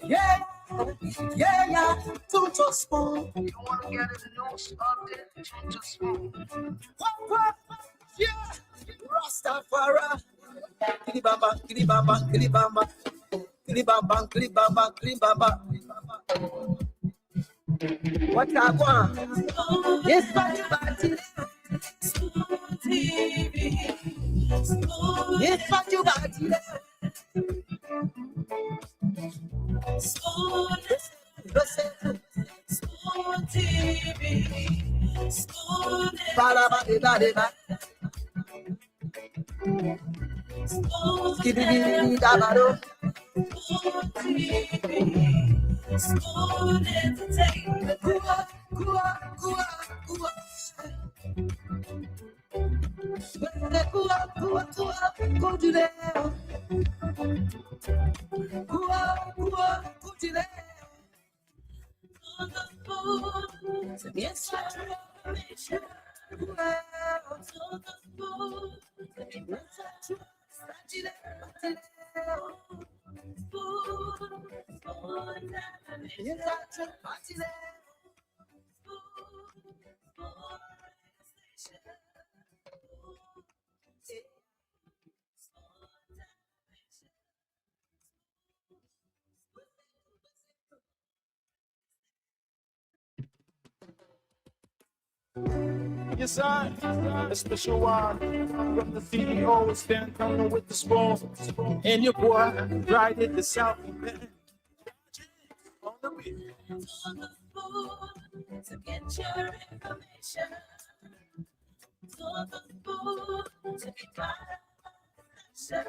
Yeah, yeah, Tunto Spoon. You want to get a news update? Tunto Spoon. What? Yeah, Rastafari. Kilibamba, kilibamba, kilibamba. Kilibamba, kilibamba, kilibamba. What I want? Yes, but you got it. Yes, but you got it. Spoon TV. Spoon Spoon Entertainment. Go to there. On the phone, yes, information. On the phone, Yes, sir. A special one from the CEO, stand coming with the spoon. And your boy, right at the South. On the beat. On the phone to get your information. On the phone to get my information.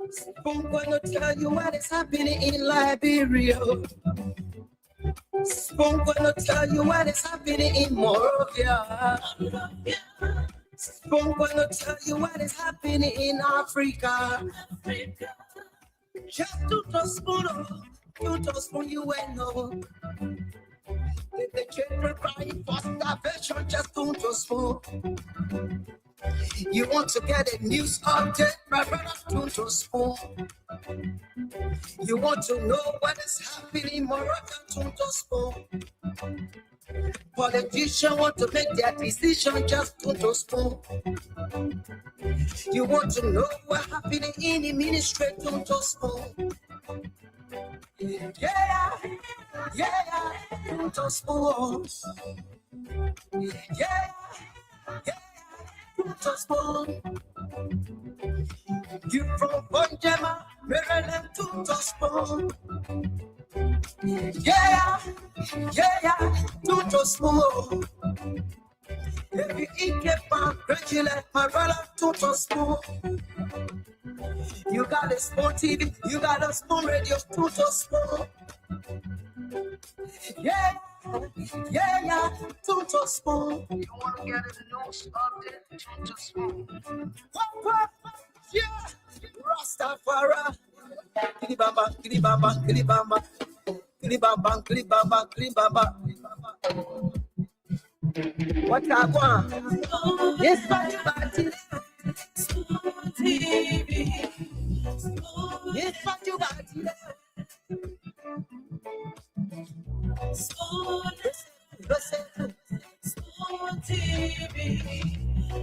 Spoon gonna tell you what is happening in Liberia. Spoon gonna tell you what is happening in Morovia. Spoon gonna tell you what is happening in Africa. Just to spoon, you will know. If the children crying for starvation, just to spoon. You want to get a news update, my brother, to spoon. You want to know what is happening in Morocco, to spoon. Politicians want to make their decision, just to spoon. You want to know what happening in the ministry, to spoon. Yeah, to spoon. Yeah, to spoon. You from Bonjama, Maryland, to spoon. Yeah, to spoon. If you eat kepa, regular, my brother, to spoon. You got a Spoon TV, you got a Spoon Radio, to spoon. Yeah, to spoon. You want to get a news update, to spoon. What? Yeah, Rastafari. Kilibamba, kilibamba, kilibamba. Kilibamba, kilibamba, kilibamba. What I want? Yes, but you got it. Spoon TV. Yes, but you got it. Spoon TV.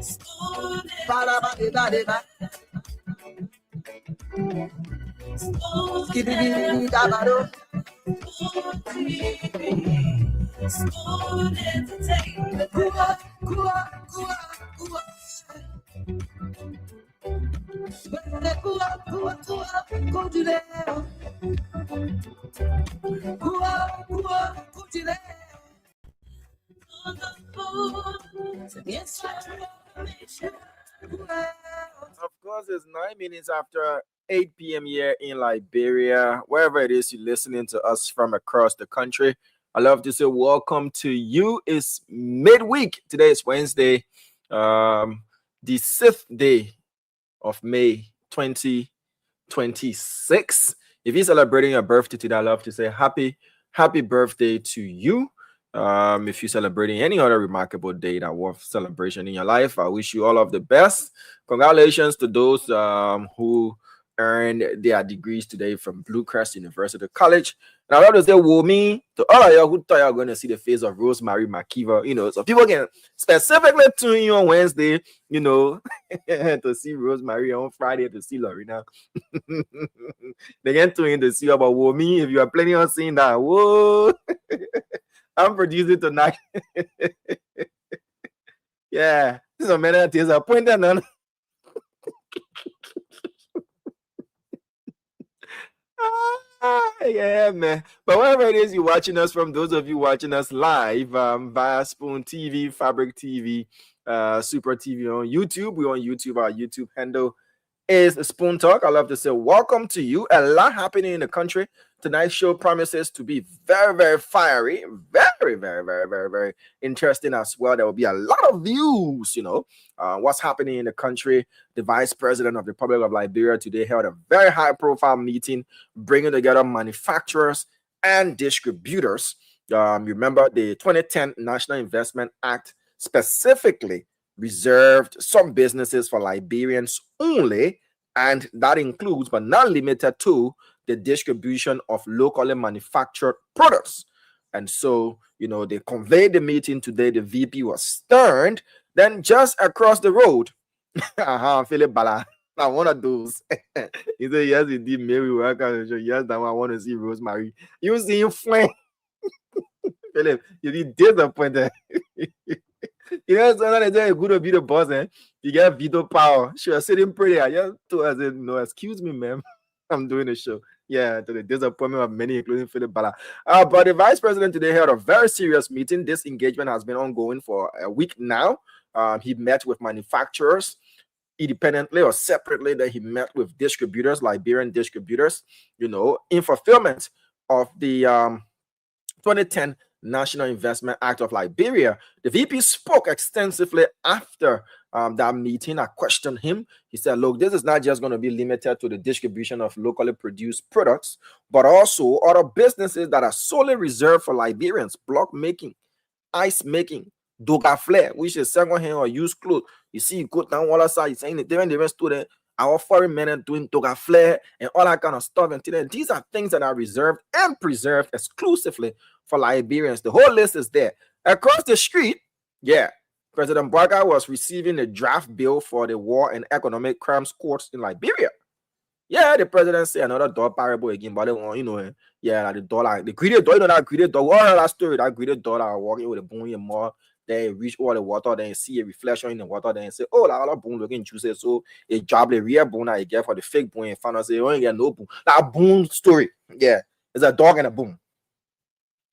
Spoon Spoon Entertainment. Go to there. On the phone, yes, Of course, it's 9 minutes after 8 p.m. here in Liberia. Wherever it is you're listening to us from across the country, I love to say welcome to you. It's midweek. Today is Wednesday, the 6th day of May 2026. If you're celebrating your birthday today, I love to say happy happy birthday to you. If you're celebrating any other remarkable day that worth celebration in your life, I wish you all of the best. Congratulations to those who earned their degrees today from Blue Crest University College. And I love to say, woo me to all of you who thought you were going to see the face of Rosemary McKeever. So people can specifically tune in on Wednesday, to see Rosemary, on Friday to see Lorena. They can tune in to see about woo me if you are planning on seeing that. Whoa. I'm producing tonight. Yeah, this is a man that is appointed. Yeah, man. But wherever it is you're watching us from, those of you watching us live via Spoon TV, Fabric TV, Super TV on YouTube. We're on YouTube. Our YouTube handle is Spoon Talk. I love to say welcome to you. A lot happening in the country. Tonight's show promises to be very, very fiery, very, very, very, very, very interesting as well. There will be a lot of views, what's happening in the country. The Vice President of the Republic of Liberia today held a very high-profile meeting, bringing together manufacturers and distributors. You remember the 2010 National Investment Act specifically reserved some businesses for Liberians only, and that includes but not limited to the distribution of locally manufactured products. And so, they conveyed the meeting today. The VP was stern. Then just across the road, Philip Bala, I one of those. He said, yes, indeed, Mary, welcome. Yes, that one, I want to see Rosemary. You see him flying. Philip, you be disappointed. Sometimes they say good to be the boss, you get veto power. She was sitting pretty. I just told her, no, excuse me, ma'am. I'm doing a show. Yeah, to the disappointment of many, including Philip Bala. But the Vice President today held a very serious meeting. This engagement has been ongoing for a week now. He met with manufacturers independently or separately. Then he met with distributors, Liberian distributors, in fulfillment of the 2010 National Investment Act of Liberia. The VP spoke extensively after that meeting. I questioned him. He said, look, this is not just going to be limited to the distribution of locally produced products, but also other businesses that are solely reserved for Liberians: block making, ice making, doga flare, which is second-hand or used clothes. You see, you go down one side, you're saying the different students, our foreign men are doing doga flare and all that kind of stuff. And these are things that are reserved and preserved exclusively for Liberians. The whole list is there. Across the street, President Boaga was receiving a draft bill for the War and Economic Crimes Courts in Liberia. Yeah, the president said another door parable again, but the dollar, the greedy door, that greedy door, all that story, that greedy door that walking with a boom and more. They reach all the water, then see a reflection in the water, then say, oh, la all boom looking juicy. So a job the real boom I get for the fake boom and found out say, oh, you get no boom. That boom story. Yeah, it's a dog and a boom.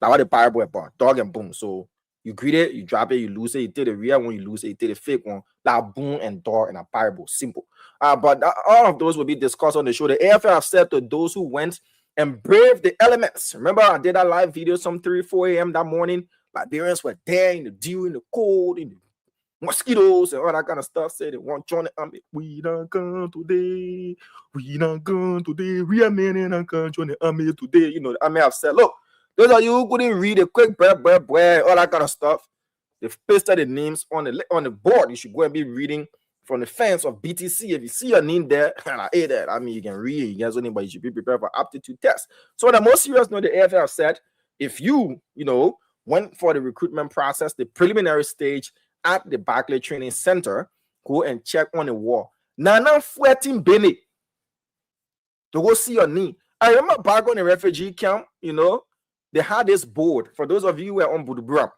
That's what the parable about. Dog and boom. So you greet it, you drop it, you lose it, you take the real one, you lose it, you take the fake one. That boom and dog and a parable. Simple. But all of those will be discussed on the show. The AFL have said to those who went and braved the elements. Remember, I did that live video some 3-4 a.m. that morning. Liberians were there in the dew, in the cold, in the mosquitoes, and all that kind of stuff. Said they want to join the army. We don't come today. We don't come today. We are men and I can't join the army today. The army have said, look, those of you who couldn't read the quick all that kind of stuff, they've pasted the names on the board. You should go and be reading from the fence of BTC. If you see your name there, you can read. You guys only, but you should be prepared for aptitude test. So on the most serious note, the AFL have said, if you went for the recruitment process, the preliminary stage at the Barclay Training Center, go and check on the wall. Nana 14 Bene to go see your knee. I remember back on the refugee camp, they had this board. For those of you who were on Budubram,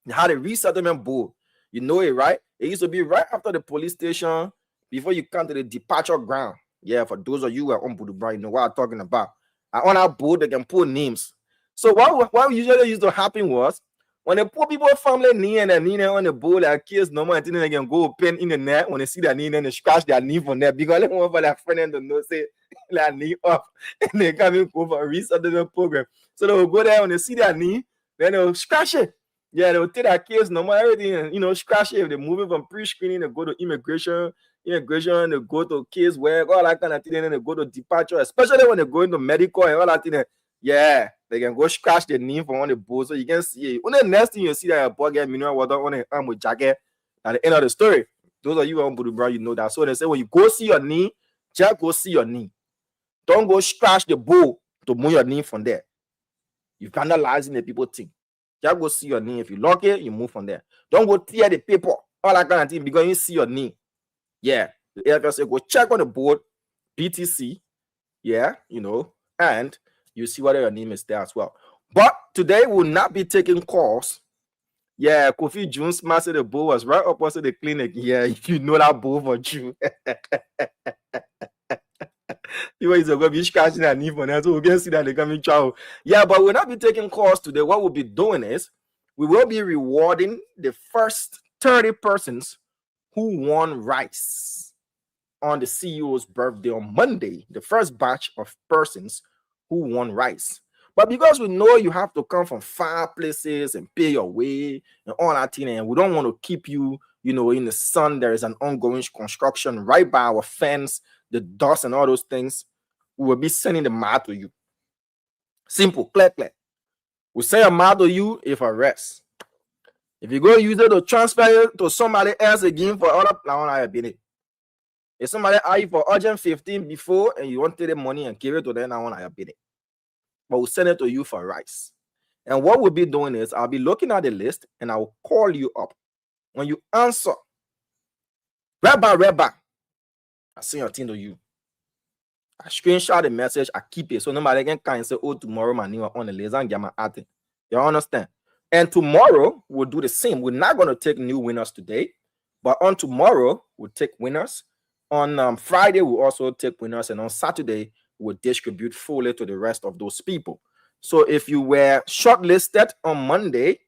they had a resettlement board. You know it, right? It used to be right after the police station, before you come to the departure ground. Yeah, for those of you who are on Budubram, you know what I'm talking about. And on that board, they can put names. So what usually used to happen was, when they put people family knee and their knee on the board, like kids normal, and they can go pen in the net when they see their knee and they scratch their knee from there because they want for their friend to know say their knee up and they come in for a resettlement program. So they will go there when they see their knee, then they'll scratch it. Yeah, they'll take their kids normal, everything, and scratch it. If they're moving from pre-screening, they go to immigration, they go to case work, all that kind of thing, and then they go to departure, especially when they go into medical and all that thing. Yeah, they can go scratch the name from on the boat so you can see it. When the next thing you see that a boy get mineral water on the arm with jacket at the end of the story. Those of you on Budu Brown, you know that. So they say when you go see your knee, just go see your knee. Don't go scratch the bowl to move your knee from there. You're vandalizing the people thing. Just go see your knee. If you lock it, you move from there. Don't go tear the paper, all that kind of thing, because you see your knee. Yeah. The AFSA go check on the board, BTC. Yeah, you know, and you see whether your name is there as well. But today we'll not be taking calls. Yeah, Kofi Jones master the bowl was right opposite the clinic. Yeah, if you know that bowl for you. You is going to be scratching that knee for that, so we can see that they coming trouble. Yeah, but we'll not be taking calls today. What we'll be doing is we will be rewarding the first 30 persons who won rice on the CEO's birthday on Monday, the first batch of persons who won rice. But because we know you have to come from far places and pay your way and all that thing, and we don't want to keep you, you know, in the sun. There is an ongoing construction right by our fence, the dust and all those things. We will be sending the mail to you. Simple, clear. We'll send a mail to you if a rest. If you go use it to transfer it to somebody else again for other plan, I have been it. If somebody asked you for urgent 15 before and you want to take the money and give it to them, I want to bid it. But we'll send it to you for rice. And what we'll be doing is I'll be looking at the list and I'll call you up. When you answer, Rabba, I send your thing to you. I screenshot the message, I keep it. So nobody can come and say, oh, tomorrow my name on the list and get my ad. You understand? And tomorrow we'll do the same. We're not going to take new winners today, but on tomorrow we'll take winners. On Friday, we'll also take winners, and on Saturday, we'll distribute fully to the rest of those people. So if you were shortlisted on Monday,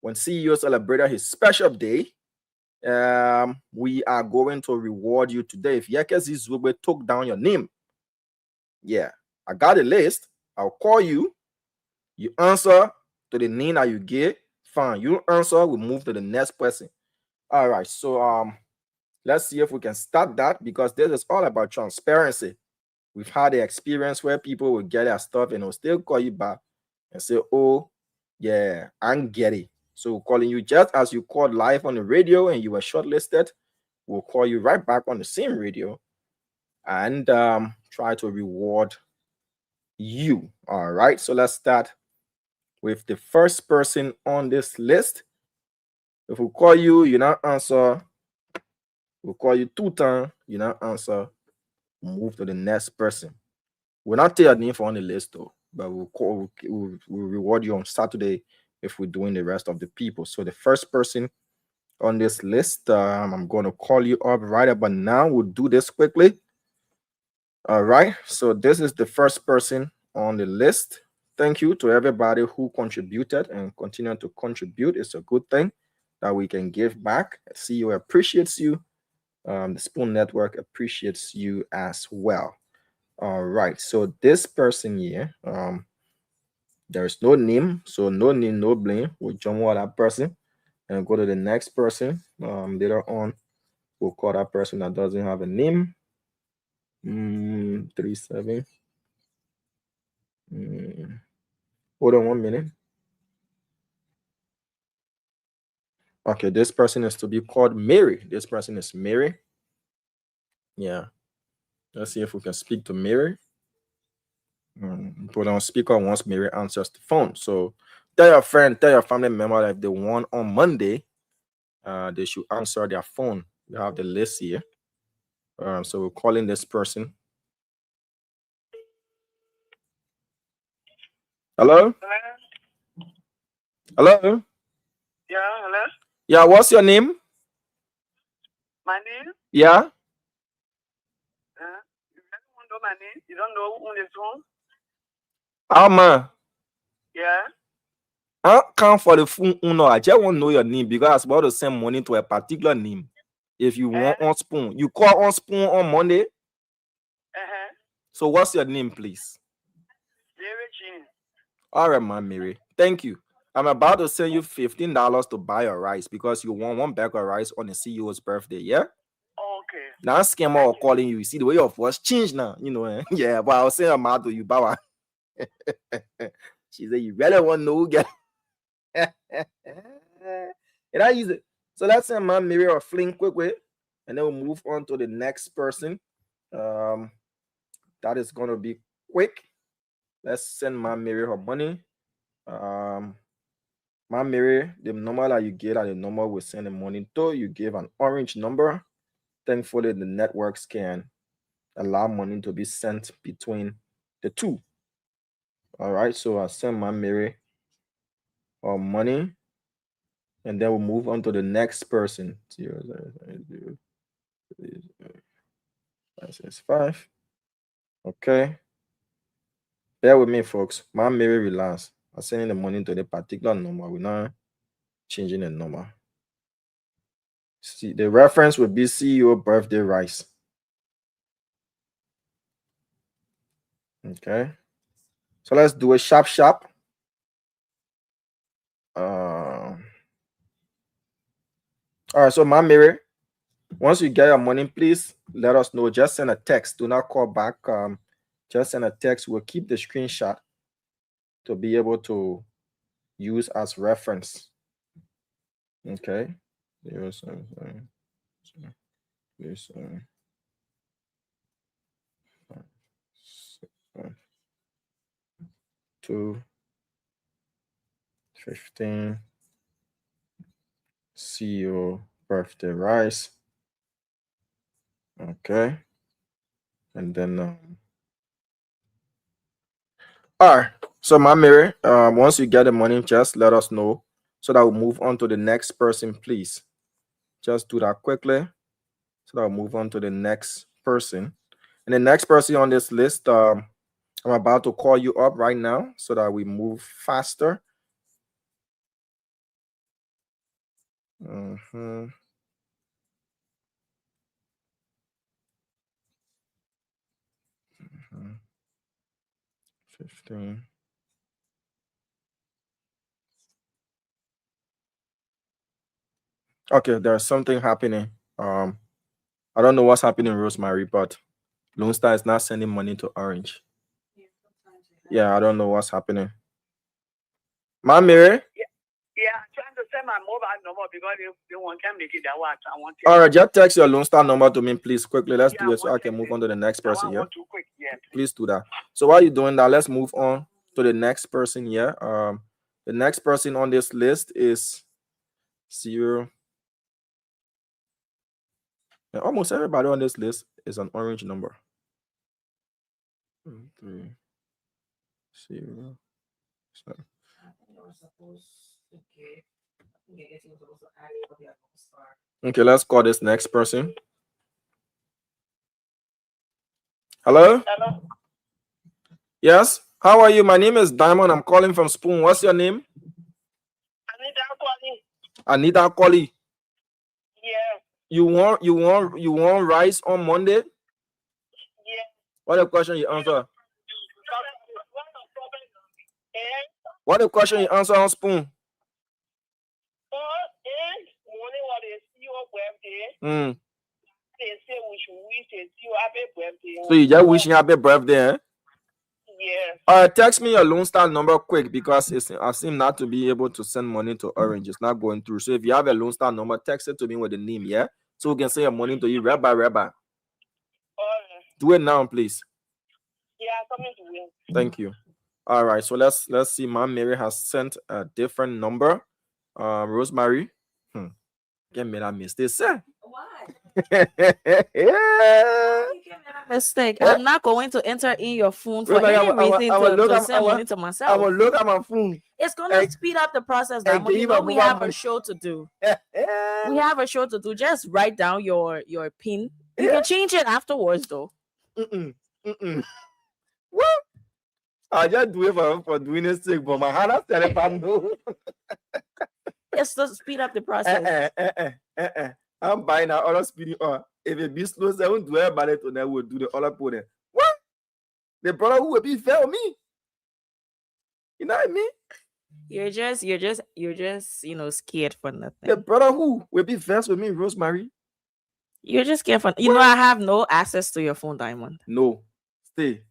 when CEO celebrated his special day, we are going to reward you today. If Yekezi Zube took down your name, yeah, I got a list. I'll call you. You answer to the name that you get. Fine. You answer, we move to the next person. All right. So let's see if we can start that, because this is all about transparency. We've had the experience where people will get their stuff and will still call you back and say, oh, yeah, I'm getting. So calling you just as you called live on the radio and you were shortlisted, we'll call you right back on the same radio and try to reward you. All right. So let's start with the first person on this list. If we call you, you not answer. We'll call you 2 times, you not answer, move to the next person. We'll not tell your name for on the list though, but we'll reward you on Saturday if we're doing the rest of the people. So the first person on this list, I'm going to call you up right about now. We'll do this quickly. All right. So this is the first person on the list. Thank you to everybody who contributed and continue to contribute. It's a good thing that we can give back. CEO appreciates you. The Spoon Network appreciates you as well. All right. So this person here, there's no name. So no name, no blame. We'll jump on that person and go to the next person. Later on, we'll call that person that doesn't have a name. 37. Hold on 1 minute. Okay, this person is to be called Mary. This person is Mary. Yeah. Let's see if we can speak to Mary. Put on speaker once Mary answers the phone. So tell your friend, tell your family member that if they won on Monday, they should answer their phone. We have the list here. So we're calling this person. Hello? Hello? Yeah, hello? Yeah, what's your name? My name? Yeah? You don't know my name? You don't know who on the phone? Alma. Yeah? I can't for the phone. No, I just want to know your name because I'm about to send money to a particular name. If you want on Spoon, you call on Spoon on Monday. So what's your name, please? Mary Jean. All right, man, Mary. Thank you. I'm about to send you $15 to buy your rice because you want 1 bag of rice on the CEO's birthday, yeah? Okay. Now, scammer calling you. You see the way your voice changed now, you know? Yeah, but I'll send a mail to you, Baba. She said, you really want to know who get and I use it. So let's send my Mary or fling quick, and then we'll move on to the next person. That is gonna be quick. Let's send my Mary her money. My Mary, the number that you get at the number we send the money to, you give an orange number. Thankfully, the networks can allow money to be sent between the two. All right, so I send my Mary our money, and then we'll move on to the next person. 565. Okay. Bear with me, folks. My Mary relax. I'm sending the money to the particular number. We're not changing the number. See, the reference would be CEO birthday rice. Okay. So let's do a sharp. All right, so my Mary, once you get your money, please let us know. Just send a text. Do not call back. Just send a text. We'll keep the screenshot to be able to use as reference. Okay. 077 2 15 CEO birthday rice. Okay. And then all right. So my Mary, once you get the money, just let us know so that we'll move on to the next person, please. Just do that quickly so that we'll move on to the next person. And the next person on this list, I'm about to call you up right now so that we move faster. Mm-hmm. Mm-hmm. 15. Okay, there's something happening. I don't know what's happening, Rosemary, but Lone Star is not sending money to Orange. Yeah, I don't know what's happening. My Mary? Yeah, I'm trying to send my mobile number because they want to make it that way. I want All right, just text your Lone Star number to me, please, quickly. Let's do it so I can move on to the next I person. Yeah, want too quick. Yeah. please do that. So while you're doing that, let's move on to the next person here. The next person on this list is 0. And almost everybody on this list is an orange number. 3 0 7. Okay, let's call this next person. Hello? Hello. Yes? How are you? My name is Diamond. I'm calling from Spoon. What's your name? Anita Colley. Yeah. You want rice on Monday? Yeah. What a question you answer? What a question you answer on Spoon? So you just wishing happy birthday, eh? Yeah. Text me your Lone Star number quick because I seem not to be able to send money to Orange. It's not going through. So if you have a Lone Star number, text it to me with the name, yeah? So we can send your money to you, Rabbi. Do it now, please. Yeah, coming to win. Thank you. All right, so let's see. My Mary has sent a different number. Rosemary. Can't make that mistake, sir. Why? Yeah. Mistake. I'm not going to enter in your phone for Rosemary, any reason to I send money to will myself. look at my phone. It's gonna speed up the process. Now, you know we have a show to do. We have a show to do. Just write down your pin. You can change it afterwards, though. What? I just do it for doing it sake, but my hand has telephone no. It's to speed up the process. I'm buying that other speeding up. If it be slow, I won't do about it, and I will do the other put What? The brother who will be fair with me. You know what I mean? You're just scared for nothing. The brother who will be versed with me, Rosemary. You're just scared for I have no access to your phone, Diamond. No. Stay.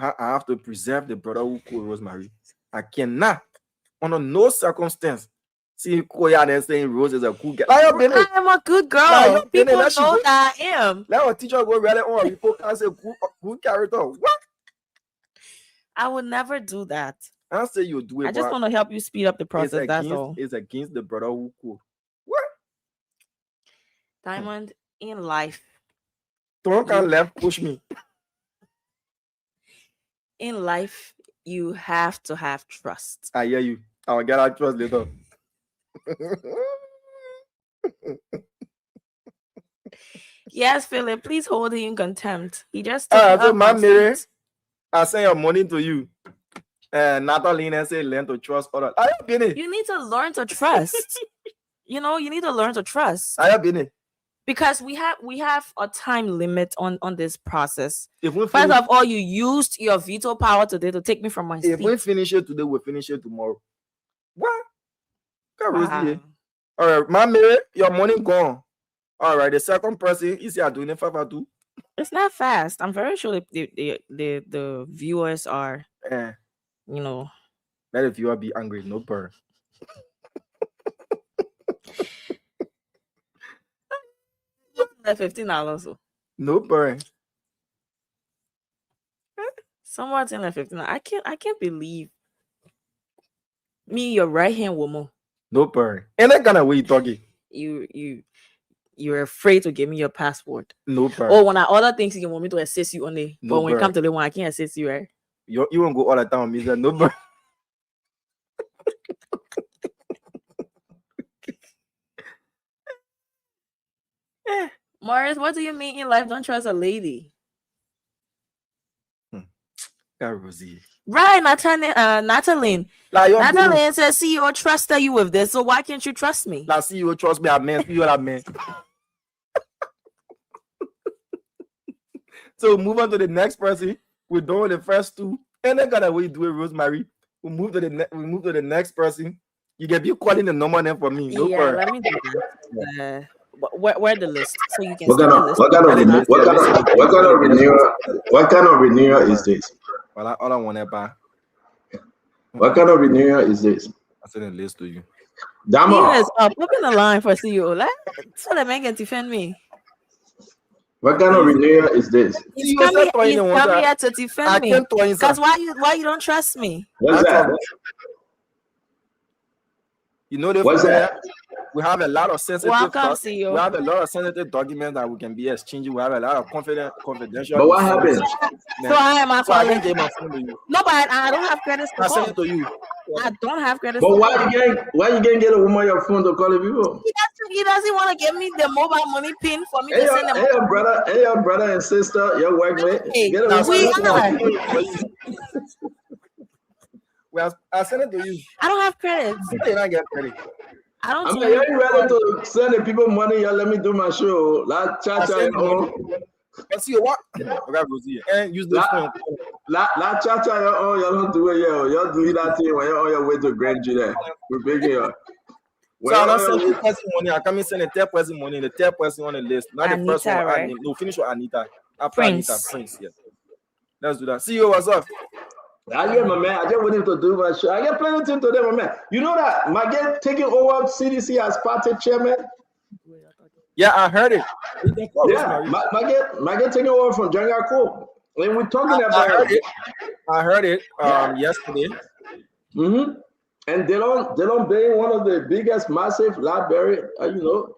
I have to preserve the brother who called Rosemary. I cannot, under no circumstance, see Koya and saying Rose is a cool girl. I am a good girl. People know that I am. Let our teacher go read it on report and say good character. What? I would never do that. I say you do it. I just want to help you speed up the process. That's all. It's against the brother who called. What? Diamond, in life. Don't can left push me. In life, you have to have trust. I hear you. I'll get our trust later. Yes, Philip, please hold him in contempt. He just so my Mary, I send your money to you. Natalie say learn to trust others. I have been it. You need to learn to trust. You need to learn to trust. I have been it. Because we have a time limit on this process. First of all, you used your veto power today to take me from my seat. If we finish it today, we'll finish it tomorrow. What? Wow. All right, my Mary, your money gone. All right, the second person is here doing it 5-2. It's not fast. I'm very sure the viewers are, let the viewer be angry. No burn. $15. No burn. Somewhat in like $15. I can't believe me, your right hand woman. No burn. And that kind of way you talking. You're afraid to give me your password. No burn. Or when I order things, you want me to assist you on it. No but when burn. it comes to the one, I can't assist you, right? You won't go all the time, Mr. No burn. Morris, what do you mean in life? Don't trust a lady. Rosie. Right, Natalie. Natalie says CEO trusted you with this, so why can't you trust me? Like CEO trust me, I mean, you are man. So move on to the next person. We're doing the first two, and then gonna we do it, Rosemary. We move to the next person. You can be calling the number name for me. No problem. Let me do that. Where the list? So you can what kind of renewal is this? Well, all I want to buy. What kind of renewal is this? I send a list to you. Damo. Look in the line for CEO. So they make it defend me. What kind of renewal is this? He's come here to defend me. Because why you don't trust me? What's that? What's that? We have a lot of sensitive. CEO. We have a lot of sensitive documents that we can be exchanging. We have a lot of confidential. But what happened? So I am calling. My phone to you. No, but I don't have credit. I send it to you. I don't have credit. But why you can't get a woman your phone to call the people? He doesn't want to give me the mobile money pin for me to send them. Hey, your brother and sister, your workmate. I send it to you. I don't have credit. You don't get credit. I'm ready to send the people money. Y'all let me do my show. La cha-cha, see what? And use the phone. La cha-cha, y'all don't do it, yo. Y'all do that thing when you're on your way to Grand G there. We're picking you up. So I'm not sending person money. I come in send the third person money. The third person on the list. Not Anita, the first one. right? No, finish with Anita. After Prince. Anita, Prince. Yeah. Let's do that. See you. What's up? I get my man. I just wanted to do my show. I get plenty of things to do, my man. You know that Maget taking over CDC as party chairman? Yeah, I heard it. Yeah, Maget taking over from Jangar Cole. And we're talking about it. I heard it yesterday. Mm-hmm. And they don't build one of the biggest massive library,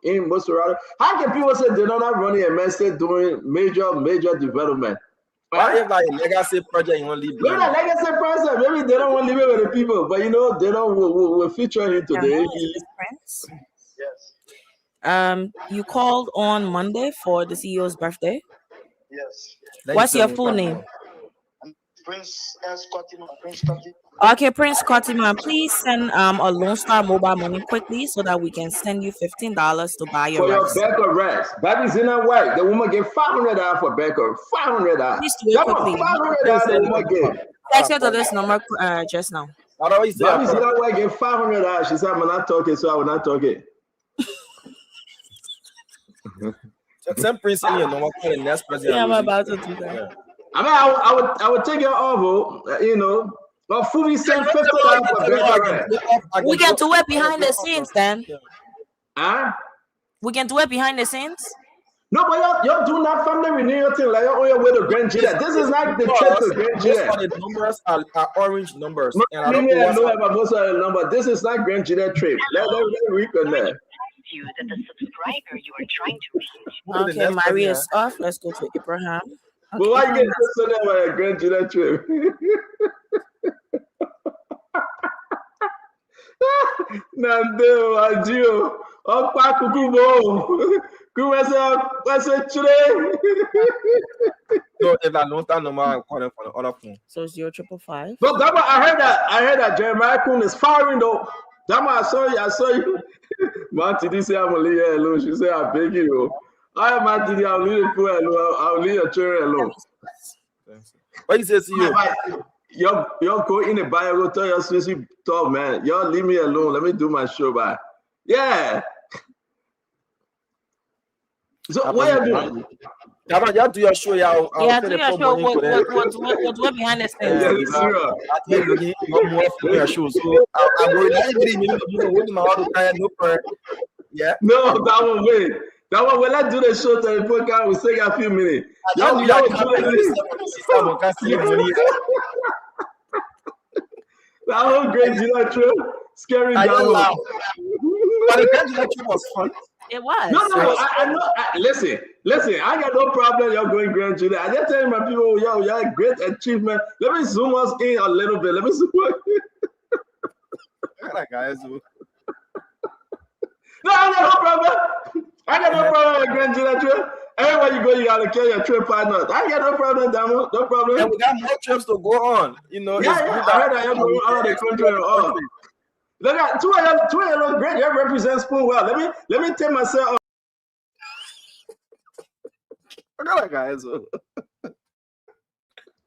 in Mosterado. How can people say they don't have running a message doing major development? Why if like a legacy project you want to leave? No, legacy project. Maybe they don't want to leave it with the people, but they don't. We'll feature him today. Prince. Yes. You called on Monday for the CEO's birthday. Yes. What's your full name? Prince Scottyman. Prince Scotty. Okay, Prince Scottyman, please send a Lone Star mobile money quickly so that we can send you $15 to buy your rice. For your Becker rice. Baby's in that white. The woman get $500 for Becker. $500. Please do it quickly. $500 the woman get. Text her to this number just now. Baby's in that white get $500. She said, I'm not talking, so I will not talk it. Send Prince in your number for the next president. Yeah, I'm about to do that. I mean, I would take your offer, you know. But Fubi sent $50 for better. We can do it behind the scenes then. Huh? We can do it behind the scenes. No, but you're doing that family reunion thing like you're on your way to Grand Gillette. This is not the trip to Grand Gillette. The numbers are orange numbers. And I don't know about most of the number. This is not Grand Gillette trip. Let read on that. You that the subscriber you are trying to reach. Okay, Maria is off. Let's go to Abraham. Okay. But why get this on about a Grand Gillette trip? Nando, adieu. Opa, kukubo. What's it today? No, if I don't stand no more, I'm calling for the other phone. So 0555. But that I heard that Jeremiah Kun is firing though. That I saw you. Man, did say I'm gonna leave her alone? She said, I beg you. I am Didi, I'll leave the poor alone. I'll leave your children alone. What you say to you? Y'all go in the bio, go tell your sissy talk, man. Y'all leave me alone. Let me do my show, bye. Yeah. So what are you doing? Y'all do your show, y'all. Yeah, do your show. What behind the scenes? I think you got more for your show. So I'm going to my other time, no prayer. Yeah. No, that one wait. That one when I do the show to the podcast, we'll take a few minutes. Y'all do that one great, you know, true. Scary down. But the Grand Gillette trip was fun. It was. No, I know. Listen. I got no problem. Y'all going Grand Gillette. I just telling my people, y'all great achievement. Let me zoom us in a little bit. Let me zoom us in. No, I got no problem. I got no problem with Grand Gillette trip. Everywhere you go, you gotta carry your trip partner. I got no problem, Damo. No problem. And we got more trips to go on. You know, yeah. I heard that you're going out of the country. Look at two of them great. You represent Spoon well. Let me take myself. I got a guy. So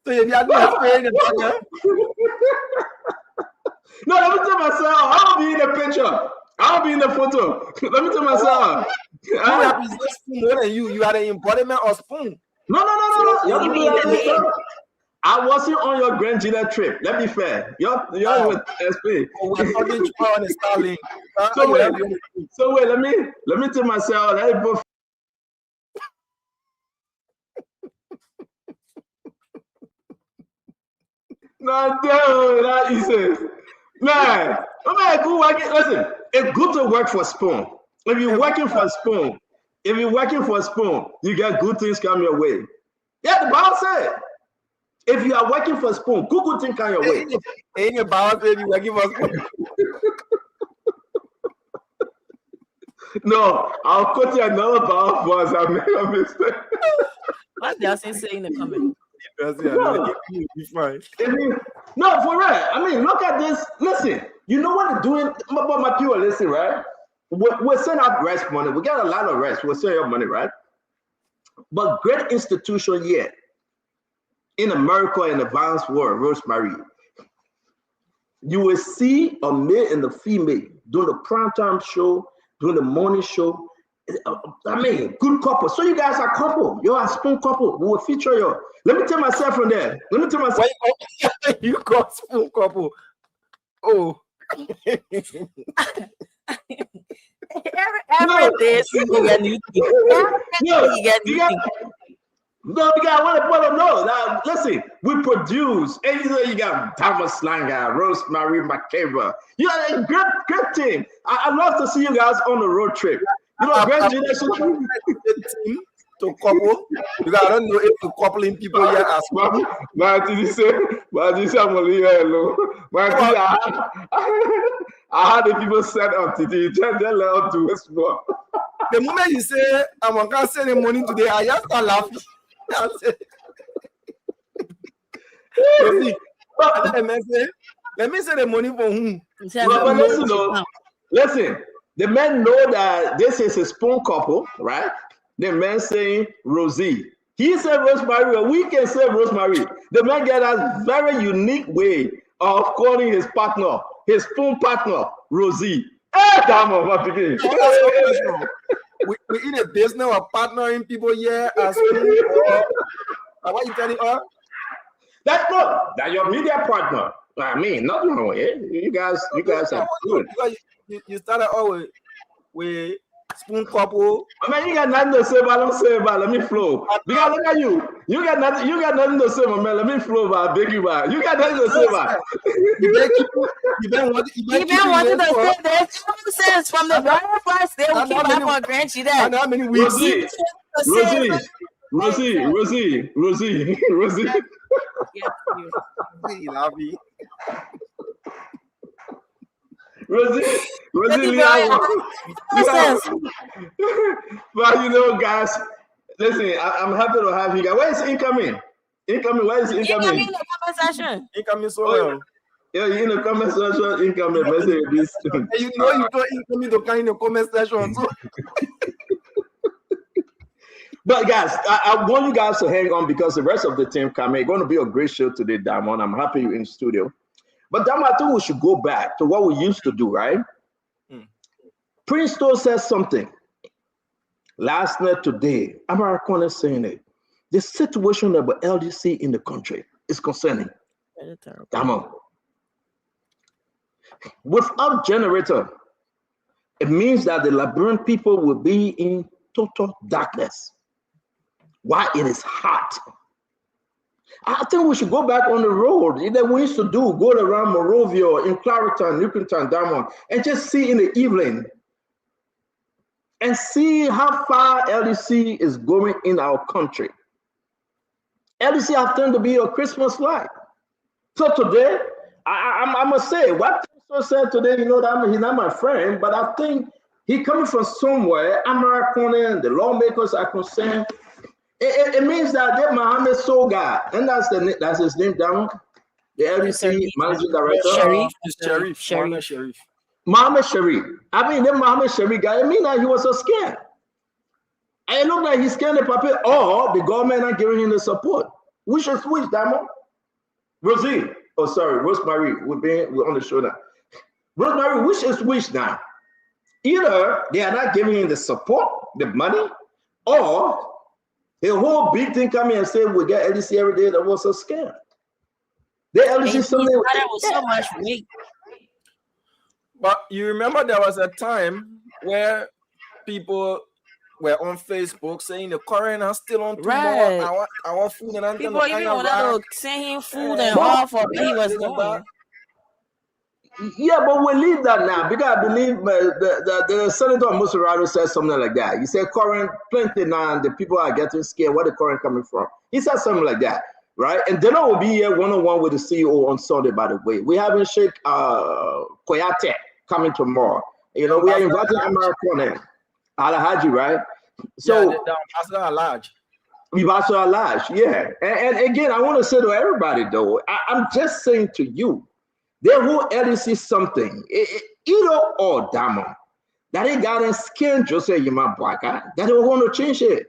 if you are not afraid of no, let me tell myself. I'll be in the picture. I'll be in the photo. Let me tell myself. You represent Spoon more than you. You are the embodiment of Spoon. No. I wasn't on your Grand Gillette trip. Let me fair. You're with SP. We're talking to on the Starlink. So wait, let me tell myself. Let me both. No, that easy. Man, listen, it's good to work for Spoon. If you're working for Spoon, you get good things come your way. Yeah, the Bible said. If you are working for Spoon, good things come your way. Ain't about if you working for Spoon. No, I'll quote you another Bible verse. I made a mistake. What's the essence saying in the comment? No, for real. I mean, look at this. Listen, you know what they're doing? But my people, listen, right? We're sending out rest money. We got a lot of rest. We're sending out money, right? But great institution yet in America, in the advanced world, Rosemary, you will see a male and a female doing the primetime show, doing the morning show. I mean, good couple. So you guys are couple. You're a Spoon couple. We will feature you. Let me tell myself from there. You got Spoon couple. Oh. Every day you get new things. No, because I want to know. Now, listen, we produce. And you got Thomas Langer, Rosemary McCaver. You got a great team. I love to see you guys on the road trip. You know, great generation team to couple. Because I don't know if the coupling people here as well. Man, did you say I'm gonna leave her alone? Man, I had the people set up today. Just let out to us more. The moment you say I'm gonna send the money today, I just start laughing. Let me say the money for whom? But listen, the men know that this is a Spoon couple, right? The man saying Rosie. He said Rosemary, we can say Rosemary. The man get a very unique way of calling his partner, his Spoon partner, Rosie. Hey, damn, what begin? We in a business of partnering people here as What you telling her? That's good. That your media partner. I mean, nothing wrong with it. You guys are good. You started out with spoon couple. I mean, you got nothing to say about. Don't say about. Let me flow. Because look at you. You got nothing to say, my man. Let me flow. About. Beg you, about. You got nothing to say about. You been wanting to say this since from the very first day we came back on Grand Chile. And how many weeks? Rosie. Rosie, but you know, guys, listen, I'm happy to have you guys. Where is incoming? Where is incoming? Incoming in the comment section. Incoming so well. Yeah, you in the comment section, incoming message this. You know you don't incoming to kind in the comment section. So. But guys, I want you guys to hang on because the rest of the team coming. It's going to be a great show today, Diamond. I'm happy you're in the studio. But Diamond, I think we should go back to what we used to do, right? Prince Sto says something. Last night, today, American is saying it. The situation of the LDC in the country is concerning. Diamond. Without generator, it means that the Liberian people will be in total darkness. Why it is hot. I think we should go back on the road that we used to do, go around Morovia, in Clariton, Newington, Diamond, and just see in the evening and see how far LDC is going in our country. LDC have turned to be a Christmas light. So today, I must say, what Prince said today, you know, that he's not my friend, but I think he coming from somewhere, American and the lawmakers are concerned. It means that they're Mohammed Soul guy, and that's his name down. The LDC managing director. Sharif. Mohammed Sharif. I mean, the Mohammed Sharif guy. It means that he was a scam. And it looked like he's scamming the puppet, or the government not giving him the support. We should switch, Diamond. Rosemary. We're on the show now. Rosemary, we should switch now. Either they are not giving him the support, the money, or the whole big thing coming and say we get LDC every day. That was a scam. The LDC something was so much weight. But you remember there was a time where people were on Facebook saying the coroner still on right. Our food and people even wanted to send him food and all for where he was going. Yeah, but we leave that now because I believe the Senator Musarado said something like that. He said current plenty now and the people are getting scared. Where the current coming from? He said something like that, right? And then I will be here one-on-one with the CEO on Sunday, by the way. We having Sheikh Koyate coming tomorrow. You know, we are inviting American Alhaji, right? So Ambassador Alhaji. Ambassador Alhaji, yeah. And again, I want to say to everybody though, I'm just saying to you, they who LDC something, either or Diamond, that they got in skin Joseph Yima Bwaka, that they want to change it.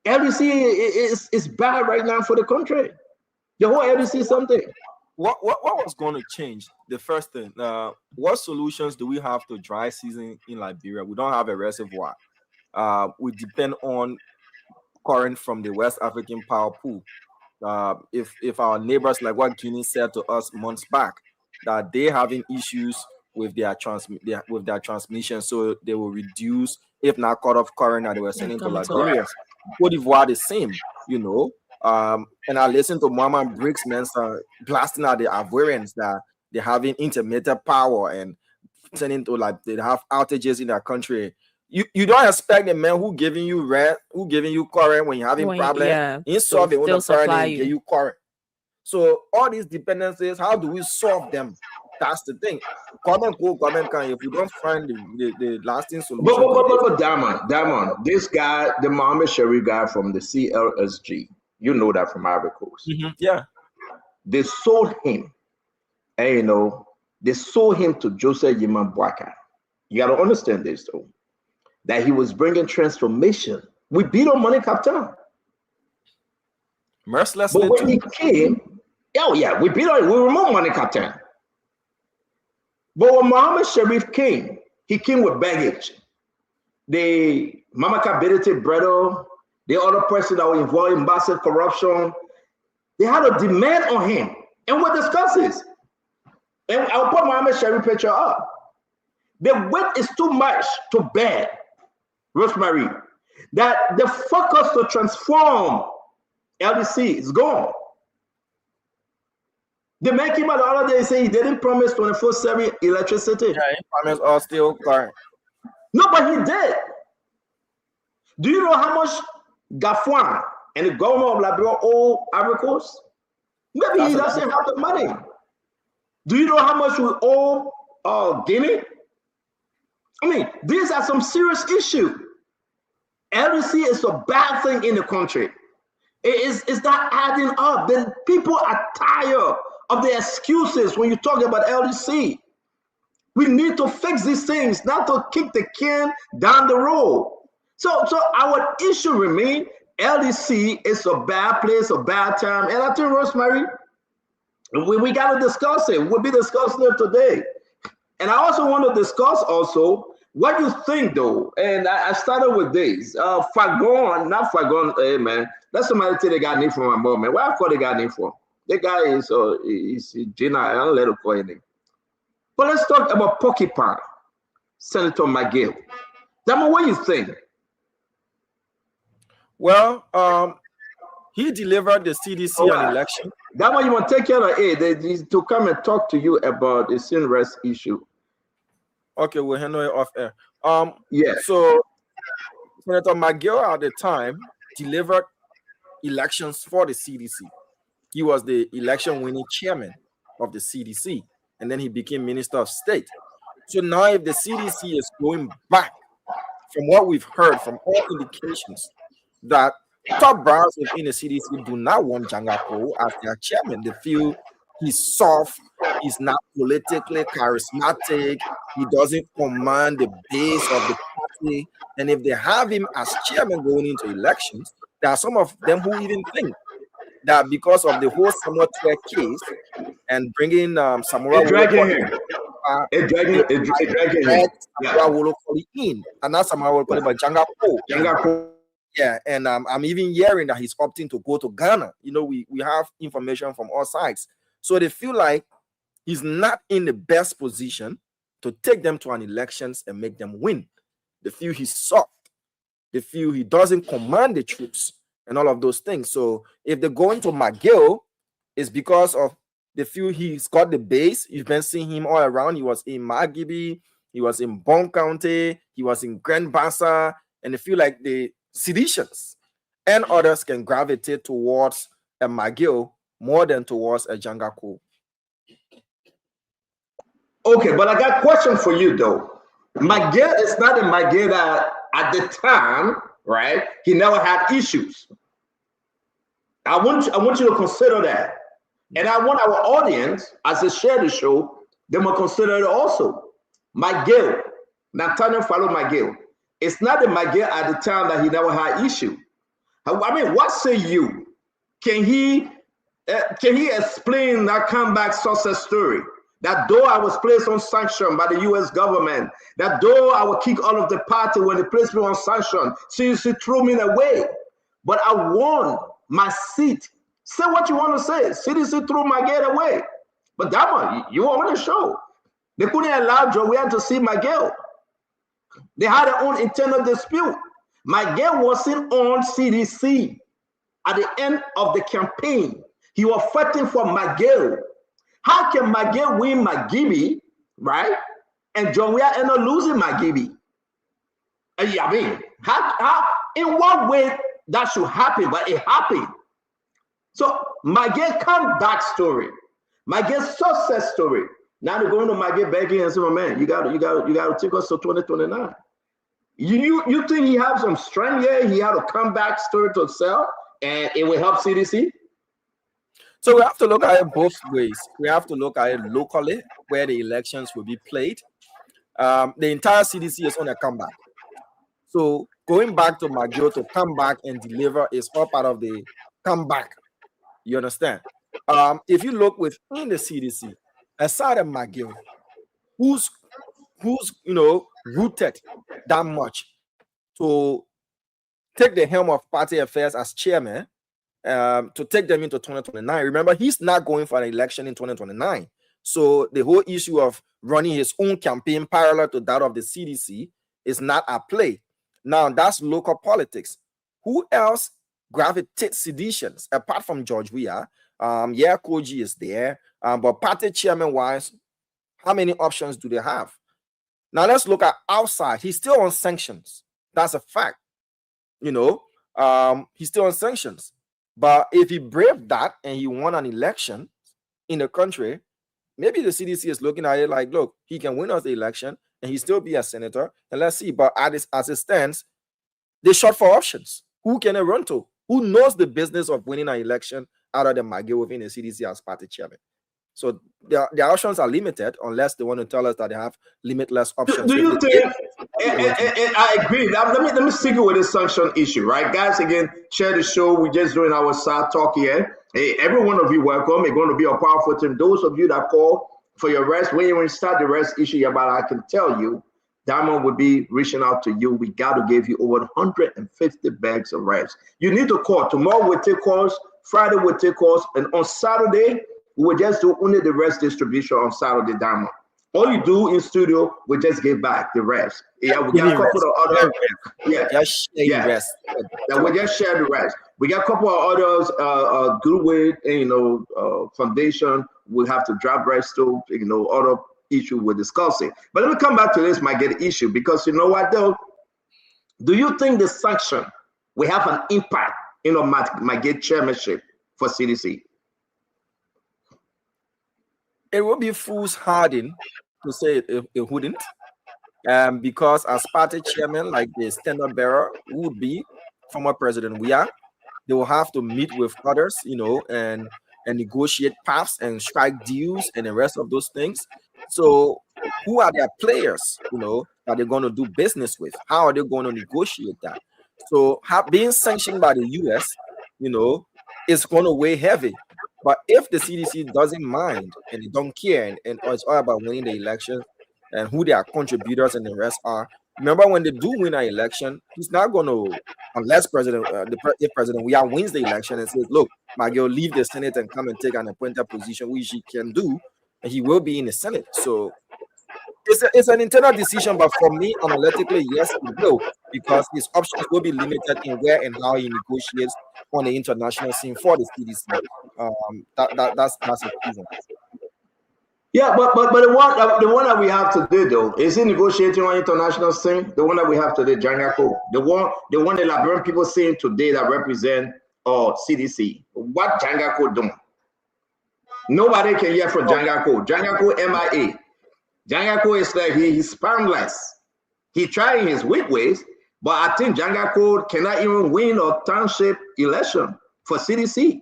LDC is bad right now for the country. The whole LDC something. What was going to change? The first thing, what solutions do we have to dry season in Liberia? We don't have a reservoir. We depend on current from the West African power pool. If our neighbors, like what Guinea said to us months back, that they having issues with their transmission, so they will reduce, if not cut off current that they were sending to Liberia. Cote d'Ivoire the same, you know. And I listened to Mama Briggs blasting at the Ivorians that they're having intermittent power and sending to like they have outages in their country. You don't expect the man who giving you rent, who giving you current when you're having problems, he solve it with the current and give you current. So all these dependencies, how do we solve them? That's the thing. Government can, if you don't find the lasting solution. But Diamond, this guy, the Mohammed Sharif guy from the CLSG, you know that from Ivory Coast. Yeah. They sold him, and you know, they sold him to Joseph Yima Bwaka. You got to understand this though, that he was bringing transformation. We beat on Money Captain. Mercilessly. But when he came, we beat on, we removed Money Captain. But when Mohammed Sharif came, he came with baggage. The Mama Kabiriti brother, the other person that were involved in massive corruption. They had a demand on him, and we discuss this. And I'll put Mohammed Sharif picture up. The weight is too much to bear, Rosemary, that the focus to transform LDC is gone. The man came out the other day and said he didn't promise 24/7 electricity. Yeah, he promised all still current. No, but he did. Do you know how much Gafuan and the governor of Liberia owe Ivory Coast? Maybe he doesn't have the money. Do you know how much we owe Guinea? I mean, these are some serious issues. LDC is a bad thing in the country. It's not adding up. Then people are tired of the excuses when you talk about LDC. We need to fix these things, not to kick the can down the road. So our issue remains LDC is a bad place, a bad time. And I think, Rosemary, we got to discuss it. We'll be discussing it today. And I also want to discuss also what you think, though. And I started with this. Fagon, not Fagon, hey, man. That's somebody tell the guy name for my mom, man. Why I call the guy name for? The guy is Gina. I don't let him call him. But let's talk about Porcupine, Senator McGill. Dama, what do you think? Well, he delivered the CDC on election. Dama, you want to take care of it. They need to come and talk to you about the Sinrest issue. Okay, we'll handle it off air. Yeah. So Senator McGill at the time delivered elections for the CDC. He was the election-winning chairman of the CDC, and then he became Minister of State. So now if the CDC is going back, from what we've heard from all indications, that top brass within the CDC do not want Jangako as their chairman. They feel he's soft, he's not politically charismatic, he doesn't command the base of the party. And if they have him as chairman going into elections, there are some of them who even think that because of the whole Samuel Twe case and bringing Samora in, and now Samora will call it Jangako. Yeah, and I'm even hearing that he's opting to go to Ghana. You know, we have information from all sides. So they feel like he's not in the best position to take them to an elections and make them win. They feel he's soft. They feel he doesn't command the troops and all of those things. So if they go into McGill, it's because of they feel he's got the base. You've been seeing him all around. He was in Margibi, he was in Bon County, he was in Grand Bassa, and they feel like the seditious and others can gravitate towards a McGill more than towards a Jangako. Okay, but I got a question for you though. McGill is not a McGill that at the time, right? He never had issues. I want you to consider that. And I want our audience, as they share the show, they must consider it also. McGill, Nathaniel Fallow McGill. It's not the McGill at the time that he never had issue. I mean, what say you? Can he explain that comeback success story? That though I was placed on sanction by the U.S. government, that though I would kick all of the party when they placed me on sanction, CDC threw me away, but I won my seat. Say what you want to say. CDC threw McGill away. But that one, you were on the show. They couldn't allow Joanne to see McGill. They had their own internal dispute. McGill wasn't on CDC at the end of the campaign. He was fighting for McGill. How can McGill win McGibby, right? And John Weah end up losing McGibby? I mean, how, in what way that should happen? But it happened. So McGill comeback story, McGill success story. Now they're going to McGill begging and saying, man, you got to take us to 2029. You think he has some strength here? He had a comeback story to sell, and it will help CDC. So we have to look at it both ways. We have to look at it locally, where the elections will be played. The entire CDC is on a comeback. So going back to McGill to come back and deliver is all part of the comeback. You understand? If you look within the CDC, aside of McGill, who's rooted that much to take the helm of party affairs as chairman, to take them into 2029. Remember, he's not going for an election in 2029. So the whole issue of running his own campaign parallel to that of the CDC is not at play. Now, that's local politics. Who else gravitates seditions apart from George Weah? Koji is there. But party chairman-wise, how many options do they have? Now, let's look at outside. He's still on sanctions. That's a fact. You know, he's still on sanctions. But if he braved that and he won an election in the country, maybe the CDC is looking at it like, look, he can win us the election and he still be a senator. And let's see. But as it stands, they short for options. Who can they run to? Who knows the business of winning an election other than McGill within the CDC as party chairman? So their options are limited unless they want to tell us that they have limitless options. Do you think, and I agree. Let me stick with this sanction issue, right? Guys, again, share the show. We're just doing our side talk here. Hey, every one of you welcome. It's going to be a powerful team. Those of you that call for your rest, when you start the rest issue, but I can tell you, Diamond would be reaching out to you. We got to give you over 150 bags of rest. You need to call. Tomorrow we'll take calls. Friday we'll take calls. And on Saturday, we will just do only the rest distribution on Saturday, Diamond. All you do in studio, we just give back the rest. Yeah, we got a couple of other rest. Yeah, we just share the rest. We got a couple of others, Goodwill, Foundation. We'll have to drop rest to, other issue we're discussing. But let me come back to this Magette issue, because you know what though? Do you think the sanction will have an impact in Magette chairmanship for CDC? It would be foolhardy to say it wouldn't, because as party chairman, like the standard bearer would be former President Weah, they will have to meet with others, and negotiate paths and strike deals and the rest of those things. So who are their players, that they're going to do business with? How are they going to negotiate that? So being sanctioned by the US, is going to weigh heavy. But if the CDC doesn't mind and they don't care, and it's all about winning the election and who their contributors and the rest are, remember when they do win an election, he's not going to, unless if President Weah wins the election and says, look, McGill, leave the Senate and come and take an appointed position, which he can do, and he will be in the Senate. So it's an internal decision, but for me, analytically, yes, it will, because his options will be limited in where and how he negotiates on the international scene for the CDC. That's a reason. Yeah, but the one that we have today though, is he negotiating on international scene? The one that we have today, Jangako, the one the Liberian people seeing today that represent CDC. What Jangako doing? Nobody can hear from Jangako. Jangako MIA. Jangako is like he's spineless. He trying his weak ways, but I think Jangako cannot even win a township election for CDC.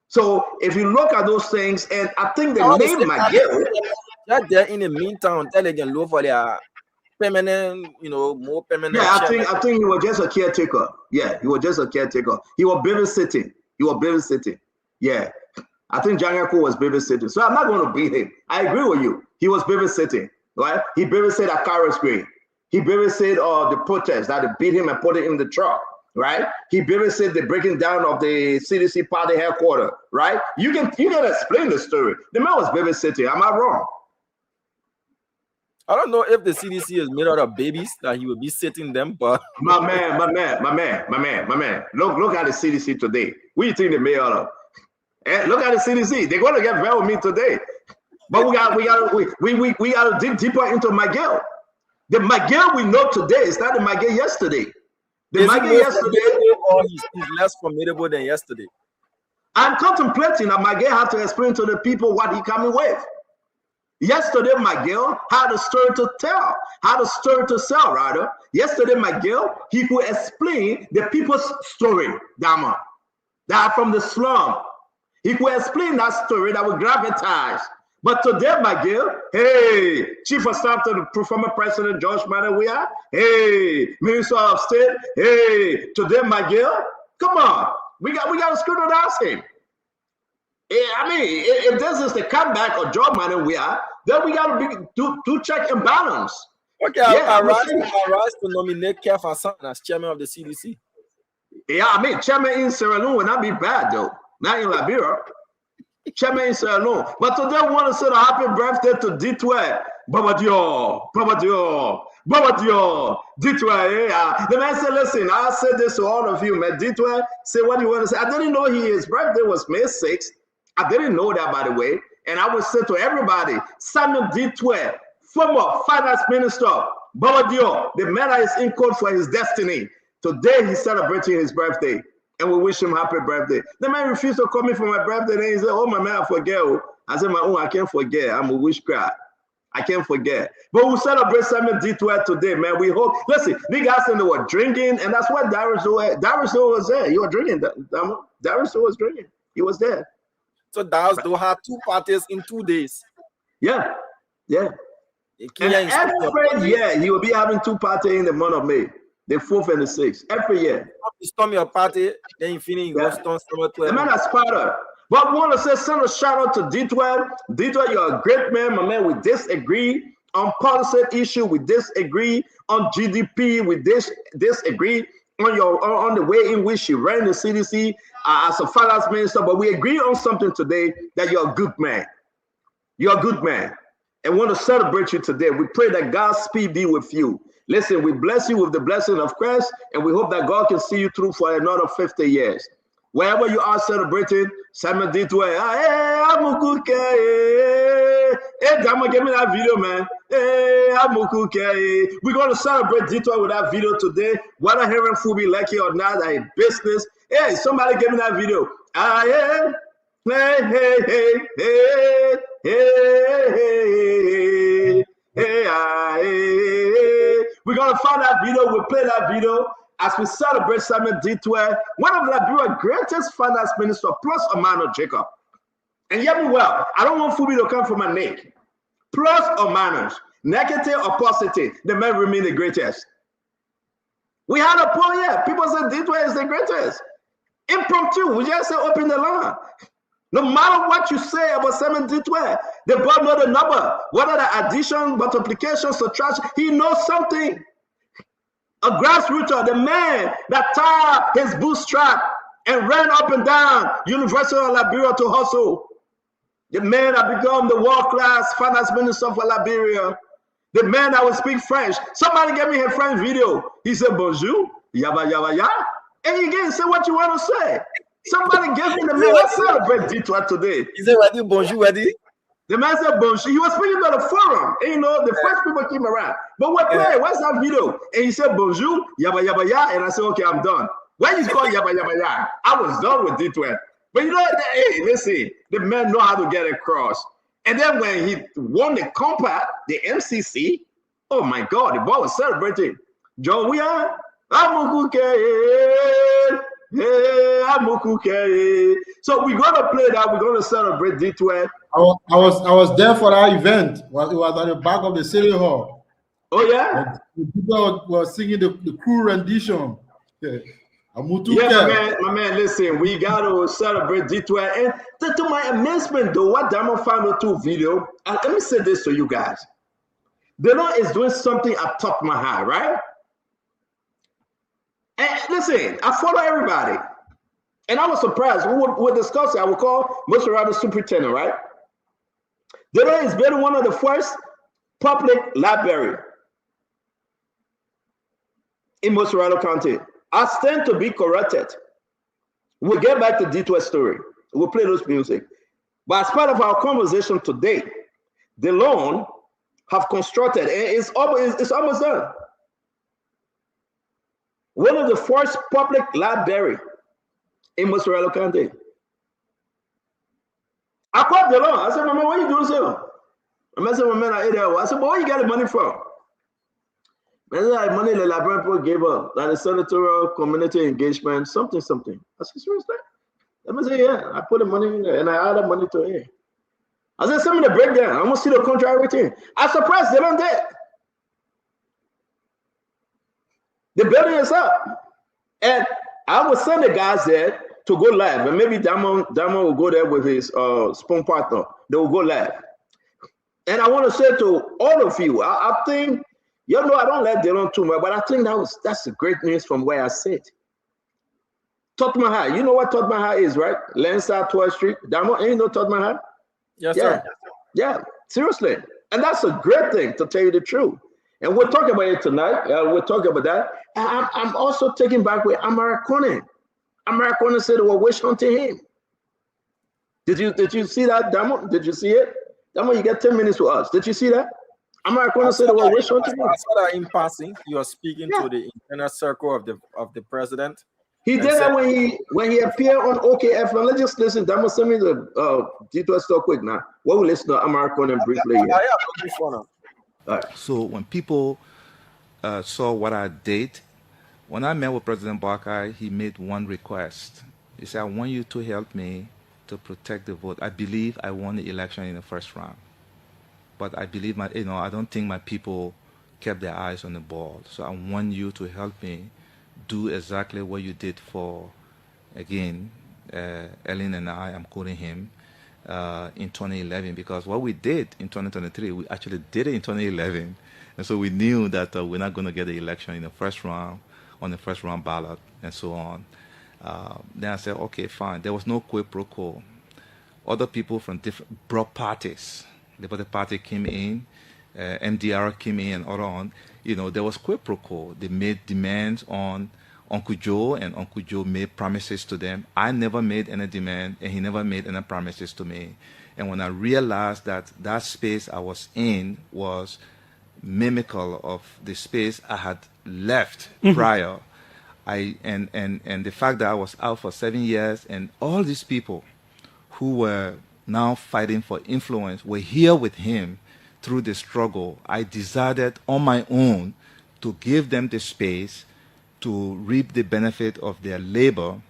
So if you look at those things, and I think the name McGill, that there in the meantime, until they can look for their permanent, more permanent. Yeah, I think he was just a caretaker. Yeah, he was just a caretaker. He was babysitting. Yeah, I think Jangako was babysitting. So I'm not going to beat him. I agree with you. He was babysitting, right? He babysat at Carol Spring. He babysit the protests that they beat him and put it in the truck. Right? He babysit the breaking down of the CDC party headquarters, right? You can explain the story. The man was babysitting. Am I wrong? I don't know if the CDC is made out of babies that he will be sitting them, but my man. Look at the CDC today. What do you think they made out of? Look at the CDC. They're gonna get well with me today. But we gotta dig deeper into McGill. The McGill we know today is not the McGill yesterday. The McGill yesterday, or he's less formidable than yesterday. I'm contemplating that McGill had to explain to the people what he coming with. Yesterday, McGill had a story to tell, had a story to sell, rather. Yesterday, McGill, he could explain the people's story, Dama, that are from the slum. He could explain that story that would gravitize. But today, McGill, hey, Chief of Staff to the former President George Manuel Weah, hey, Minister of State, hey, today, McGill, come on, we got to scrutinize him. I mean, if this is the comeback of George Manuel Weah, then we got to do check and balance. Okay, I rise to nominate Kev Hassan as chairman of the CDC. Yeah, I mean, chairman in Sierra Leone would not be bad though. Not in Liberia. Chairman in Sierra Leone. But today we want to say a happy birthday to D12. Baba Dio, D12. Yeah. The man said, listen, I said this to all of you, man. D12, say what you want to say. I didn't know his birthday was May 6th. I didn't know that, by the way. And I would say to everybody, Samuel D12, former finance minister, Baba Dio, the man that is in court for his destiny. Today he's celebrating his birthday. And we wish him happy birthday. The man refused to call me for my birthday. Then he said, oh, my man, I forget. I said, my own, I can't forget. I'm a witchcraft. I can't forget. But we'll celebrate Samuel D12 today, man. We hope. Listen, these guys said they were drinking, and that's what Darius was there. You were drinking. Darius was drinking. He was there. So Darius had 2 parties in 2 days. Yeah. And every year, he will be having 2 parties in the month of May. The 4th and the 6th. Every year. You storm your party, then you finish Boston summer 12. The man has spotted. But we want to send a shout out to D12. D12, you're a great man, my man. We disagree on policy issue. We disagree on GDP. We disagree on the way in which you ran the CDC as a finance minister. But we agree on something today, that you're a good man. You're a good man. And want to celebrate you today. We pray that God's speed be with you. Listen, we bless you with the blessing of Christ, and we hope that God can see you through for another 50 years. Wherever you are celebrating, Simon D12, hey, I'm a good guy. Hey, Dama, give me that video, man. Hey, I'm a good guy. We're going to celebrate D12 with that video today. Whether hearing Fubi like it or not, a business. Hey, somebody give me that video. Hey, hey, hey, hey, hey, hey, hey. We're going to find that video. We'll play that video as we celebrate Samuel D12, one of Liberia's greatest finance minister, plus Omano Jacob. And hear me well, I don't want Fubi to come from my neck. Plus or minus, negative or positive, the man remain the greatest. We had a poll here. People said D12 is the greatest. Impromptu, we just say open the line. No matter what you say about Samuel D12, the boy know the number. Whether the addition, multiplication, subtraction, he knows something. A grassrooter, the man that tied his bootstrap and ran up and down University of Liberia to hustle. The man that became the world-class finance minister for Liberia. The man that will speak French. Somebody gave me a French video. He said, bonjour, yaba, yaba, ya. And you again, say what you want to say. Somebody gave me the man. Let's celebrate D12 today. He said, ready, bonjour, ready? The man said, bonjour. He was speaking to the forum. And you know, the French people came around. But what play? What's that video? And he said, bonjour, yaba, yaba, ya. And I said, okay, I'm done. When he's called yaba, yaba, ya, I was done with D12. But you know, hey, listen, the man know how to get across. And then when he won the compact, the MCC, oh my God, the boy was celebrating. John, we are, I'm a cookie. Hey, I'm a cookie. So we're gonna play that. We're gonna celebrate D12. I was there for that event. It was at the back of the city hall. Oh yeah. The people were singing the crew rendition. Yeah. Yeah, my man, listen, we got to celebrate D12. And to my amazement, though, what Diamond found out two video, and let me say this to you guys. The Lord is doing something at top of my high, right? And listen, I follow everybody. And I was surprised. We're discussing, I will call Mr. Robert Superintendent, right? The Lord is building one of the first public library in Mosserado County. I stand to be corrected. We'll get back to D12 story. We'll play those music. But as part of our conversation today, the loan have constructed, and it's almost done. One of the first public library in Mosserado County. I called the loan. I said, "Mama, what are you doing, sir?" I said, "Mama, I said, but where you get the money from?" Like money the library people gave up, like the senatorial community engagement, something. I said, seriously? Let me say, yeah. I put the money in there and I added money to it. I said, send me the breakdown. I want to see the contract, everything. I'm surprised they don't did. The building is up. And I will send the guys there to go live. And maybe Damon will go there with his spoon partner. They will go live. And I want to say to all of you, I think, you know, I don't like Dylan too much, but I think that's the great news from where I sit. Tottenham High. You know what Tottenham High is, right? Landside 12th Street. Damo, ain't no Tottenham High? Yes, Yeah. sir. Yeah, seriously. And that's a great thing, to tell you the truth. And we're talking about it tonight. We're talking about that. And I'm also taking back with Amarikona. Amarikona said they were witch hunting him. Did you see that, Damo? Did you see it? Damo, you get 10 minutes with us. Did you see that? Amarikona said they were witch hunting him. I saw that in passing. You are speaking to the inner circle of the president. He did that when he appeared on OKF. And let's just listen. Damo, send me the details so quick now. What we listen to Amarikona briefly here. All right. So when people saw what I did, when I met with President Boakai, he made one request. He said, I want you to help me to protect the vote. I believe I won the election in the first round. But I believe I don't think my people kept their eyes on the ball. So I want you to help me do exactly what you did for, again, Ellen and I'm quoting him, in 2011, because what we did in 2023, we actually did it in 2011. And so we knew that we're not going to get the election in the first round, on the first round ballot, and so on. Then I said, okay, fine. There was no quid pro quo. Other people from different broad parties, the Liberty Party came in, MDR came in, and other on. There was quid pro quo. They made demands on Uncle Joe, and Uncle Joe made promises to them. I never made any demand, and he never made any promises to me. And when I realized that that space I was in was mimical of the space I had left prior, and the fact that I was out for 7 years, and all these people who were now fighting for influence were here with him through the struggle, I decided on my own to give them the space to reap the benefit of their labor,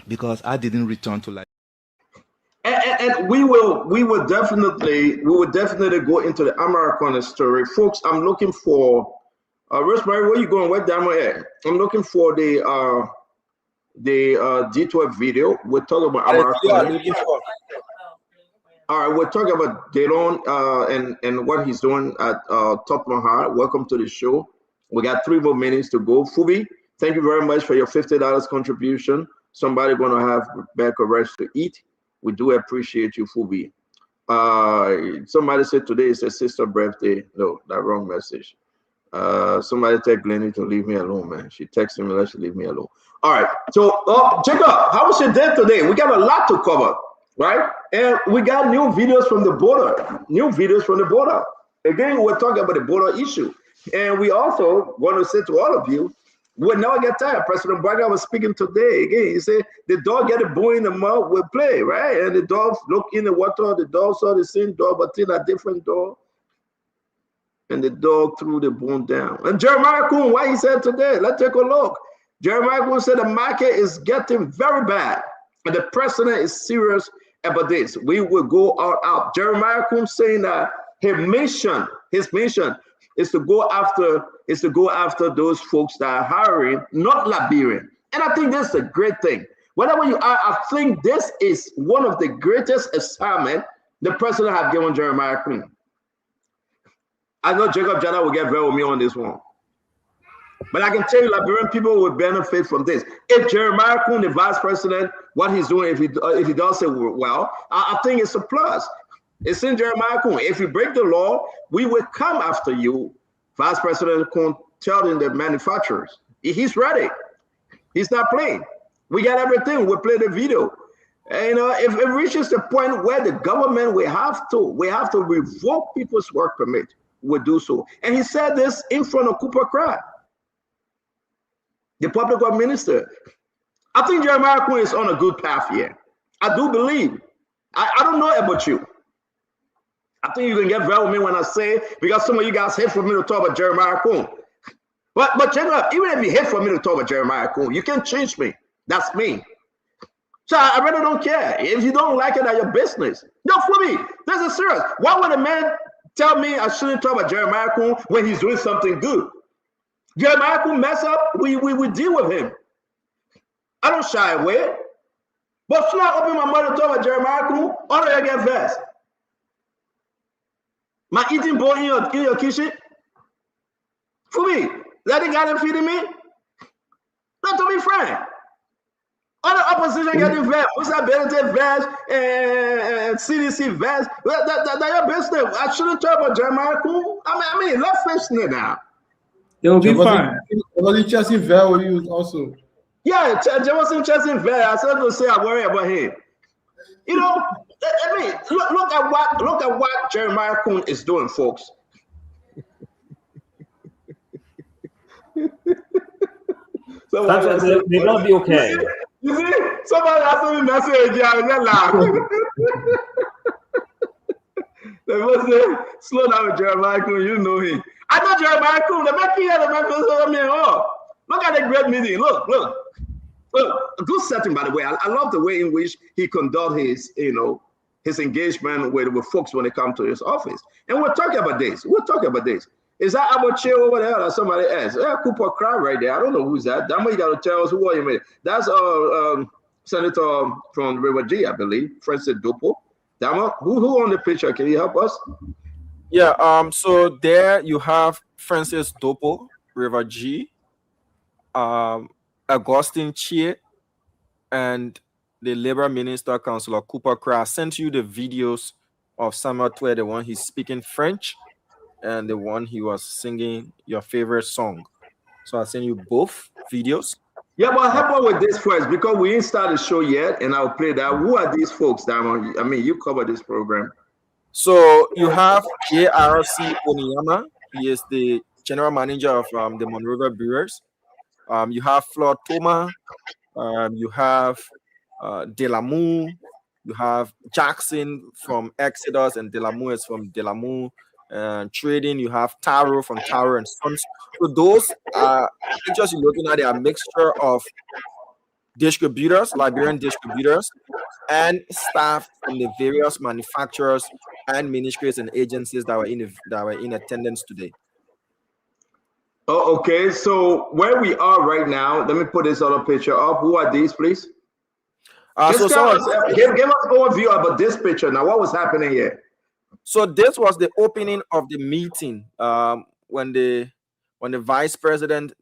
because I didn't return to life. And we will definitely go into the Amarikona story, folks. I'm looking for Rosemary. Where you going? Where Damo at? I'm looking for the D12 video. We're talking about Amarikona. All right, we're talking about Delon and what he's doing at Tottenham High. Welcome to the show. We got 3 more minutes to go. Fubi, thank you very much for your $50 contribution. Somebody gonna have Rebecca rest to eat. We do appreciate you, Fubi. Somebody said today is her sister's birthday. No, that wrong message. Somebody tell Glennie to leave me alone, man. She texted me, let she leave me alone. All right, so Jacob, how was your day today? We got a lot to cover, right? And we got new videos from the border. Again, we're talking about the border issue. And we also want to say to all of you, we'll never get tired. President Boakai was speaking today. Again, he said the dog get a bone in the mouth, will play, right? And the dog look in the water, the dog saw the same dog, but in a different dog. And the dog threw the bone down. And Jeremiah Kuhn, what he said today, let's take a look. Jeremiah Kuhn said the market is getting very bad. And the president is serious about this. We will go all out. Jeremiah Kuhn saying that his mission is to go after those folks that are hiring, not Liberian. And I think that's a great thing. Whatever you are, I think this is one of the greatest assignments the president have given Jeremiah Kuhn. I know Jacob Jada will get very with me on this one. But I can tell you, Liberian people will benefit from this. If Jeremiah Kuhn, the vice president, what he's doing, if he does it well, I think it's a plus. It's in Jeremiah Kuhn. If you break the law, we will come after you. Vice President Kuhn telling the manufacturers, he's ready. He's not playing. We got everything. We'll play the video. And if it reaches the point where the government we have to revoke people's work permit, we'll do so. And he said this in front of Cooper Craig, the public works minister. I think Jeremiah Kuhn is on a good path here. I do believe. I don't know about you. I think you can get very with me when I say, because some of you guys hate for me to talk about Jeremiah Kuhn. But check it out, even if you hate for me to talk about Jeremiah Kuhn, you can change me. That's me. So I really don't care. If you don't like it, that's your business. No, for me, this is serious. Why would a man tell me I shouldn't talk about Jeremiah Kuhn when he's doing something good? Jeremiah Kuhn mess up, we deal with him. I don't shy away. But should I open my mouth to talk about Jeremiah Kuhn, or do I get vexed? My eating bowl in your kitchen? For me, that the guy feeding me? Not to be frank. All the opposition getting vest, Usability vest, CDC vest. Well, that's your business. I shouldn't talk about Jeremiah Coon. I mean, let's listen it now. They will be fine. Was Chelsea Vel used also? Yeah, Jefferson Chelsea Vel. I said to say I worry about him. You know, I mean, look at what Jeremiah Coon is doing, folks. They will be okay. You see, somebody asked me message. I laugh. They must say, slow down with Jeremiah Coon. You know him. I know Jeremiah Coon. The back here, the Memphis. Look at the great meeting. Look. A good setting, by the way. I love the way in which he conduct his, his engagement with folks when they come to his office. And we're talking about this. Is that Abache over there or somebody else? Yeah, Cooper Crowd right there. I don't know who's that. That way you got to tell us who are you. That's Senator from River G, I believe, Francis Dopo. Dama, who on the picture? Can you help us? Yeah. So there you have Francis Dopo, River G, Augustine Chie, and the Labor Minister, Councillor Cooper Crowd. I sent you the videos of Samuel Twe, the one he's speaking French, and the one he was singing your favorite song. So I sent you both videos. Yeah, but help us with this first, because we didn't start the show yet, and I'll play that. Who are these folks, Diamond? I mean, you cover this program. So you have JRC Oniyama. He is the general manager of the Monrovia Brewers. You have Flor Toma. You have Delamu. You have Jackson from Exodus, and Delamu is from Delamu. Trading, you have Taro from Taro and Sons. So those pictures you're looking at, they are a mixture of distributors, Liberian distributors, and staff from the various manufacturers and ministries and agencies that were in attendance today. Oh, okay. So where we are right now, let me put this other picture up. Who are these, please? Give us an overview about this picture. Now, what was happening here? So this was the opening of the meeting when the vice president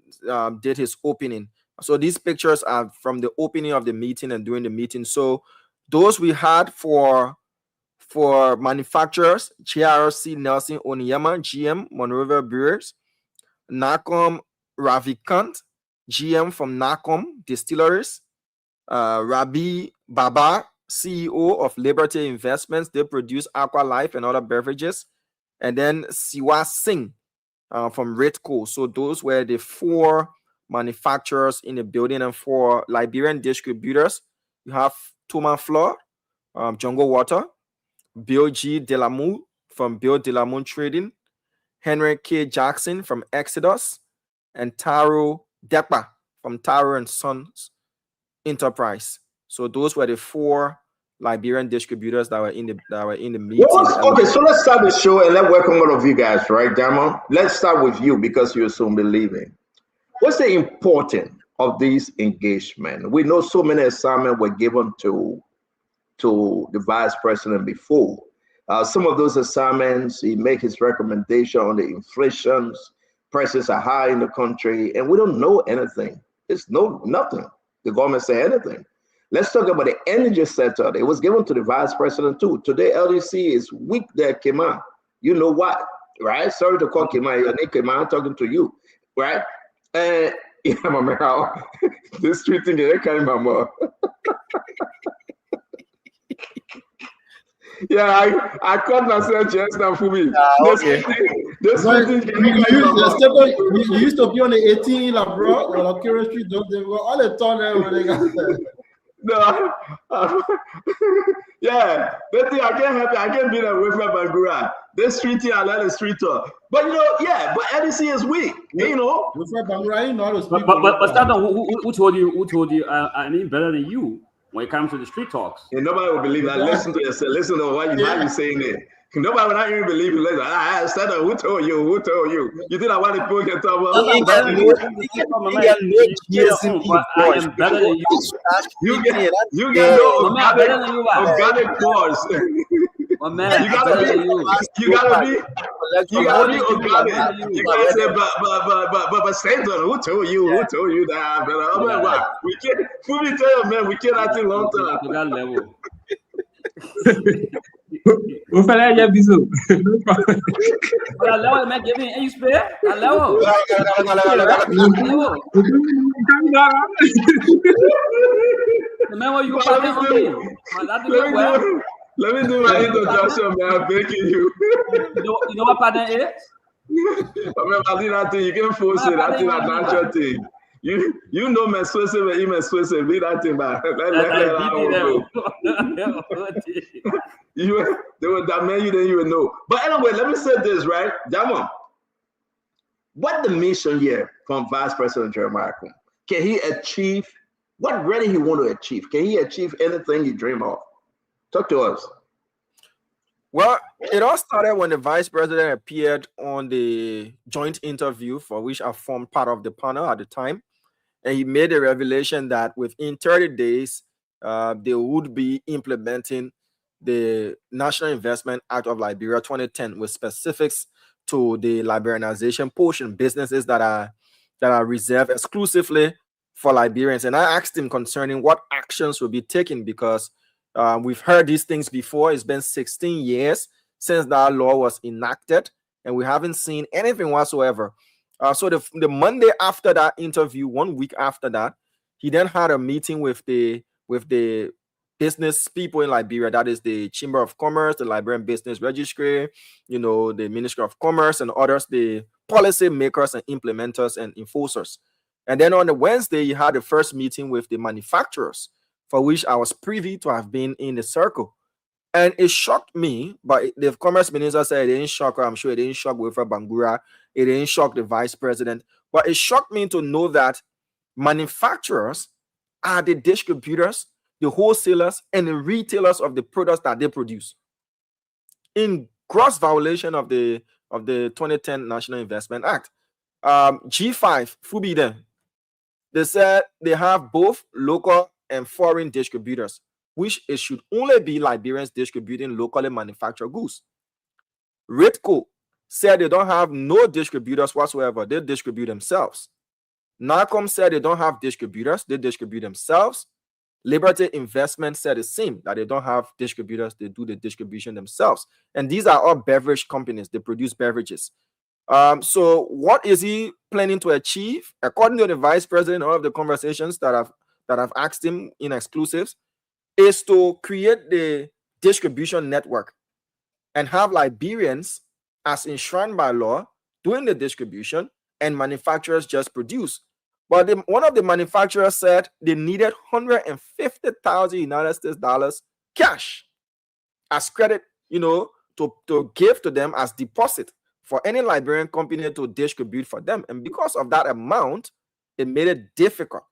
did his opening. So these pictures are from the opening of the meeting and during the meeting. So those we had for manufacturers: JRC Nelson Oniyama, GM, Monrovia Brewers; Nakom Ravikant, GM from Nakom Distilleries; Rabi Baba, CEO of Liberty Investments. They produce Aqua Life and other beverages. And then Siwa Singh from Redco. So those were the 4 manufacturers in the building, and 4 Liberian distributors. You have Thomas Flor, Jungle Water; Bill G. Delamu from Bill Delamu Trading; Henry K. Jackson from Exodus; and Taro Depa from Taro and Sons Enterprise. So those were the 4 Liberian distributors that were in the meeting. Okay, so let's start the show and let's welcome all of you guys, right, Damon? Let's start with you because you'll soon be leaving. What's the importance of this engagement? We know so many assignments were given to the vice president before. Some of those assignments, he make his recommendation on the inflation. Prices are high in the country, and we don't know anything. It's nothing. The government say anything. Let's talk about the energy sector. It was given to the vice president too. Today, LDC is weak there, Kema. You know what, right? Sorry to call Kema. Your name Kema, I'm talking to you, right? And yeah, my man, this street thing, they can't remember. Yeah, I caught myself just now for me. Okay. You used to be on the 18, bro, or Kira Street. They were all the time when they got there. No, yeah, but I can't help it. I can't be away from Bangura. This street here, I like the street tour. But but LDC is weak. But Stanton, who told you? I mean, better than you when it comes to the street talks. And nobody will believe that. Listen to yourself. Listen to what you're saying it. Nobody will not even believe you later. Stanton, who told you? Who told you? You think I want to people can talk about? I am better than you. You get no organic force. My man, you gotta You gotta be organic. You can't say, but Stanton, who told you? Who told you that? I'm like, wow, we can't. Fully tell you, man, we cannot take long time. To that level. Vou falar já avisou. That level, man, give me any spare. That level. The man, what you got on me? Let me do my introduction, man. I'm begging you. You know what partner is? Remember, I did that thing. You can force it. I think that's natural thing. You know, man, Swiss, even Swiss, leave that thing back. They will damn you, then you will know. But anyway, let me say this, right? Jamon, what the mission here from Vice President Jeremiah Akum? Can he achieve what really he want to achieve? Can he achieve anything he dream of? Talk to us. Well, it all started when the vice president appeared on the joint interview for which I formed part of the panel at the time. And he made a revelation that within 30 days, they would be implementing the National Investment Act of Liberia 2010 with specifics to the Liberianization portion, businesses that are reserved exclusively for Liberians. And I asked him concerning what actions will be taken because we've heard these things before. It's been 16 years since that law was enacted, and we haven't seen anything whatsoever. So the Monday after that interview, 1 week after that, he then had a meeting with the business people in Liberia. That is the Chamber of Commerce, the Liberian Business Registry, the Ministry of Commerce and others, the policy makers and implementers and enforcers. And then on the Wednesday, he had the first meeting with the manufacturers, for which I was privy to have been in the circle. And it shocked me, but the commerce minister said it didn't shock her. I'm sure it didn't shock Wilfred Bangura. It didn't shock the vice president. But it shocked me to know that manufacturers are the distributors, the wholesalers, and the retailers of the products that they produce. In gross violation of the 2010 National Investment Act. G5, Fubiden, they said they have both local and foreign distributors, which it should only be Liberians distributing locally manufactured goods. Ritco said they don't have no distributors whatsoever. They distribute themselves. NARCOM said they don't have distributors. They distribute themselves. Liberty Investment said the same, that they don't have distributors. They do the distribution themselves. And these are all beverage companies. They produce beverages. So what is he planning to achieve? According to the vice president, all of the conversations that I've asked him in exclusives, is to create the distribution network and have Liberians, as enshrined by law, doing the distribution and manufacturers just produce. But one of the manufacturers said they needed 150,000 United States dollars cash as credit, to give to them as deposit for any Liberian company to distribute for them. And because of that amount, it made it difficult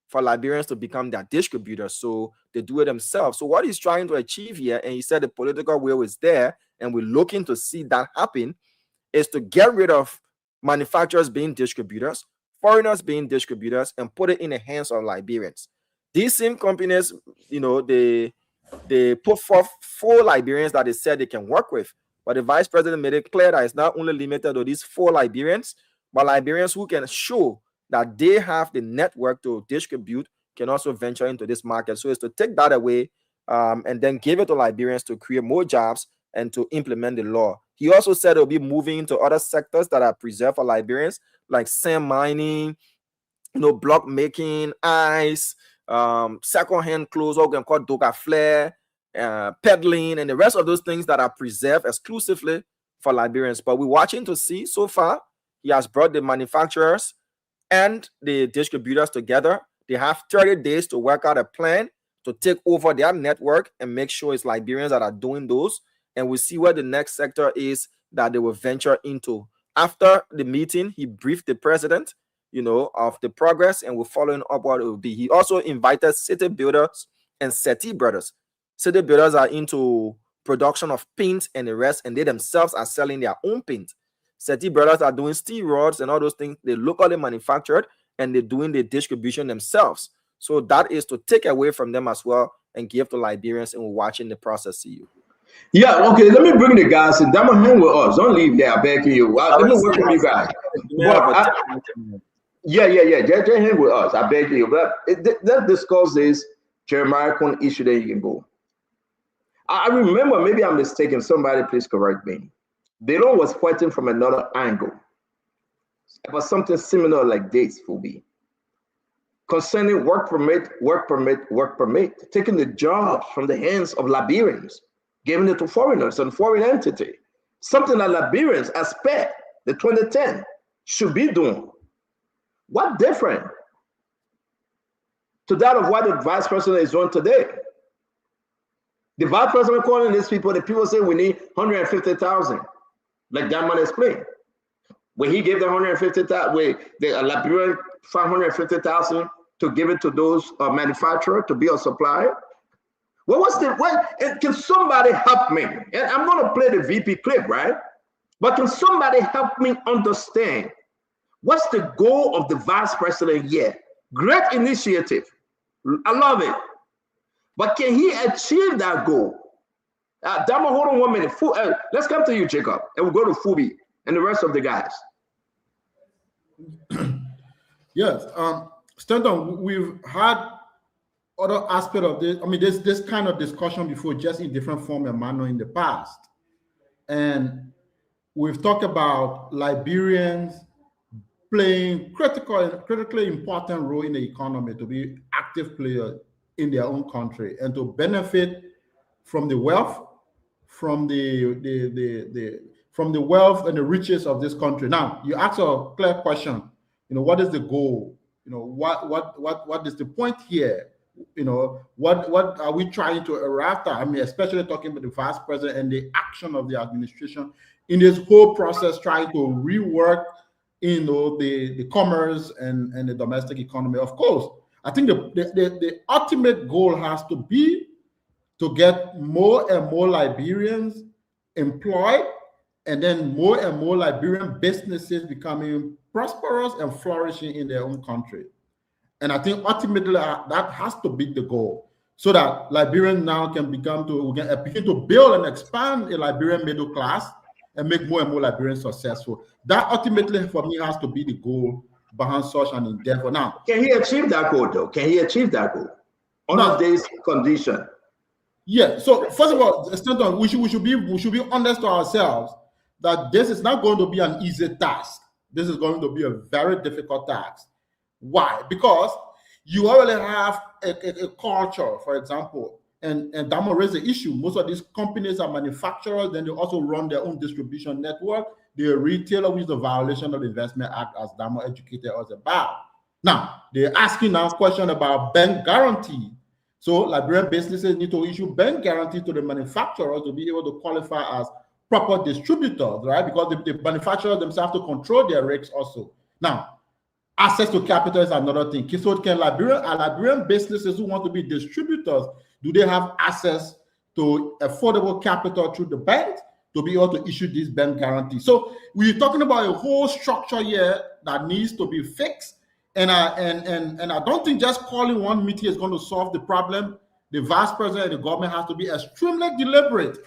for Liberians to become their distributors, so they do it themselves. So what he's trying to achieve here, and he said the political will is there, and we're looking to see that happen, is to get rid of manufacturers being distributors, foreigners being distributors, and put it in the hands of Liberians. These same companies, they put forth 4 Liberians that they said they can work with, but the vice president made it clear that it's not only limited to these 4 Liberians, but Liberians who can show that they have the network to distribute can also venture into this market. So it's to take that away and then give it to Liberians to create more jobs and to implement the law. He also said it'll be moving into other sectors that are preserved for Liberians, like sand mining, block making, ice, second-hand clothes, or we can call Doga Flare, peddling, and the rest of those things that are preserved exclusively for Liberians. But we're watching to see, so far, he has brought the manufacturers and the distributors together. They have 30 days to work out a plan to take over their network and make sure it's Liberians that are doing those. And we'll see where the next sector is that they will venture into. After the meeting, he briefed the president, of the progress, and we're following up what it will be. He also invited City Builders and Seti Brothers. City Builders are into production of paint and the rest, and they themselves are selling their own paint. Seti Brothers are doing steel rods and all those things. They locally manufactured, and they're doing the distribution themselves. So that is to take away from them as well and give to Liberians, and we're watching the process. See you. Yeah, okay, let me bring the guys in. Damo, hang with us. Don't leave there. I beg you. Let me work with you guys. Yeah. Just hang with us. I beg you. But let's discuss this Jeremiah Quinn issue, then you can go. I remember, maybe I'm mistaken. Somebody please correct me. Delon was fighting from another angle about something similar like this, Fubi. Concerning work permit, taking the jobs from the hands of Liberians, giving it to foreigners and foreign entity. Something that Liberians expect the 2010 should be doing. What different to that of what the vice president is doing today? The vice president calling these people, the people say we need 150,000, like that man explained. When he gave the 150,000, the Liberian 550,000 to give it to those manufacturers to be a supplier. And can somebody help me? And I'm going to play the VP clip, right? But can somebody help me understand what's the goal of the vice president here? Great initiative. I love it. But can he achieve that goal? Damo, hold on 1 minute. Let's come to you, Jacob, and we'll go to Fubi and the rest of the guys. Yes. Stanton, we've had other aspect of this. I mean, there's this kind of discussion before, just in different form and manner in the past. And we've talked about Liberians playing critically important role in the economy, to be active players in their own country and to benefit from the wealth, from the wealth and the riches of this country. Now, you ask a clear question. What is the goal? What is the point here? What are we trying to arrive at? I mean, especially talking about the vice president and the action of the administration in this whole process, trying to rework, the commerce and the domestic economy. Of course, I think the ultimate goal has to be to get more and more Liberians employed, and then more and more Liberian businesses becoming prosperous and flourishing in their own country. And I think ultimately that has to be the goal, so that Liberians now can begin to build and expand a Liberian middle class and make more and more Liberians successful. That ultimately, for me, has to be the goal behind such an endeavor. Now, can he achieve that goal, though? Can he achieve that goal under this condition? Yeah. So first of all, Stanton, we should be honest to ourselves that this is not going to be an easy task. This is going to be a very difficult task. Why? Because you already have a culture, for example, and Damo raised the issue. Most of these companies are manufacturers, then they also run their own distribution network. They're a retailer, which is a violation of the Investment Act, as Damo educated us about. Now, they're asking now a question about bank guarantee. So Liberian businesses need to issue bank guarantee to the manufacturers to be able to qualify as proper distributors, right? Because the manufacturers themselves have to control their risks also. Now, access to capital is another thing. So can Liberian businesses who want to be distributors, do they have access to affordable capital through the banks to be able to issue this bank guarantee? So we're talking about a whole structure here that needs to be fixed. And I don't think just calling one meeting is going to solve the problem. The vice president and the government has to be extremely deliberate,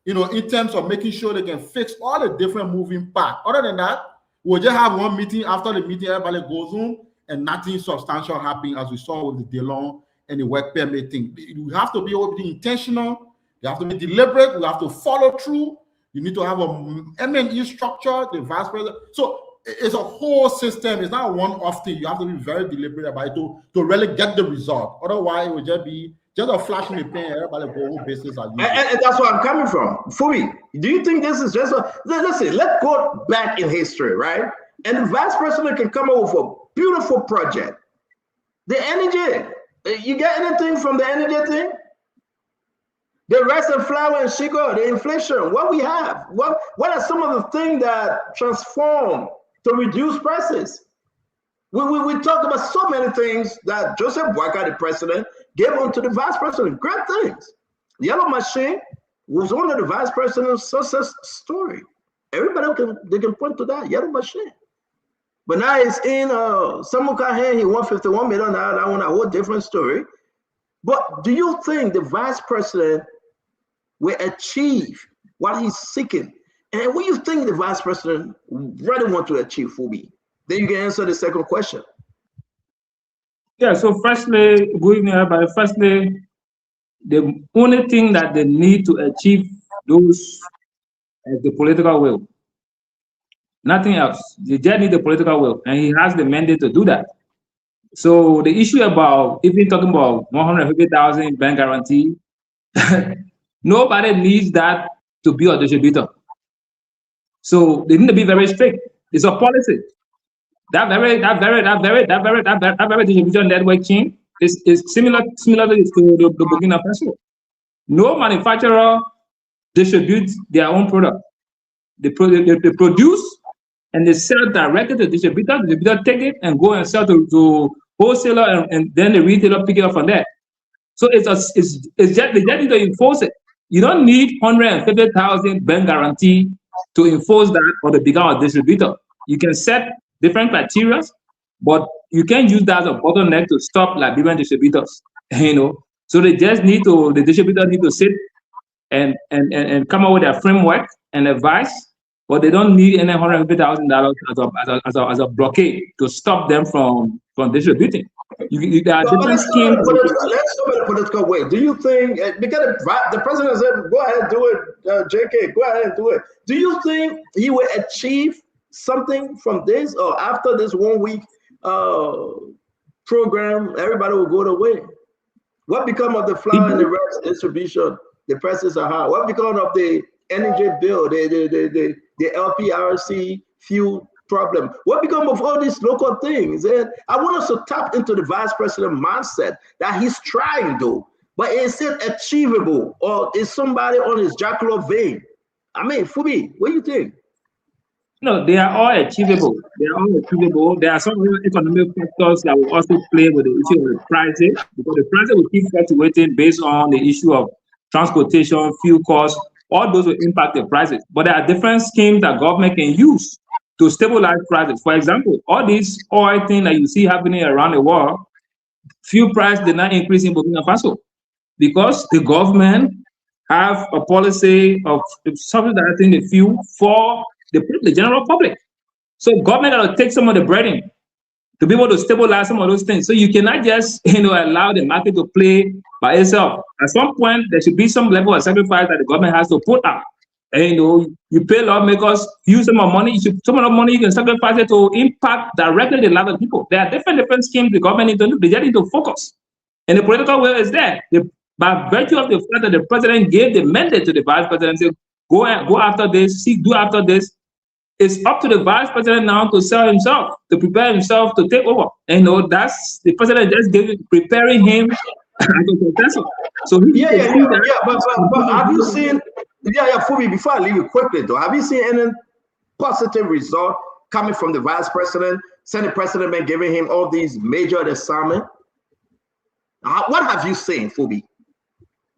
in terms of making sure they can fix all the different moving parts. Other than that, we'll just have one meeting. After the meeting, everybody goes home and nothing substantial happening, as we saw with the Delon and the work permit thing. You have to be able to be intentional. You have to be deliberate. You have to follow through. You need to have a M&E structure, the vice president. So it's a whole system. It's not one off thing. You have to be very deliberate about it to really get the result. Otherwise, it will just be just a flash in the pan. Everybody go home business as usual. And that's where I'm coming from. Fubi, do you think this is just listen, let's go back in history, right? And the vice president can come up with a beautiful project. The energy, you get anything from the energy thing? The rice and flour and sugar, the inflation, what we have, what are some of the things that transform to reduce prices? We talk about so many things that Joseph Boakai, the president, gave on to the vice president. Great things. The Yellow Machine was one of the vice president's success story. Everybody can point to that Yellow Machine. But now it's in Samuka hand. He won $51 million. That one a whole different story. But do you think the vice president will achieve what he's seeking. And what do you think the vice president really want to achieve, Phoebe? Then you can answer the second question. Yeah, so firstly, good evening, everybody. Firstly, the only thing that they need to achieve those is the political will. Nothing else. They just need the political will, and he has the mandate to do that. So the issue about, if you're talking about 150,000 bank guarantee, nobody needs that to be a distributor. So they need to be very strict. It's a policy. That very distribution network chain is similar to the Burkina Faso. No manufacturer distributes their own product. They produce and they sell directly to the distributor. The distributor take it and go and sell to wholesaler, and then the retailer pick it up from there. So it's just they just need to enforce it. You don't need 150,000 bank guarantee to enforce that or to become a distributor. You can set different criteria, but you can't use that as a bottleneck to stop Liberian distributors. So they just need to, the distributor need to sit and come up with a framework and advice, but they don't need any $150,000 as a blockade to stop them from distributing. There are different schemes. Let's go by the political way. Do you think, because the president said, go ahead and do it, JK, go ahead and do it. Do you think he will achieve something from this, or after this 1 week program, everybody will go away? What become of the flour and the rice distribution? The prices are high. What become of the energy bill, the LPRC fuel problem? What become of all these local things? And I want us to tap into the vice president mindset that he's trying to, but is it achievable, or is somebody on his jackalope vein? I mean, Phoebe, what do you think? No, they are all achievable. They are all achievable. There are some economic factors that will also play with the issue of the prices, because the prices will keep fluctuating based on the issue of transportation, fuel costs. All those will impact the prices. But there are different schemes that government can use to stabilize prices. For example, all these oil things that you see happening around the world, fuel price did not increase in Burkina Faso because the government have a policy of subsidizing the fuel for the general public. So government will take some of the burden to be able to stabilize some of those things. So you cannot just allow the market to play by itself. At some point, there should be some level of sacrifice that the government has to put out. And you pay lawmakers, use some of money. Some of the money you can sacrifice it to impact directly the lives of people. There are different schemes the government needs to do. They just need to focus, and the political will is there. By virtue of the fact that the president gave the mandate to the vice president, say, go after this, do after this. It's up to the vice president now to sell himself, to prepare himself to take over. And that's the president just preparing him as a successor. So but have you seen? Phoebe, before I leave you quickly though, have you seen any positive result coming from the vice president, Senate president been giving him all these major assignments? What have you seen, Phoebe?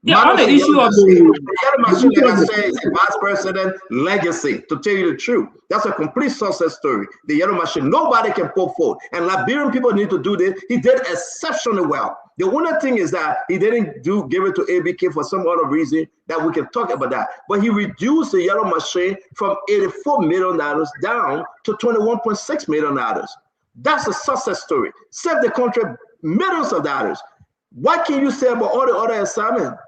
Yeah, on the issue of the vice president legacy, to tell you the truth, that's a complete success story. The yellow machine, nobody can pull forward. And Liberian people need to do this. He did exceptionally well. The only thing is that he didn't give it to ABK for some other reason that we can talk about that. But he reduced the yellow machine from $84 million down to $21.6 million. That's a success story. Saved the country millions of dollars. What can you say about all the other assignments?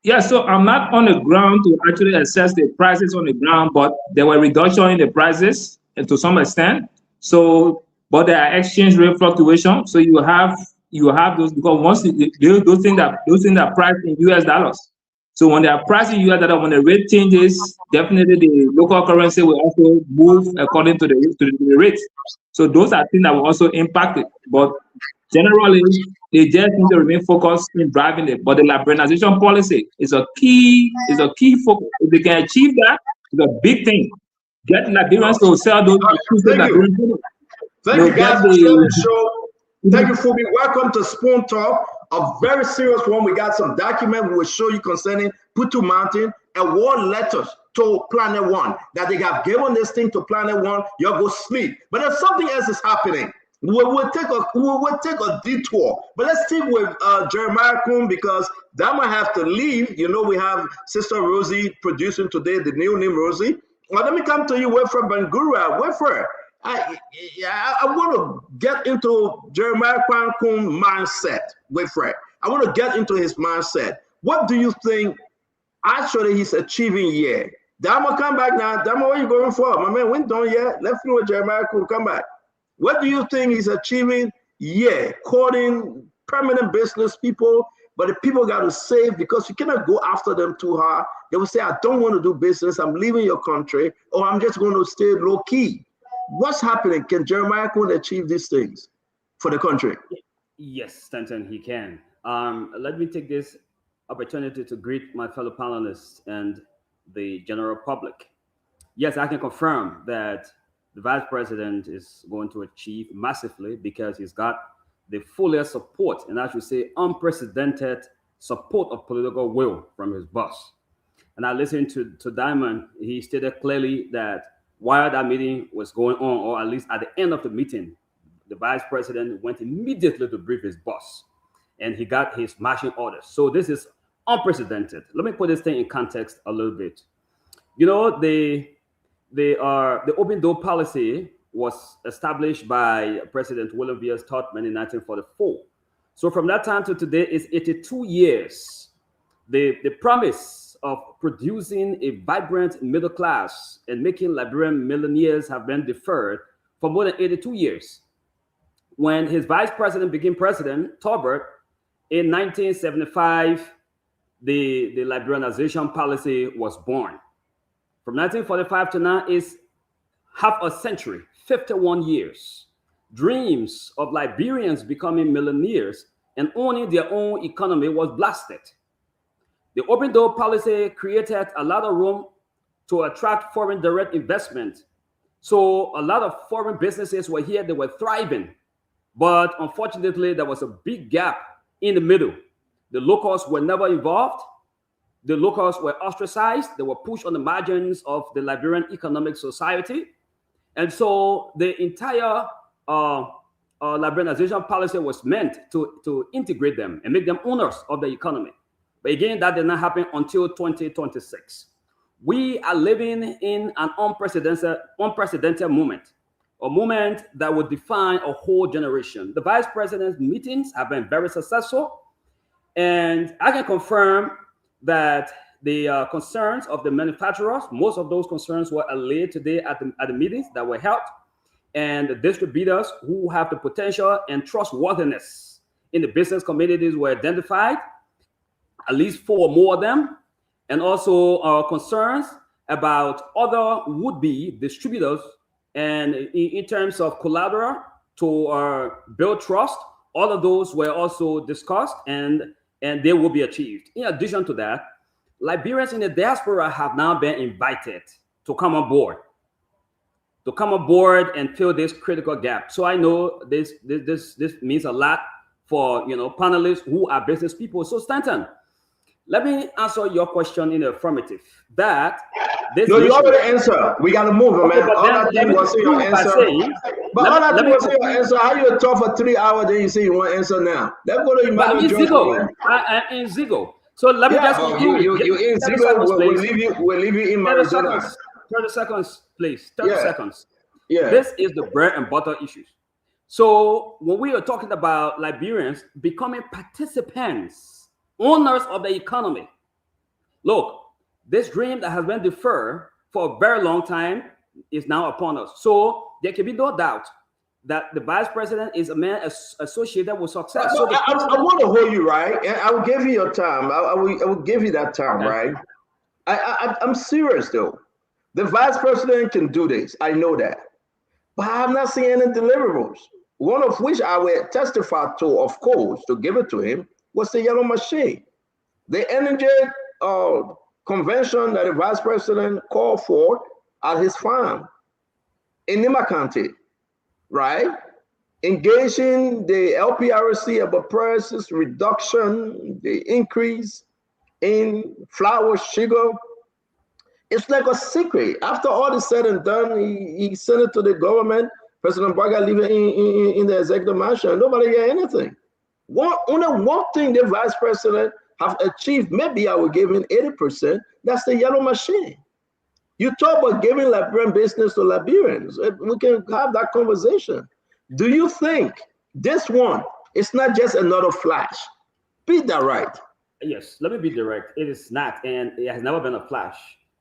Yeah, so I'm not on the ground to actually assess the prices on the ground, but there were reduction in the prices and to some extent. So, but there are exchange rate fluctuations. So you have those, because once those things that priced in US dollars. So when they are priced in US dollars, when the rate changes, definitely the local currency will also move according to the rate. So those are things that will also impact it. But generally, they just need to remain focused in driving it. But the liberalization policy is a key focus. If they can achieve that, it's a big thing. Get Liberians to sell those. Thank you guys for the show. Thank you, Phoebe. Welcome to Spoon Talk, a very serious one. We got some document we will show you concerning Putu Mountain, award letters to Planet One that they have given this thing to Planet One. You'll go sleep. But there's something else is happening. We'll take a detour, but let's stick with Jeremiah Kuhn because that might have to leave. You know, we have Sister Rosie producing today, the new name Rosie. Well, let me come to you, Wilfred Bangura. Wilfred, I want to get into Jeremiah Kuhn mindset, Wilfred. I want to get into his mindset. What do you think actually he's achieving here? Damo, come back now. Damo, where you going for? My man, we ain't done yet. Let's see what Jeremiah Kuhn come back. What do you think he's achieving? Yeah, courting permanent business people, but the people got to save because you cannot go after them too hard. They will say, I don't want to do business. I'm leaving your country, or I'm just going to stay low key. What's happening? Can Jeremiah Kuhn achieve these things for the country? Yes, Stanton, he can. Let me take this opportunity to greet my fellow panelists and the general public. Yes, I can confirm that the vice president is going to achieve massively because he's got the fullest support, and I should say unprecedented support of political will from his boss. And I listened to Diamond. He stated clearly that while that meeting was going on, or at least at the end of the meeting, the vice president went immediately to brief his boss, and he got his marching orders. So this is unprecedented. Let me put this thing in context a little bit. You know, the open door policy was established by President William V.S. Tubman in 1944. So from that time to today is 82 years. The promise of producing a vibrant middle class and making Liberian millionaires have been deferred for more than 82 years. When his vice president became president, Tolbert, in 1975, the liberalization policy was born. From 1945 to now is half a century, 51 years. Dreams of Liberians becoming millionaires and owning their own economy was blasted. The open door policy created a lot of room to attract foreign direct investment. So a lot of foreign businesses were here, they were thriving. But unfortunately, there was a big gap in the middle. The locals were never involved. The locals were ostracized. They were pushed on the margins of the Liberian economic society. And so the entire liberalization policy was meant to integrate them and make them owners of the economy. But again, that did not happen until 2026. We are living in an unprecedented moment, a moment that will define a whole generation. The vice president's meetings have been very successful. And I can confirm that the concerns of the manufacturers, most of those concerns were allayed today at the meetings that were held. And the distributors who have the potential and trustworthiness in the business communities were identified, at least 4 more of them. And also concerns about other would-be distributors and in terms of collateral to build trust. All of those were also discussed and they will be achieved. In addition to that, Liberians in the diaspora have now been invited to come on board and fill this critical gap. So I know this means a lot for panelists who are business people. So Stanton, let me answer your question in the affirmative. That this no, you already answer. We gotta move, okay, man. All that thing was your answer. But all that thing was your answer. How you talk for 3 hours, then you say you want to answer now? Let's go to Emmanuel Johnson. I'm in Zigo. So let me just you in Zigo. We'll leave you in Arizona. 30 seconds, please. 30 seconds. Yeah. This is the bread and butter issues. So when we are talking about Liberians becoming participants, owners of the economy, look, this dream that has been deferred for a very long time is now upon us. So there can be no doubt that the vice president is a man associated with success. So I want to hold you right, and I will give you your time. I will give you that time, okay. Right? I'm serious though. The vice president can do this. I know that, but I have not seen any deliverables. One of which I will testify to, of course, to give it to him, was the yellow machine. The energy convention that the vice president called for at his farm in Nima County, right? Engaging the LPRC about prices reduction, the increase in flour, sugar. It's like a secret. After all is said and done, he sent it to the government. President Barga living in the executive mansion. Nobody get anything. Only one thing the vice president have achieved, maybe I will give him 80%, that's the yellow machine. You talk about giving Liberian business to Liberians. We can have that conversation. Do you think this one, it's not just another flash? Be that right. Yes, let me be direct. It is not, and it has never been a flash.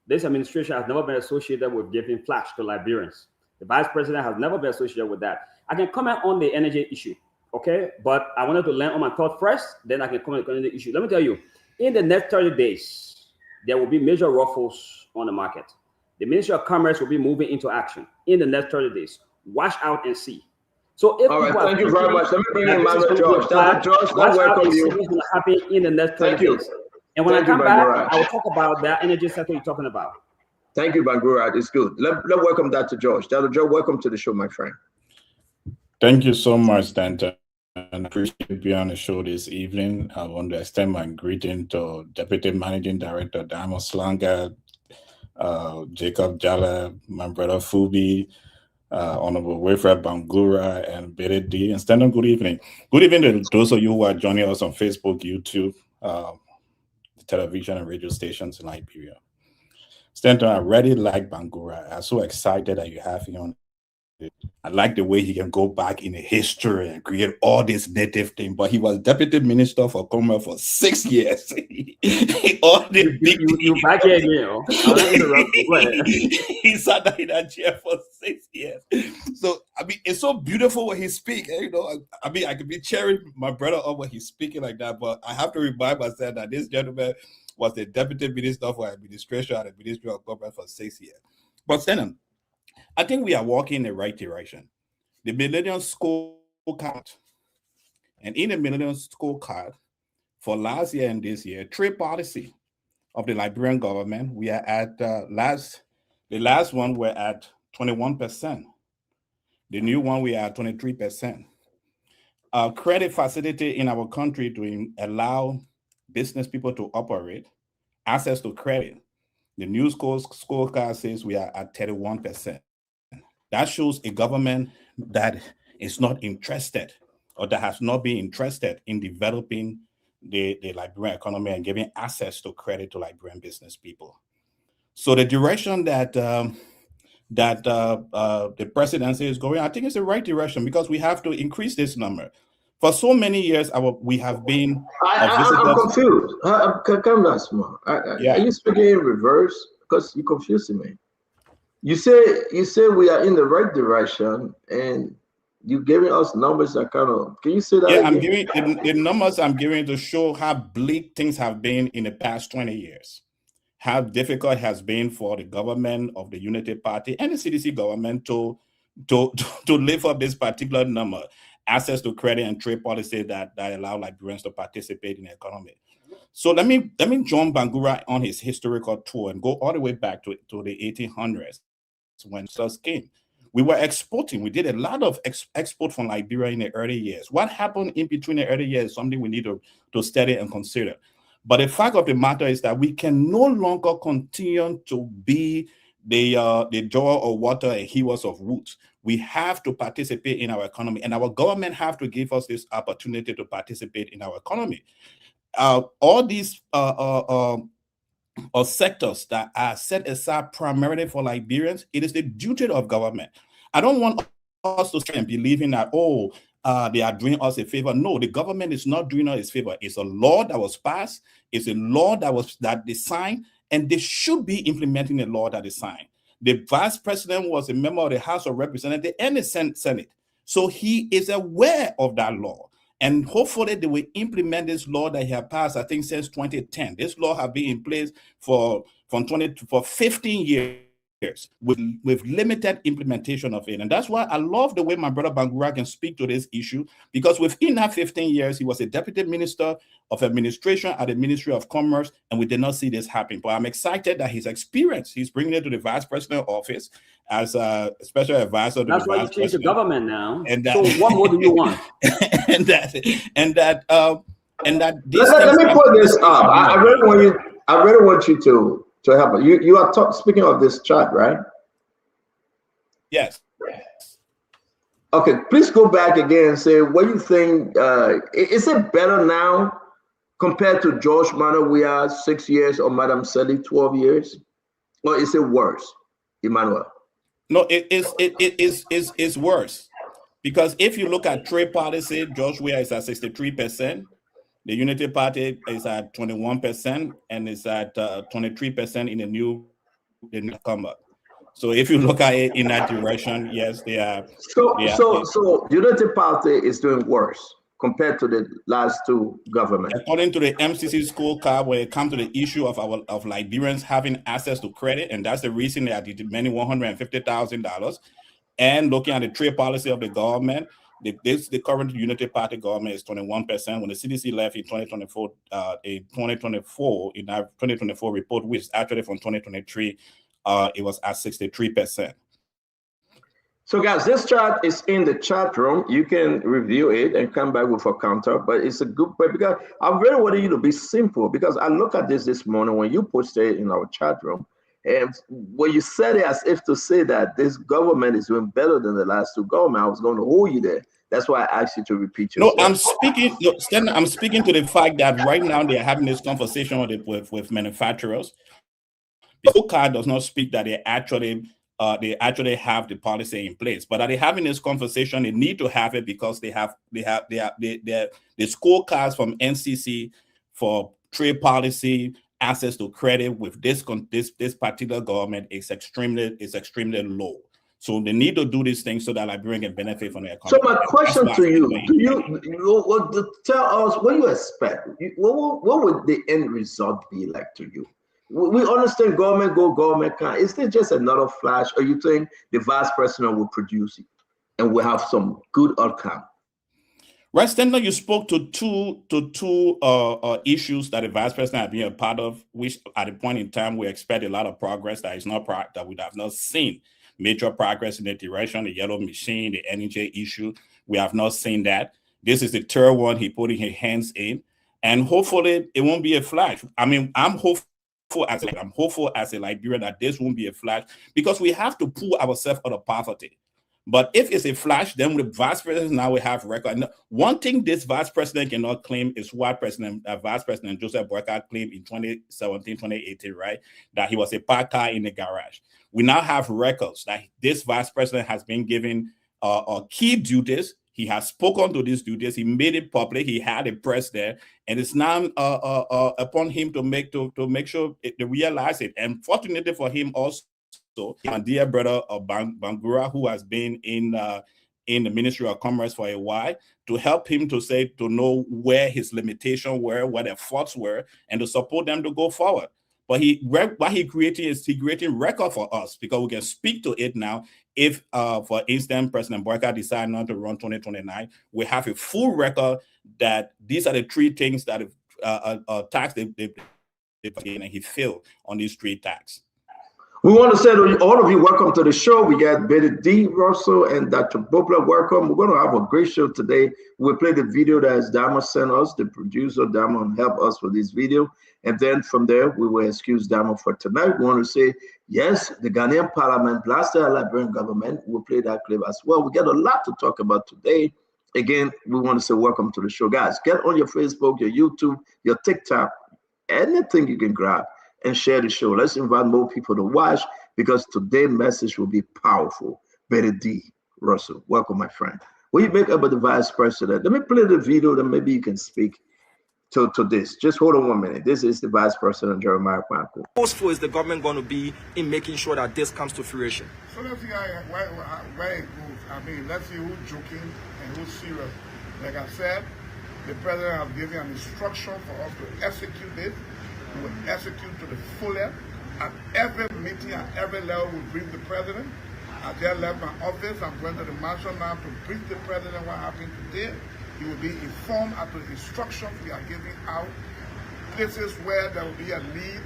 This administration has never been associated with giving flash to Liberians. The vice president has never been associated with that. I can comment on the energy issue, okay? But I wanted to land on my thought first, then I can comment on the issue. Let me tell you, in the next 30 days, there will be major ruffles on the market. The Ministry of Commerce will be moving into action in the next 30 days. Watch out and see. So if all right, thank you very much. Let me bring in Manuel George. George, let's welcome you. What's going to happen in the next 30 days. And when I come back, I will talk about that energy sector you're talking about. Thank you, Bangura. It's good. Let's welcome Dr. George. Dr. George, welcome to the show, my friend. Thank you so much, Stanton. And I appreciate being on the show this evening. I want to extend my greeting to Deputy Managing Director Diamond Slanga, Jacob Jala, my brother Fubi, Honorable Wilfred Bangura, and Betty D. And Stanton, good evening. Good evening to those of you who are joining us on Facebook, YouTube, television and radio stations in Liberia. Stanton, I really like Bangura. I'm so excited that you have him on. I like the way he can go back in the history and create all this native thing. But he was Deputy Minister for Commerce for 6 years. All the you back here, he sat in that chair for 6 years. So I mean, it's so beautiful when he speaks. You know, I mean, I could be cheering my brother up when he's speaking like that, but I have to remind myself that this gentleman was the Deputy Minister for Administration at the Ministry of Commerce for 6 years. But then, I think we are walking in the right direction. The Millennium Scorecard, and in the Millennium Scorecard for last year and this year, trade policy of the Liberian government, we are at the last one we're at 21%. The new one we are at 23%. Credit facility in our country to allow business people to operate, access to credit. The new scorecard says we are at 31%. That shows a government that is not interested or that has not been interested in developing the Liberian economy and giving access to credit to Liberian business people. So the direction that the presidency is going, I think it's the right direction because we have to increase this number. For so many years, we have been. I'm confused. Come down small. Are you speaking in reverse? Because you're confusing me. You say we are in the right direction, and you're giving us numbers that kind of. Can you say that? Yeah, again? I'm giving the numbers I'm giving to show how bleak things have been in the past 20 years. How difficult it has been for the government of the Unity Party and the CDC government to live up this particular number, access to credit and trade policy that allow Liberians to participate in the economy. So let me join Bangura on his historical tour and go all the way back to the 1800s when SARS came. We were exporting. We did a lot of export from Liberia in the early years. What happened in between the early years is something we need to study and consider. But the fact of the matter is that we can no longer continue to be the drawer of water and hewers of wood. We have to participate in our economy, and our government have to give us this opportunity to participate in our economy. All these sectors that are set aside primarily for Liberians, it is the duty of government. I don't want us to start believing that, they are doing us a favor. No, the government is not doing us a favor. It's a law that was passed. It's a law that they signed, and they should be implementing the law that they signed. The vice president was a member of the House of Representatives and the Senate. So he is aware of that law. And hopefully they will implement this law that he has passed, I think, since 2010. This law has been in place for 15 years with limited implementation of it. And that's why I love the way my brother Bangura can speak to this issue, because within that 15 years, he was a deputy minister of administration at the Ministry of Commerce, and we did not see this happen. But I'm excited that his experience, he's bringing it to the vice president office as a special advisor. That's why you changed the government now. And that, so what more do you want? and that let me put this up. I really want you to help. You are speaking of this chart, right? Yes. Okay, please go back again and say what you think. Is it better now compared to George Manawia 6 years or Madam Selig 12 years? Or is it worse, Emmanuel? No, it's worse. Because if you look at trade policy, George Weah is at 63%. The Unity Party is at 21%, and it's at 23% in the newcomer. So if you look at it in that direction, yes, they are. So Unity Party is doing worse compared to the last two governments. According to the MCC scorecard, when it comes to the issue of Liberians having access to credit, and that's the reason they are demanding $150,000. And looking at the trade policy of the government, the current Unity Party government is 21%. When the CDC left in 2024, in our 2024 report, which is actually from 2023, it was at 63%. So guys, this chart is in the chat room. You can review it and come back with a counter, but it's a good point because I really want you to be simple, because I look at this morning when you posted it in our chat room, and when you said it as if to say that this government is doing better than the last two governments, I was going to hold you there. That's why I asked you to repeat yourself. No, I'm speaking to the fact that right now they're having this conversation with manufacturers. The scorecard does not speak that they actually have the policy in place, but are they having this conversation? They need to have it because the scorecards from NCC for trade policy, access to credit with this particular government is extremely low. So they need to do these things so that Liberian can benefit from the economy. So my question to you, tell us what you expect. What would the end result be like to you? We understand government go, government can't. Is this just another flash, or you think the vice president will produce it and we'll have some good outcome? Right, Stanley, you spoke to two issues that the vice president had been a part of, which at a point in time we expect a lot of progress that we have not seen. Major progress in the direction, the yellow machine, the energy issue. We have not seen that. This is the third one he put his hands in, and hopefully it won't be a flash. I mean, I'm hopeful as a Liberian that this won't be a flash, because we have to pull ourselves out of poverty. But if it's a flash, then with the vice president now we have record. One thing this vice president cannot claim is what Vice President Joseph Boakai claimed in 2017, 2018, right? That he was a parked car in the garage. We now have records that this vice president has been given key duties. He has spoken to these duties. He made it public. He had a press there, and it's now upon him to make sure they realize it. And fortunately for him also, my dear brother Bangura, who has been in the Ministry of Commerce for a while, to help him to know where his limitations were, where their faults were, and to support them to go forward. But what he created is creating record for us, because we can speak to it now. If, for instance, President Boakai decides not to run 2029, we have a full record that these are the three things that tax they and he failed on these three tax. We want to say to all of you, welcome to the show. We got Betty D. Russell and Dr. Bobler. Welcome. We're going to have a great show today. We'll play the video that Dama sent us. The producer, Dama, help us with this video. And then from there, we will excuse Dama for tonight. We want to say, yes, the Ghanaian Parliament blasted the Liberian government. We'll play that clip as well. We got a lot to talk about today. Again, we want to say welcome to the show. Guys, get on your Facebook, your YouTube, your TikTok, anything you can grab, and share the show. Let's invite more people to watch, because today's message will be powerful. Betty D. Russell, welcome, my friend. What do you make about the vice president? Let me play the video, then maybe you can speak to this. Just hold on 1 minute. This is the vice president, Jeremiah Kwanku. How forceful is the government going to be in making sure that this comes to fruition? So let's see where it goes. I mean, let's see who's joking and who's serious. Like I said, the president has given an instruction for us to execute it. We will execute to the fullest. At every meeting, at every level, we brief the president. I just left my office. I'm going to the marshal now to brief the president what happened today. He will be informed as to the instructions we are giving out. Places where there will be a need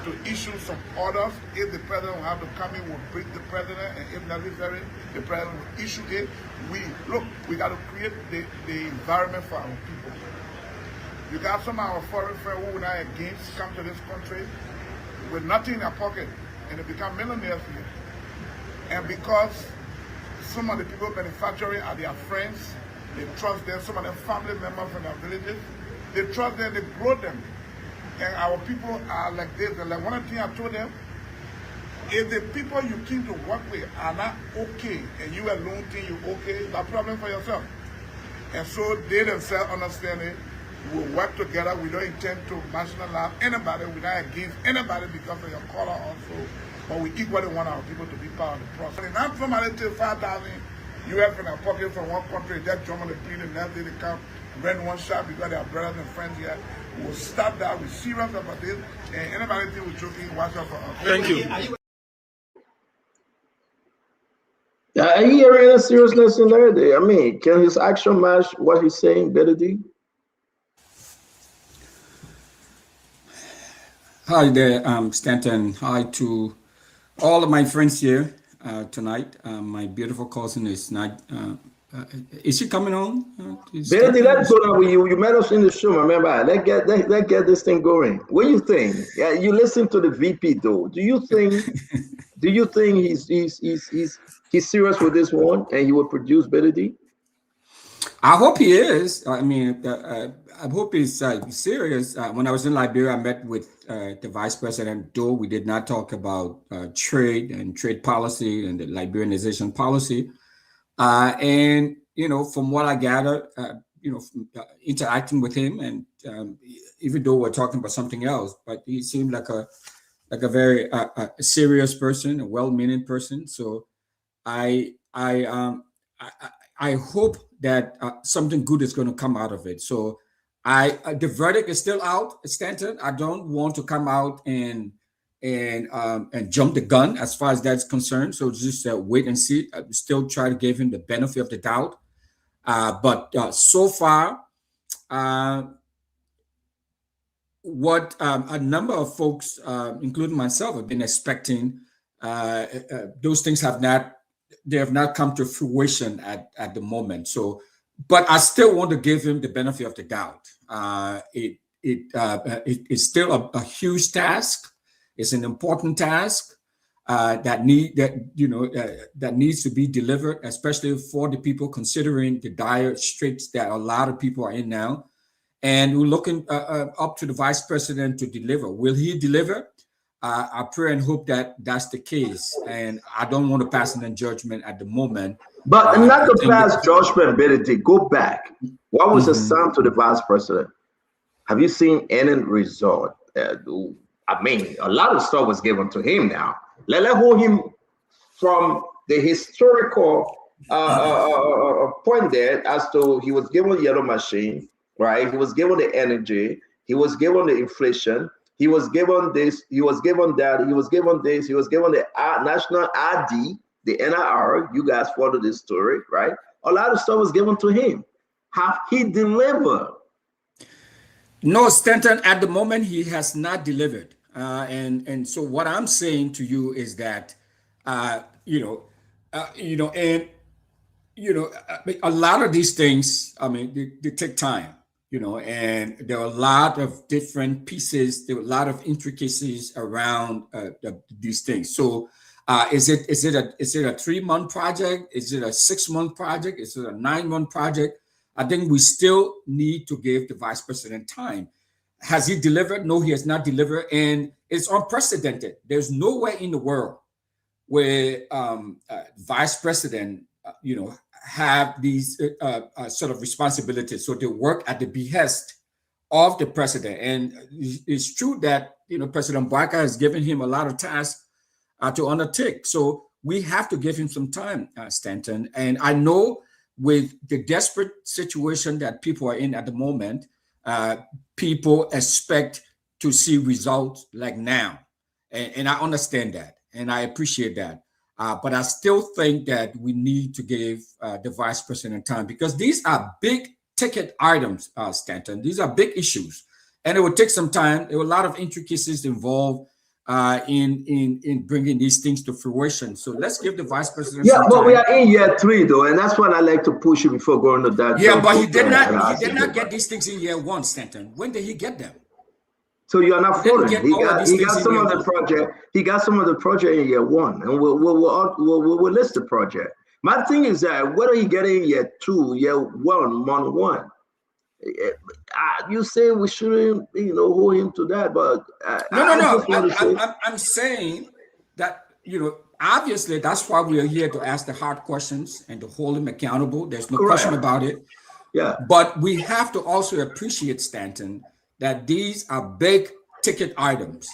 to issue some orders. If the president will have to come in, we'll brief the president, and if necessary, the president will issue it. We got to create the environment for our people. You got some of our foreign friends who are not against come to this country with nothing in their pocket, and they become millionaires here. And because some of the people manufacturing are their friends. They trust them. Some of them family members from their villages. They trust them. They grow them. And our people are like this. And like one of the things I told them, if the people you keep to work with are not okay, and you alone think you're okay, it's a problem for yourself. And so they themselves understand it. We will work together. We don't intend to marginalize anybody. We're not against anybody because of your color also. But we equally want our people to be part of the process. And not somebody take 5,000 US in our pocket from one country, just jump on the plane and next day they come, rent one shop because they are brothers and friends here. We'll start that. We're serious about this. And anybody think we're joking, watch out for us. Thank you. Are you hearing any seriousness in there? I mean, can his action match what he's saying, Benedict? Hi there, Stanton. Hi to all of my friends here tonight. My beautiful cousin is not. Is she coming on? Benedict, let's go now with you. You met us in the show, remember? Let's get this thing going. What do you think? Yeah, you listen to the VP though. Do you think? He's serious with this one, and he will produce Benedict? I hope he is. I mean, I hope he's serious. When I was in Liberia, I met with the vice president, though we did not talk about trade and trade policy and the Liberianization policy. And, you know, from what I gathered, you know, from, interacting with him, and even though we're talking about something else, but he seemed like a very serious person, a well-meaning person. So I hope that something good is going to come out of it. So the verdict is still out, Stanton. I don't want to come out and jump the gun as far as that's concerned. So just wait and see. I still try to give him the benefit of the doubt. But so far, what a number of folks, including myself, have been expecting, those things have not come to fruition at the moment. So, but I still want to give him the benefit of the doubt. It's still a huge task. It's an important task that needs to be delivered, especially for the people considering the dire straits that a lot of people are in now. And we're looking up to the vice president to deliver. Will he deliver? I pray and hope that that's the case, and I don't want to pass an judgment at the moment. But not to pass judgment, Benedict. Go back. What was assigned to the vice president? Have you seen any result? I mean, a lot of stuff was given to him now. Let's hold him from the historical point there as to he was given the yellow machine, right? He was given the energy. He was given the inflation. He was given this, he was given that, he was given this, he was given the national ID, the NIR. You guys follow this story, right? A lot of stuff was given to him. Have he delivered? No, Stanton, at the moment, he has not delivered. And so what I'm saying to you is that, a lot of these things, I mean, they take time. And there are a lot of different pieces, there are a lot of intricacies around these things. So is it a 3-month project? Is it a 6-month project? Is it a 9-month project? I think we still need to give the vice president time. Has he delivered? No, he has not delivered. And it's unprecedented. There's nowhere in the world where vice president, have these sort of responsibilities. So they work at the behest of the president. And it's true that, President Barker has given him a lot of tasks to undertake. So we have to give him some time, Stanton. And I know with the desperate situation that people are in at the moment, people expect to see results like now. And I understand that. And I appreciate that. But I still think that we need to give the vice president time, because these are big ticket items, Stanton. These are big issues, and it will take some time. There were a lot of intricacies involved in bringing these things to fruition. So let's give the vice president some but time. we are in year 3 though, and that's what I like to push you before going to that. Yeah, but he did not get these things in year 1, Stanton. When did he get them? So you are not following. He got some of the project. He got some of the project in year 1, and we'll list the project. My thing is that whether he get in year 2, year 1, month 1, you say we shouldn't, hold him to that, but no. I'm saying that, obviously that's why we are here, to ask the hard questions and to hold him accountable. There's no question about it. Yeah. But we have to also appreciate, Stanton, that these are big ticket items.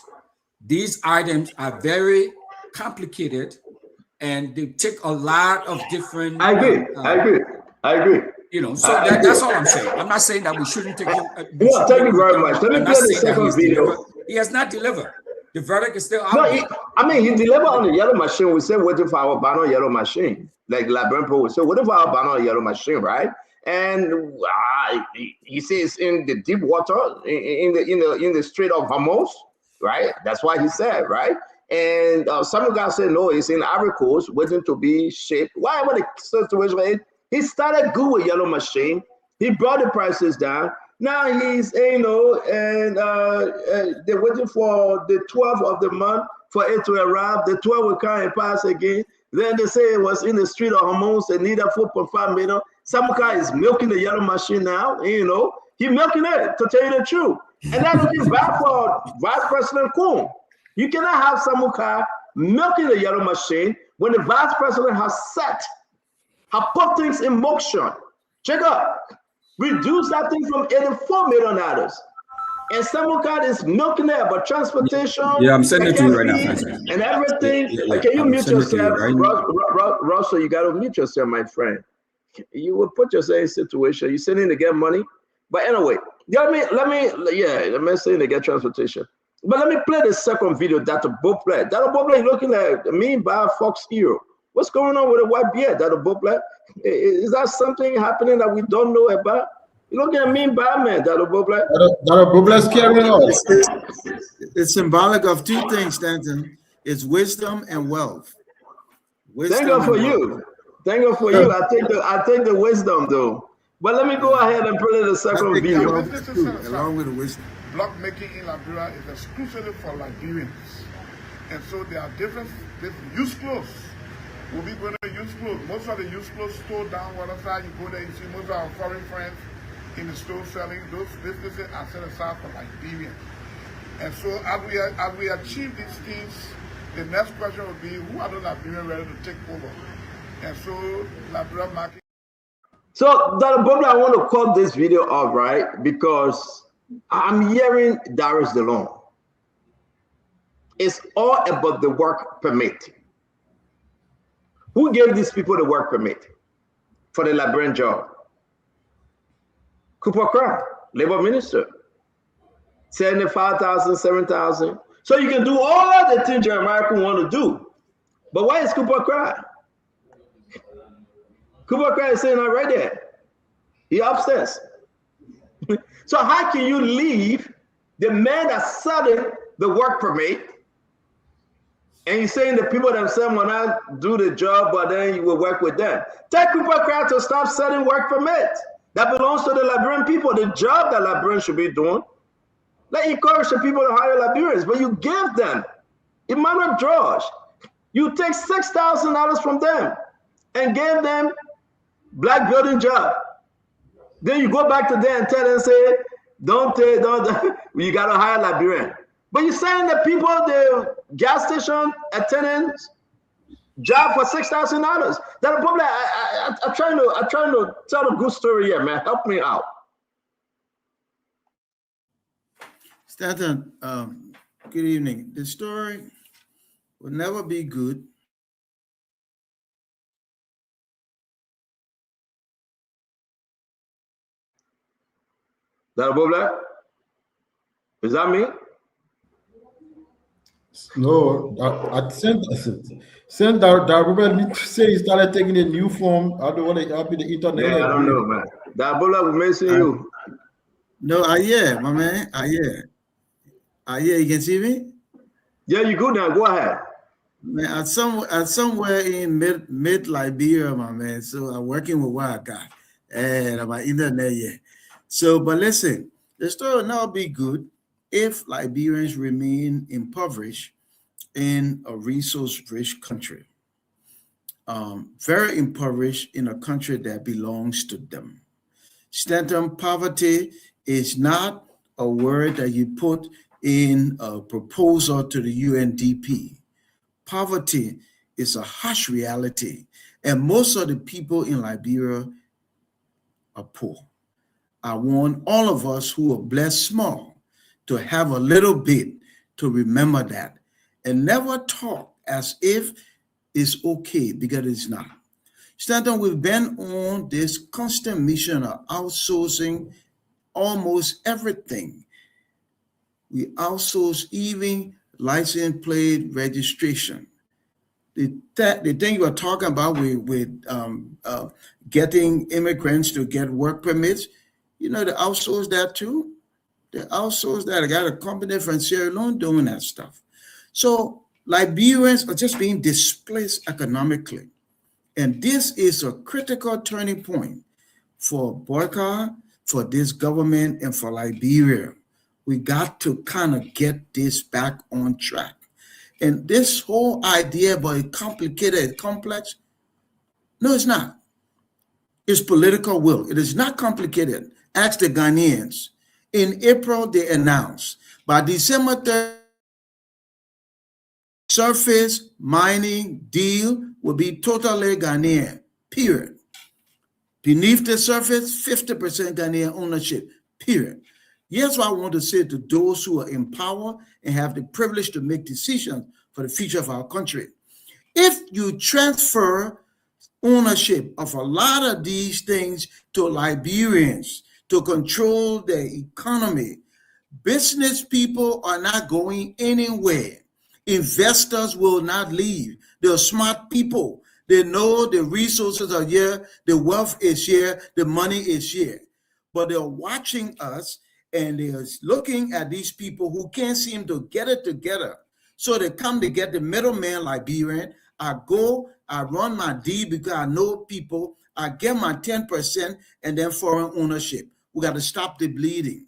These items are very complicated, and they take a lot of different. I agree. So that's all I'm saying. I'm not saying that we shouldn't take him. Thank you very much. Let me play the second video. He has not delivered. The verdict is still out. No, he delivered on the yellow machine. We said waiting for our banner yellow machine. Like LeBron Pro, we said waiting for our banner yellow machine, right? And he says in the deep water, in the Strait of Hormuz, right? That's what he said, right? And some guys say no, it's in Ivory Coast, waiting to be shipped. Whatever the situation is, he started good with yellow machine. He brought the prices down. Now he's, and they're waiting for the 12th of the month for it to arrive. The 12th will come and pass again. Then they say it was in the Strait of Hormuz. They need a 4.5 million. Samuka is milking the yellow machine now. He's milking it, to tell you the truth. And that's looking bad for Vice President Kuhn. You cannot have Samuka milking the yellow machine when the Vice President has put things in motion. Check out. Reduce that thing from $84 million. And Samuka is milking it about transportation. Yeah, I'm sending it to you right now. And everything. Can you mute yourself? Russell, you got to mute yourself, my friend. You will put yourself in a situation. You're sending to get money. But anyway, let me say to get transportation. But let me play the second video that the both play. That the both play looking at me by Fox Hero. What's going on with the white beard? That the both play? Is that something happening that we don't know about? You looking at me by man, that the both play? That the both play scary us. It's symbolic of two things, Stanton. It's wisdom and wealth. Thank God for you. Thank God for you. I take the wisdom though. But let me go ahead and play the second video. Along with the wisdom. Block making in Liberia is exclusively for Liberians. And so there are different used clothes. We'll be going to use clothes. Most of the used clothes store down one side. You go there, you see most of our foreign friends in the store selling. Those businesses are set aside for Liberians. And so as we achieve these things, the next question will be, who are the Liberians ready to take over? And so Liberia market. So Dr. Bobby, I want to cut this video off, right? Because I'm hearing Darius DeLong. It's all about the work permit. Who gave these people the work permit for the Liberian job? Cooper Craft, Labor Minister. 75,000, 7,000. So you can do all the things Jeremiah want to do. But why is Cooper Craft? Cooper Craft is saying that right there. He upstairs. So how can you leave the man that's selling the work permit, and you're saying the people themselves will not do the job, but then you will work with them? Tell Cooper Craft to stop selling work permits. That belongs to the Liberian people, the job that Liberians should be doing. Let encourage the people to hire Liberians, but you give them, Emmanuel George, you take $6,000 from them and give them black building job. Then you go back to them and tell them, say, don't, you got to hire Liberian. But you're saying the people, the gas station attendants, job for $6,000. That probably, I'm trying to tell a good story here, man. Help me out. Stanton, good evening. The story will never be good. Is that me? No, I sent that need to say he started taking a new form. I don't want to be the internet. Yeah, I don't know, man. That will mention you. No, I hear, my man. I hear. You can see me? Yeah, you good now. Go ahead. Man, at somewhere in mid Liberia, my man. So I'm working with what I got. And I'm on internet, yeah. So, but listen, the story will not be good if Liberians remain impoverished in a resource-rich country. very impoverished in a country that belongs to them. Stanton, poverty is not a word that you put in a proposal to the UNDP. Poverty is a harsh reality, and most of the people in Liberia are poor. I want all of us who are blessed small to have a little bit to remember that and never talk as if it's okay, because it's not. Stanton, we've been on this constant mission of outsourcing almost everything. We outsource even license plate registration. The thing you were talking about with getting immigrants to get work permits, they outsource that too. They outsource that. I got a company from Sierra Leone doing that stuff. So Liberians are just being displaced economically. And this is a critical turning point for Boyka, for this government, and for Liberia. We got to kind of get this back on track. And this whole idea about it complicated, complex, no, it's not. It's political will. It is not complicated. Ask the Ghanaians. In April, they announced by December 3rd, surface mining deal will be totally Ghanaian, period. Beneath the surface, 50% Ghanaian ownership, period. Here's what I want to say to those who are in power and have the privilege to make decisions for the future of our country. If you transfer ownership of a lot of these things to Liberians to control their economy, business people are not going anywhere. Investors will not leave. They're smart people. They know the resources are here, the wealth is here, the money is here. But they're watching us and they're looking at these people who can't seem to get it together. So they come to get the middleman Liberian. I go, I run my deed because I know people. I get my 10% and then foreign ownership. We got to stop the bleeding.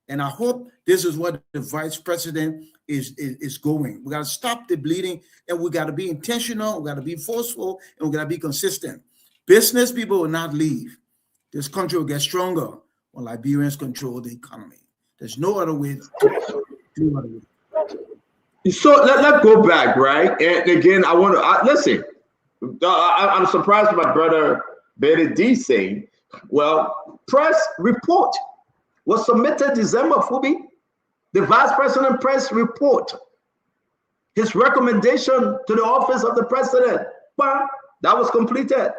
And I hope this is what the vice president is going. We got to stop the bleeding, and we got to be intentional. We got to be forceful, and we got to be consistent. Business people will not leave. This country will get stronger when Liberians control the economy. There's no other way. So let's go back, right? And again, I want to listen. I'm surprised my brother Betty D saying, well, press report was submitted December, Fubi. The vice president press report, his recommendation to the office of the president, well, that was completed.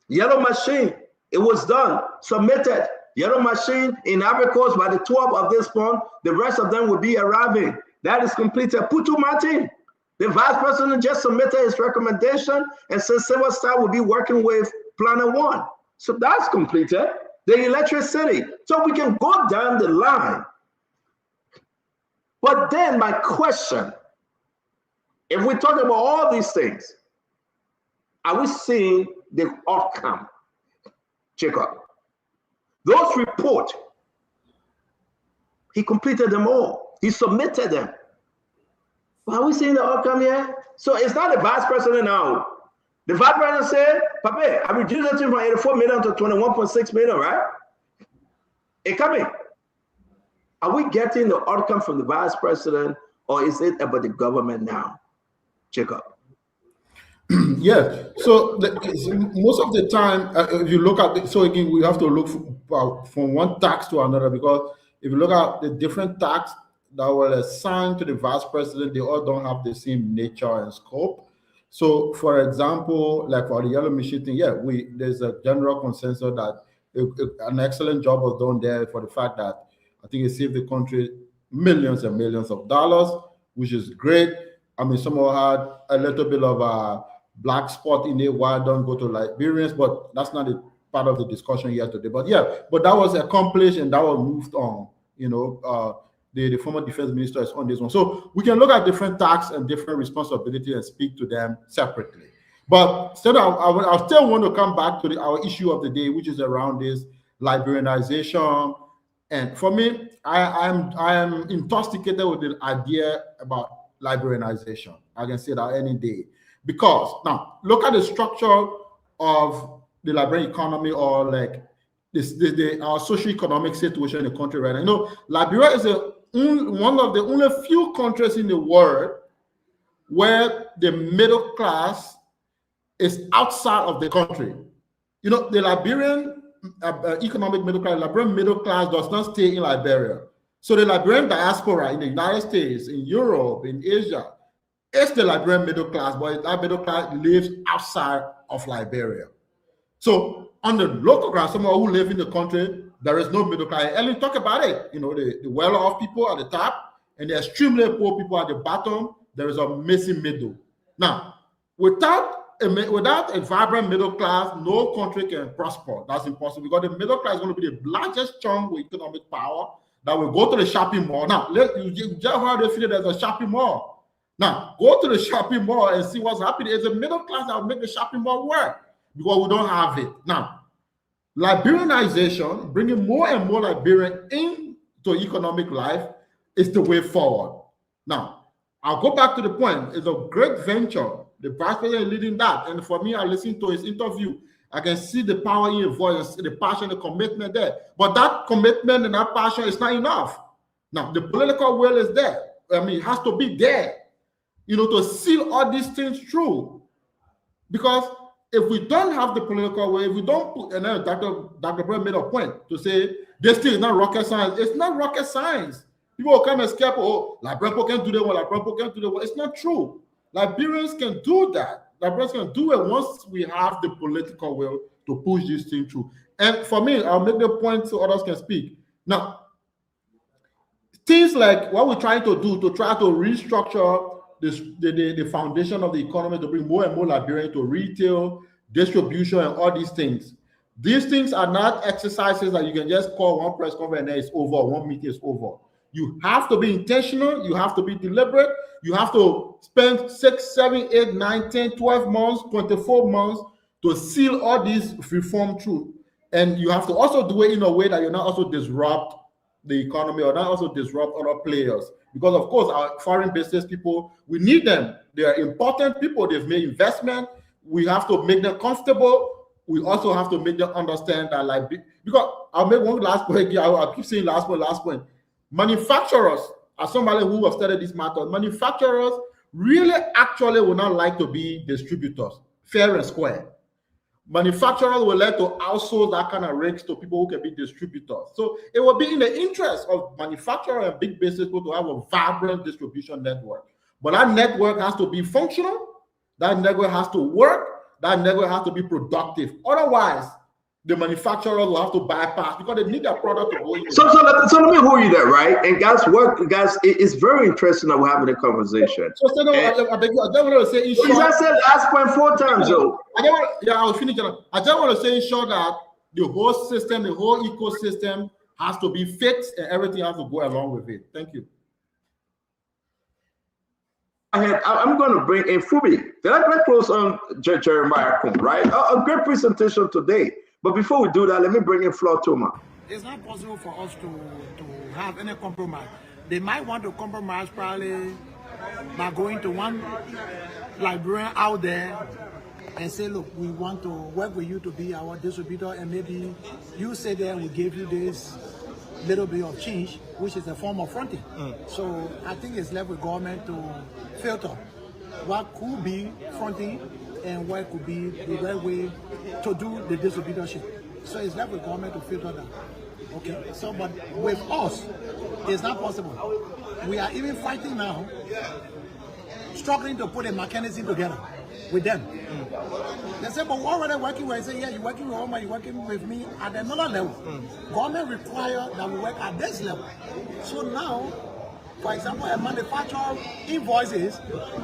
Yellow machine, it was done, submitted. Yellow machine in Ivory Coast by the 12th of this month, the rest of them will be arriving. That is completed. Putu Martin, the vice president just submitted his recommendation and said Silver Star will be working with Planet One. So that's completed. The electricity. So we can go down the line. But then my question, if we talk about all these things, are we seeing the outcome? Jacob, those reports, he completed them all. He submitted them. But are we seeing the outcome here? So it's not the vice president now. The vice president said, Papa, I reduced it from 84 million to 21.6 million, right? It coming. Are we getting the outcome from the vice president, or is it about the government now? Jacob. Yes. So most of the time, if you look at so again, we have to look from one tax to another, because if you look at the different tax that were assigned to the vice president, they all don't have the same nature and scope. So, for example, like for the yellow machine thing, there's a general consensus that an excellent job was done there for the fact that I think it saved the country millions and millions of dollars, which is great. I mean, some had a little bit of a black spot in it. Why don't go to Liberians? But that's not a part of the discussion here today. But but that was accomplished and that was moved on. The former defense minister is on this one. So we can look at different tasks and different responsibilities and speak to them separately. But still, I still want to come back to our issue of the day, which is around this Liberianization. And for me, I am intoxicated with the idea about Liberianization. I can say that any day. Because now look at the structure of the Liberian economy, or like our socio-economic situation in the country right now. You know, Liberia is one of the only few countries in the world where the middle class is outside of the country. You know, the Liberian economic middle class, Liberian middle class does not stay in Liberia. So the Liberian diaspora in the United States, in Europe, in Asia, it's the Liberian middle class, but that middle class lives outside of Liberia. So on the local ground, someone who lives in the country, there is no middle class. And we talk about it. You know, the well-off people at the top and the extremely poor people at the bottom. There is a missing middle. Now, without a vibrant middle class, no country can prosper. That's impossible, because the middle class is going to be the largest chunk with economic power that will go to the shopping mall. Now, you just heard they feel there's a shopping mall. Now, go to the shopping mall and see what's happening. It's a middle class that will make the shopping mall work, because we don't have it. Now, Liberianization, bringing more and more Liberian into economic life, is the way forward. Now, I'll go back to the point. It's a great venture. The vice president is leading that. And for me, I listened to his interview. I can see the power in your voice, the passion, the commitment there. But that commitment and that passion is not enough. Now, the political will is there. I mean, it has to be there, you know, to see all these things through. Because if we don't have the political will, if we don't put, and then Dr. Brown made a point to say, this thing is not rocket science. It's not rocket science. People will come and scare, oh, Liberian people can do that one, Liberian people can do that one. It's not true. Liberians can do that. Liberians can do it once we have the political will to push this thing through. And for me, I'll make the point so others can speak. Now, things like what we're trying to do to try to restructure the foundation of the economy to bring more and more Liberians to retail, distribution, and all these things. These things are not exercises that you can just call one press conference and it's over, one meeting is over. You have to be intentional, you have to be deliberate, you have to spend 6, 7, 8, 9, 10, 12 months, 24 months to seal all these reform through. And you have to also do it in a way that you're not also disrupt the economy or not also disrupt other players. Because of course, our foreign business people, we need them. They are important people. They've made investment. We have to make them comfortable. We also have to make them understand that, like, because I'll make one last point. I'll keep saying last point. Manufacturers, as somebody who have studied this matter, manufacturers really actually would not like to be distributors, fair and square. Manufacturers will like to outsource that kind of risks to people who can be distributors. So it will be in the interest of manufacturers and big business people to have a vibrant distribution network. But that network has to be functional. That network has to work. That network has to be productive. Otherwise, the manufacturers will have to bypass because they need their product to go in. So let me hold you there, right? And guys, it's very interesting that we're having a conversation. So I just want to say in short. I said last point 4 times, though. I'll finish. I just want to say in short that the whole system, the whole ecosystem has to be fixed and everything has to go along with it. Thank you. I'm going to bring in Fubi. Let's close on Jeremiah Kum, right? A great presentation today. But before we do that, let me bring in Flo Toma. It's not possible for us to have any compromise. They might want to compromise probably by going to one librarian out there and say, look, we want to work with you to be our distributor, and maybe you say that we gave you this little bit of change, which is a form of fronting. So I think it's left with government to filter what could be fronting and what could be the right way to do the distributorship. So it's left with government to filter that. Okay, so but with us, it's not possible. We are even fighting now, struggling to put a mechanism together with them. They say, but what are they working with? I say, yeah, you're working with Oma, you're working with me at another level. Government requires that we work at this level. So now, for example, a manufacturer invoices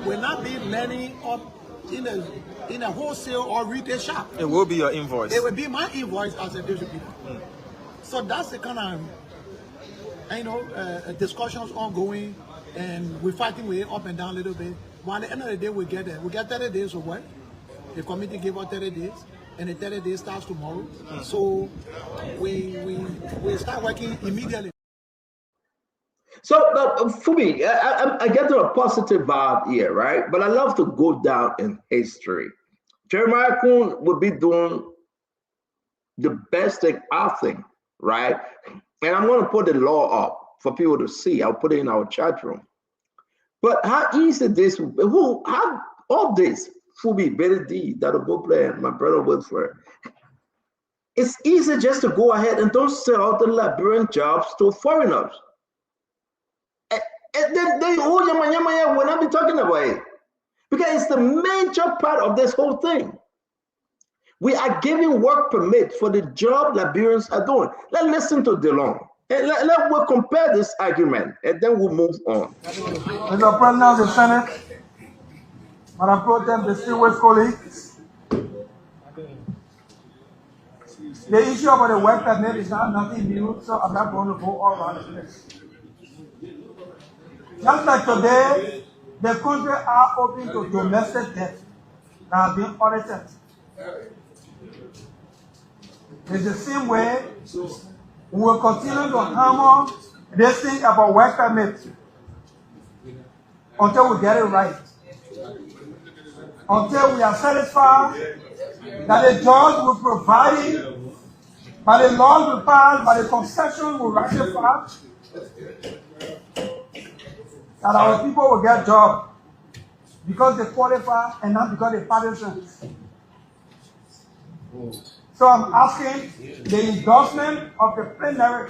will not be landing up in a wholesale or retail shop. It will be your invoice. It will be my invoice as a distributor. So that's the kind of discussions ongoing, and we're fighting with it up and down a little bit. But at the end of the day, we get there. We get 30 days of work. The committee gave us 30 days, and the 30 days starts tomorrow. So we start working immediately. So for me, I get to a positive vibe here, right? But I love to go down in history. Jeremiah Kuhn would be doing the best thing, I think, right? And I'm going to put the law up for people to see. I'll put it in our chat room. But how easy this, how all this, Fubi, Betty D, Dr. Boble, and my brother Wilfred, it's easy just to go ahead and don't sell the Liberian jobs to foreigners. And then they, we're not be talking about it. Because it's the major part of this whole thing. We are giving work permit for the job Liberians are doing. Let's listen to DeLong. And we'll compare this argument, and then we'll move on. Mr. President of the Senate, Madam Pro Tem, distinguished colleagues, the issue about the work permit is not nothing new, so I'm not going to go all around the place. Just like today, the country are open to domestic debt that have been audited. It's the same way we will continue to hammer this thing about work permit until we get it right. Until we are satisfied that the judge will provide it, by the laws we pass, by the concession we ratify, that our people will get jobs because they qualify and not because they partisan. So I'm asking the endorsement of the plenary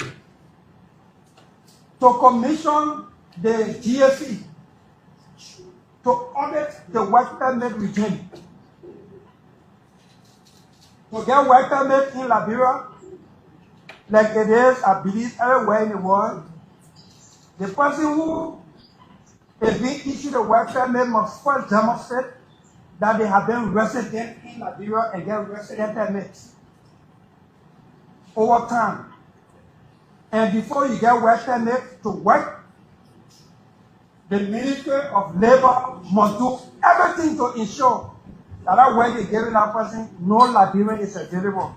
to commission the GSE to audit the work permit regime. To get work permit in Liberia, like it is, I believe, everywhere in the world, the person who is being issued a work permit must first demonstrate that they have been resident in Liberia and get resident permits over time. And before you get work permit to work, the Ministry of Labor must do everything to ensure that that work is given that person, no Liberian is eligible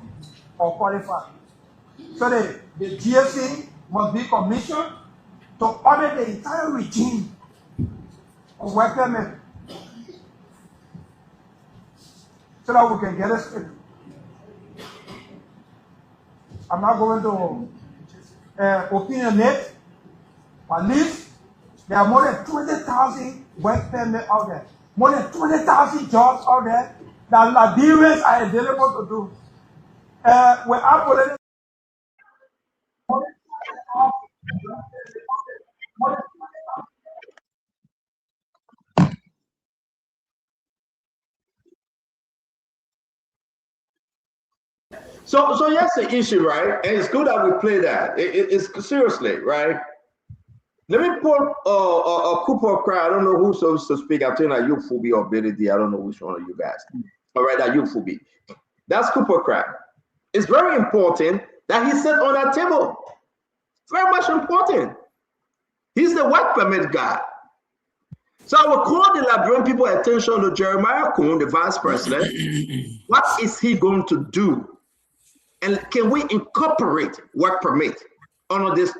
or qualified. So the GSC must be commissioned to audit the entire regime of work permit so that we can get it straight. I'm not going to opinionate, but at least there are more than 20,000 work permits out there, more than 20,000 jobs out there that Liberians are available to do. When I put it So that's the issue, right? And it's good that we play that. It's seriously, right? Let me put a Cooper cry. I don't know who's supposed to speak. I'm telling you, Fubi or Billy D. I don't know which one of you guys. All right, that you Fubi. That's Cooper cry. It's very important that he sat on that table. Very much important. He's the work permit guy. So I will call the Liberian people attention to Jeremiah Kuhn, the vice president. What is he going to do? And can we incorporate work permit under this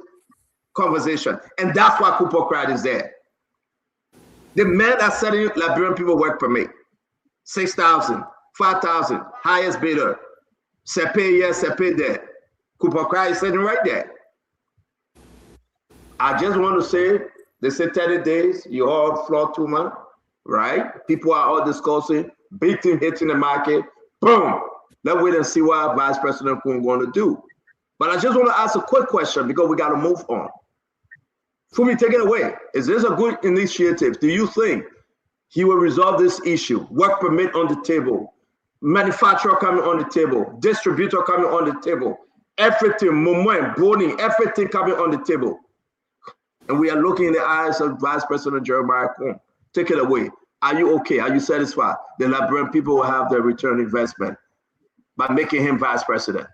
conversation? And that's why Kupocrat is there. The men are setting Liberian people work permit. 6,000, 5,000, highest bidder. Sepe here, Sepe there. Kupocrat is sitting right there. I just want to say, they say 30 days, you all floor 2 months, right? People are all discussing, big thing hitting the market, boom. Let's wait and see what Vice President Kuhn going to do. But I just want to ask a quick question because we got to move on. Fumi, take it away. Is this a good initiative? Do you think he will resolve this issue? Work permit on the table, manufacturer coming on the table, distributor coming on the table, everything, moment, boarding, everything coming on the table. And we are looking in the eyes of Vice President Jeremiah Kuhn. Take it away. Are you okay? Are you satisfied? The Liberian people will have their return investment by making him vice president.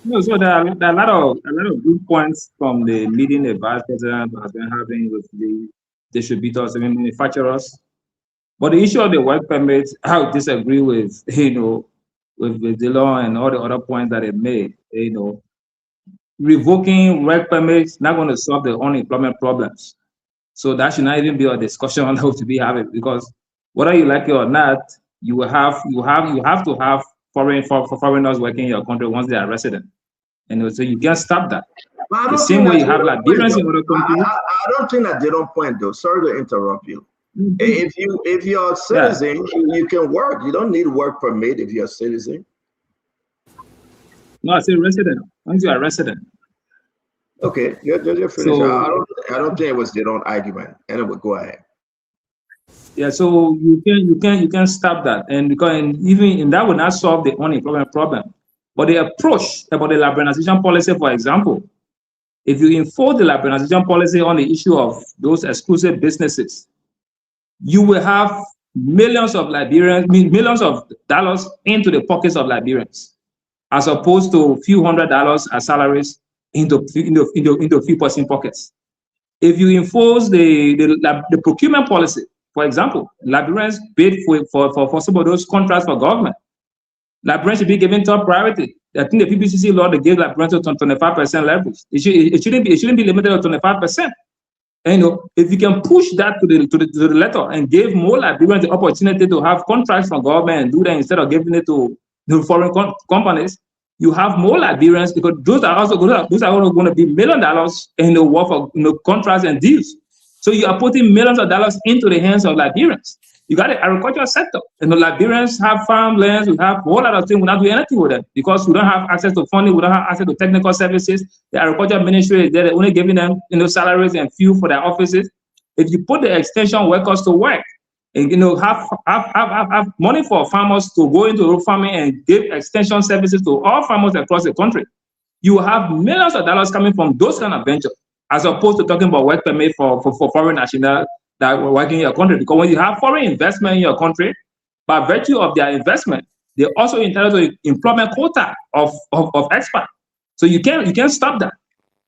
No, so there are a lot of good points from the meeting the vice president has been having with the distributors and manufacturers. But the issue of the work permits, I disagree with with the law and all the other points that it made. revoking work permits not going to solve the unemployment problems. So that should not even be a discussion on how to be having, because whether you like it or not, you have to have foreigners working in your country once they are resident. And so you can't stop that. The same way you have Liberians in other countries. I don't think that they don't point though. Sorry to interrupt you. If you're a citizen, you can work. You don't need work permit if you're a citizen. No, I say resident. Once you are a resident. Okay, you're finished. So, I don't think it was their own argument. Anyway, go ahead. Yeah, so you can stop that, and even that will not solve the unemployment problem. But the approach about the liberalization policy, for example, if you enforce the liberalization policy on the issue of those exclusive businesses, you will have millions of dollars into the pockets of Liberians, as opposed to a few $100s as salaries into a few person pockets. If you enforce the procurement policy, for example, Liberians bid for some of those contracts for government. Liberians should be given top priority. I think the PPCC law, they gave Liberians to 25% levels. It shouldn't be limited to 25%. And if you can push that to the letter and give more Liberians the opportunity to have contracts from government and do that instead of giving it to foreign companies, you have more Liberians, because those are also going to be $1 million in the worth of contracts and deals. So you are putting millions of dollars into the hands of Liberians. You got the agricultural sector, and the Liberians have farmlands. We have a whole lot of things. We're not doing anything with them because we don't have access to funding. We don't have access to technical services. The agricultural ministry is there, they're only giving them salaries and fuel for their offices. If you put the extension workers to work, and have money for farmers to go into rural farming and give extension services to all farmers across the country, you have millions of dollars coming from those kind of ventures, as opposed to talking about work permit for foreign nationals that were working in your country. Because when you have foreign investment in your country, by virtue of their investment, they're also entitled to employment quota of expats. So you can't stop that.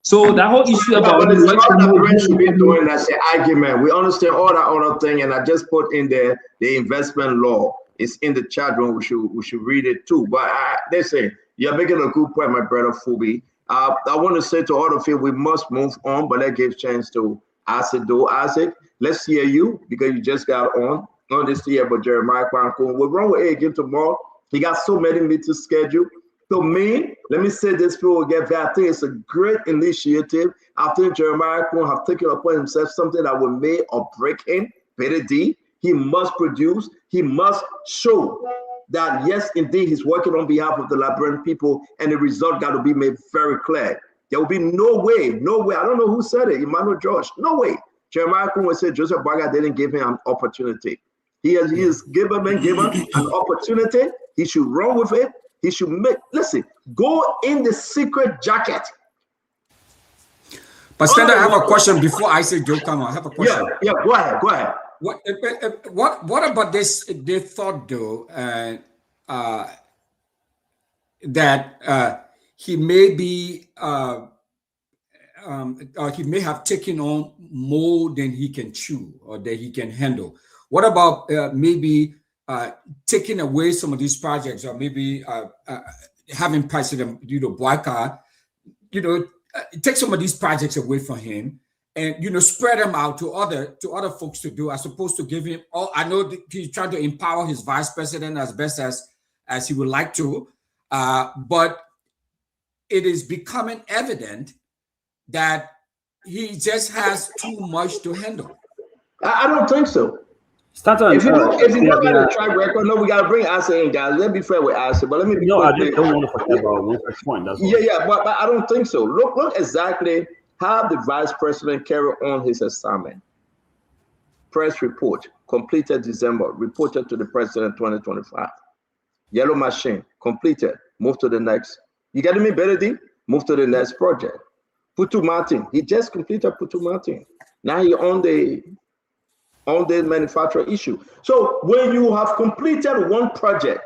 So that whole issue about the should be doing that's the argument. We understand all that other thing, and I just put in there the investment law. It's in the chat room. We should read it too. But they say you're making a good point, my brother Fubi. I want to say to all of you, we must move on, but that gives chance to Isaac. Isaac, let's hear you because you just got on this year. But Jeremiah Kwanko, we're wrong with again tomorrow. He got so many meetings scheduled. To me, let me say this before we get back. I think it's a great initiative. I think Jeremiah Kwan have taken upon himself something that will make or break him. Better D. He must produce. He must show that yes, indeed, he's working on behalf of the Liberian people, and the result got to be made very clear. There will be no way. I don't know who said it, Emmanuel George. No way. Jeremiah Kwan said Joseph Boakai didn't give him an opportunity. He has given an opportunity. He should run with it. He should go in the secret jacket. But Stender, I have a question before I say Joe come on. I have a question. Yeah, go ahead. What about this thought though, that he may be he may have taken on more than he can chew or that he can handle? What about maybe taking away some of these projects, or maybe having President Boakai, take some of these projects away from him and spread them out to other folks to do, as opposed to give him all. I know that he's trying to empower his vice president as best as he would like to, but it is becoming evident that he just has too much to handle. I don't think so. If you look at the track record, no, we got to bring Asa in, guys. Let me be fair with Asa, but let me be I just don't want to forget about one point. That's but I don't think so. Look exactly how the vice president carried on his assignment. Press report, completed December, reported to the president 2025. Yellow machine, completed, move to the next. You getting me, Benedict? Move to the next project. Putu Martin, he just completed Putu Martin. Now he on the manufacturer issue. So when you have completed one project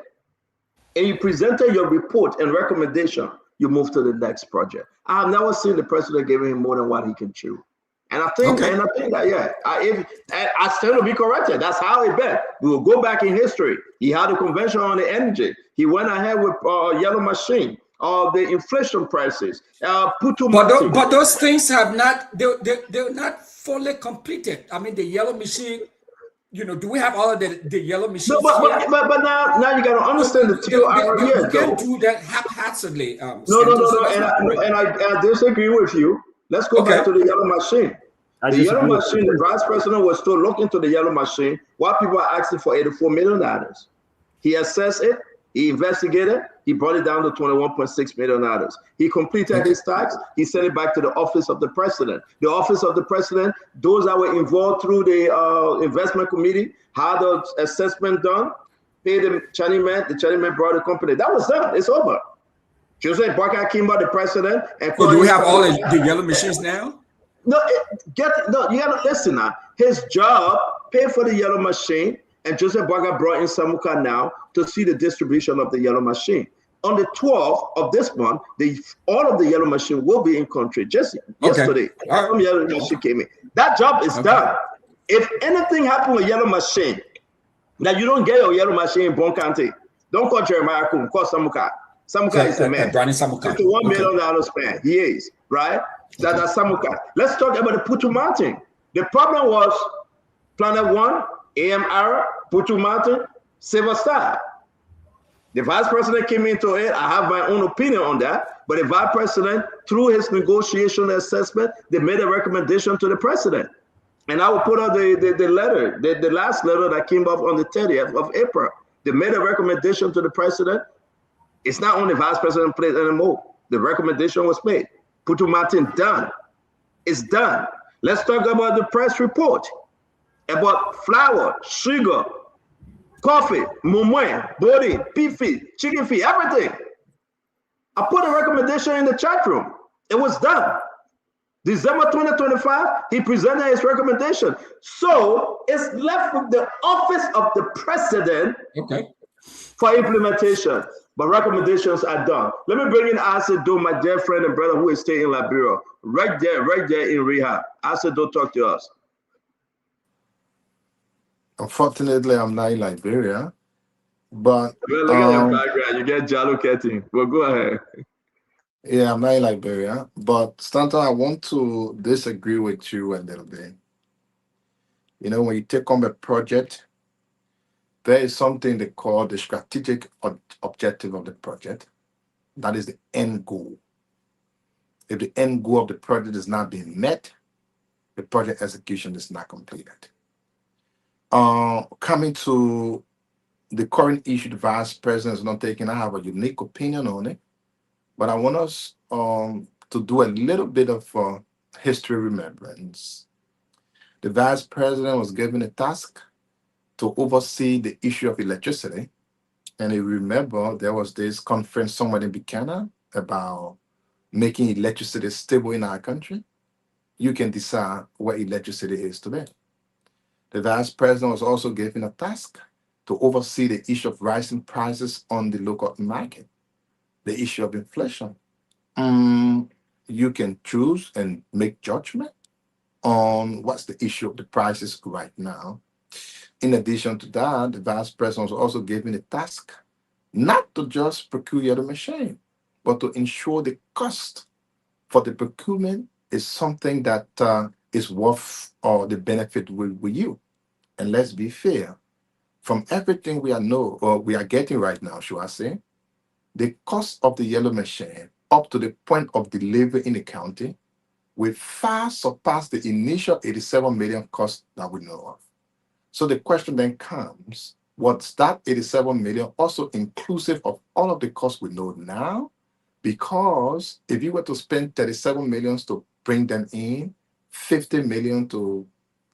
and you presented your report and recommendation, you move to the next project. I've never seen the president giving him more than what he can chew. And I think that, I stand to be corrected. That's how it been. We will go back in history. He had a convention on the energy. He went ahead with Yellow Machine. the inflation prices, but those things have not, they're not fully completed. I mean, the yellow machine, you know, do we have all of the yellow machines? No, but now you got to understand the TOR. You can't do that haphazardly. No, and I disagree with you. Let's go back to the yellow machine. The yellow machine, the vice president was still looking to the yellow machine while people are asking for $84 million. He assessed it, he investigated, he brought it down to $21.6 million. He completed his tax, he sent it back to the office of the president. The office of the president, those that were involved through the investment committee, had the assessment done, paid the Chinese man brought the company. That was done, it's over. Joseph Boakai came by the president and do we have all the yellow machines now? No, you gotta listen now. His job, pay for the yellow machine, and Joseph Boakai brought in Samuka now to see the distribution of the yellow machine. On the 12th of this month, all of the yellow machine will be in country. Just yesterday, some yellow machine came in. That job is done. If anything happened with yellow machine, that you don't get your yellow machine in Bon County, don't call Jeremiah Kum, call Samuka. Samuka is the man. $51 million spent. He is, right? That's Samuka. Let's talk about the Putu Mountain. The problem was Planet One, AMR, Putu Mountain, Silver Star. The vice president came into it. I have my own opinion on that. But the vice president, through his negotiation assessment, they made a recommendation to the president. And I will put out the letter, the last letter that came up on the 30th of April. They made a recommendation to the president. It's not on the vice president plate anymore. The recommendation was made. Putu Mountain done. It's done. Let's talk about the press report about flour, sugar, coffee, mumwe, body, pea feed, chicken feed, everything. I put a recommendation in the chat room. It was done. December 2025, he presented his recommendation. So it's left with the office of the president for implementation. But recommendations are done. Let me bring in Asido, my dear friend and brother who is staying in Liberia. Right there in rehab. Asido, talk to us. Unfortunately, I'm not in Liberia. But well, look at your background. You get Jalo Ketting. Well, go ahead. Yeah, I'm not in Liberia. But Stanton, I want to disagree with you a little bit. You know, when you take on a project, there is something they call the strategic objective of the project. That is the end goal. If the end goal of the project is not being met, the project execution is not completed. Coming to the current issue the vice president is not taking, I have a unique opinion on it, but I want us to do a little bit of history remembrance. The vice president was given a task to oversee the issue of electricity. And you remember there was this conference somewhere in Buchanan about making electricity stable in our country. You can decide what electricity is today. The vice president was also given a task to oversee the issue of rising prices on the local market, the issue of inflation. You can choose and make judgment on what's the issue of the prices right now. In addition to that, the vice president was also given a task not to just procure the machine, but to ensure the cost for the procurement is something that is worth the benefit with you. And let's be fair, from everything we are getting right now, should I say, the cost of the yellow machine up to the point of delivery in the county will far surpass the initial 87 million cost that we know of. So the question then comes, what's that 87 million also inclusive of all of the costs we know now? Because if you were to spend 37 million to bring them in, 50 million to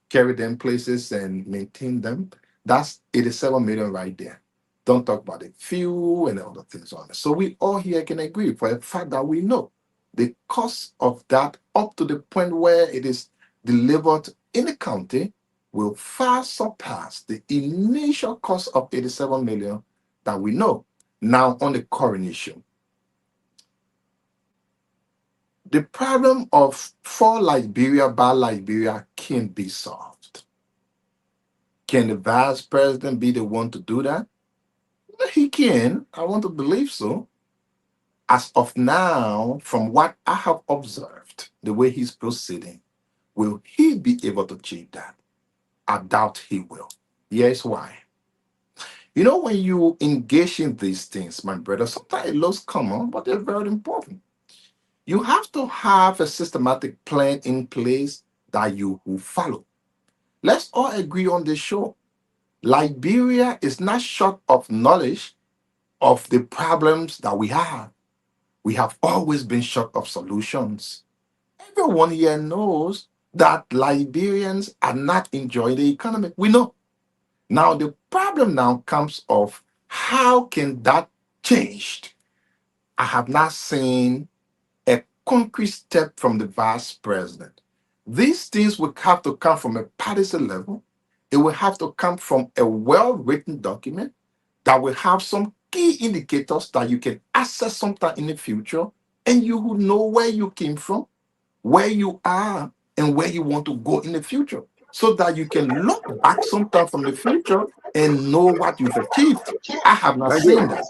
carry them places and maintain them, that's 87 million right there. Don't talk about the fuel and other things on it. So we all here can agree for the fact that we know the cost of that up to the point where it is delivered in the county will far surpass the initial cost of 87 million that we know. Now on the current issue. The problem of for Liberia by Liberia can be solved. Can the vice president be the one to do that? He can. I want to believe so. as of now, from what I have observed, the way he's proceeding, will he be able to achieve that? I doubt he will. Here's why. You know, when you engage in these things, my brother, sometimes it looks common, but they're very important. You have to have a systematic plan in place that you will follow. Let's all agree on this show. Liberia is not short of knowledge of the problems that we have. We have always been short of solutions. Everyone here knows that Liberians are not enjoying the economy. We know. Now, the problem now comes of how can that change? I have not seen a concrete step from the vice president. These things will have to come from a policy level. It will have to come from a well-written document that will have some key indicators that you can access sometime in the future, and you will know where you came from, where you are, and where you want to go in the future, so that you can look back sometime from the future and know what you've achieved. I have not seen that.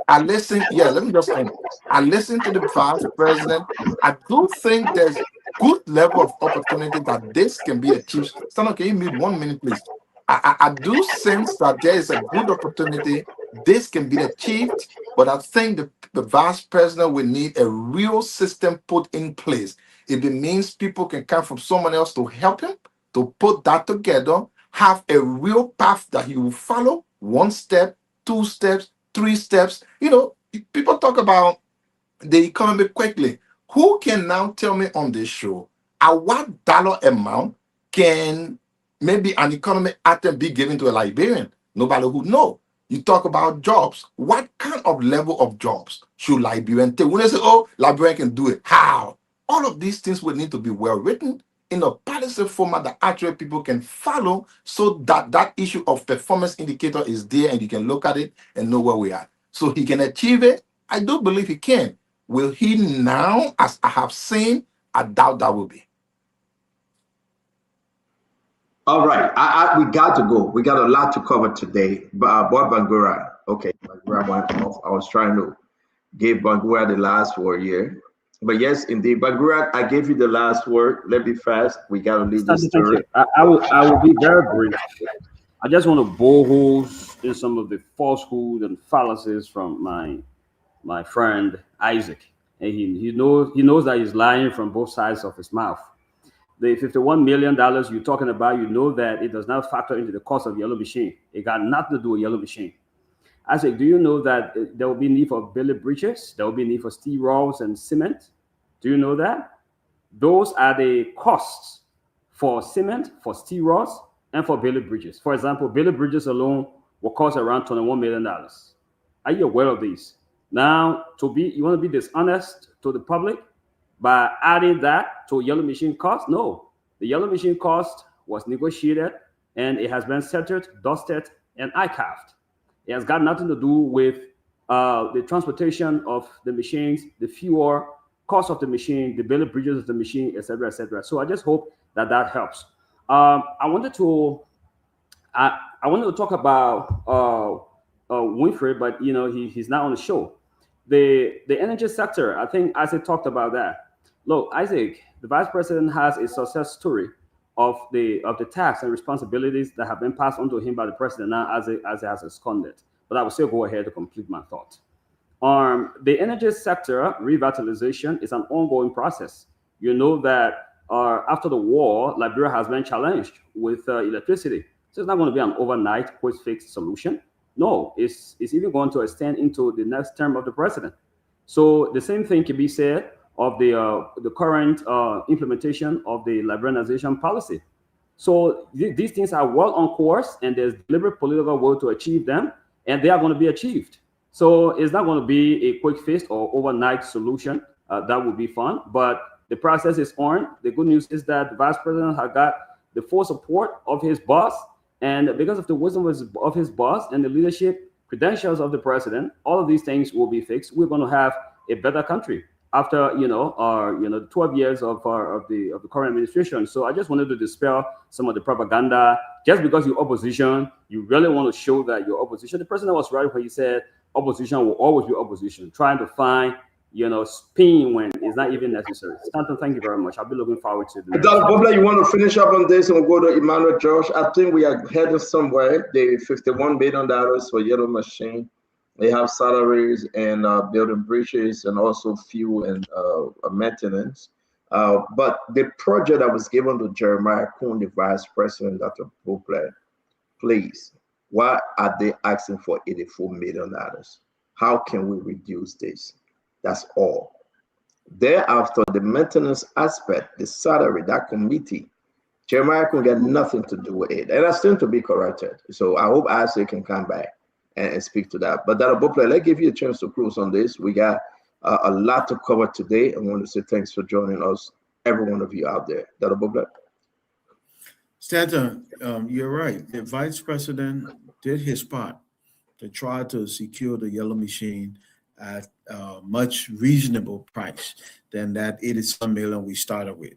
I listen, let me just end. I listen to the vice president. I do think there's good level of opportunity that this can be achieved. Stand, can you mute 1 minute, please? I do sense that there is a good opportunity this can be achieved, but I think the vice president will need a real system put in place. If it means people can come from someone else to help him, to put that together, have a real path that he will follow, 1 step, 2 steps, 3 steps. You know, people talk about the economy quickly. Who can now tell me on this show at what dollar amount can maybe an economic item be given to a Liberian? Nobody would know. You talk about jobs. What kind of level of jobs should Liberian take? When they say, oh, Liberian can do it, how? All of these things will need to be well written in a policy format that actually people can follow, so that that issue of performance indicator is there and you can look at it and know where we are. So he can achieve it. I do believe he can. Will he now, as I have seen? I doubt that will be. All right, we got to go. We got a lot to cover today. Bob Bangura, okay, Bangura went off. I was trying to give Bangura the last word here. But yes, indeed, Bangura, I gave you the last word. Let me fast. We got to leave this story. I will be very brief. I just want to bore holes in some of the falsehoods and fallacies from my friend Isaac. And he knows that he's lying from both sides of his mouth. The $51 million you're talking about, you know that it does not factor into the cost of Yellow Machine. It got nothing to do with Yellow Machine. Isaac, do you know that there will be need for Bailey bridges? There will be need for steel rolls and cement? Do you know that? Those are the costs for cement, for steel rolls, and for Bailey bridges. For example, Bailey bridges alone will cost around $21 million. Are you aware of these? Now, you want to be dishonest to the public by adding that to Yellow Machine cost? No. The Yellow Machine cost was negotiated, and it has been settled, dusted, and archived. It has got nothing to do with the transportation of the machines, the fuel, cost of the machine, the Bailey bridges of the machine, etc., etc. So I just hope that helps. I wanted to talk about Winfrey, but you know he's not on the show. The energy sector, I think Isaac talked about that. Look, Isaac, the vice president has a success story of the tasks and responsibilities that have been passed on to him by the president now as it has absconded. But I will still go ahead to complete my thought. The energy sector revitalization is an ongoing process. You know that after the war, Liberia has been challenged with electricity. So it's not going to be an overnight quick fix solution. No, it's even going to extend into the next term of the president. So the same thing can be said of the current implementation of the Liberianization policy. So these things are well on course, and there's deliberate political will to achieve them, and they are going to be achieved. So it's not going to be a quick fix or overnight solution. That would be fun, but the process is on. The good news is that the vice president has got the full support of his boss, and because of the wisdom of his boss and the leadership credentials of the president, all of these things will be fixed. We're going to have a better country after 12 years of the current administration. So I just wanted to dispel some of the propaganda. Just because you're opposition, you really want to show that you're opposition. The president was right when he said opposition will always be opposition, trying to find spin when it's not even necessary. Stanton, thank you very much. I'll be looking forward to the Dr. Bobler, you want to finish up on this and we'll go to Emmanuel Josh? I think we are heading somewhere. The $51 million for Yellow Machine. They have salaries and building bridges and also fuel and maintenance. But the project that was given to Jeremiah Kuhn, the vice president, Dr. Bobler, please, why are they asking for $84 million? How can we reduce this? That's all. Thereafter, the maintenance aspect, the salary, that committee, Jeremiah can get nothing to do with it. And that's still to be corrected. So I hope Isaac can come back and speak to that. But Dr. Bobler, let's give you a chance to close on this. We got a lot to cover today. I want to say thanks for joining us, every one of you out there. Dr. Bobler. Stanton, you're right. The vice president did his part to try to secure the Yellow Machine at a much reasonable price than that $87 million we started with.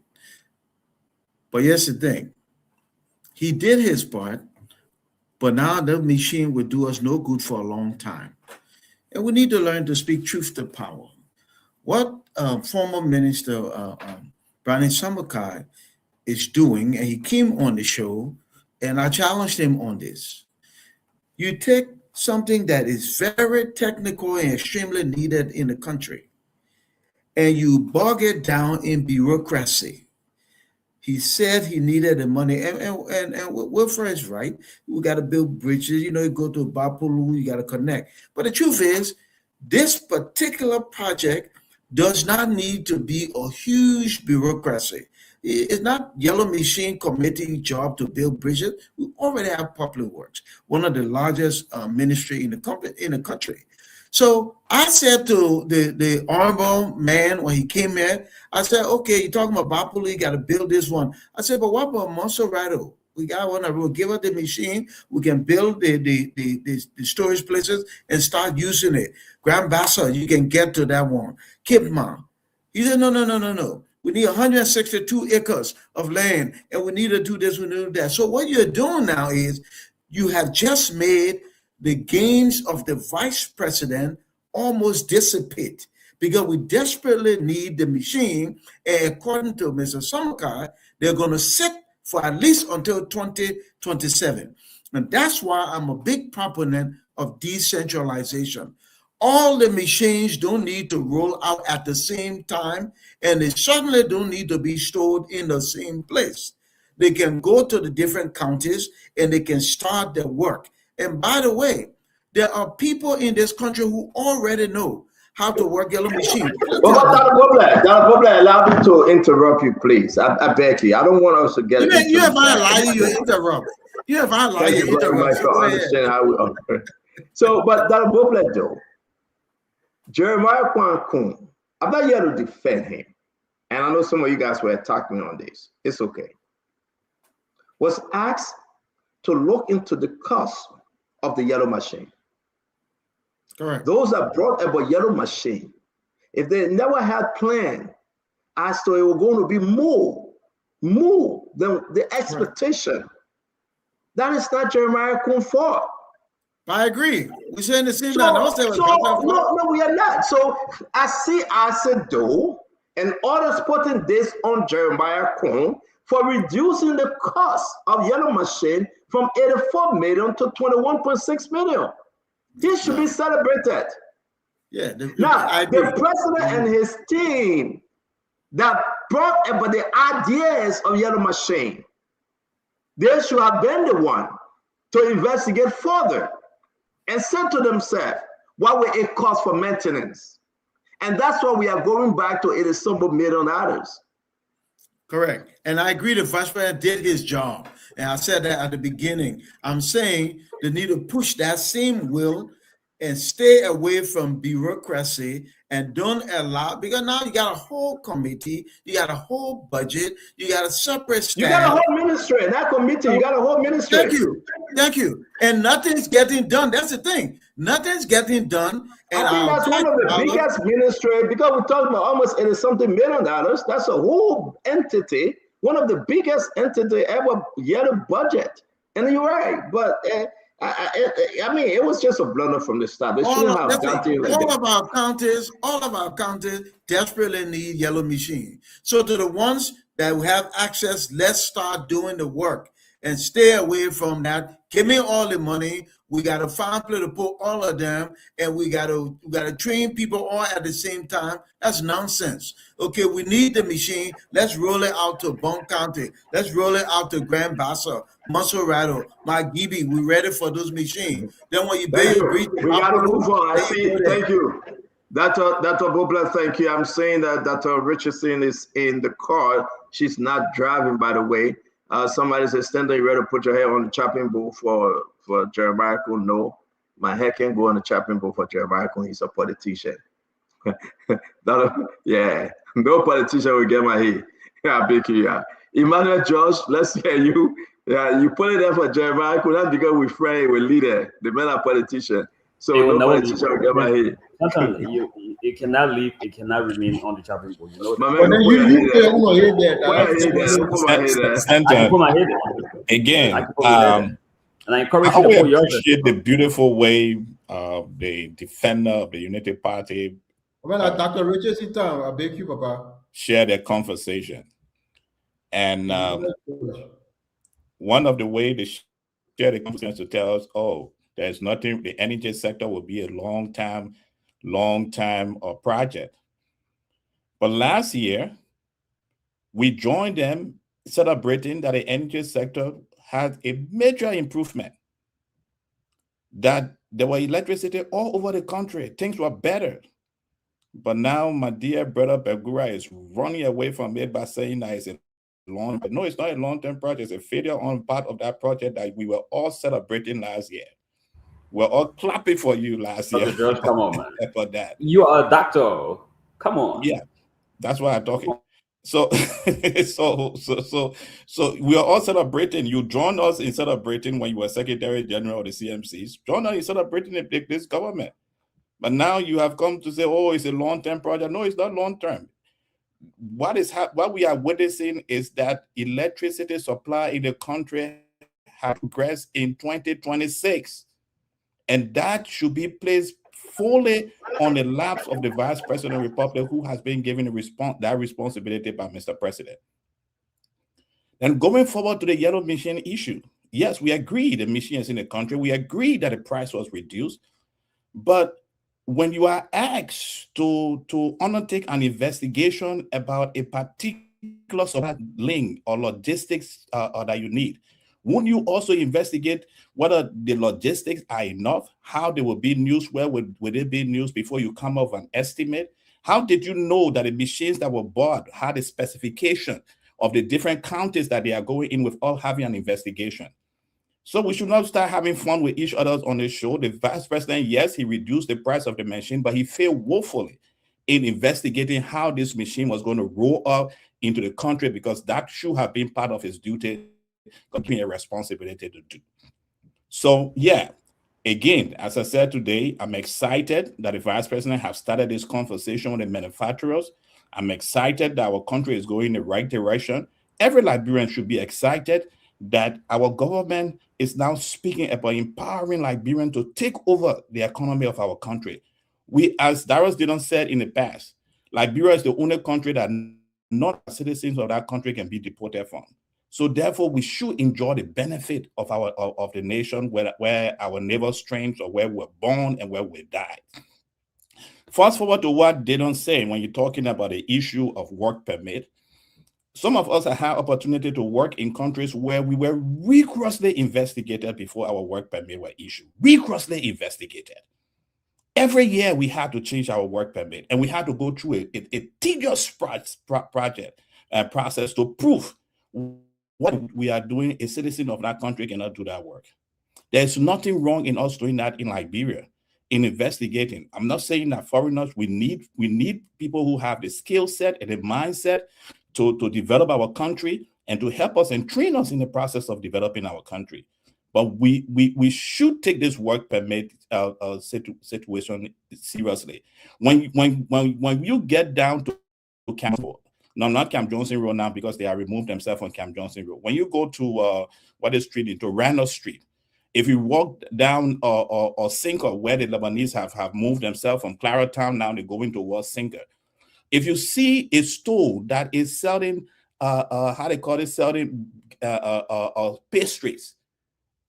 But here's the thing. He did his part, but now the machine will do us no good for a long time. And we need to learn to speak truth to power. What former Minister Brandon Samakai is doing, and he came on the show, and I challenged him on this. You take something that is very technical and extremely needed in the country, and you bog it down in bureaucracy. He said he needed the money, and Wilfred is right. We got to build bridges. You go to Bapulu, you got to connect. But the truth is, this particular project does not need to be a huge bureaucracy. It's not Yellow Machine Committee job to build bridges. We already have Public Works, one of the largest ministry in the country. So I said to the honorable man when he came here, I said, okay, you're talking about Bapulu, you got to build this one. I said, but what about Monserrato? We got one that will give us the machine. We can build the storage places and start using it. Grand Bassa, you can get to that one. Kipma. He said, no. We need 162 acres of land, and we need to do this, we need to do that. So what you're doing now is you have just made the gains of the vice president almost dissipate because we desperately need the machine. And according to Mr. Samakai, they're going to sit for at least until 2027. And that's why I'm a big proponent of decentralization. All the machines don't need to roll out at the same time, and they certainly don't need to be stored in the same place. They can go to the different counties and they can start their work. And by the way, there are people in this country who already know how to work Yellow Machine. Dr. Bobler, allow me to interrupt you, please. I beg you. I don't want us to get you have I lie, you interrupt. You have I lie, you interrupt. Understand how we operate. So, but Dr. Bobler, though, Jeremiah Kuhn, I'm not here to defend him. And I know some of you guys were attacking me on this. It's okay. Was asked to look into the cost of the Yellow Machine. Correct. Those that brought about Yellow Machine, if they never had planned as to it was going to be more than the expectation, right, that is not Jeremiah Kuhn's fault. I agree. We're saying the same. No, we are not. So I see though, and others putting this on Jeremiah Kuhn for reducing the cost of Yellow Machine from 84 million to 21.6 million. This should be celebrated. Yeah. The president and his team that brought about the ideas of Yellow Machine, they should have been the one to investigate further and said to themselves, what will it cost for maintenance? And that's why we are going back to $87 million. Correct. And I agree the vice president did his job. And I said that at the beginning. I'm saying they need to push that same will and stay away from bureaucracy and don't allow, because now you got a whole committee, you got a whole budget, you got a separate staff. You got a whole ministry, and that committee, you got a whole ministry. Thank you. And nothing's getting done. That's the thing. Nothing's getting done. And I think that's one of the biggest ministry, because we're talking about almost $80-something million. That's a whole entity, one of the biggest entity ever yet a budget. And you're right, but I mean, it was just a blunder from the start. They shouldn't have done it like all that. of our counties desperately need yellow machine. So to the ones that have access, let's start doing the work and stay away from that. Give me all the money. We got to find people to put all of them, and we got to train people all at the same time. That's nonsense. Okay, we need the machine. Let's roll it out to Bone County. Let's roll it out to Grand Bassa, Muscle Margibi. We're ready for those machines. Then when you We got to move on. I see. Thank you. Dr. Bobla, thank you. I'm saying that Dr. Richardson is in the car. She's not driving, by the way. Somebody says, Stendo, you ready to put your hair on the chopping board for Jeremiah? No, my hair can't go on the chopping board for Jeremiah. He's a politician. Yeah, no politician will get my hair. Yeah, big you. Emmanuel George, let's hear you. Yeah, you put it there for Jeremiah. Not because we're friends, we're leader. The men are politicians. So no politician will get my hair. You cannot leave. It cannot remain on the chopping board. You know. Again, and I encourage you to appreciate the beautiful way the defender of the Unity Party, Dr. Richardson, I beg you, Papa, share their conversation, and one of the way they share the conversation is to tell us, oh, there's nothing. The energy sector will be a long time project. But last year, we joined them celebrating that the energy sector had a major improvement, that there were electricity all over the country. Things were better. But now my dear brother Begura is running away from it by saying that it's a long-term. No, it's not a long-term project. It's a failure on part of that project that we were all celebrating last year. We're all clapping for you last year. George, come on, man. For that. You are a doctor. Come on. Yeah, that's why I'm talking. So, so we are all celebrating. You joined us in celebrating when you were Secretary General of the CMCs. Join us in celebrating this government. But now you have come to say, oh, it's a long-term project. No, it's not long-term. What we are witnessing is that electricity supply in the country has progressed in 2026. And that should be placed fully on the laps of the Vice President of the Republic, who has been given that responsibility by Mr. President. And going forward to the yellow machine issue, yes, we agree the machine is in the country. We agree that the price was reduced. But when you are asked to undertake an investigation about a particular supply link or logistics that you need, wouldn't you also investigate whether the logistics are enough? How they will be used? Where would it be used before you come up with an estimate? How did you know that the machines that were bought had a specification of the different counties that they are going in without having an investigation? So we should not start having fun with each other on the show. The Vice President, yes, he reduced the price of the machine, but he failed woefully in investigating how this machine was going to roll out into the country, because that should have been part of his duty, a responsibility to do. So yeah, again, as I said today, I'm excited that the Vice President has started this conversation with the manufacturers. I'm excited that our country is going in the right direction. Every Liberian should be excited that our government is now speaking about empowering Liberians to take over the economy of our country. We, as Darius Dillon said in the past, Liberia is the only country that not citizens of that country can be deported from. So therefore, we should enjoy the benefit of of the nation where our neighbors strength, or where we're born and where we die. Fast forward to what Dillon said when you're talking about the issue of work permit. Some of us have had opportunity to work in countries where we were rigorously investigated before our work permit were issued. Rigorously investigated. Every year we had to change our work permit, and we had to go through a tedious process to prove what we are doing. A citizen of that country cannot do that work. There's nothing wrong in us doing that in Liberia, in investigating. I'm not saying that foreigners, we need people who have the skill set and the mindset to develop our country and to help us and train us in the process of developing our country. But we should take this work permit situation seriously. When you get down to Camp, no, not Camp Johnson Road now, because they have removed themselves from Camp Johnson Road. When you go to what is street into Randall Street, If you walk down or Sinker, where the Lebanese have moved themselves from Claratown, now they're going towards Sinker. If you see a store that is selling, how they call it, selling pastries,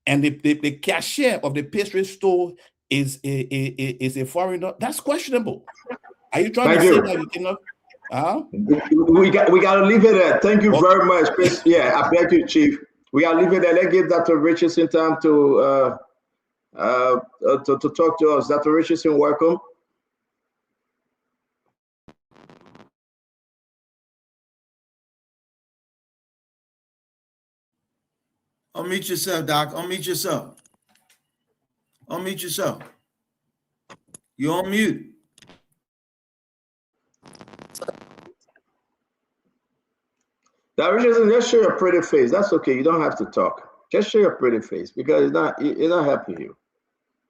and the cashier of the pastry store is a foreigner, that's questionable. Are you trying to say that you cannot? We got to leave it there. Thank you very much, Chris. Yeah, I beg you, Chief. We are leaving there. Let's give Dr. Richardson time to talk to us. Dr. Richardson, welcome. Unmute yourself, Doc. Unmute yourself. Unmute yourself. You're on mute. Dr. Richardson, just show your pretty face. That's okay. You don't have to talk. Just show your pretty face because it's not helping you.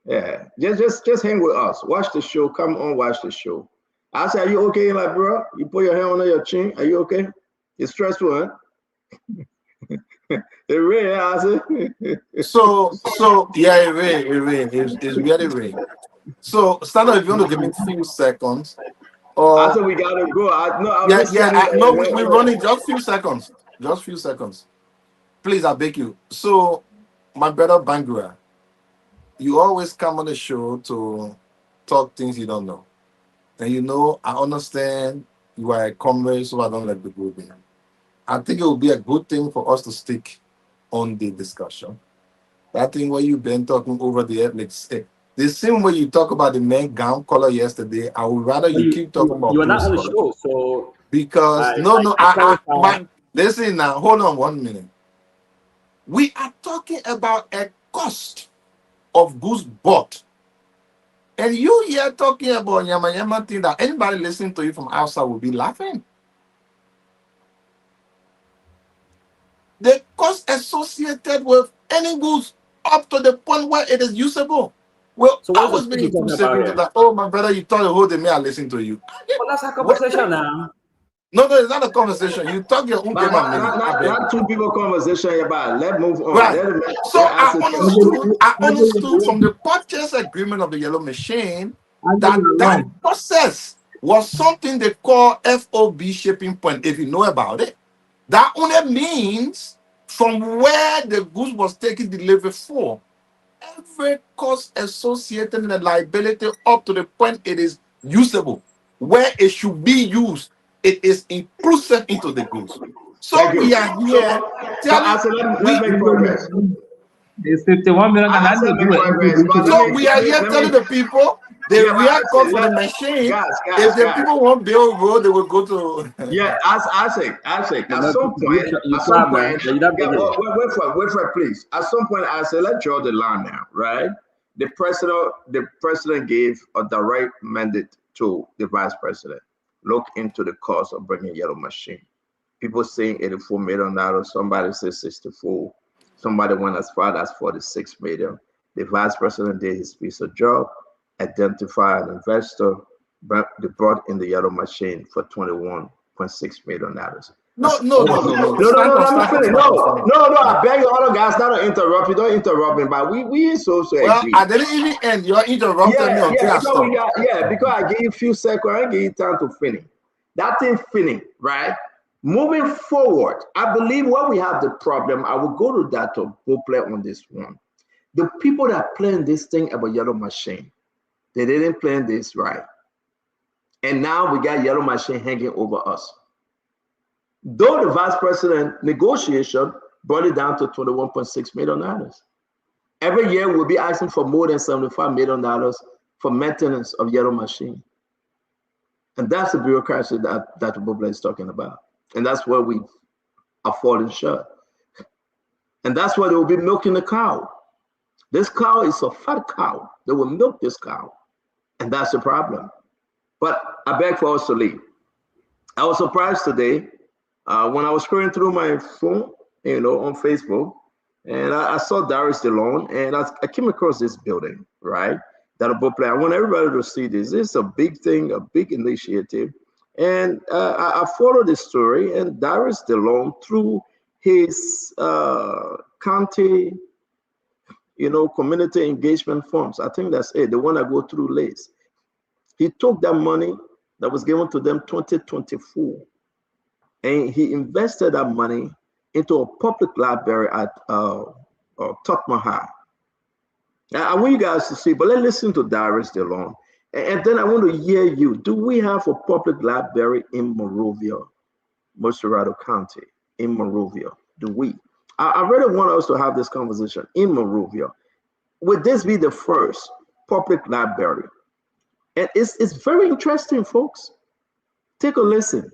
Yeah. Just hang with us. Watch the show. Come on, watch the show. I say, are you okay, like, bro? You put your hand under your chin. Are you okay? It's stressful, huh? It rain, I say. So yeah, it rain. It's really rain. So stand up if you want to give me a few seconds. I said we gotta go. We're running just few seconds. Just few seconds. Please, I beg you. So, my brother Bangura, you always come on the show to talk things you don't know. And you know, I understand you are a comrade, so I don't let the go in. I think it would be a good thing for us to stick on the discussion. That thing where you've been talking over the ethics. The same way you talk about the main gown color yesterday, I would rather you keep talking about. You are not on the show, so because listen now. Hold on 1 minute. We are talking about a cost of goods bought, and you here talking about yama thing that anybody listening to you from outside will be laughing. The cost associated with any goods up to the point where it is usable. Well, so I was being too simple that, oh, my brother, you thought the whole day me, I listen to you. Well, that's a conversation now. No, it's not a conversation. You talk your own game. Not two people conversation about. Let's move on. Right. So I understood from the purchase agreement of the yellow machine that process was something they call FOB shipping point, if you know about it. That only means from where the goods was taken delivered for, every cost associated in the liability up to the point it is usable, where it should be used, it is inclusive into the goods. So we are here telling it's 51 million. So we are here telling the people the real cost for the machine. If the people want build road, they will go to. Isaac. At some point, wait for it, please. At some point, I said, let's draw the line now, right? The president gave a direct mandate to the vice president. Look into the cost of bringing yellow machine. People saying $84 million. Somebody says 64. Somebody went as far as 46 million. The vice president did his piece of job, identified an investor, they brought in the yellow machine for $21.6 million. No, I beg you, other guys not to interrupt you. Don't interrupt me, but we so agree. I didn't even end. You're interrupting me. Because I gave you a few seconds, I gave you time to finish. That thing finish, right? Moving forward, I believe where we have the problem, I will go to that to go play on this one. The people that playing this thing about yellow machine, they didn't plan this right. And now we got yellow machine hanging over us. Though the vice president negotiation brought it down to $21.6 million. Every year we'll be asking for more than $75 million for maintenance of yellow machine. And that's the bureaucracy that Bobla is talking about. And that's where we are falling short. And that's why they will be milking the cow. This cow is a fat cow. They will milk this cow. And that's the problem. But I beg for us to leave. I was surprised today when I was scrolling through my phone, on Facebook, and I saw Darius DeLone, and I came across this building, right? That I want everybody to see this. This is a big thing, a big initiative. And I followed this story, and Darius DeLone, through his county community engagement funds. I think that's it. The one that go through LACE. He took that money that was given to them 2024, and he invested that money into a public library at Tottenham High. Now, I want you guys to see, but let's listen to Darius DeLong. And then I want to hear you. Do we have a public library in Monrovia, Montserrado County, in Monrovia? Do we? I really want us to have this conversation in Monrovia. Would this be the first public library? And it's very interesting, folks. Take a listen.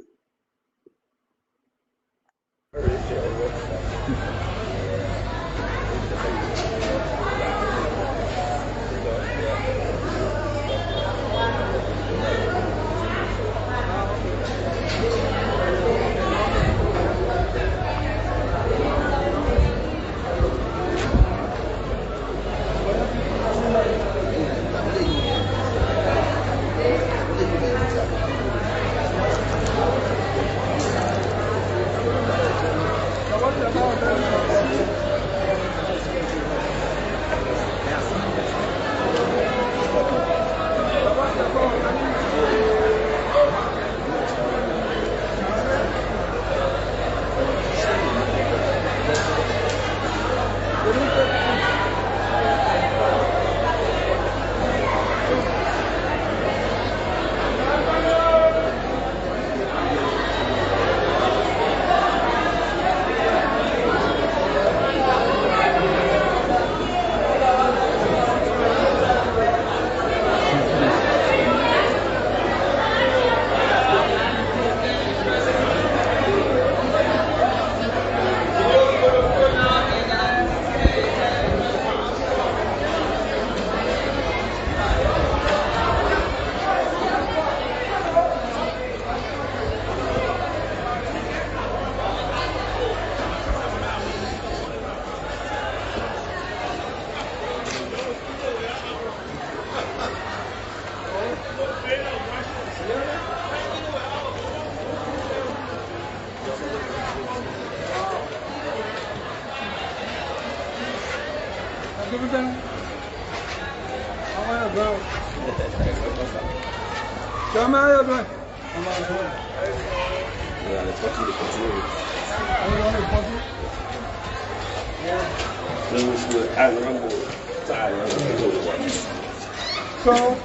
So,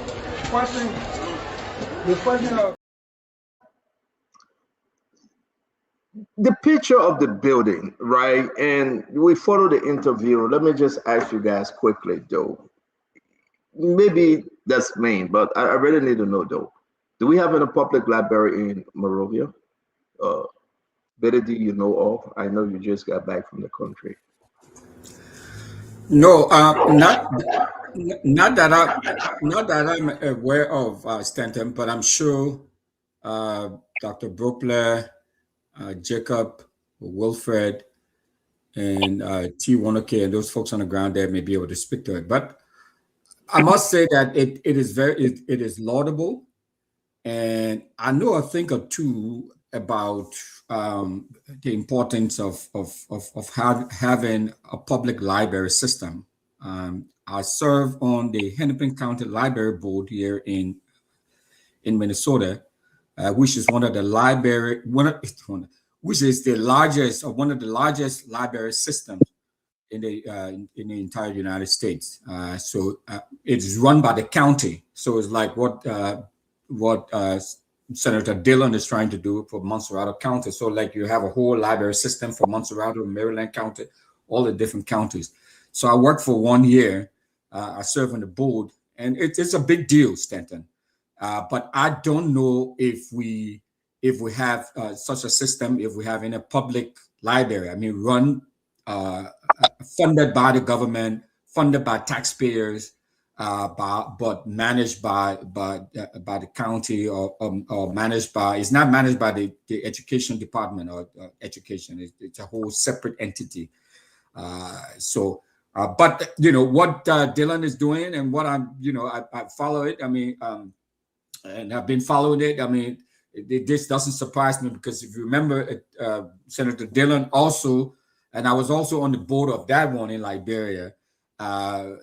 the question of the picture of the building, right? And we follow the interview. Let me just ask you guys quickly, though. Maybe that's main, but I really need to know, though. Do we have a public library in Monrovia? Betty, do you know of? I know you just got back from the country. No, not that I'm aware of, Stanton, but I'm sure Dr. Brookler, Jacob, Wilfred, and T. Wanake, and those folks on the ground there may be able to speak to it. But I must say that it is laudable, and I know a thing or two about the importance of having a public library system. I serve on the Hennepin County Library Board here in Minnesota, which is one of the largest library systems in the entire United States. So it's run by the county. So it's like what Senator Dillon is trying to do for Montserrado County. So like you have a whole library system for Montserrado, Maryland County, all the different counties. So I worked for 1 year. I serve on the board, and it's a big deal, Stanton. But I don't know if we have such a system, if we have in a public library. I mean, run, funded by the government, funded by taxpayers, but managed by the county or managed by. It's not managed by the education department or education. It's a whole separate entity. But what Dylan is doing and what I follow it. I mean, and I've been following it. I mean, this doesn't surprise me because if you remember, Senator Dillon also, and I was also on the board of that one in Liberia.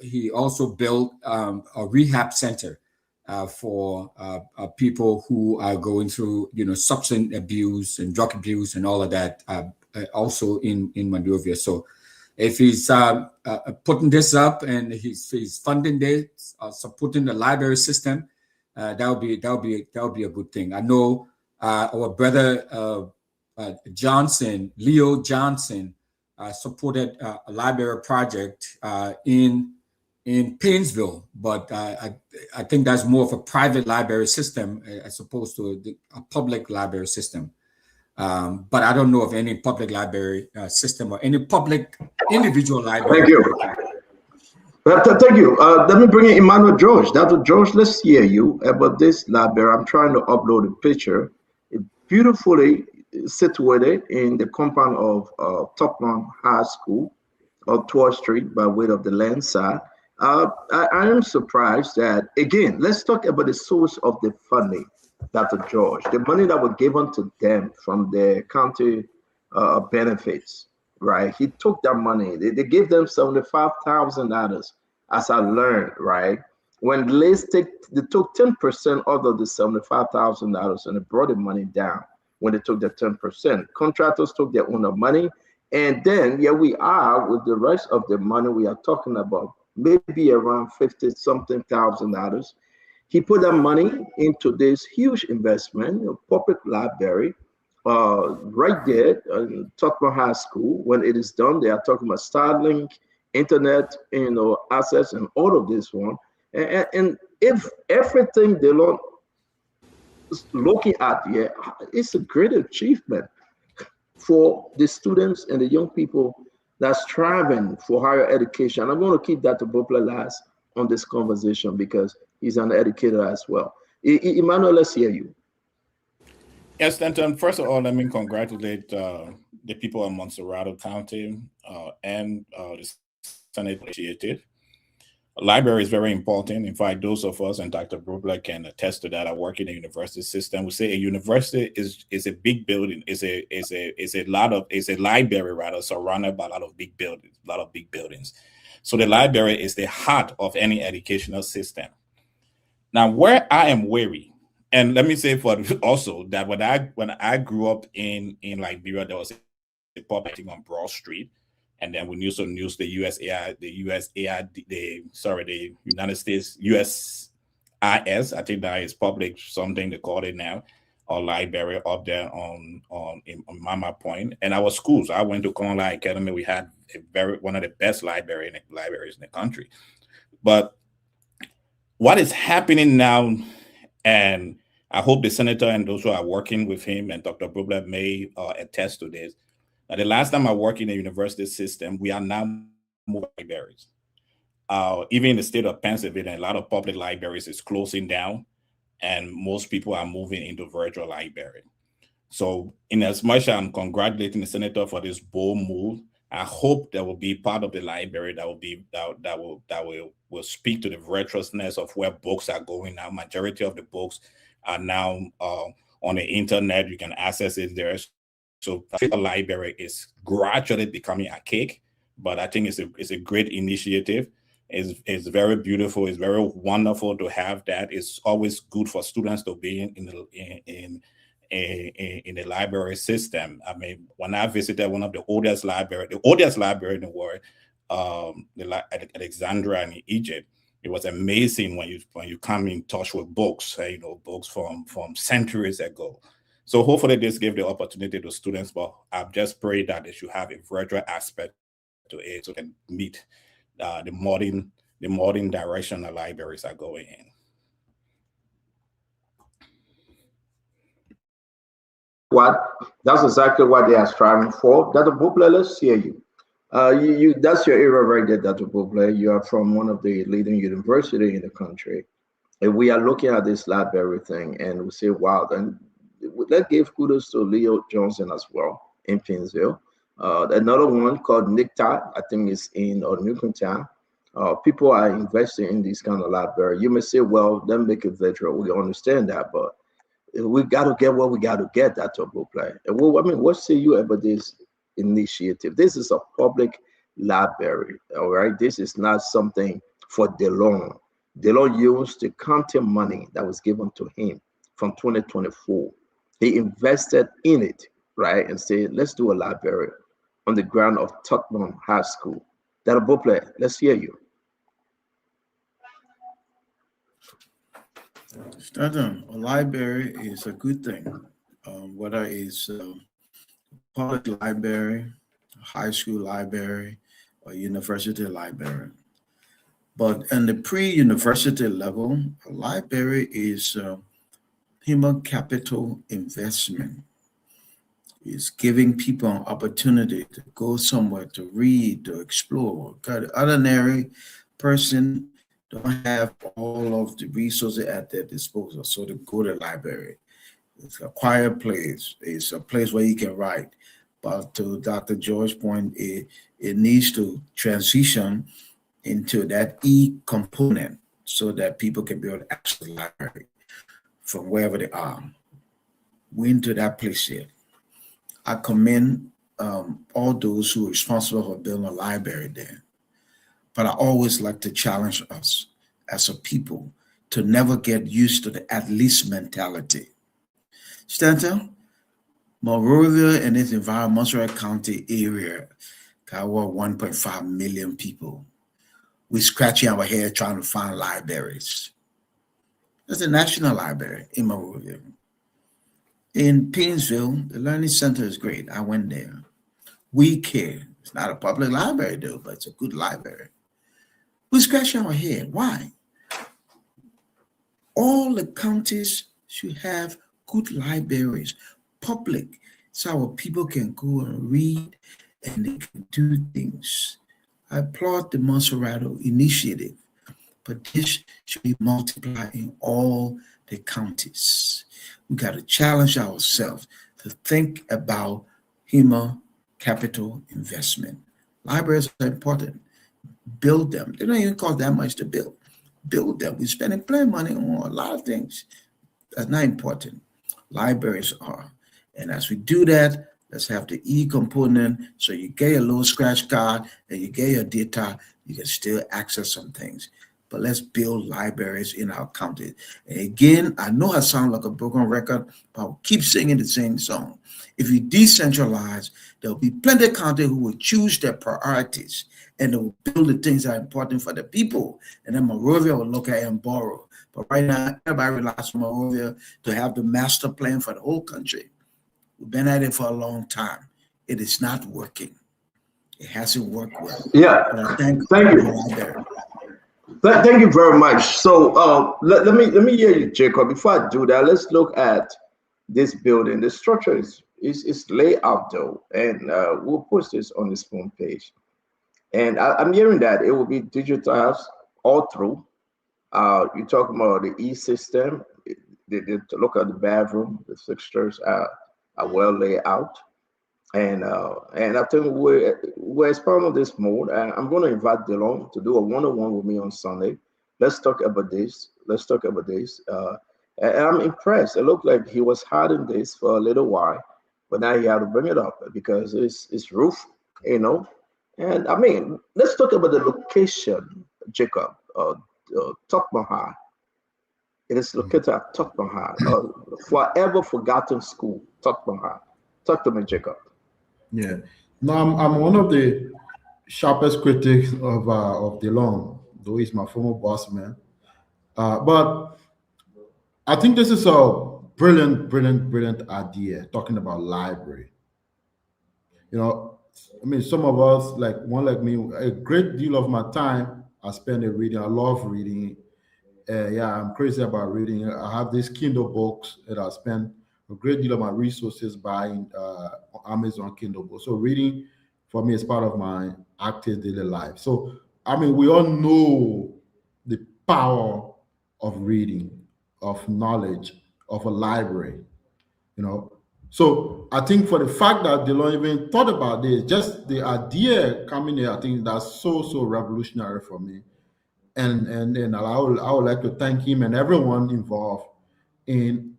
he also built a rehab center for people who are going through, substance abuse and drug abuse and all of that, also in Monrovia. So if he's putting this up and he's funding this, supporting the library system, that would be a good thing. I know our brother Leo Johnson, supported a library project in Painesville, but I think that's more of a private library system as opposed to a public library system. But I don't know of any public library system or any public individual library. Thank you. Thank you. Let me bring in Emmanuel George. Dr. George, let's hear you about this library. I'm trying to upload a picture. It beautifully situated in the compound of Tupman High School on 12th Street by way of the land side. I am surprised that, again, let's talk about the source of the funding, Dr. George. The money that was given to them from the county benefits, right? He took that money. They gave them $75,000, as I learned, right? When they took 10% out of the $75,000 and they brought the money down when they took the 10%. Contractors took their own money. And then here we are with the rest of the money we are talking about, maybe around $50-something thousand. He put that money into this huge investment, a public library, right there in Tupman High School. When it is done, they are talking about Starlink, internet, access, and all of this one. And if everything they don't looking at here, it's a great achievement for the students and the young people that's striving for higher education. I'm going to keep Dr. Bopler last on this conversation because he's an educator as well. Emmanuel, let's hear you. Yes, Stanton. First of all, let me congratulate the people of Montserrado County and the Senate Initiative. A library is very important. In fact, those of us, and Dr. Brubler can attest to that, I work in the university system. We say a university is a big building, is a library rather, surrounded by a lot of big buildings. So the library is the heart of any educational system. Now, where I am wary, and let me say for also that when I grew up in Liberia, there was a pub on Broad Street. And then we also use the United States USIS. I think that is public, something they call it now, or library up there on Mama Point. And our schools, I went to Conla Academy. We had one of the best libraries in the country. But what is happening now, and I hope the senator and those who are working with him and Dr. Brubler may attest to this. Now, the last time I worked in the university system, we are now moving libraries. Even in the state of Pennsylvania, a lot of public libraries is closing down, and most people are moving into virtual library. So, in as much as I'm congratulating the senator for this bold move, I hope there will be part of the library that will speak to the virtuousness of where books are going now. Majority of the books are now on the internet. You can access it there. So I think the library is gradually becoming archaic, but I think it's a great initiative. It's very beautiful. It's very wonderful to have that. It's always good for students to be in the library system. I mean, when I visited one of the oldest library in the world, Alexandria in Egypt, it was amazing when you come in touch with books, books from centuries ago. So hopefully this gives the opportunity to students, but I've just prayed that they should have a virtual aspect to it so they can meet the modern direction the libraries are going in. That's exactly what they are striving for. Dr. Bopler, let's hear you. That's your area right there, Dr. Bopler. You are from one of the leading universities in the country. And we are looking at this library thing and we say, wow, then let's give kudos to Leo Johnson as well in Painesville. Another one called NICTA, I think is in Newtown. People are investing in this kind of library. You may say, well, then make it virtual. We understand that, but we got to get what we got to get, Dr. Bopler. What say you about this initiative? This is a public library. All right, this is not something for DeLong. DeLong used the county money that was given to him from 2024. He invested in it, right, and said, let's do a library on the ground of Tottenham High School. That'll both play. Let's hear you. Stanton, a library is a good thing, whether it's a public library, a high school library, or university library. But in the pre-university level, a library is human capital investment. It's giving people an opportunity to go somewhere to read, to explore. Because the ordinary person don't have all of the resources at their disposal, so to go to the library. It's a quiet place. It's a place where you can write. But to Dr. George's point, it needs to transition into that component so that people can be able to access the library from wherever they are. We're into that place yet. I commend all those who are responsible for building a library there. But I always like to challenge us as a people to never get used to the at least mentality. Stanton, Monrovia and its environment, Montserrat County area, got 1.5 million people. We're scratching our head trying to find libraries. There's a national library in Monrovia. In Painesville, the Learning Center is great. I went there. We care. It's not a public library though, but it's a good library. We're scratching our head. Why? All the counties should have good libraries, public, so our people can go and read and they can do things. I applaud the Monserrato initiative, but this should be multiplied in all the counties. We got to challenge ourselves to think about human capital investment. Libraries are important. Build them. They don't even cost that much to build. Build them. We're spending plenty of money on a lot of things. That's not important. Libraries are. And as we do that, let's have the component. So you get your little scratch card and you get your data, you can still access some things. But let's build libraries in our county. And again, I know I sound like a broken record, but I'll keep singing the same song. If you decentralize, there'll be plenty of counties who will choose their priorities and they will build the things that are important for the people. And then Monrovia will look at it and borrow. But right now, everybody relies on Monrovia to have the master plan for the whole country. We've been at it for a long time. It is not working. It hasn't worked well. Yeah, thank you. Thank you very much. So let me hear you, Jacob. Before I do that, let's look at this building. The structure is laid out though, and we'll post this on this phone page. And I'm hearing that it will be digitized all through. You're talking about the E-system. Look at the bathroom. The fixtures are well laid out. And I think we're as part of this mode. I'm going to invite DeLong to do a one-on-one with me on Sunday. Let's talk about this. And I'm impressed. It looked like he was hiding this for a little while, but now he had to bring it up because it's roof, you know. And I mean, let's talk about the location, Jacob. Tottenham High. It is located at Tottenham High, forever forgotten school, Tottenham High. Talk to me, Jacob. Yeah, no, I'm one of the sharpest critics of DeLong, though he's my former boss man. But I think this is a brilliant idea, talking about library. You know, I mean, some of us, like me, a great deal of my time I spend in reading. I love reading. Yeah, I'm crazy about reading. I have these Kindle books that I spend a great deal of my resources buying Amazon Kindle books. So reading for me is part of my active daily life. So, I mean, we all know the power of reading, of knowledge, of a library, you know. So I think for the fact that DeLong even thought about this, just the idea coming here, I think that's so revolutionary for me. And I would like to thank him and everyone involved in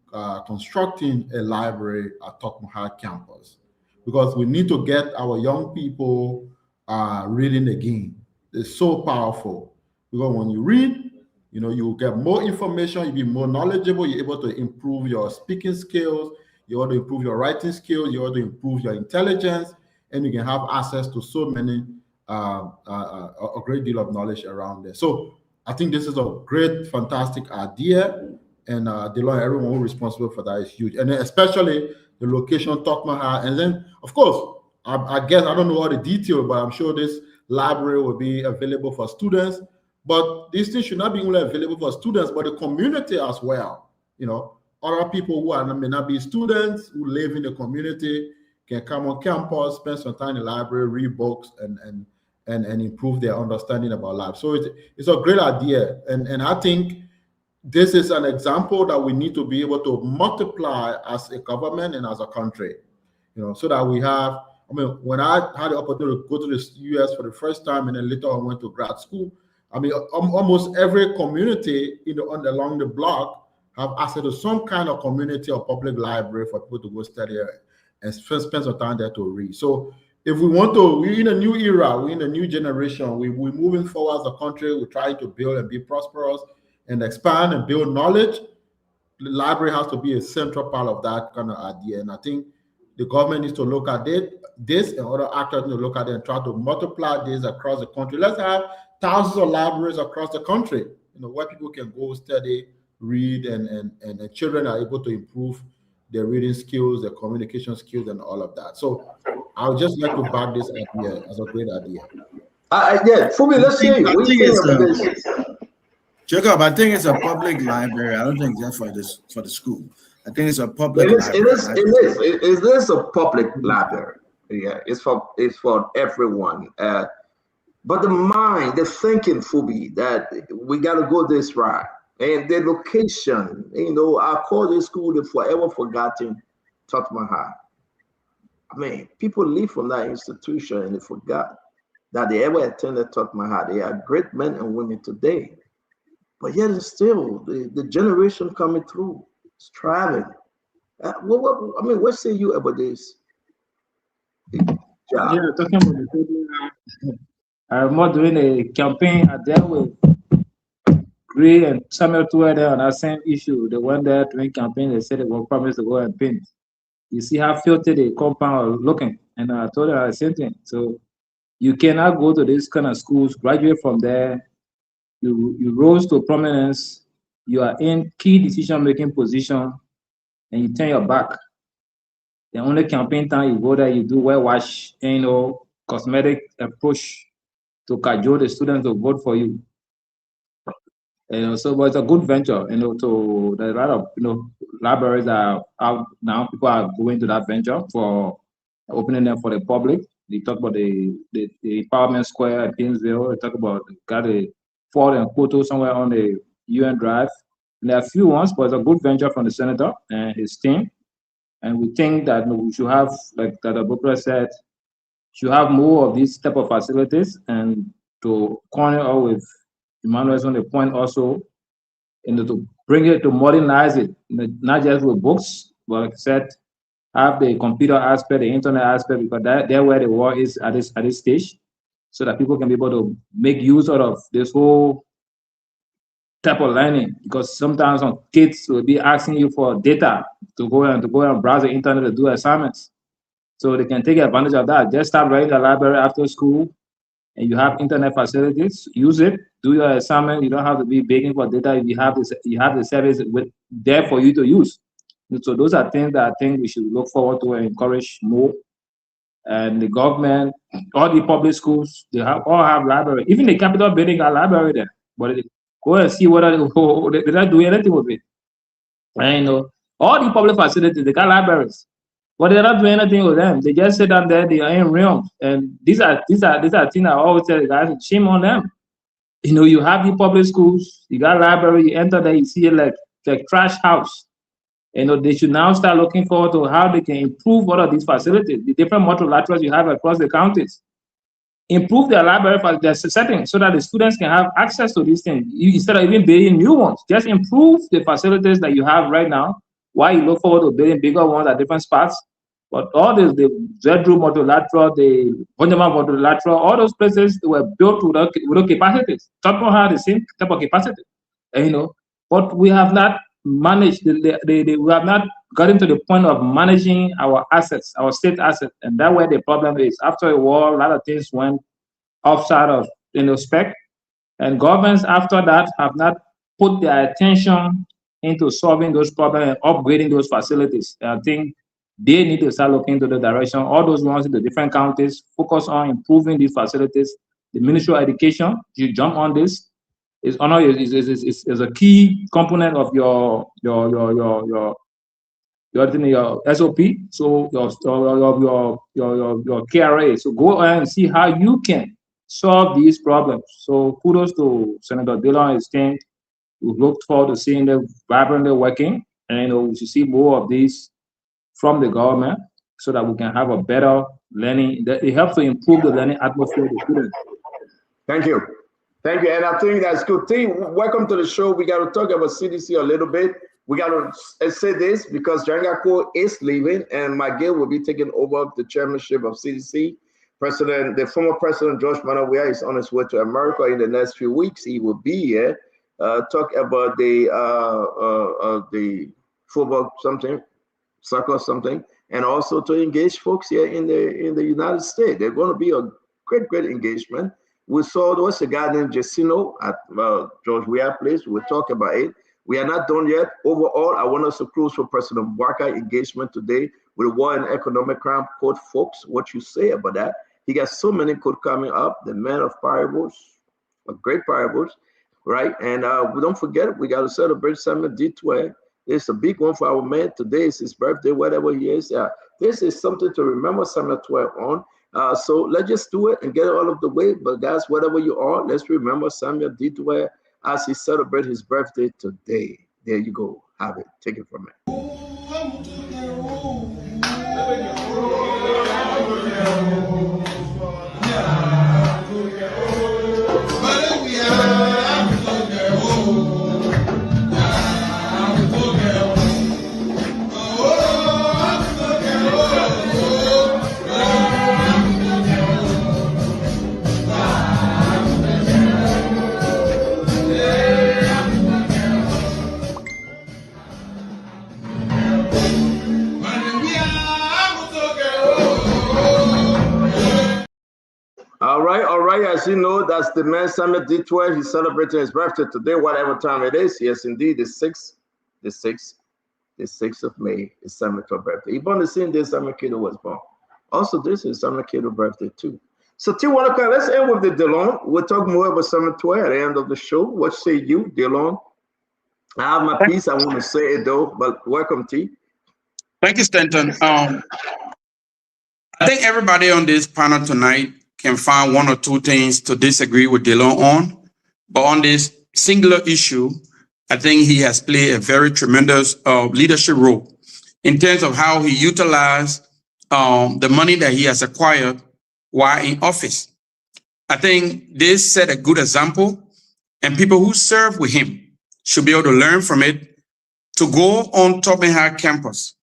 constructing a library at Tottenham High campus, because we need to get our young people reading again. It's so powerful because when you read, you know, you get more information, you'll be more knowledgeable, you're able to improve your speaking skills, you want to improve your writing skills, you want to improve your intelligence, and you can have access to so many, a great deal of knowledge around there. So I think this is a great, fantastic idea, and Deloitte, everyone who's responsible for that is huge, and then especially the location, Tot Mahal, and then of course, I guess I don't know all the detail, but I'm sure this library will be available for students. But these things should not be only available for students, but the community as well. You know, other people who may not be students who live in the community can come on campus, spend some time in the library, read books, and improve their understanding about life. So it's a great idea, and I think this is an example that we need to be able to multiply as a government and as a country. You know, so that we have. I mean, when I had the opportunity to go to the US for the first time, and then later I went to grad school, I mean, almost every community along the block have access to some kind of community or public library for people to go study and spend some time there to read. So if we want to, we're in a new era, we're in a new generation, we're moving forward as a country, we're trying to build and be prosperous and expand and build knowledge. The library has to be a central part of that kind of idea. And I think the government needs to look at this, and other actors need to look at it and try to multiply this across the country. Let's have thousands of libraries across the country, you know, where people can go study, read, and children are able to improve their reading skills, their communication skills, and all of that. So I would just like to back this idea as a great idea. Yeah, for me, let's see. Jacob, I think it's a public library. I don't think that's for the school. I think it's a public library. It is a public library. Yeah, it's for everyone. But the thinking, Fubi, that we got to go this route. And the location, you know, I call this school the forever forgotten Tot Mahal. I mean, people leave from that institution and they forgot that they ever attended Tot Mahal. They are great men and women today. But yet it's still the generation coming through, striving. What say you about this? Yeah, talking about the I'm not doing a campaign at there with Gray and Samuel Tuede on that same issue. They went there doing campaign. They said they will promise to go and paint. You see how filthy the compound was looking, and I told her the same thing. So you cannot go to these kind of schools, graduate from there. You rose to prominence. You are in key decision-making position, and you turn your back. The only campaign time you go there, you do whitewash, you know, cosmetic approach to cajole the students to vote for you. So, but it's a good venture, you know. To there's a lot of, you know, libraries are out now. People are going to that venture for opening them for the public. They talk about the Empowerment Square at Painesville. They talk about got a Ford and Koto somewhere on the UN Drive. And there are a few ones, but it's a good venture from the senator and his team. And we think that we should have, like Dr. Bukla said, should have more of these type of facilities, and to corner up with Emmanuel's on the point also, and to bring it to modernize it, not just with books, but like I said, have the computer aspect, the internet aspect, because that's where the world is at this stage, so that people can be able to make use out of this whole type of learning. Because sometimes some kids will be asking you for data to go and browse the internet to do assignments. So they can take advantage of that. Just start writing the library after school, and you have internet facilities. Use it. Do your assignment. You don't have to be begging for data. If you have this, you have the service there for you to use. So those are things that I think we should look forward to and encourage more. And the government, all the public schools, they all have library. Even the Capitol building got library there. But go and see whether they're not doing anything with it. And you know, all the public facilities, they got libraries. But they're not doing anything with them. They just sit down there, they are in realms. And these are things I always tell the guys, shame on them. You know, you have the public schools, you got library, you enter there, you see it like trash house. You know, they should now start looking forward to how they can improve all of these facilities, the different multilaterals you have across the counties. Improve their library for their settings so that the students can have access to these things. Instead of even building new ones, just improve the facilities that you have right now while you look forward to building bigger ones at different spots. But all this, the Zedru multilateral, the Bonjama multilateral, all those places were built with capacities. Tottenham had the same type of capacity, and, but we have not managed. We have not gotten to the point of managing our assets, our state assets, and that's where the problem is. After a war, a lot of things went outside of spec, and governments after that have not put their attention into solving those problems and upgrading those facilities. I think they need to start looking into the direction. All those ones in the different counties focus on improving these facilities. The Ministry of Education, you jump on this. Is a key component of your SOP. So your KRA. So go and see how you can solve these problems. So kudos to Senator Dillon and his team. We look forward to seeing them vibrantly working, and we should see more of these from the government so that we can have a better learning. It helps to improve the learning atmosphere of the students. Thank you. Thank you. And I think that's good. Team, welcome to the show. We got to talk about CDC a little bit. We got to say this because Jangako is leaving and McGill will be taking over the chairmanship of CDC. The former president, George Manawia, is on his way to America in the next few weeks. He will be here, talk about the football soccer something, and also to engage folks here in the United States. They're going to be a great engagement. We saw there was a guy named Jacino at George Weah Place. We'll talk about it. We are not done yet. Overall, I want us to close for President Bouakai engagement today with the War and Economic Crime Code, folks. What you say about that? He got so many codes coming up. The man of parables, great parables, right? And we don't forget, we got to celebrate Samuel D12. It's a big one for our man. Today is his birthday, whatever he is. This is something to remember Samuel 12 on. So let's just do it and get it all of the way. But guys, whatever you are, let's remember Samuel D12 as he celebrates his birthday today. There you go. Have it. Take it from me. All right. As you know, that's the man Samuel D12. He's celebrating his birthday today, whatever time it is. Yes, indeed, the 6th of May is Samuel's birthday. He born the same day Samuel Cato was born. Also, this is Samuel Cato's birthday too. So, Tijuana, let's end with the Delon. We'll talk more about Samuel 12 at the end of the show. What say you, Delon? I have my piece. I want to say it though, but welcome, T. Thank you, Stanton. I think everybody on this panel tonight can find one or two things to disagree with Delon on, but on this singular issue, I think he has played a very tremendous leadership role in terms of how he utilized the money that he has acquired while in office. I think this set a good example, and people who serve with him should be able to learn from it to go on Tubman High campus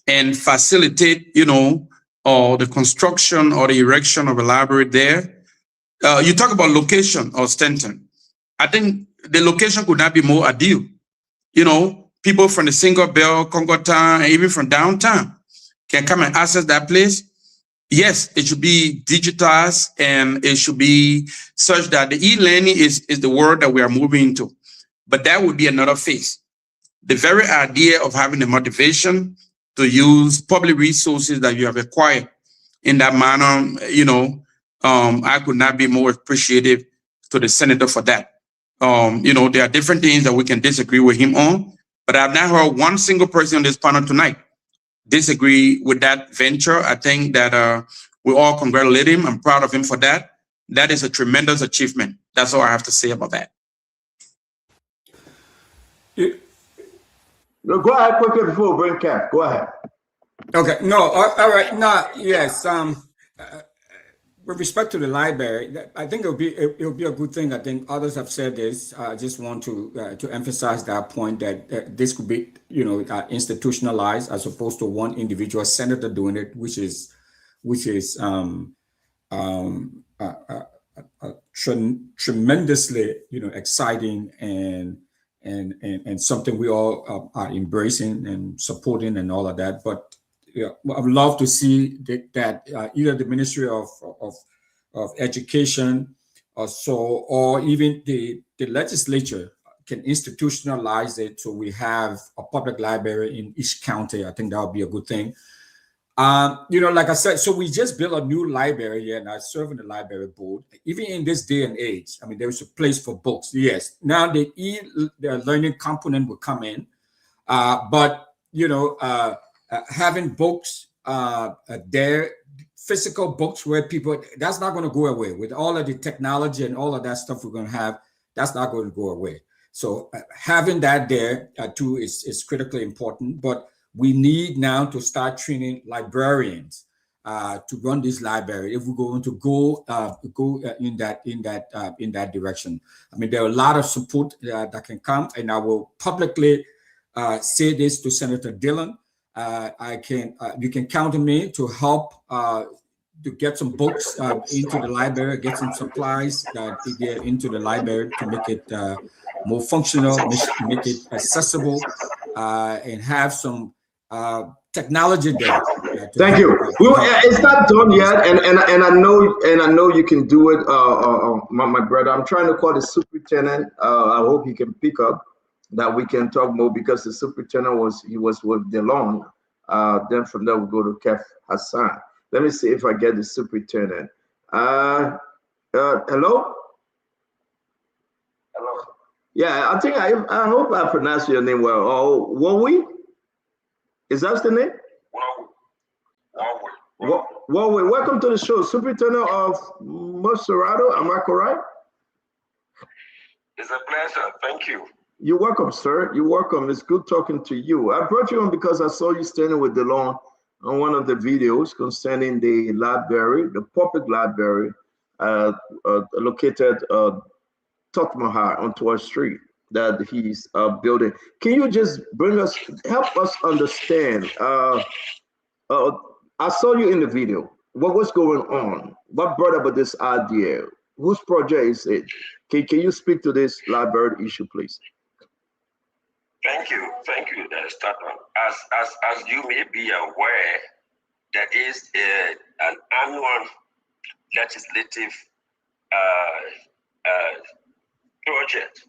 and facilitate, the construction or the erection of a library there. You talk about location or Stanton. I think the location could not be more ideal. People from the Single Bell, Congo Town, and even from downtown can come and access that place. Yes, it should be digitized and it should be such that the e-learning is the word that we are moving into. But that would be another phase. The very idea of having the motivation to use public resources that you have acquired in that manner, I could not be more appreciative to the senator for that. There are different things that we can disagree with him on, but I've not heard one single person on this panel tonight disagree with that venture. I think that we all congratulate him. I'm proud of him for that. That is a tremendous achievement. That's all I have to say about that. No, go ahead quickly before we bring Cap. Go ahead. Okay. No. All right. No. Yes. with respect to the library, I think it'll be a good thing. I think others have said this. I just want to emphasize that point that this could be, institutionalized as opposed to one individual senator doing it, which is tremendously, exciting and something we all are embracing and supporting and all of that. But I would love to see that either the Ministry of Education or even the legislature can institutionalize it, so we have a public library in each county. I think that would be a good thing. Like I said, so we just built a new library here, and I serve in the library board. Even in this day and age, I mean, there's a place for books. Yes, now the learning component will come in, but having books there, physical books where people, that's not going to go away. With all of the technology and all of that stuff we're going to have, that's not going to go away. So having that there too is critically important. But we need now to start training librarians to run this library if we're going to go in that direction. I mean, there are a lot of support that can come, and I will publicly say this to Senator Dillon. You can count on me to help to get some books into the library, get some supplies to get into the library to make it more functional, make it accessible, and have some technology there. Thank you. It's not done yet, and I know you can do it, my brother. I'm trying to call the superintendent. I hope he can pick up that we can talk more, because the superintendent was with DeLon. Then from there we'll go to Kef Hassan. Let me see if I get the superintendent. Hello? Hello. Yeah, I think I hope I pronounced your name well. Oh, Wowi? Is that the name? Wowi. Welcome to the show, Superintendent of Montserrado. Am I correct? It's a pleasure. Thank you. You're welcome, sir. You're welcome. It's good talking to you. I brought you on because I saw you standing with DeLon on one of the videos concerning the library, the public library, located Totmahar on 12th Street that he's building. Can you just help us understand? I saw you in the video. What was going on? What brought about this idea? Whose project is it? Can you speak to this library issue, please? Thank you, Staton. As you may be aware, there is an annual legislative project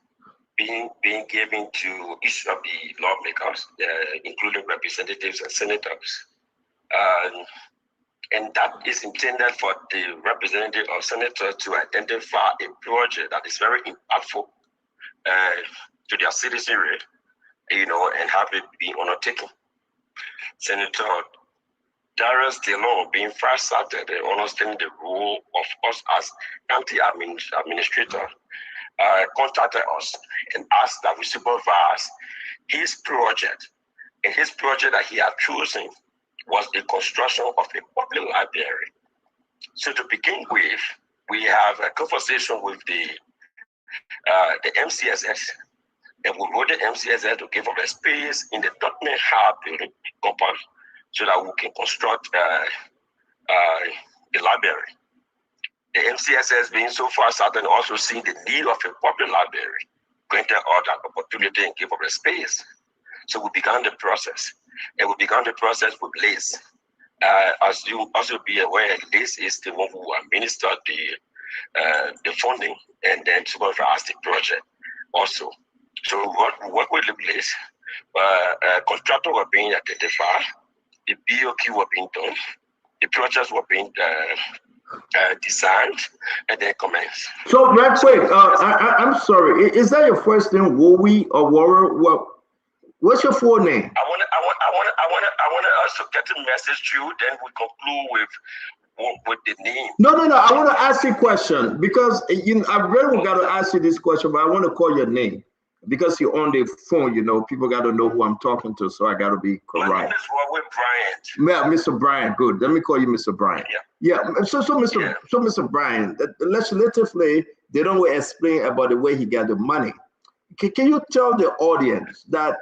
being given to each of the lawmakers, including representatives and senators, and that is intended for the representative or senator to identify a project that is very impactful to their citizenry, and have it be undertaken. Senator Darius DeLon, being far-sighted and understanding the role of us as county administrator, contacted us and asked that we supervise his project. And his project that he had chosen was the construction of a public library. So to begin with, we have a conversation with the MCSS, and we wrote the MCSS to give up a space in the Tottenham building compound so that we can construct the library. The MCSS being so far certain also seeing the need of a public library, granted all that opportunity and give up a space. So we began the process, and we began the process with Liz. As you also be aware, Liz is the one who administered the funding and then supervised the project also. So we work with Liz. Contractors were being identified, the BOQ were being done, the projects were being designed, and then commenced. So right quick, I'm sorry, is that your first name, Wowi or Warrior? What's your full name? I want us to get the message through, then we conclude with the name. No. I want to ask you a question because I really got to ask you this question, but I want to call your name. because you're on the phone, you know, people got to know who I'm talking to, so I got to be correct. My name is Robert Bryant. Yeah, Mr. Bryant, good. Let me call you Mr. Bryant. Yeah. So Mr. Bryant, legislatively, they don't explain about the way he got the money. Can you tell the audience that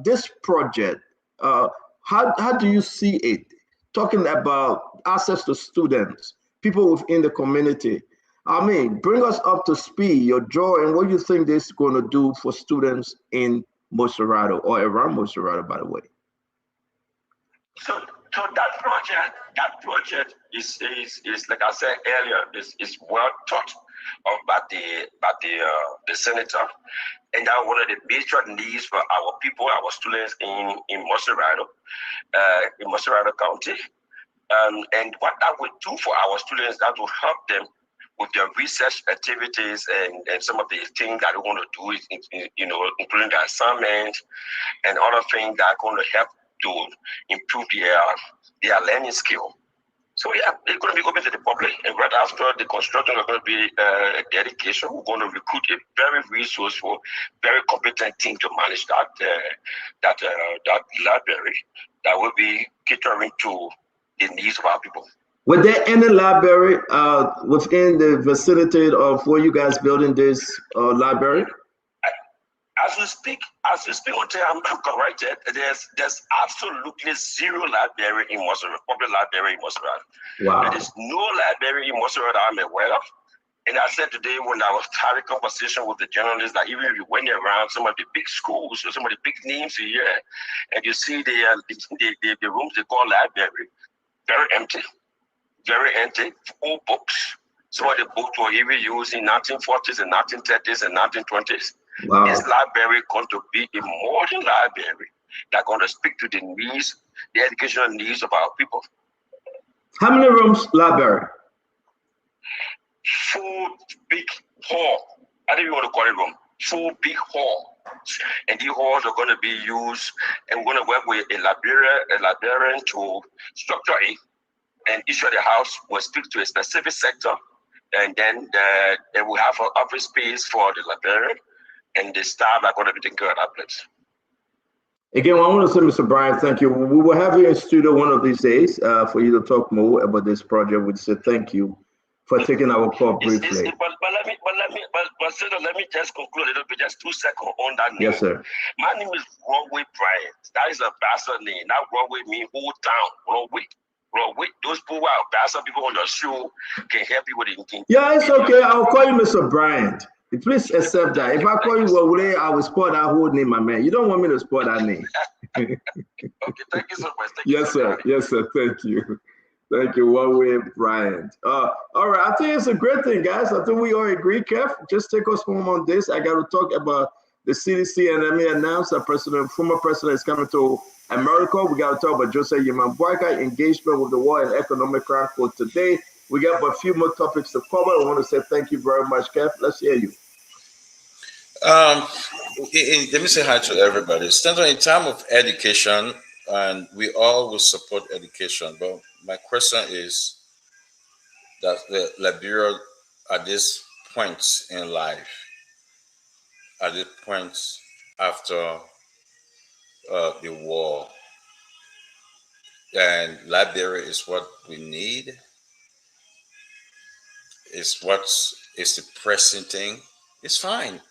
this project, how do you see it? Talking about access to students, people within the community. I mean, bring us up to speed, your joy, and what you think this is going to do for students in Moserado or around Moserado, by the way. So that project is like I said earlier, is well thought of by the senator, and that one of the major needs for our people, our students in Moserado County, and what that would do for our students, that will help them with their research activities and some of the things that they want to do, you know, including the assignment and other things that are going to help to improve their learning skill. So yeah, it's going to be open to the public, and right after the construction, there's going to be a dedication. We're going to recruit a very resourceful, very competent team to manage that library that will be catering to the needs of our people. Was there any library within the vicinity of where you guys building this library? As we speak until I'm corrected, there's absolutely zero library in Moserado, public library in Moserado. Wow. There is no library in Moserado that I'm aware of. And I said today when I was having a conversation with the journalists that even if you went around some of the big schools or some of the big names here, and you see the rooms they call library, very empty, full books. Some of the books were even used in 1940s and 1930s and 1920s. Wow. This library going to be a modern library that's going to speak to the needs, the educational needs of our people. How many rooms library? Full big hall. I don't even want to call it room. Full big hall. And these halls are going to be used, and we're going to work with a librarian to structure it. And each of the house will speak to a specific sector. And then they will have an office space for the librarian, and the staff are going to be taking care of that place. Again, I want to say, Mr. Bryant, thank you. We will have you in studio one of these days for you to talk more about this project. We'd say thank you for taking our call briefly. Senator, let me just conclude a little bit, just 2 seconds on that name. Yes, sir. My name is Broadway Bryant. That is a bastard name. Now Broadway means whole town. Broadway. Those people are bastard people on your show can help you with anything. Yeah, it's okay. I'll call you Mr. Bryant. Please accept that. If I call you Wawule, I will spell that whole name, my man. You don't want me to spell that name. Okay, thank you so much. Yes, sir. Yes, sir. Thank you. Thank you, Wawule Bryant. All right, I think it's a great thing, guys. I think we all agree, Kev. Just take us home on this. I got to talk about the CDC, and let me announce that former president is coming to America. We got to talk about Joseph Yeman Boakai, engagement with the War and Economic Crime Code today. We got a few more topics to cover. I want to say thank you very much, Kev. Let's hear you. Let me say hi to everybody. Stand in time of education, and we all will support education. But my question is that the Liberia at this point in life, at this point after the war, and Liberia is what we need. It's what is the pressing thing. It's fine.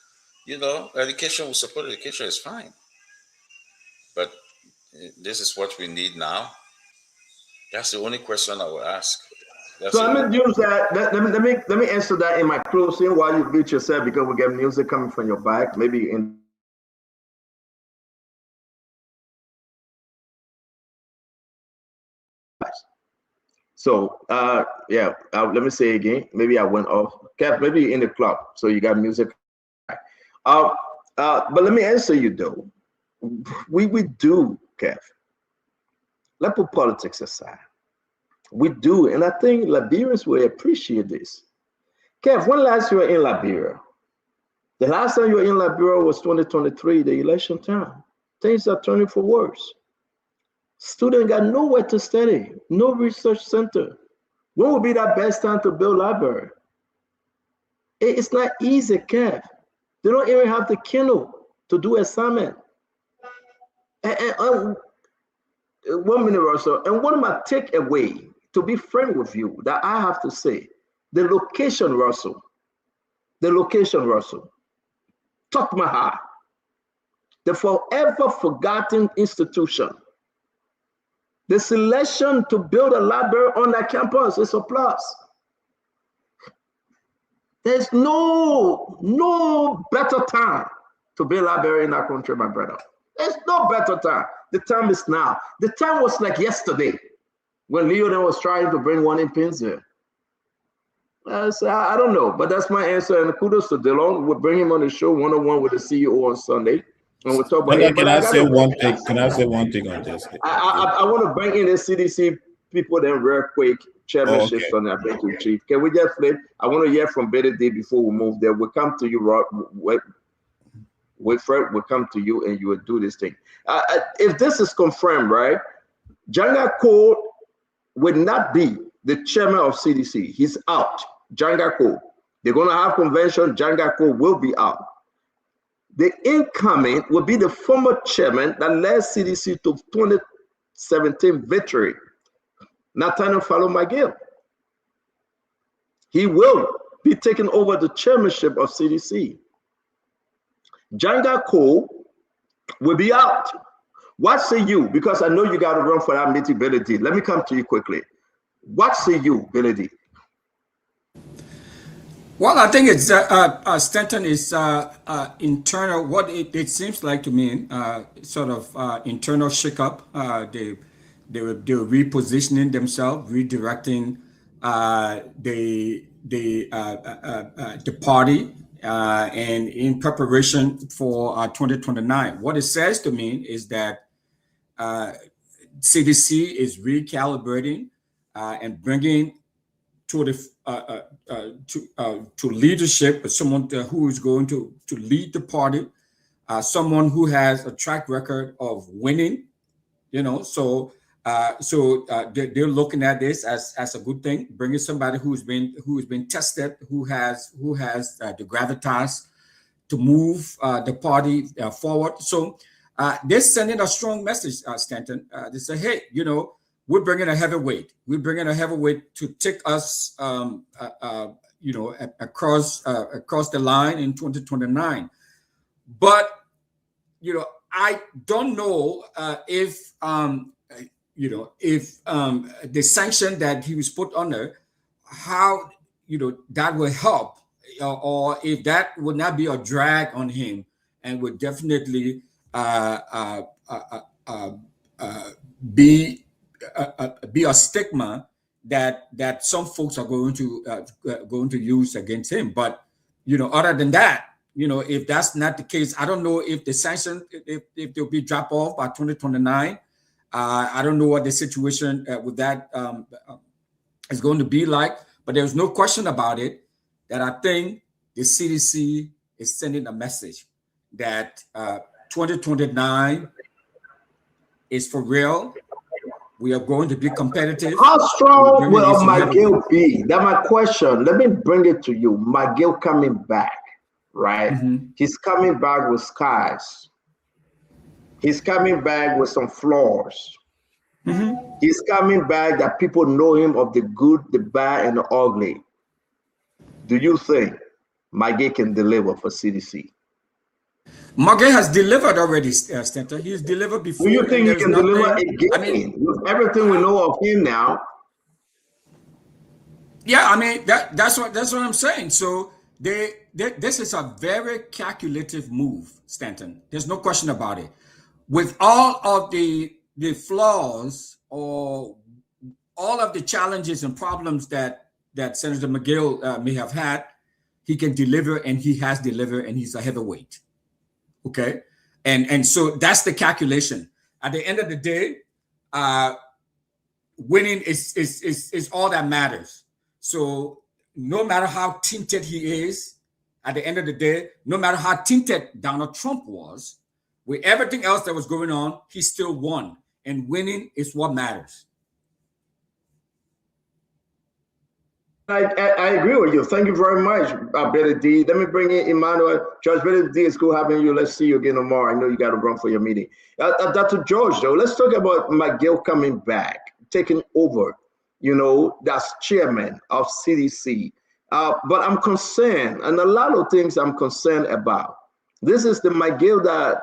You know, education, we support education, is fine. But this is what we need now. That's the only question I will ask. So let me use that. Let me answer that in my closing while you mute yourself, because we get music coming from your back. Maybe in So let me say again. Maybe I went off. Kev, maybe you're in the club, so you got music. But let me answer you though. We do, Kev. Let's put politics aside. We do, and I think Liberians will appreciate this. Kev, when last you were in Liberia? The last time you were in Liberia was 2023, the election time. Things are turning for worse. Students got nowhere to study, no research center. When would be that best time to build library? It's not easy, Kev. They don't even have the Kindle. to do assignment. And 1 minute or so. And one of my takeaway, to be frank with you, that I have to say, the location, Russell, touched my heart. The forever forgotten institution. The selection to build a library on that campus is a plus. There's no better time to build a library in our country, my brother. There's no better time. The time is now. The time was like yesterday when Leonard was trying to bring one in Pinzer. So I don't know, but that's my answer. And kudos to Dillon. We'll bring him on the show one-on-one with the CEO on Sunday. And we'll talk about it. Can I say one thing? Can I say one thing on this? I want to bring in the CDC people then real quick. Chairmanship Sunday. I thank you, Chief. Can we just flip? I want to hear from Betty D before we move there. We'll come to you, Rob. Wait, Fred, we'll come to you and you will do this thing. If this is confirmed, right, Janga Cole will not be the chairman of CDC. He's out. Janga Cole. They're going to have convention. Janga Cole will be out. The incoming will be the former chairman that led CDC to 2017 victory, Nathaniel Fallow McGill. He will be taking over the chairmanship of CDC. Janga Cole will be out. What say you? Because I know you got to run for that meeting, Billy D. Let me come to you quickly. What say you, Billy D? Well, I think it's Stanton is internal. What it seems like to me, sort of internal shakeup. They were repositioning themselves, redirecting the party, and in preparation for 2029. What it says to me is that CDC is recalibrating and bringing to the to leadership someone who is going to lead the party, someone who has a track record of winning. You know, so they're looking at this as a good thing, bringing somebody who's been tested, who has the gravitas to move the party forward. So they're sending a strong message, Stanton. They say, hey, you know, we're bringing a heavyweight. We're bringing a heavyweight to take us, you know, across the line in 2029. But you know, I don't know if you know, if the sanction that he was put under, how, you know, that will help, or if that would not be a drag on him and would definitely be a stigma that some folks are going to use against him. But you know, other than that, you know, if that's not the case, I don't know if the sanction, if they'll be dropped off by 2029. I don't know what the situation with that is going to be like, but there's no question about it that I think the CDC is sending a message that 2029 is for real. We are going to be competitive. How strong will McGill be? That's my question. Let me bring it to you. McGill coming back, right? Mm-hmm. He's coming back with skies. He's coming back with some flaws. Mm-hmm. He's coming back that people know him of the good, the bad, and the ugly. Do you think McGill can deliver for CDC? McGill has delivered already, Stanton. He's delivered before. Do you think he can deliver again? I mean, with everything we know of him now. Yeah, I mean that's what I'm saying. So this is a very calculative move, Stanton. There's no question about it. With all of the flaws or all of the challenges and problems that Senator McGill may have had, he can deliver, and he has delivered, and he's a heavyweight. Okay, and so that's the calculation. At the end of the day, winning is all that matters. So no matter how tinted he is, at the end of the day, no matter how tinted Donald Trump was, with everything else that was going on, he still won. And winning is what matters. I agree with you. Thank you very much, Billy D. Let me bring in Emmanuel. Judge Billy D, it's cool having you. Let's see you again tomorrow. I know you got to run for your meeting. Dr. George, though, let's talk about McGill coming back, taking over, that's chairman of CDC. But I'm concerned, and a lot of things I'm concerned about. This is the McGill that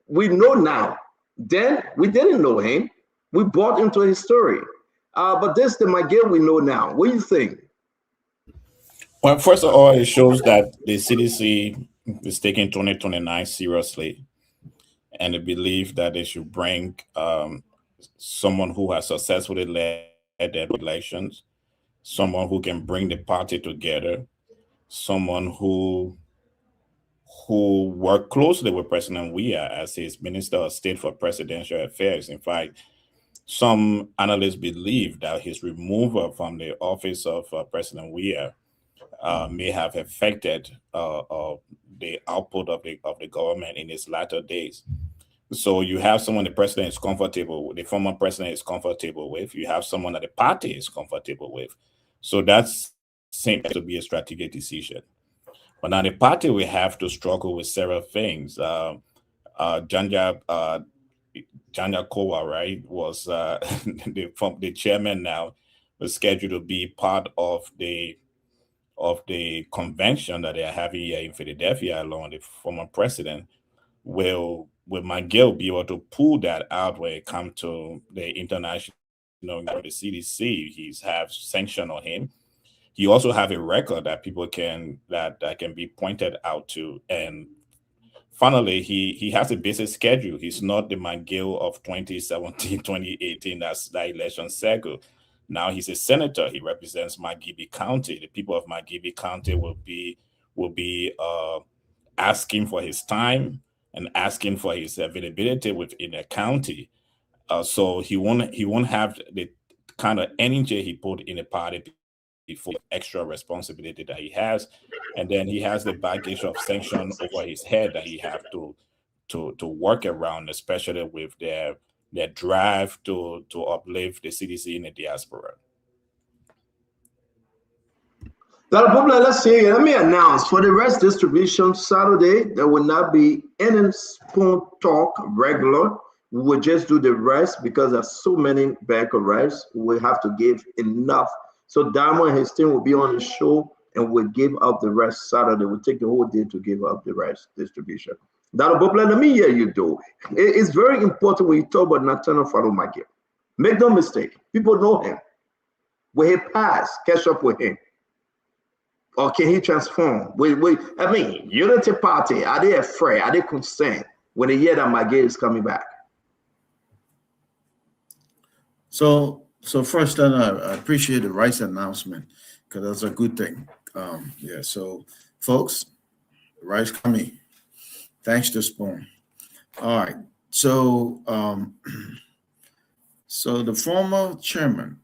we know now. Then we didn't know him. We bought into his story. But this is the McGill we know now. What do you think? Well, first of all, it shows that the CDC is taking 2029 seriously, and they believe that they should bring someone who has successfully led their elections, someone who can bring the party together, someone who worked closely with President Weah as his Minister of State for Presidential Affairs. In fact, some analysts believe that his removal from the office of President Weah may have affected the output of the government in its latter days. So you have someone the president is comfortable with, the former president is comfortable with. You have someone that the party is comfortable with. So that's seems to be a strategic decision. But now the party will have to struggle with several things. Janja Kowa, right, was the chairman now, was scheduled to be part of the convention that they are having here in Philadelphia along the former president. Will McGill be able to pull that out when it comes to the international, the CDC? He's have sanction on him. He also have a record that people can be pointed out to. And finally, he has a busy schedule. He's not the McGill of 2017, 2018. That's the election cycle. Now he's a senator. He represents Magibie County. The people of Magibie County will be asking for his time and asking for his availability within the county. So he won't have the kind of energy he put in the party before, extra responsibility that he has, and then he has the baggage of sanction over his head that he have to work around, especially with their drive to uplift the CDC in the diaspora. Let's see. Let me announce for the rice distribution Saturday, there will not be any spoon talk regular. We will just do the rice because there's so many bag of rice. We have to give enough. So Diamond and his team will be on the show and we'll give up the rest Saturday. We'll take the whole day to give up the rice distribution. Let me hear you do. It's very important when you talk about Nathaniel Fado McGill. Make no mistake. People know him. Will he pass? Catch up with him. Or can he transform? Unity Party, are they afraid? Are they concerned when they hear that McGill is coming back? So first, I appreciate the rice announcement because that's a good thing. So folks, rice coming. Thanks to Spoon. All right. So so the former chairman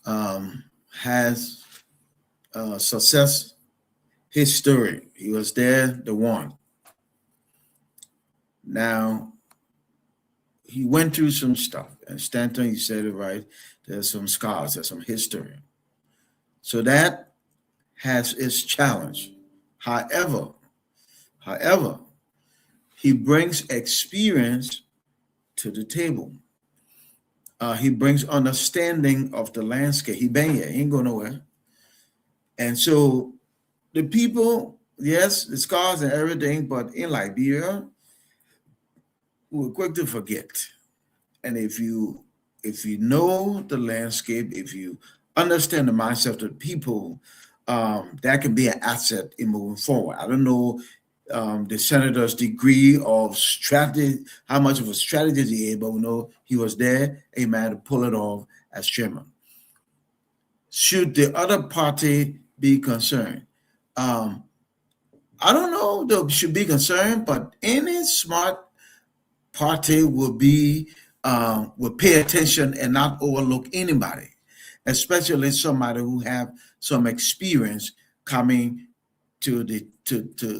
has success history. He was there, the one. Now, he went through some stuff, and Stanton, you said it right, there's some scars, there's some history. So that has its challenge. However, he brings experience to the table. He brings understanding of the landscape. He been here, he ain't going nowhere. And so the people, yes, the scars and everything, but in Liberia, we're quick to forget. And if you know the landscape, if you understand the mindset of the people, that can be an asset in moving forward. I don't know the senator's degree of strategy, how much of a strategist he is, but we know he was there, amen, to pull it off as chairman. Should the other party be concerned? I don't know they should be concerned, but any smart party will pay attention and not overlook anybody, especially somebody who have some experience coming to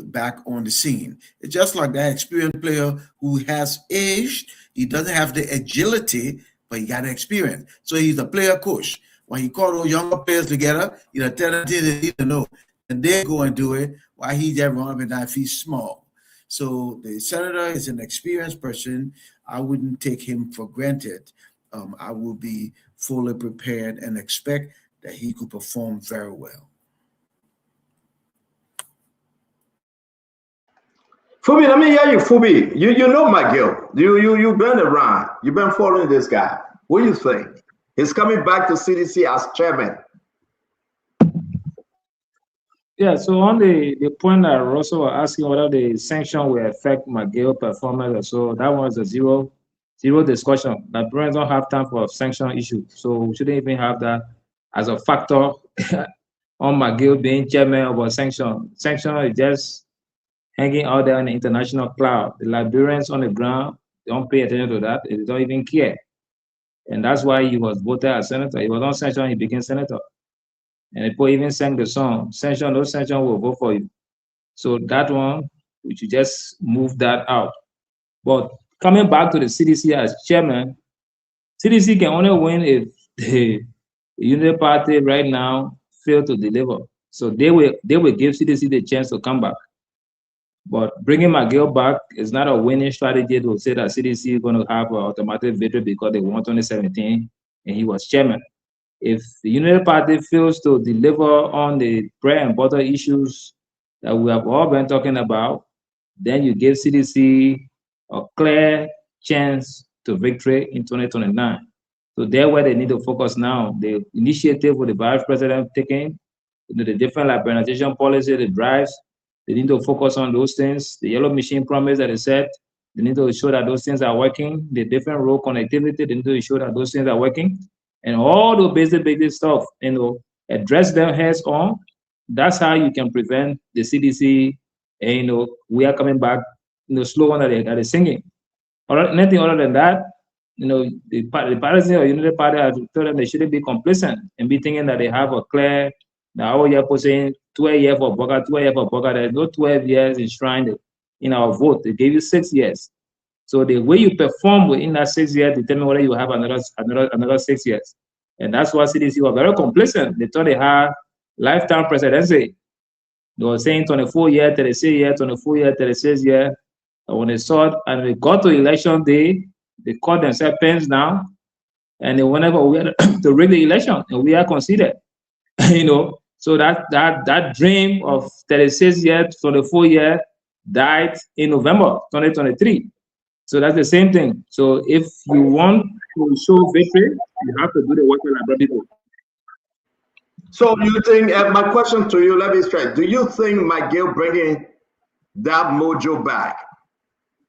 back on the scene. It's just like that experienced player who has aged. He doesn't have the agility, but he got the experience. So he's a player coach. When he called those younger players together, tell them they need to know. And they go and do it while he's there running down feet small. So the senator is an experienced person. I wouldn't take him for granted. I will be fully prepared and expect that he could perform very well. Fubi, let me hear you, Fubi. You know McGill. You've been around. You've been following this guy. What do you think? He's coming back to CDC as chairman. Yeah, so on the point that Russell was asking whether the sanction will affect McGill performance or so, that was a zero discussion. The Browns don't have time for sanction issue. So we shouldn't even have that as a factor on McGill being chairman of a sanction. Sanction is just hanging out there in the international cloud. The Liberians on the ground don't pay attention to that. They don't even care. And that's why he was voted as senator. He was on sanction, he became senator. And people even sang the song, sanction, no sanction will vote for you. So that one, we should just move that out. But coming back to the CDC as chairman, CDC can only win if the Unity Party right now fail to deliver. So they will give CDC the chance to come back. But bringing McGill back is not a winning strategy to say that CDC is going to have an automatic victory because they won 2017 and he was chairman. If the Unity Party fails to deliver on the bread and butter issues that we have all been talking about, then you give CDC a clear chance to victory in 2029. So that's where they need to focus now. The initiative with the vice president taking, the different liberalization policy, the drives, they need to focus on those things. The yellow machine promise that they said, they need to show that those things are working. The different road connectivity, they need to show that those things are working. And all the basic stuff, address them heads on. That's how you can prevent the CDC. And, we are coming back, slogan that they're singing. Anything other than that, the party or Unity Party has told them they shouldn't be complacent and be thinking that they have a clear. Now, you're saying 12 years for Boga, 12 years for Boga. There's no 12 years enshrined in our vote. They gave you 6 years. So the way you perform within that 6 years determine whether you have another 6 years. And that's why CDC were very complacent. They thought they had lifetime presidency. They were saying 24 years, 36 years, 24 years, 36 years. And when they saw it, and they got to election day, they called themselves pens down, and they whenever we had to rig the election, and we are considered. So that dream of 36 years, 24 years died in November 2023. So that's the same thing. So if you want to show victory, you have to do the work like people. So you think, my question to you, let me straight. Do you think McGill bringing that mojo back,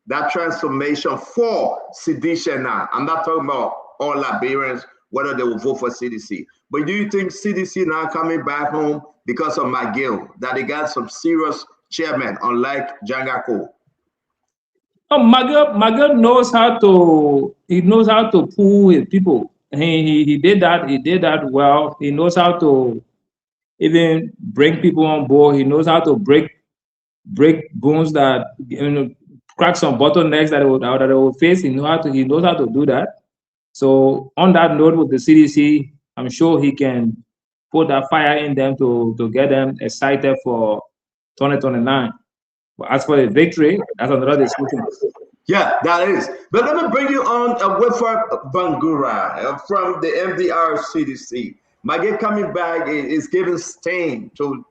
that transformation for sedition now? I'm not talking about all Liberians, whether they will vote for CDC. But do you think CDC now coming back home because of McGill, that they got some serious chairman, unlike Jangako? Oh, McGill knows how to pull his people. He did that well. He knows how to even bring people on board. He knows how to break bones that crack some bottlenecks that they will face. He knows how to do that. So on that note with the CDC, I'm sure he can put that fire in them to get them excited for 2029. But as for the victory, that's another discussion. Yeah, that is. But let me bring you on Wilford Bangura from the MDR CDC. McGill coming back is giving stain to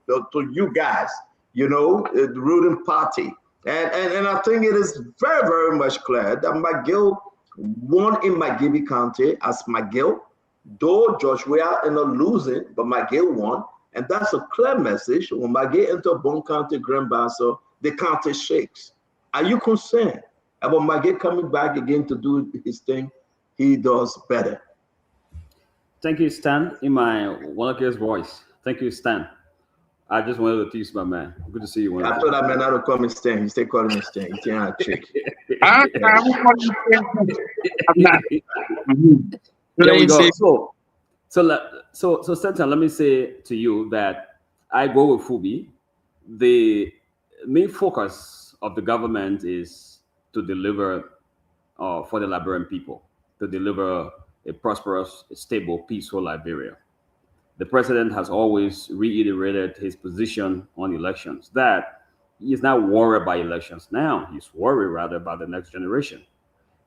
you guys, the ruling party. And I think it is very, very much clear that McGill won in McGibby County as McGill, though Joshua ended up losing, but McGill won. And that's a clear message. When McGill entered Bone County, Grand Bassa, the county shakes. Are you concerned about McGill coming back again to do his thing? He does better. Thank you, Stan, in my Wallach's voice. Thank you, Stan. I just wanted to tease my man. Good to see you. I told that man not to call me Stan. He stay calling me Stan. He can't trick. There we go. So, Stan, let me say to you that I go with Fubi. The main focus of the government is to deliver for the Liberian people, to deliver a prosperous, stable, peaceful Liberia. the president has always reiterated his position on elections, that he is not worried by elections now. He's worried rather about the next generation.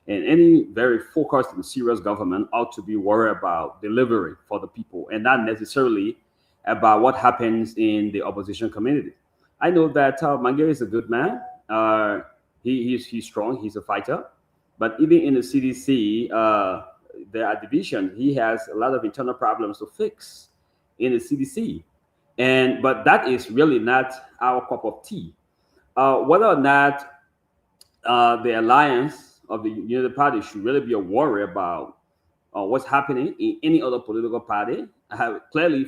And any very focused and serious government ought to be worried about delivery for the people and not necessarily about what happens in the opposition community. I know that Mange is a good man. He's strong. He's a fighter. But even in the CDC, the division, he has a lot of internal problems to fix in the CDC. But that is really not our cup of tea. Whether or not the alliance of the United Party should really be a worry about what's happening in any other political party. I have clearly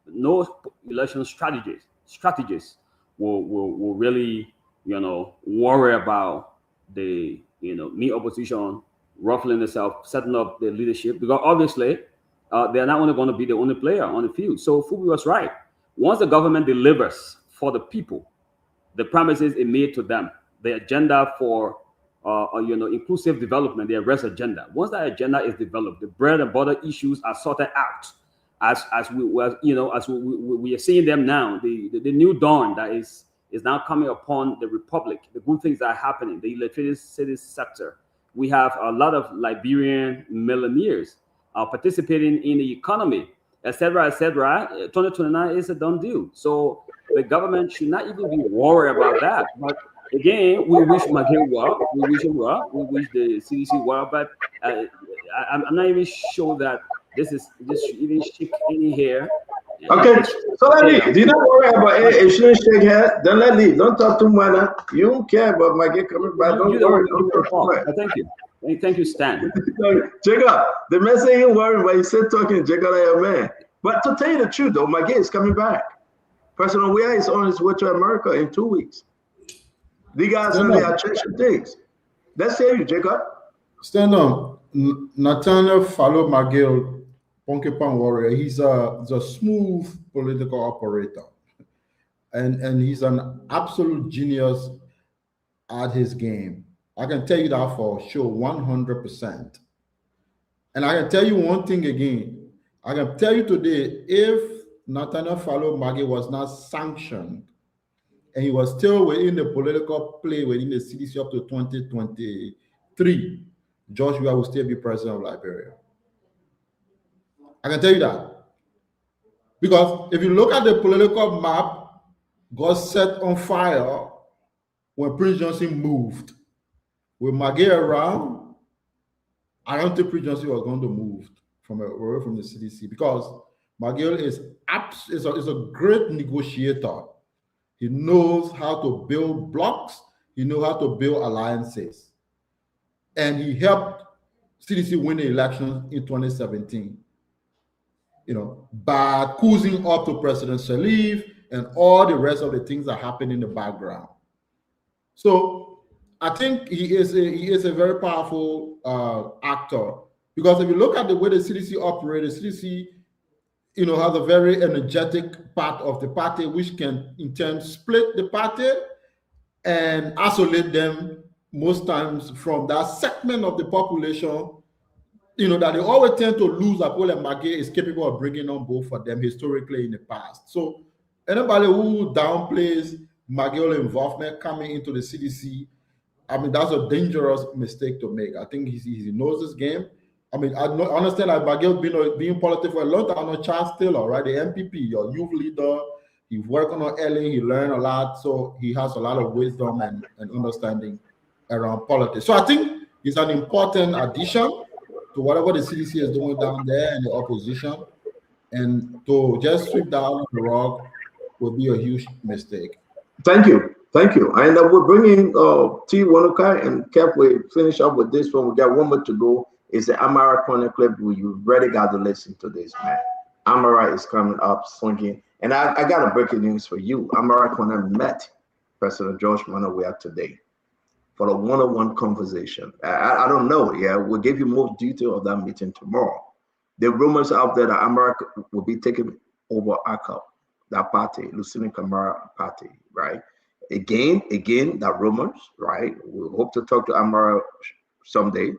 no election strategists will really, worry about the, me opposition ruffling itself, setting up the leadership, because obviously they're not only going to be the only player on the field. So Fubi was right. Once the government delivers for the people, the promises it made to them, the agenda for inclusive development, the arrest agenda. Once that agenda is developed, the bread and butter issues are sorted out. As we are seeing them now, the new dawn that is now coming upon the republic, the good things that are happening, the electricity sector. We have a lot of Liberian millionaires participating in the economy, etc., etc. 2029 is a done deal. So the government should not even be worried about that. But again, we wish Mange well, we wish him well, we wish the CDC well, but I'm not even sure that this should even shake any hair. Okay, so let me. Do not worry about it. It shouldn't shake hair. Then let leave. Don't talk too much. You don't care about Mange coming back. Don't worry. Thank you. Thank you, Stan. Jacob, the man say you worry, but he said talking to Jacob like a man. But to tell you the truth, though, Mange is coming back. President Weah is on his way to America in 2 weeks. These guys really are changing things. Let's hear you, Jacob. Stand on. Nathaniel Fallow McGill, Ponkepan warrior. He's a smooth political operator, and he's an absolute genius at his game. I can tell you that for sure, 100%. And I can tell you one thing again. I can tell you today, if Nathaniel Fallow McGill was not sanctioned, and he was still within the political play within the CDC up to 2023, George Weah will still be president of Liberia. I can tell you that. Because if you look at the political map, got set on fire when Prince Johnson moved. With Mange around, I don't think Prince Johnson was going to move away from the CDC, because McGill is a great negotiator. He knows how to build blocks. He knows how to build alliances. And he helped CDC win the elections in 2017, by cruising up to President Sirleaf and all the rest of the things that happen in the background. So I think he is a very powerful actor, because if you look at the way the CDC operates, the CDC has a very energetic part of the party, which can in turn split the party and isolate them most times from that segment of the population, that they always tend to lose. That Paul and Mange is capable of bringing on both for them historically in the past. So anybody who downplays Mage's involvement coming into the CDC, that's a dangerous mistake to make. I think he knows this game. I understand that Mange been in politics for a long time. Charles Taylor, right? The MPP, your youth leader. He's working on Ellen. He learned a lot. So he has a lot of wisdom and understanding around politics. So I think he's an important addition to whatever the CDC is doing down there in the opposition. And to just sweep down the rug would be a huge mistake. Thank you. And we're bringing T. Wanukai and Kev. We finish up with this one. We got one more to go. It's the Amara Corner clip. You really got to listen to this, man. Amara is coming up swinging. And I got a breaking news for you. Amara Corner met President George Manneh Weah today for a one-on-one conversation. I don't know. Yeah, we'll give you more detail of that meeting tomorrow. The rumors out there that Amara will be taking over ACAP, that party, Lucina Camara party, right? Again, that rumors, right? We hope to talk to Amara someday.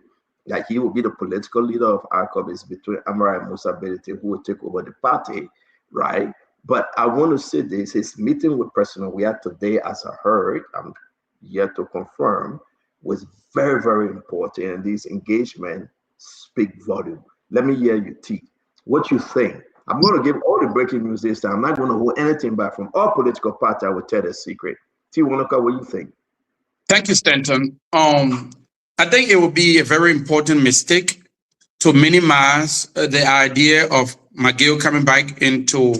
like he will be the political leader of ARCOP, is between Amara and Musa Belete, who will take over the party, right? But I want to say this, his meeting with President Weah today, as I heard, I'm yet to confirm, was very, very important, and these engagements speak volume. Let me hear you, T. What you think? I'm going to give all the breaking news this time. I'm not going to hold anything back from all political parties. I will tell the secret. T. Wanoka, what do you think? Thank you, Stanton. I think it would be a very important mistake to minimize the idea of McGill coming back into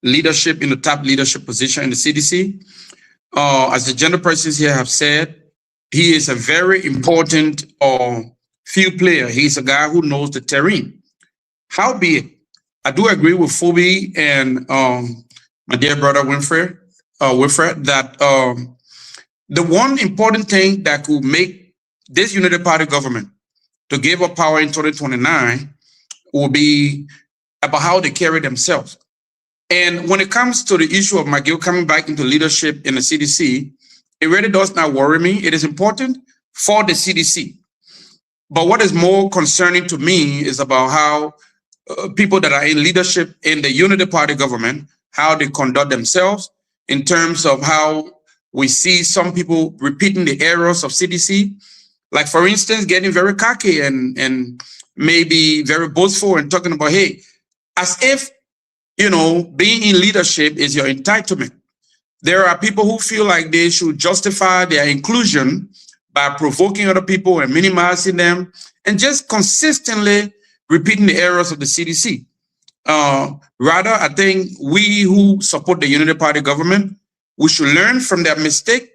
leadership, in the top leadership position in the CDC. As the general persons here have said, he is a very important field player. He's a guy who knows the terrain. Howbeit, I do agree with Phoebe and my dear brother Wilfred that the one important thing that could make this Unity Party government to give up power in 2029 will be about how they carry themselves. And when it comes to the issue of McGill coming back into leadership in the CDC, it really does not worry me. It is important for the CDC. But what is more concerning to me is about how people that are in leadership in the Unity Party government, how they conduct themselves in terms of how we see some people repeating the errors of CDC. Like, for instance, getting very cocky and maybe very boastful and talking about, hey, as if, you know, being in leadership is your entitlement. There are people who feel like they should justify their inclusion by provoking other people and minimizing them and just consistently repeating the errors of the CDC. Rather, I think we who support the Unity Party government, we should learn from that mistake.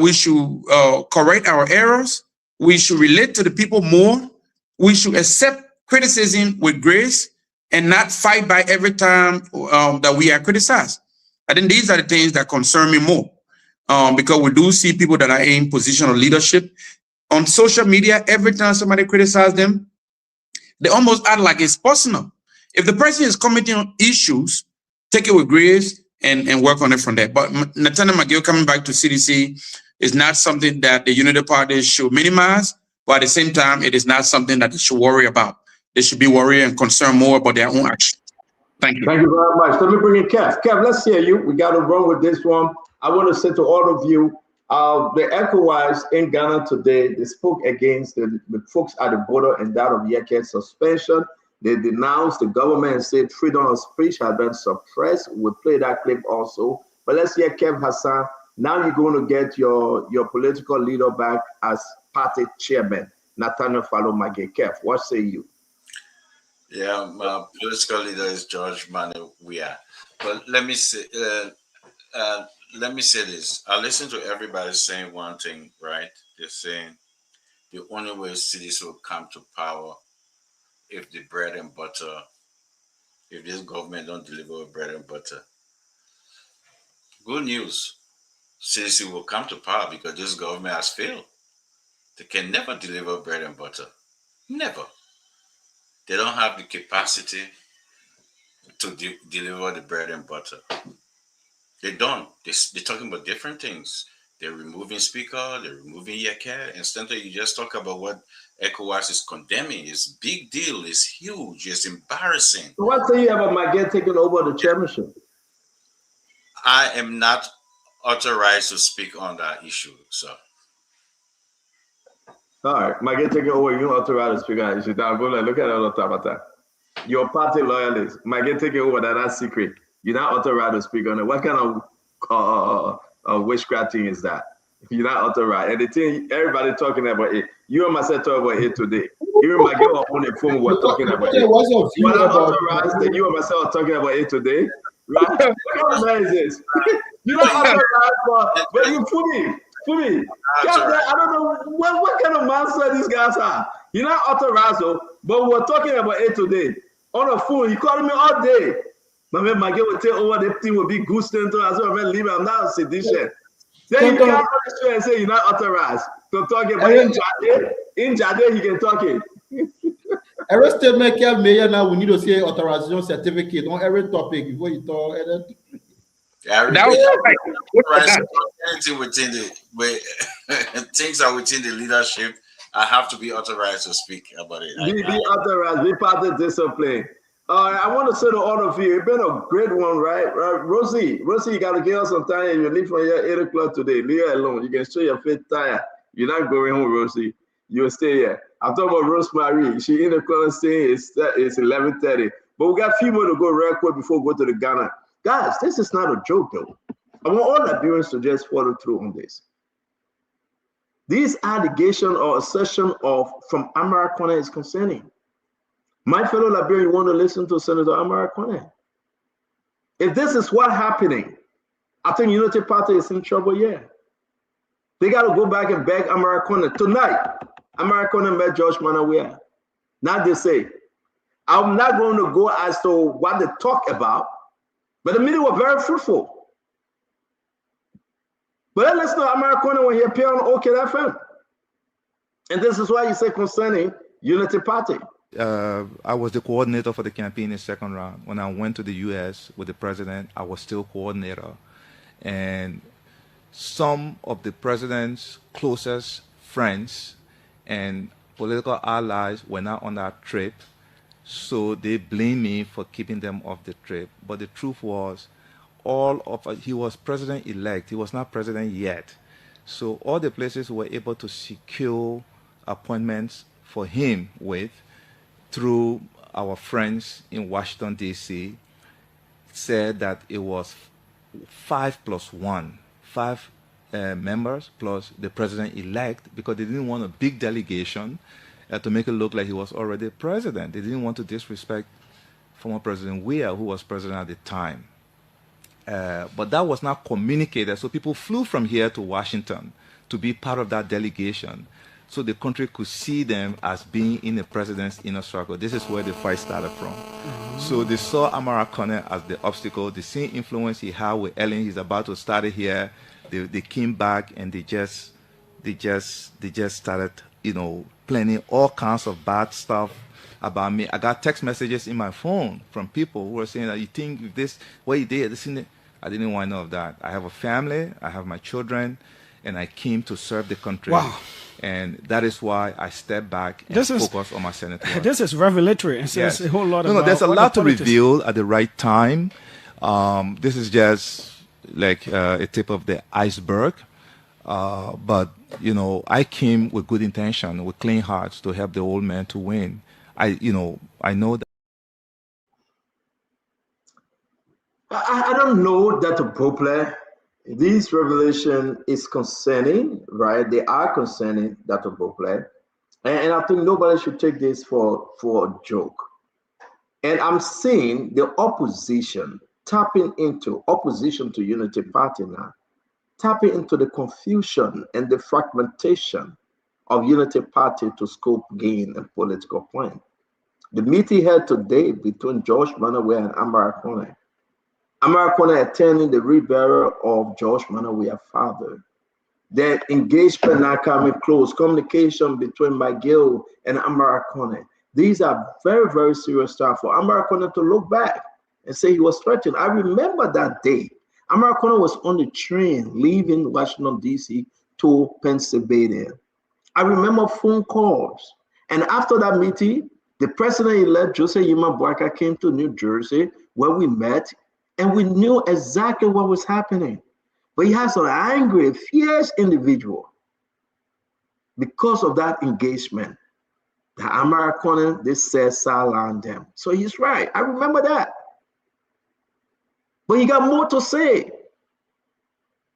We should correct our errors. We should relate to the people more. We should accept criticism with grace and not fight back every time that we are criticized. I think these are the things that concern me more, because we do see people that are in position of leadership on social media. Every time somebody criticizes them, they almost act like it's personal. If the person is committing issues, take it with grace and work on it from there. But Nathaniel McGill coming back to CDC is not something that the Unity Party should minimize, but at the same time, it is not something that they should worry about. They should be worried and concerned more about their own action. Thank you. Thank you very much. Let me bring in Kev. Kev, let's hear you. We got to run with this one. I want to say to all of you, the ECOWAS in Ghana today, they spoke against the folks at the border and that of Yeke's suspension. They denounced the government and said freedom of speech had been suppressed. We'll play that clip also. But let's hear Kev Hassan. Now you're going to get your political leader back as party chairman, Nathaniel Falomage. Kev, what say you? Yeah, my political leader is George Manneh Weah. But let me say this. I listen to everybody saying one thing, right? They're saying the only way cities will come to power if the bread and butter, if this government don't deliver bread and butter. Good news. Cities will come to power because this government has failed. They can never deliver bread and butter. Never. They don't have the capacity to deliver the bread and butter. They don't. They're talking about different things. They're removing speaker, they're removing Yeke. Instead, you just talk about what ECOWAS is condemning. It's a big deal. It's huge. It's embarrassing. So what say you about Maguette taking over the chairmanship? I am not authorized to speak on that issue, sir. All right, Maguette taking over. You authorized to speak on that issue. Now, look at all the time about that. Your party loyalist, Maguette taking over. That's secret. You're not authorized to speak on it. What kind of witchcraft thing is that? You're not authorized. And the thing, everybody talking about it. You and myself talking about it today. Even Maguette on the phone were talking about it. You're not authorized, and you and myself are talking about it today. Right? What kind of man is this? You're not authorized, but you Fumi. I don't know what kind of mindset these guys are. You're not authorized, but we're talking about it today. On the phone, you calling me all day. My man Maguette will take over, the thing will be good Stanton as well. Man, leave me, I'm not a sedition. Then you can't and say you're not authorized to talk about in Jade, he can talk it. Every statement Kev Mayor now we need to say authorization certificate on every topic before you talk. Anything within things are within the leadership. I have to be authorized to speak about it. Be authorized, be part of the discipline. I want to say to all of you, it's been a great one, right? Rosie, you got to give us some time. You leave from here 8 o'clock today. Leave her alone. You can show your face tired. You're not going home, Rosie. You'll stay here. I'm talking about Rosemary. She in the corner saying it's 11:30. But we got a few more to go real quick before we go to the Ghana. Guys, this is not a joke, though. I want all Liberians to just follow through on this. These allegations or assertion from Amara Kone is concerning. My fellow Liberian, want to listen to Senator Amara Kone. If this is what's happening, I think Unity Party is in trouble, yeah. They got to go back and beg Amara Kone. Tonight, Amara Kone met George Manawia. Now they say, I'm not going to go as to what they talk about, but the meeting was very fruitful. But let's know Amara Kone when he appeared on OK FM. And this is why you say concerning Unity Party. I was the coordinator for the campaign in the second round. When I went to the U.S. with the president, I was still coordinator. And some of the president's closest friends and political allies were not on that trip, so they blamed me for keeping them off the trip. But the truth was, he was president-elect. He was not president yet. So all the places we were able to secure appointments for him with through our friends in Washington, D.C., said that it was 5 + 1, 5 members plus the president-elect, because they didn't want a big delegation to make it look like he was already president. They didn't want to disrespect former President Weah, who was president at the time. But that was not communicated, so people flew from here to Washington to be part of that delegation, so the country could see them as being in the president's inner circle. This is where the fight started from. So they saw Amara Kone as the obstacle. The same influence he had with Ellen, he's about to start it here. They came back and they just started, planning all kinds of bad stuff about me. I got text messages in my phone from people who were saying that you think this, what you did, this and that. I didn't want to know of that. I have a family, I have my children, and I came to serve the country. Wow. And that is why I stepped back and focus on my Senate work. This is revelatory. It says a whole lot about there's a lot to reveal at the right time. This is just like a tip of the iceberg. But, I came with good intention, with clean hearts to help the old man to win. I know that. I don't know that Pople, this revelation is concerning, right? They are concerning that Pople. And I think nobody should take this for a joke. And I'm seeing the opposition tapping into opposition to Unity Party now, tapping into the confusion and the fragmentation of Unity Party to scope gain and political point. The meeting held today between George Manawia and Amara Kone. Amara Kone attending the reburial of George Manawia's father. That engagement now coming close, communication between Miguel and Amara Kone. These are very, very serious stuff for Amara Kone to look back and say he was threatened. I remember that day. Amara Kone was on the train leaving Washington, D.C. to Pennsylvania. I remember phone calls. And after that meeting, the president-elect Joseph Yima Boakai came to New Jersey where we met, and we knew exactly what was happening. But he has an angry, fierce individual because of that engagement. The Amara Kone, they said silent them. So he's right. I remember that. But he got more to say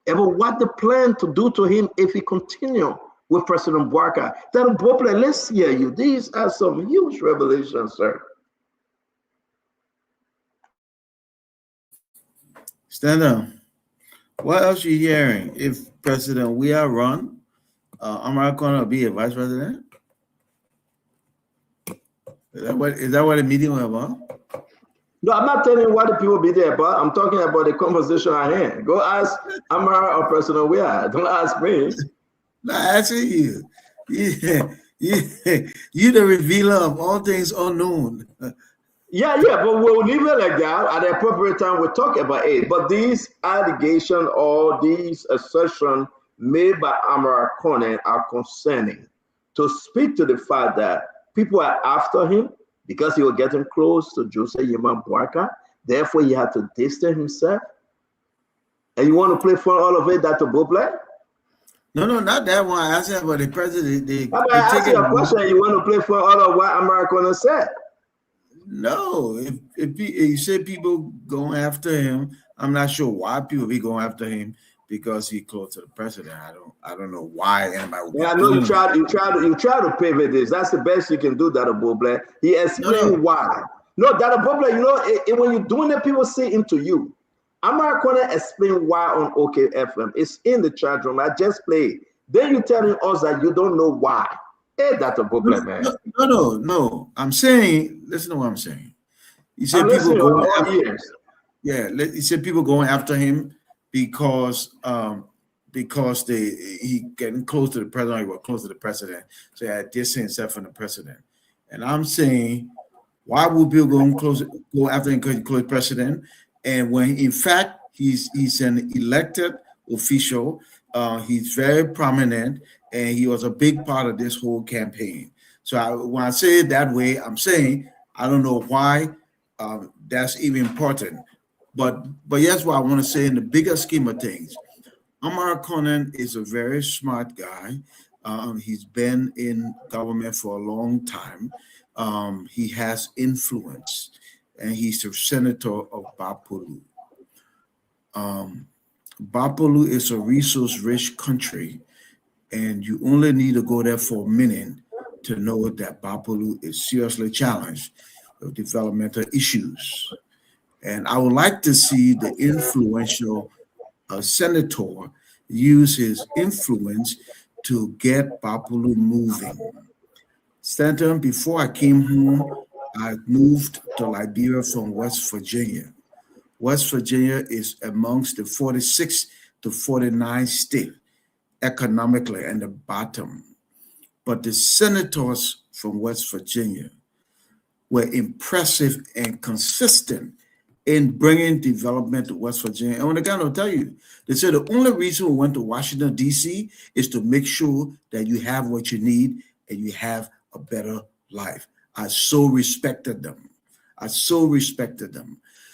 about what the plan to do to him if he continue with President Boakai. Then Pople, let's hear you. These are some huge revelations, sir. Stand up. What else you hearing? If President Weah run, Amara Kone will be a vice president? Is that what the meeting was about? No, I'm not telling you what the people be there, but I'm talking about the conversation at hand. Go ask Amara or President Weah. Don't ask me. No, asking you. You the revealer of all things unknown. Yeah, but we'll leave it like that. At the appropriate time, we'll talk about it. But these allegations or these assertions made by Amara Kone are concerning. to speak to the fact that people are after him because he was getting close to Joseph Yeman Boakai. Therefore, he had to distance himself. And you want to play for all of it, Dr. Bobley? No, not that one. I said about the president. I asked you a question. You want to play for all of what Americana said? No. If you say people going after him, I'm not sure why people be going after him because he close to the president. I don't know why anybody would. Yeah, I know you try to pivot this. That's the best you can do, Dr. Bobley. He explained why. No, Dr. Bobley, you know, when you're doing it, people see into you. I'm not going to explain why on OKFM. It's in the chat room. I just played. Then you're telling us that you don't know why. Hey, Dr. Bobley, man. No. I'm saying, listen to what I'm saying. You said people going after. Yeah, you said people going after him because he getting close to the president. He was close to the president, so he had distance himself from the president. And I'm saying, why would people go after him because he's close to the president? And when in fact he's an elected official, he's very prominent, and he was a big part of this whole campaign. So when I say it that way, I'm saying I don't know why that's even important. But here's what I want to say in the bigger scheme of things. Omar Conan is a very smart guy. He's been in government for a long time. He has influence, and he's the senator of Bapolu. Bapolu is a resource-rich country, and you only need to go there for a minute to know that Bapolu is seriously challenged with developmental issues. And I would like to see the influential senator use his influence to get Bapolu moving. Stanton, before I came home, I moved to Liberia from West Virginia. West Virginia is amongst the 46 to 49 states economically and the bottom. But the senators from West Virginia were impressive and consistent in bringing development to West Virginia. And when I got to tell you, they said the only reason we went to Washington, D.C. is to make sure that you have what you need and you have a better life. I so respected them.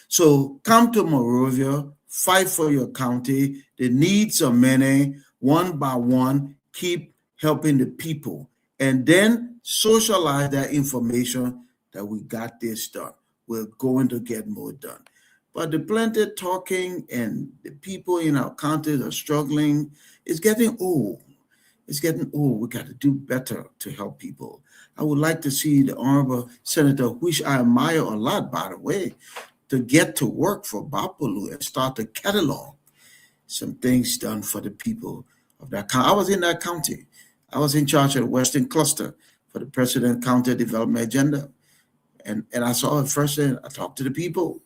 So come to Monrovia, fight for your county. The needs are many. One by one, keep helping the people. And then socialize that information that we got this done. We're going to get more done. But the plenty talking and the people in our counties are struggling. It's getting old. We got to do better to help people. I would like to see the Honorable Senator, which I admire a lot, by the way, to get to work for Bapolu and start to catalog some things done for the people of that county. I was in that county. I was in charge of the Western Cluster for the President County Development Agenda. And I saw it first, and I talked to the people,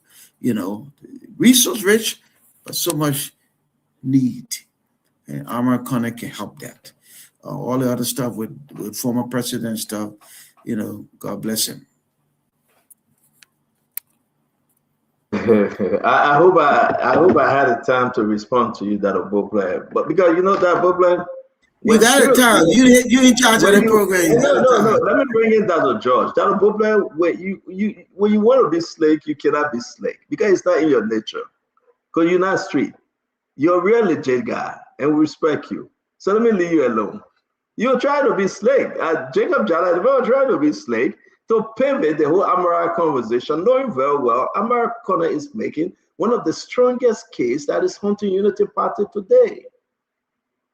resource rich, but so much need. And Amar Khan can help that. All the other stuff with former president stuff, God bless him. I hope I had the time to respond to you, Dr. Bobley. But because Dr. Bobley, you got a time. You in charge of the program. No. Let me bring in Dr. George. Dr. Bobley, when you want to be slick, you cannot be slick because it's not in your nature. Because you're not street. You're a real legit guy, and we respect you. So let me leave you alone. You're trying to be slick. Jacob Jala, they were trying to be slick to pivot the whole Amara conversation, knowing very well Amara Corner is making one of the strongest case that is Hunting Unity Party today.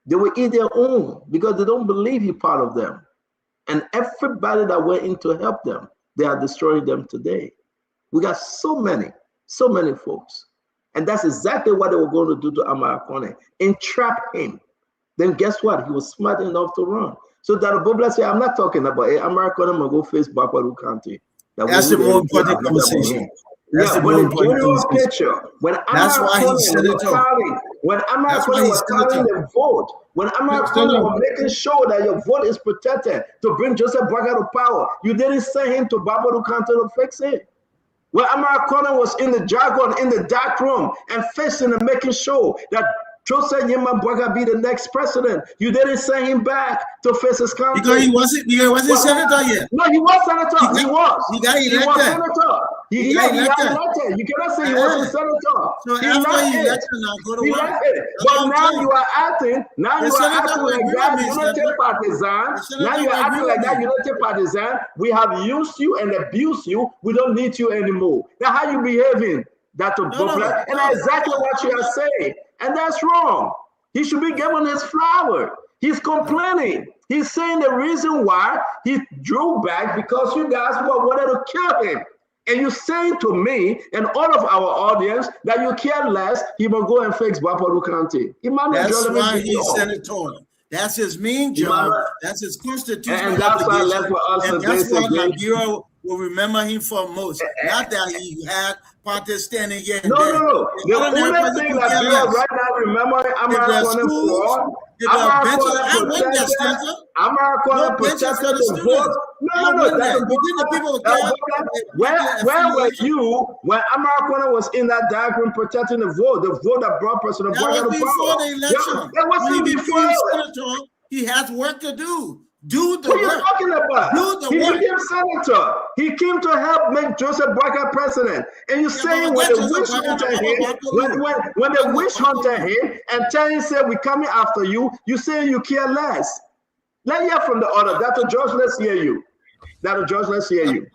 They will eat their own because they don't believe he's part of them. And everybody that went in to help them, they are destroying them today. We got so many folks. And that's exactly what they were going to do to Amara Corner, entrap him. Then guess what? He was smart enough to run. So Dr. Bobley said, I'm not talking about it. Amara Corner will go face Bapolu County. That's the more important conversation. That's the more important picture. When Amara Corner was calling the vote, when Amara Corner was making sure that your vote is protected to bring Joseph Boakai to power, you didn't send him to Bapolu County to fix it. When Amara Corner was in the jargon, in the dark room, and facing and making sure that Joseph Nyema Bwaga be the next president. You didn't send him back to face his country. Because he wasn't senator yet. No, he was senator. He was. He got elected. He was senator. He got elected. You cannot say he wasn't senator. So after he elected, now go to work. But now you are acting. Now you are acting like that. You don't take partisan. Now you are acting like that. You don't take partisan. We have used you and abused you. We don't need you anymore. Now how you behaving? That's and that's exactly what you are saying. And that's wrong. He should be given his flower. He's complaining. He's saying the reason why he drew back because you guys wanted to kill him. And you're saying to me and all of our audience that you care less, he will go and fix Bapolu County. That's why he's senatorial. That's his main job. That's his constitutional and that's why left for us and that's what Liberia will remember him for most. Not that he had parties standing here. No. The only thing that Liberia right now remember Amara for Amara protected the vote. Where were you when Amara was in that diagram protecting the vote that brought President Bwaga to before the election. That wasn't before. He has work to do. Do the work. What are you talking about? He became senator. He came to help make Joseph Bwaga president. And you're saying when the witch hunter him, when the witch hunter him and telling said we're coming after you, you say you care less. Let's hear from the other. Dr. George, let's hear you. Dr. George, let's hear you.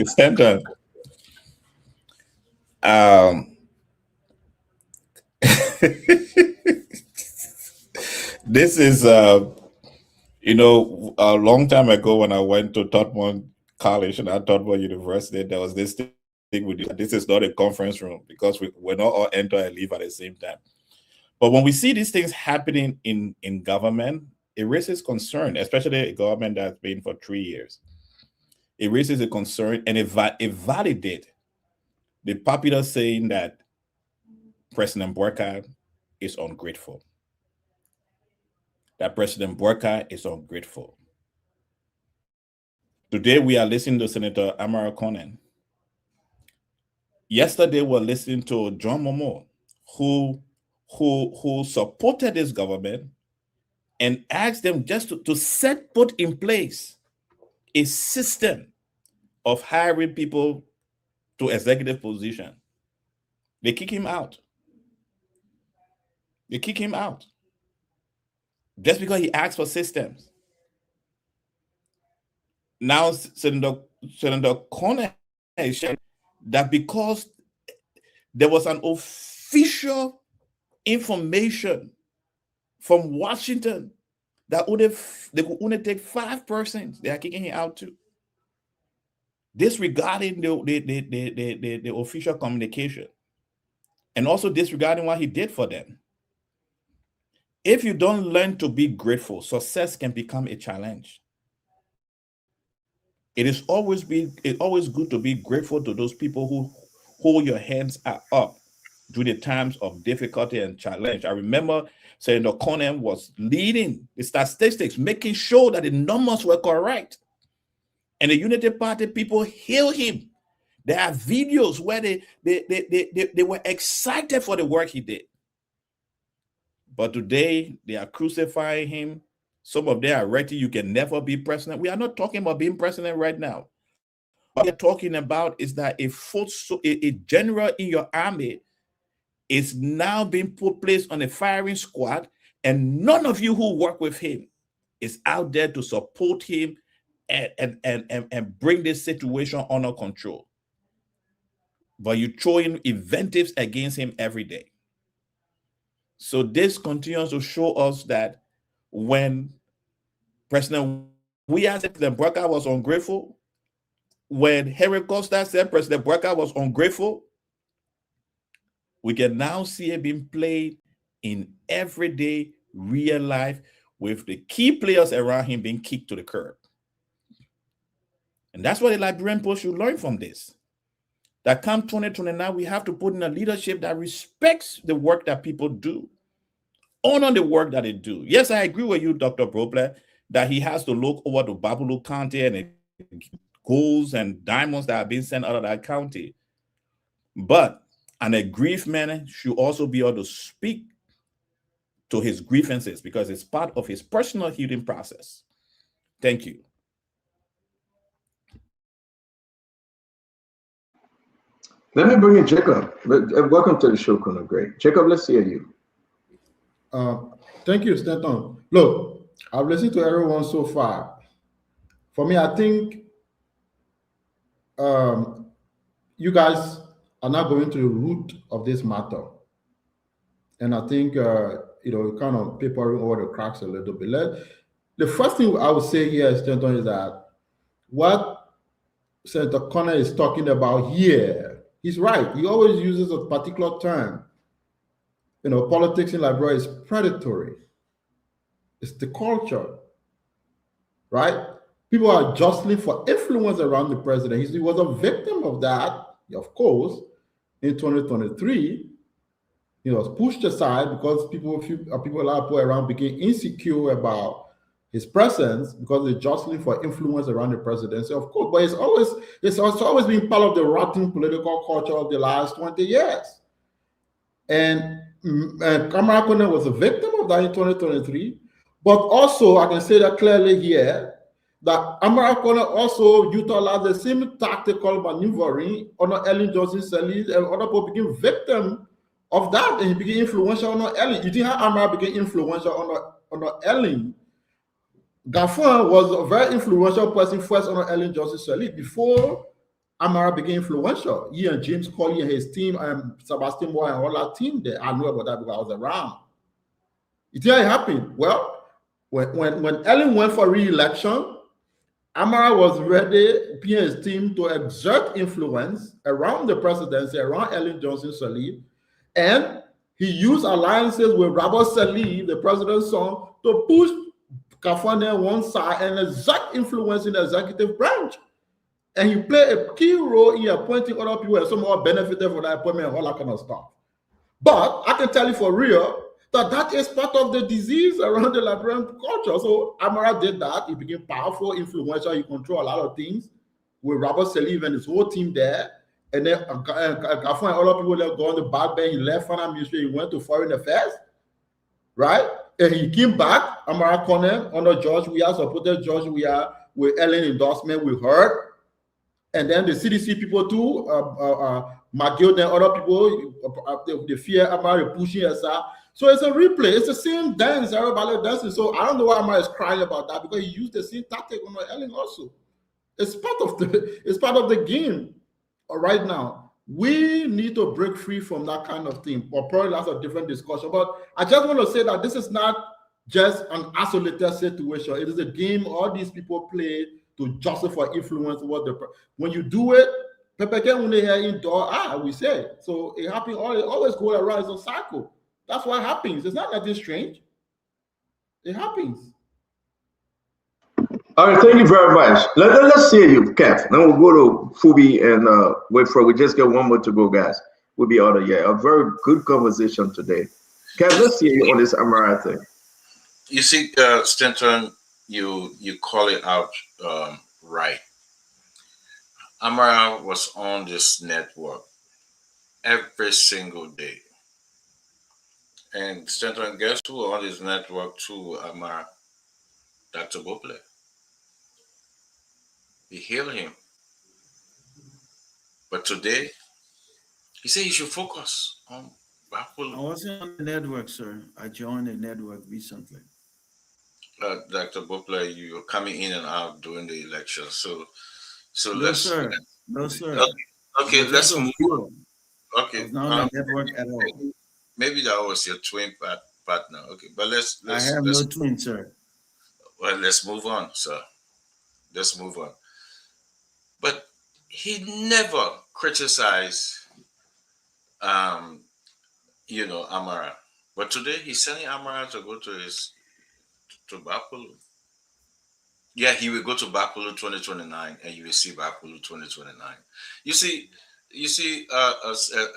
Stanton. This is you know, a long time ago when I went to Tottenham College and at Tottenham University, there was this thing with you. This is not a conference room because we're not all enter and leave at the same time. But when we see these things happening in government, it raises concern, especially a government that's been for 3 years. It raises a concern and it validates the popular saying that President Bwaga is ungrateful. That President Bwaga is ungrateful. Today we are listening to Senator Amara Conan. Yesterday we were listening to John Momoh, who supported this government and asked them just to put in place a system of hiring people to executive position. They kick him out. They kick him out. Just because he asked for systems. Now, Senator Conan is saying that because there was an official information from Washington that they could only take 5 persons, they are kicking him out too. Disregarding the official communication and also disregarding what he did for them. If you don't learn to be grateful, success can become a challenge. It is always good to be grateful to those people who hold your hands up during the times of difficulty and challenge. I remember Senator Conan was leading the statistics, making sure that the numbers were correct. And the Unity Party people hailed him. There are videos where they were excited for the work he did. But today, they are crucifying him. Some of them are writing, you can never be president. We are not talking about being president right now. What we're talking about is that a general in your army is now being placed on a firing squad, and none of you who work with him is out there to support him and bring this situation under control. But you're throwing invectives against him every day. So this continues to show us that when President Bwaga was ungrateful, when Henry Costa said President Bwaga was ungrateful, we can now see it being played in everyday real life with the key players around him being kicked to the curb. And that's what the Liberian people should learn from this. That come 2029, we have to put in a leadership that respects the work that people do, honor the work that they do. Yes, I agree with you, Dr. Broble, that he has to look over to Bapolu County and the golds and diamonds that are being sent out of that county. But And a grief man should also be able to speak to his grievances because it's part of his personal healing process. Thank you. Let me bring in Jacob. Welcome to the show, Colonel Gray. Jacob, let's hear you. Thank you, Stanton. Look, I've listened to everyone so far. For me, I think you guys are not going to the root of this matter. And I think, kind of papering over the cracks a little bit. The first thing I would say here, Stanton, is that what Senator Connor is talking about here, he's right. He always uses a particular term. Politics in Liberia is predatory. It's the culture, right? People are jostling for influence around the president. He was a victim of that, of course, in 2023. He was pushed aside because people around became insecure about his presence because they're jostling for influence around the presidency, of course. But it's always been part of the rotten political culture of the last 20 years. And Amara Koneh was a victim of that in 2023. But also, I can say that clearly here, that Amara Koneh also utilized the same tactical maneuvering under Ellen Johnson Sirleaf, and other people became victims of that, and he became influential under Ellen. You think how Amara became influential under Ellen? Gaffon was a very influential person first under Ellen Johnson Sirleaf before Amara became influential. He and James Colley and his team, and Sebastian Moore and all that team there. I knew about that because I was around. You think how it happened? Well, when Ellen went for re-election, Amara was ready, he and his team, to exert influence around the presidency, around Ellen Johnson Sirleaf, and he used alliances with Robert Sirleaf, the president's son, to push Gaffon on one side and exert influence in the executive branch. And he played a key role in appointing other people and some more benefited from that appointment and all that kind of stuff. But I can tell you for real that is part of the disease around the Liberian culture. So Amara did that. He became powerful, influential. He controlled a lot of things with Robert Sirleaf and his whole team there. And then Gaffon and other people that go on the back bench. He left finance ministry. He went to foreign affairs, right? And he came back. Amara Koneh under George Weah, supported George Weah with Ellen endorsement. We heard. And then the CDC people too, McGill and other people, they fear Amara pushing aside. So it's a replay. It's the same dance everybody dancing. So I don't know why Amara is crying about that, because he used the same tactic on Ellen also. It's part of the game right now. We need to break free from that kind of thing. Or probably that's a different discussion. But I just want to say that this is not just an isolated situation. It is a game all these people play to justify for influence. When you do it, we say. So it happens. It always goes around. It's a cycle. That's what happens. It's not nothing strange. It happens. All right, thank you very much. Let's see you, Kev. Then we'll go to Phoebe and wait for. We just get one more to go, guys. We'll be out of here. A very good conversation today. Kev, let's see you on this Amara thing. You see, Stanton, you call it out right. Amara was on this network every single day. And Stanton, guess who on this network too, Amara? Dr. Bople. He healed him. But today, he said you should focus on Bakulu. I wasn't on the network, sir. I joined the network recently. Dr. Bople, you're coming in and out during the election. So no, let's... Sir. No, sir. Okay, let's move on. Okay. It's not on the network at all. Maybe that was your twin partner. Okay, but let's I have no twin, sir. Well, let's move on, sir. Let's move on. But he never criticized, Amara. But today he's sending Amara to go to Bakulu. Yeah, he will go to Bakulu 2029, and you will see Bakulu 2029. You see,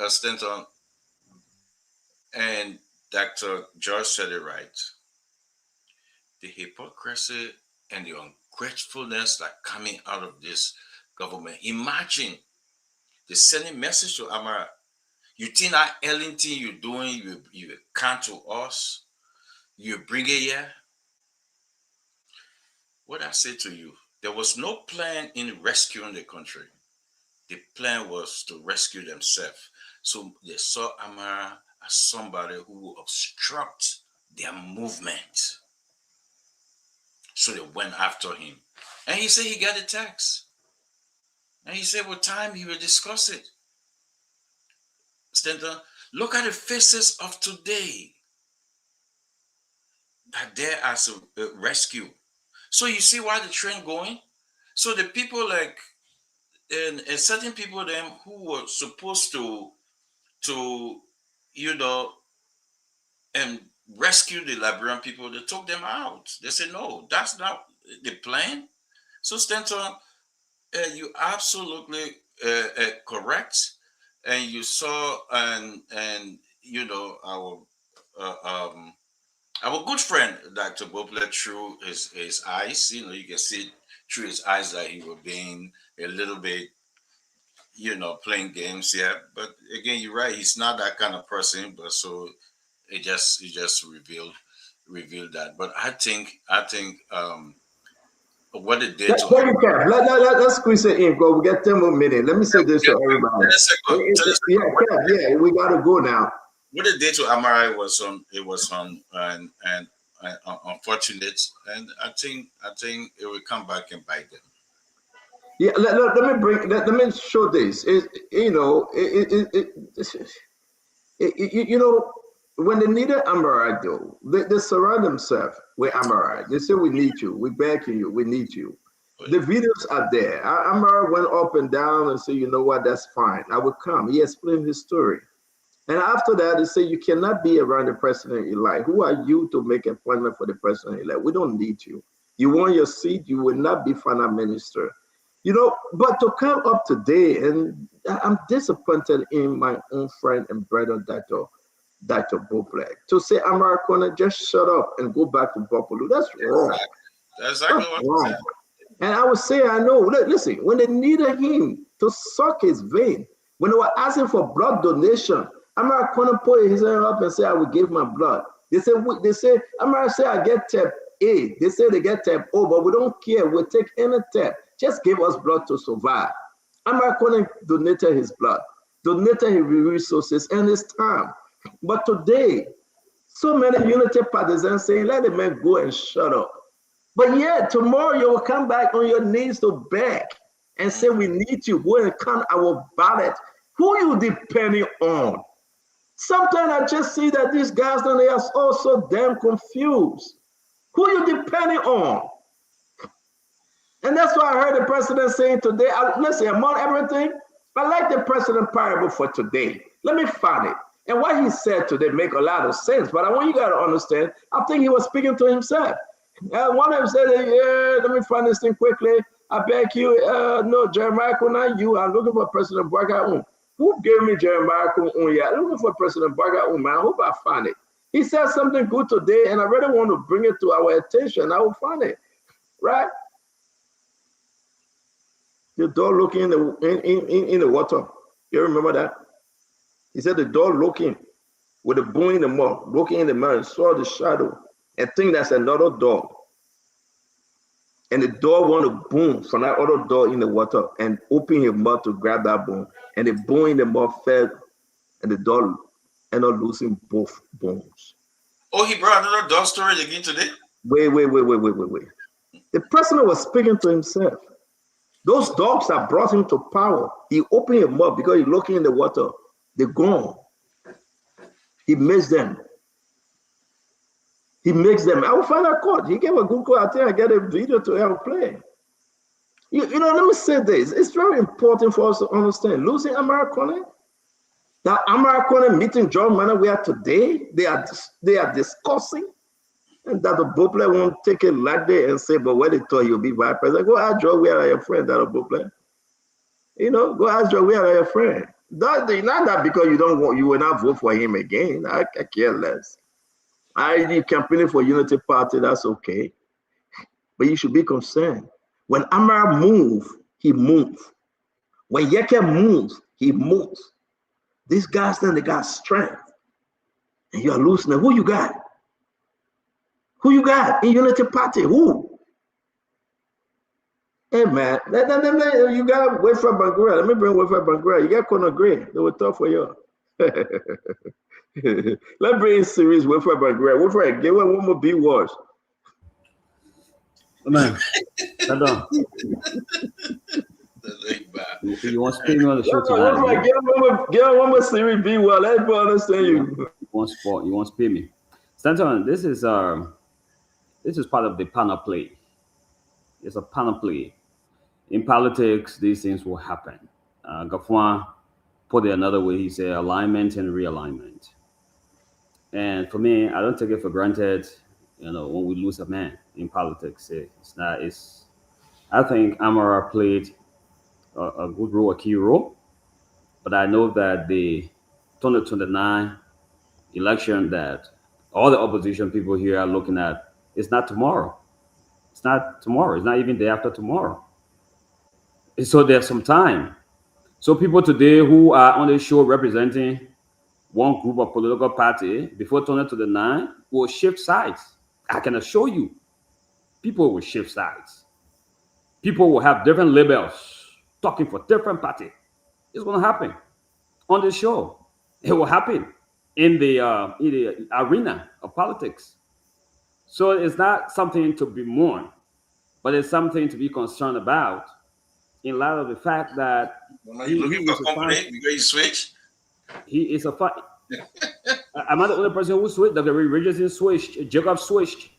Stanton and Dr. George said it right. The hypocrisy and the ungratefulness that coming out of this government. Imagine they sending message to Amara. You think that anything you're doing, you come to us, you bring it here. What I say to you, there was no plan in rescuing the country. The plan was to rescue themselves. So they saw Amara as somebody who will obstruct their movement. So they went after him. And he said he got a text. And he said with time he will discuss it. Stanton, look at the faces of today. That there as a rescue. So you see why the trend going? So the people like and certain people them who were supposed to rescue the Liberian people, they took them out. They said no, that's not the plan. So Stanton, you absolutely correct, and you saw and our good friend Dr. Bopler through his eyes, you can see through his eyes that he was being a little bit, playing games here. But again, you're right, he's not that kind of person. But so it just revealed that. But I think what it did let's squeeze it in, bro. We got 10 more minutes. Let me say this to everybody. Yeah, we gotta go now. What it did to Amara was unfortunate, and I think it will come back and bite them. Yeah, let me show this. When they needed Amara, though, they surround themselves with Amara. They say, we need you, we backing you, we need you. The videos are there. Amara went up and down and said, you know what, that's fine, I will come. He explained his story. And after that, they say, you cannot be around the president-elect. Who are you to make an appointment for the president-elect? We don't need you. You want your seat, you will not be finance minister. But to come up today, and I'm disappointed in my own friend and brother, Dr. Bopler, to say, Amara Corner, just shut up and go back to Buffalo. That's wrong. That's exactly what I'm saying. And I would say, I know, listen, when they needed him to suck his vein, when they were asking for blood donation, Amara Corner put his hand up and say, I will give my blood. They say, Amara say, I get type A. They say they get type O, but we don't care. We'll take any type. Just give us blood to survive. Amara Corner donated his blood, donated his resources and his time. But today, so many unity partisans saying, let the man go and shut up. But yet, tomorrow you will come back on your knees to beg and say, we need you. Go and count our ballot. Who you depending on? Sometimes I just see that these guys down there are also damn confused. Who you depending on? And that's why I heard the president saying today, listen, among everything, I like the president parable for today. Let me find it. And what he said today make a lot of sense, but I want you guys to understand, I think he was speaking to himself. One of them said, yeah, let me find this thing quickly. I beg you, no, Jeremiah, not you. I'm looking for President Boakai. Who gave me Jeremiah? Yeah, I'm looking for President Boakai, man. I hope I find it. He said something good today, and I really want to bring it to our attention. I will find it, right? The dog looking in the water. You remember that? He said the dog looking with a bone in the mouth, looking in the mirror, saw the shadow, and think that's another dog. And the dog want a bone from that other dog in the water and open his mouth to grab that bone. And the bone in the mouth fell, and the dog ended up losing both bones. Oh, he brought another dog story again today? Wait. The president was speaking to himself. Those dogs that brought him to power, he opened his mouth because he's looking in the water. They're gone. He makes them. I will find a quote. He gave a good quote. I think I get a video to help play. Let me say this. It's very important for us to understand. Losing Amara Corner, that Amara Corner meeting John Manneh we are today, they are discussing, and that the Bopler won't take it like that and say, but when they thought you'll be vice president, go ask John, where are your friends, that Bopler? Go ask John, where are your friends? Not that because you will not vote for him again. I care less. I campaigning for Unity Party, that's okay. But you should be concerned. When Amara moves, he moves. When Yeke moves, he moves. These guys then they got strength. And you're losing them. Who you got? Who you got in Unity Party? Who? Hey man, you got Wilfred Bangura. Let me bring Wilfred Bangura. You got Conor Gray. They will talk for you. Let's bring in series Wilfred Bangura. Wilfred, give one more big words. Man, you want to speak on the show tonight? Give one more series B well. Let me understand you. You want to pay me. Stanton, this is part of the panoply. It's a panoply. In politics, these things will happen. Gafwan put it another way. He said alignment and realignment. And for me, I don't take it for granted. When we lose a man in politics, I think Amara played a good role, a key role. But I know that the 2029 election that all the opposition people here are looking at is not tomorrow. It's not tomorrow. It's not even day after tomorrow. So there's some time. So people today who are on the show representing one group of political party before 2029 will shift sides. I can assure you, people will shift sides. People will have different labels, talking for different party. It's going to happen on the show. It will happen in the arena of politics. So it's not something to be mourned, but it's something to be concerned about in light of the fact that you're looking for company because you switch. He is a fun. I'm not the only person who switched. Dr. Richardson switched. Jacob switched.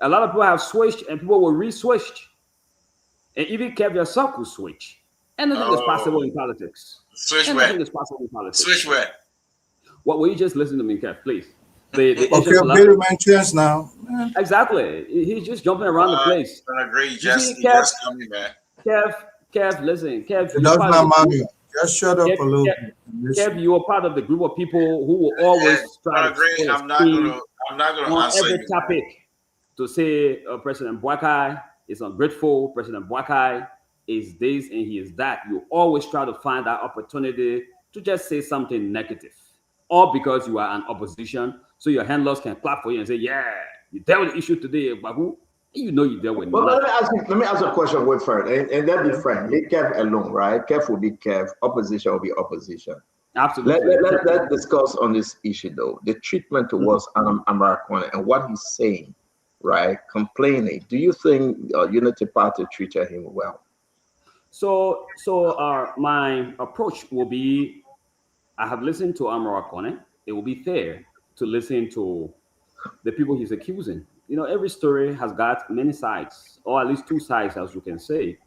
A lot of people have switched, and people will re-switch. And even Kev yourself will switch. Anything is possible in politics. Switch Anything where? is possible in politics. Switch where? What will you just listen to me, Kev, please? Okay, Billy Manchance now. Exactly. He's just jumping around the place. Agree. Kev, listen. Kev, it does not matter. Just shut up a little bit. Kev, you are part of the group of people who will always try to agree. I'm not gonna answer every you. topic to say President Boakai is ungrateful, President Boakai is this and he is that. You always try to find that opportunity to just say something negative. Or because you are an opposition, so your handlers can clap for you and say, yeah, you dealt with the issue today, Babu. You know you dealt with Well, let me ask a question, Wilfred, and that be frank. Leave Kev alone, right? Kev will be Kev, opposition will be opposition. Absolutely. Let's discuss on this issue, though. The treatment towards Amara Kone and what he's saying, right? Complaining. Do you think Unity Party treated him well? So my approach will be, I have listened to Amara Kone. It will be fair to listen to the people he's accusing. Every story has got many sides, or at least two sides, as you can say.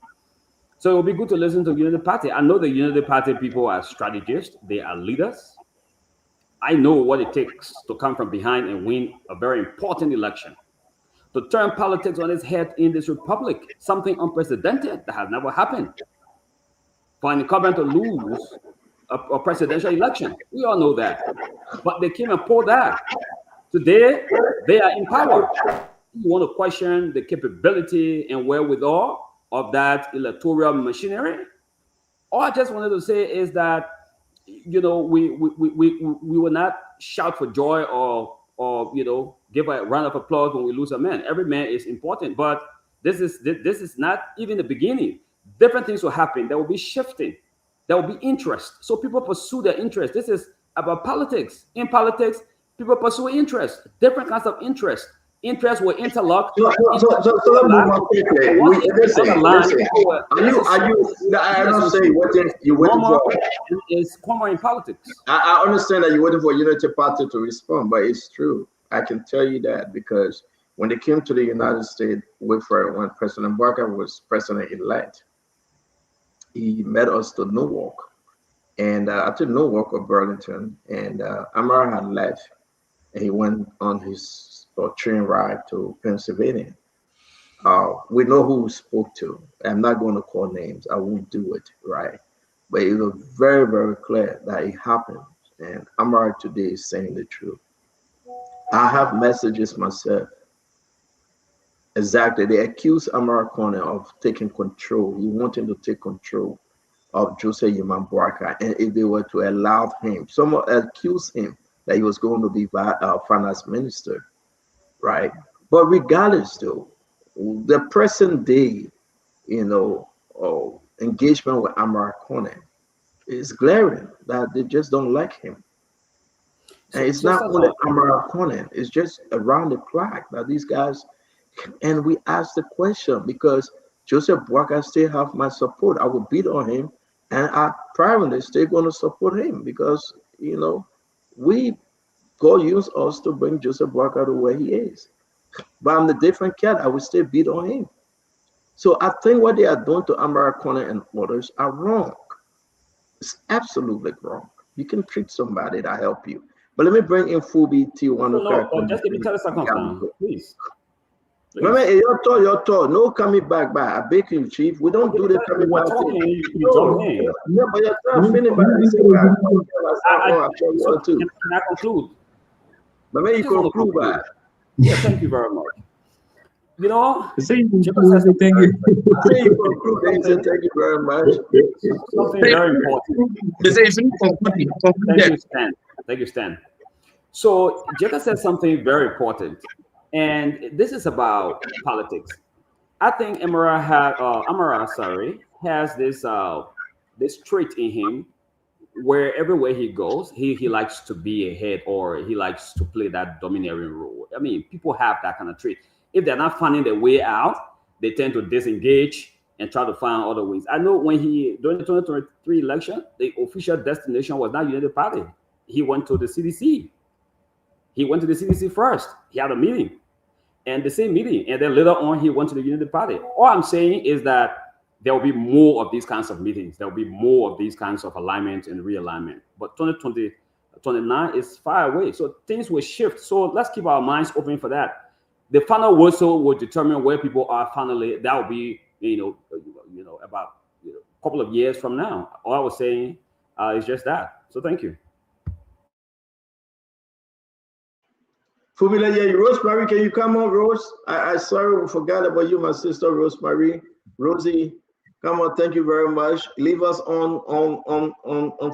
So it will be good to listen to Unity Party. I know the Unity Party people are strategists. They are leaders. I know what it takes to come from behind and win a very important election. To turn politics on its head in this republic, something unprecedented that has never happened. For an incumbent to lose a presidential election. We all know that. But they came and pulled that. Today, they are in power. You want to question the capability and wherewithal of that electoral machinery? All I just wanted to say is that, we will not shout for joy or give a round of applause when we lose a man. Every man is important, but this is not even the beginning. Different things will happen. There will be shifting. There will be interest. So people pursue their interest. This is about politics. In politics, people pursue interest, different kinds of interest. Interests will interlock. I don't say what you waiting for. It's common in politics. I understand that you're waiting for Unity Party to respond, but it's true. I can tell you that because when they came to the United States, when President Barker was president-elect, he met us to Newark, and to Newark or Burlington, and Amara had left, and he went on his train ride to Pennsylvania. We know who we spoke to. I'm not going to call names. I won't do it, right? But it was very, very clear that it happened, and Amara today is saying the truth. I have messages myself. Exactly. They accuse Amara Kone of taking control. He wanted to take control of Joseph Yaman Boakai, and if they were to allow him, someone accused him that he was going to be finance minister, right? But regardless, though, the present day, engagement with Amara Conan is glaring that they just don't like him. And it's not only Amara Conan, it's just around the clock that these guys, and we ask the question because Joseph Boakai still have my support. I will beat on him, and I privately still going to support him because, God used us to bring Joseph Boakai to where he is. But I'm the different cat. I will still beat on him. So I think what they are doing to Amara Conan and others are wrong. It's absolutely wrong. You can treat somebody that help you. But let me bring in Fubi T1. No, just give me 30 seconds, please. Remember, your thought. No coming back by. I beg you, Chief. We don't do the coming back. No, but you're trying to finish Can I conclude? But maybe you conclude by. Yeah, thank you very much. Thank you very much. Something very important. Thank you, Stan. So Jeka said something very important, and this is about politics. I think Amara has this trait in him where everywhere he goes, he likes to be ahead, or he likes to play that domineering role. I mean, people have that kind of trait. If they're not finding their way out, they tend to disengage and try to find other ways. I know during the 2023 election, the official destination was not United Party. He went to the CDC. He went to the CDC first. He had a meeting, and the same meeting, and then later on, he went to the United Party. All I'm saying is that there will be more of these kinds of meetings. There will be more of these kinds of alignment and realignment. But 2029 is far away, so things will shift. So let's keep our minds open for that. The final whistle will determine where people are finally. That will be, about a couple of years from now. All I was saying is just that. So thank you. Fumila, yeah, Rosemary, can you come on, Rose? I sorry we forgot about you, my sister Rosemary. Rosie, come on, thank you very much. Leave us on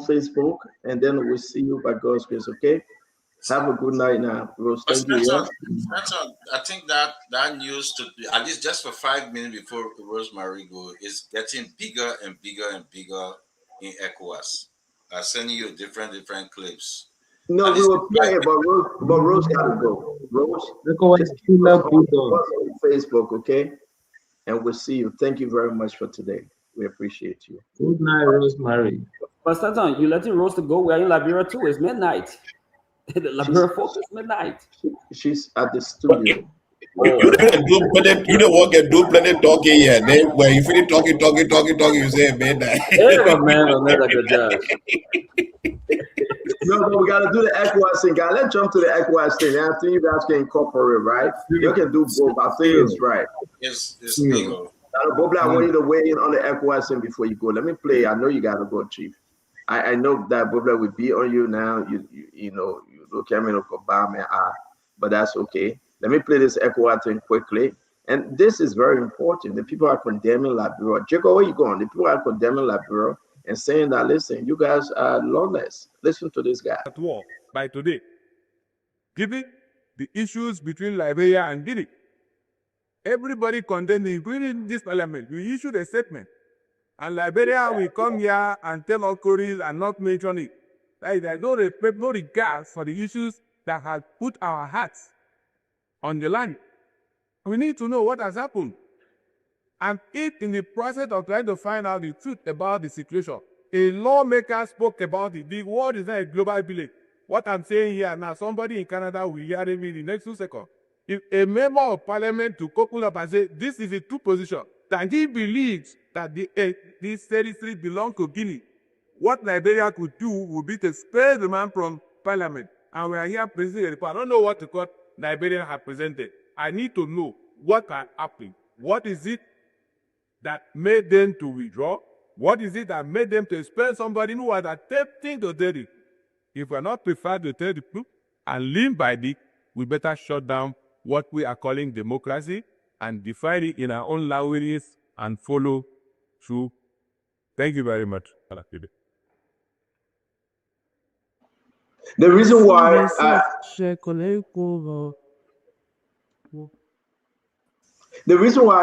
Facebook, and then we'll see you by God's grace, okay? Have a good night now, Rose. Thank you. Yeah? I think that news to at least just for 5 minutes before Rosemary go is getting bigger and bigger and bigger in ECOWAS. I'm sending you different clips. No, we will play it, but Rose gotta go. Rose, on Facebook, okay? And we'll see you. Thank you very much for today. We appreciate you. Good night, Rosemary. But Stanton, you letting Rose to go? We're in Liberia too. It's midnight. The Liberia folks, it's midnight. She's at the studio. You don't want to do plenty talking here. Then when you finish talking, you say midnight. Man, like a judge. No, we gotta do the ECOWAS thing, guys. Let's jump to the ECOWAS thing. I think you guys can incorporate, right? You can do both. I think it's right. It's legal. Bobla, I want you to weigh in on the ECOWAS thing before you go. Let me play. I know you gotta go, Chief. I know that Bobla will be on you now. You look at me like Obama, but that's okay. Let me play this ECOWAS thing quickly. And this is very important. The people are condemning Liberia. Jacob, where you going? The people are condemning Liberia and saying that, listen, you guys are lawless. Listen to this guy. At war by today, given the issues between Liberia and Guinea, everybody condemning, including this parliament, we issued a statement. And Liberia will come here and tell our stories and not mention it. There's no respect, no regard for the issues that have put our hearts on the land. We need to know what has happened. And if in the process of trying to find out the truth about the situation, a lawmaker spoke about it, the world is not a global village. What I'm saying here now, somebody in Canada will hear me in the next 2 seconds. If a member of parliament to couple up and say, this is a true position, that he believes that these territories belong to Guinea, what Liberia could do would be to spare the man from parliament. And we are here presenting a report. I don't know what the court Liberia have presented. I need to know what happened. What is it that made them to withdraw? What is it that made them to expel somebody who was attempting to tell it? If we are not prepared to tell the truth and live by it, we better shut down what we are calling democracy and define it in our own languages and follow through Thank you very much. The reason why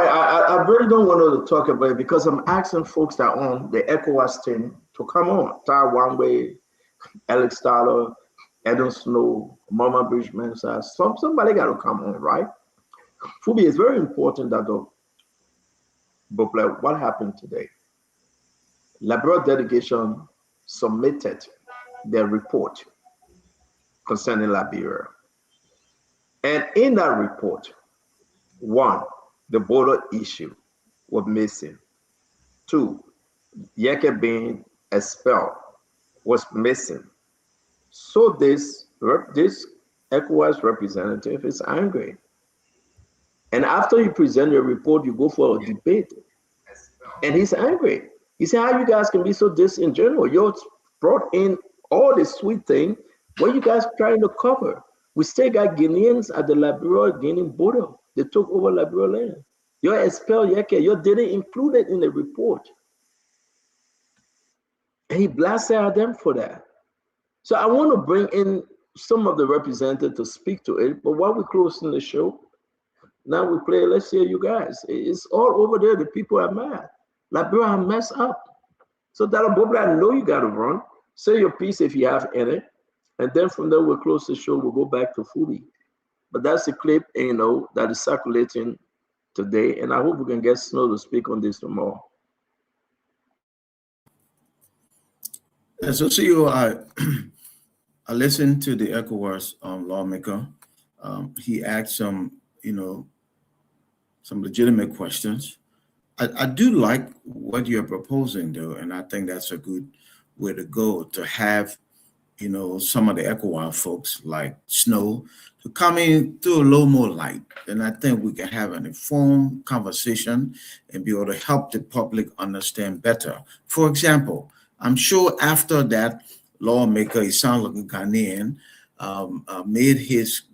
I really don't want to talk about it because I'm asking folks that on the ECOWAS team to come on. Tai Wangwe, Alex Tyler, Edwin Snow, Mama Bridgman, somebody got to come on, right? Phoebe, it's very important that what happened today? Liberia delegation submitted their report concerning Liberia. And in that report, one, the border issue was missing. Two, Yeke being expelled was missing. So this ECOWAS representative is angry. And after you present your report, you go for a debate. And he's angry. He said, how you guys can be so disingenuous? You brought in all the sweet thing. What you guys trying to cover? We still got Guineans at the Liberia-Guinea border. They took over Liberia land. You expelled Yeke. You didn't include it in the report. And he blasted at them for that. So I want to bring in some of the representatives to speak to it. But while we're closing the show, now we play, let's hear you guys. It's all over there. The people are mad. Liberia are messed up. So that I know you got to run. Say your piece if you have any. And then from there, we'll close the show. We'll go back to Foodie. But that's the clip, that is circulating today. And I hope we can get Snow to speak on this tomorrow. Yeah, so CEO, I listened to the ECOWAS lawmaker. He asked some legitimate questions. I do like what you're proposing, though, and I think that's a good way to go, to have some of the ECOWAS folks like Snow to come in to a little more light. And I think we can have an informed conversation and be able to help the public understand better. For example, I'm sure after that lawmaker, he sounds like a Ghanaian, made his,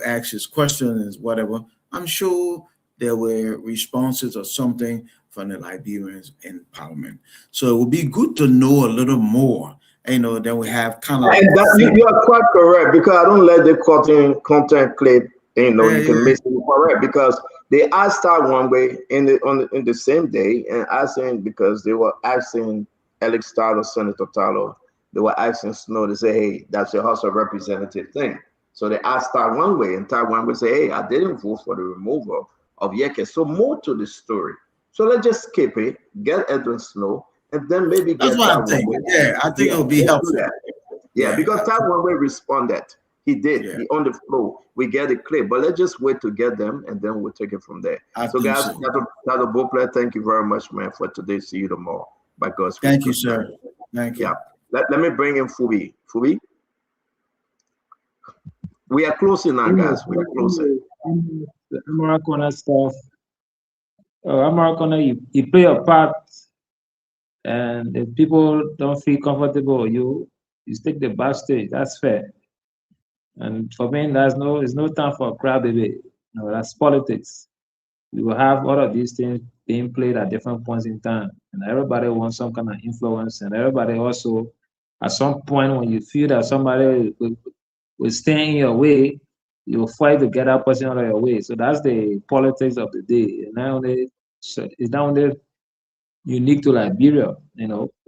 asked his questions, whatever, I'm sure there were responses or something from the Liberians in Parliament. So it would be good to know a little more. Then we have kind of. You are quite correct, because I don't let the content clip. You can miss it. Correct, because they asked that one way in the same day, and asking because they were asking Alex Tyler, Senator Tyler, they were asking Snow to say, "Hey, that's your House of Representative thing." So they asked Tai Wangwe, and Tai Wangwe say, "Hey, I didn't vote for the removal of Yeke." So more to the story. So let's just skip it, get Edwin Snow, and then maybe get Tai Wangwe. Yeah, I think it'll be helpful. Yeah, because Tai Wangwe responded. He did. He on the floor. We get it clear, but let's just wait to get them, and then we'll take it from there. So guys, Dr. Bopler, thank you very much, man, for today. See you tomorrow. By God's grace. Thank you, sir. Thank you. Yeah. Let me bring in Fubi. Fubi? We are closing now, guys. We are closing. Americana stuff. Americana, you play a part, and if people don't feel comfortable, you take the backstage. That's fair. And for me, there's no time for crybaby. That's politics. We will have all of these things being played at different points in time, and everybody wants some kind of influence, and everybody also, at some point, when you feel that somebody will stay in your way, you'll fight to get that person out of your way. So that's the politics of the day. And it's not only unique to Liberia.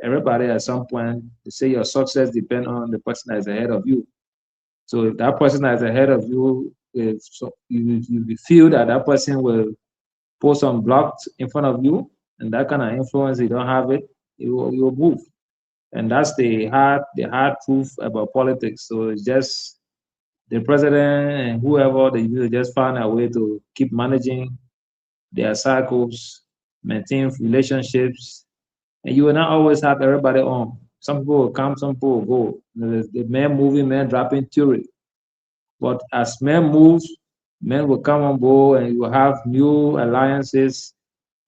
Everybody at some point, they say your success depends on the person that is ahead of you. So if that person that is ahead of you, if you feel that person will put some blocks in front of you, and that kind of influence, you don't have it, you will move. And that's the hard truth about politics. So it's just the president and whoever, they just find a way to keep managing their cycles, maintain relationships, and you will not always have everybody on. Some people will come, some people will go. The men moving, men dropping theory. But as men move, men will come on board, and you will have new alliances.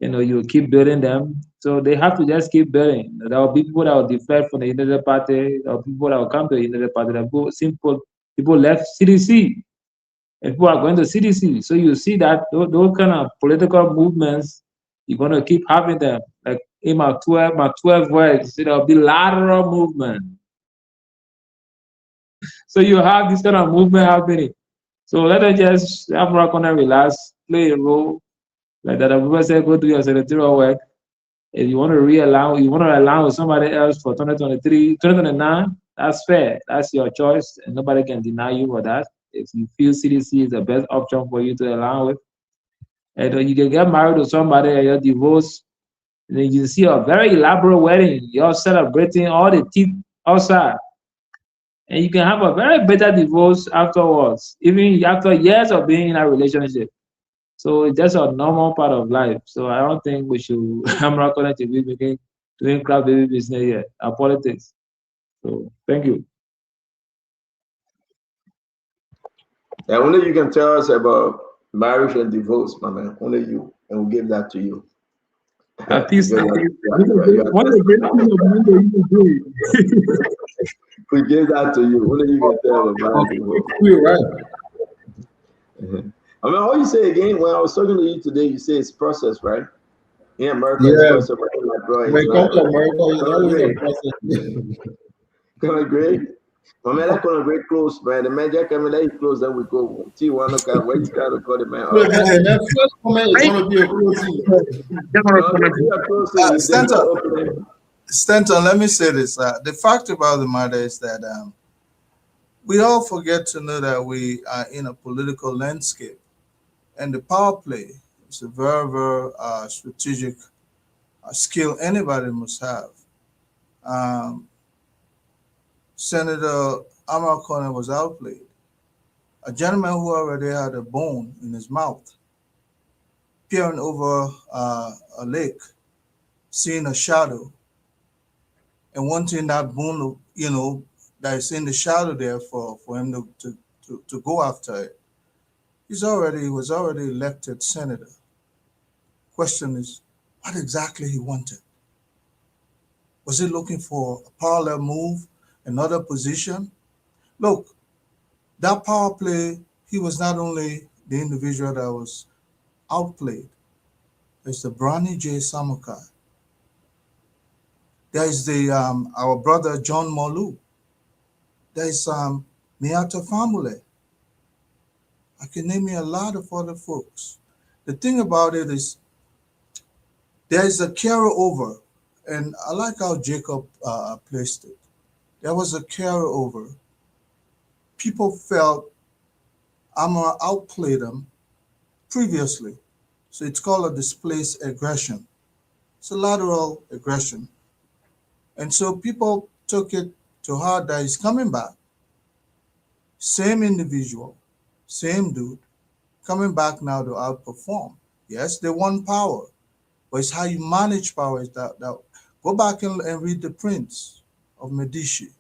You will keep building them. So they have to just keep building. There will be people that will defect from the United Party. There will be people that will come to the United Party. People left CDC, and people are going to CDC. So you see that those kind of political movements, you're going to keep having them. Like in my 12 words, there'll be lateral movement. So you have this kind of movement happening. So let us just have Morocco relax, play a role. Like that, I said, go do your secretarial work. If you want to align with somebody else for 2023, 2029, that's fair. That's your choice, and nobody can deny you for that. If you feel CDC is the best option for you to align with, and you can get married to somebody and you're divorced, and then you see a very elaborate wedding. You're celebrating all the teeth outside, and you can have a very better divorce afterwards, even after years of being in a relationship. So it's just a normal part of life. So I don't think we should. I'm not going to be doing crap baby business here. Our politics. So thank you. Yeah, only you can tell us about marriage and divorce, my man. Only you, and we'll give that to you. At least we give that to you. Only you can tell about divorce. You're right. I mean, how you say again? When I was talking to you today, you say it's process, right? In America, yeah. It's process. When it comes to America, it's always a process. Come on, great. My man, that's gonna great close, man. The man Jack, I mean, let close, then we go. T1, look at wait, try to call the man. That first comment is gonna be a close. Stanton, let me say this. The fact about the matter is that we all forget to know that we are in a political landscape, and the power play is a very, very strategic skill anybody must have. Senator Amar Kone was outplayed. A gentleman who already had a bone in his mouth, peering over a lake, seeing a shadow, and wanting that bone, that is in the shadow there for him to go after it. He was already elected senator. Question is, what exactly he wanted? Was he looking for a parallel move, another position? Look, that power play, he was not only the individual that was outplayed. There's the Brani J. Samukai. There is our brother John Molu. There is Miata Famule. I can name you a lot of other folks. The thing about it is, there is a carryover, and I like how Jacob placed it. There was a carryover. People felt Amara outplayed them previously. So it's called a displaced aggression. It's a lateral aggression. And so people took it to heart that he's coming back. Same individual, same dude, coming back now to outperform. Yes, they want power, but it's how you manage power. Is that go back and read the Prince of Medici,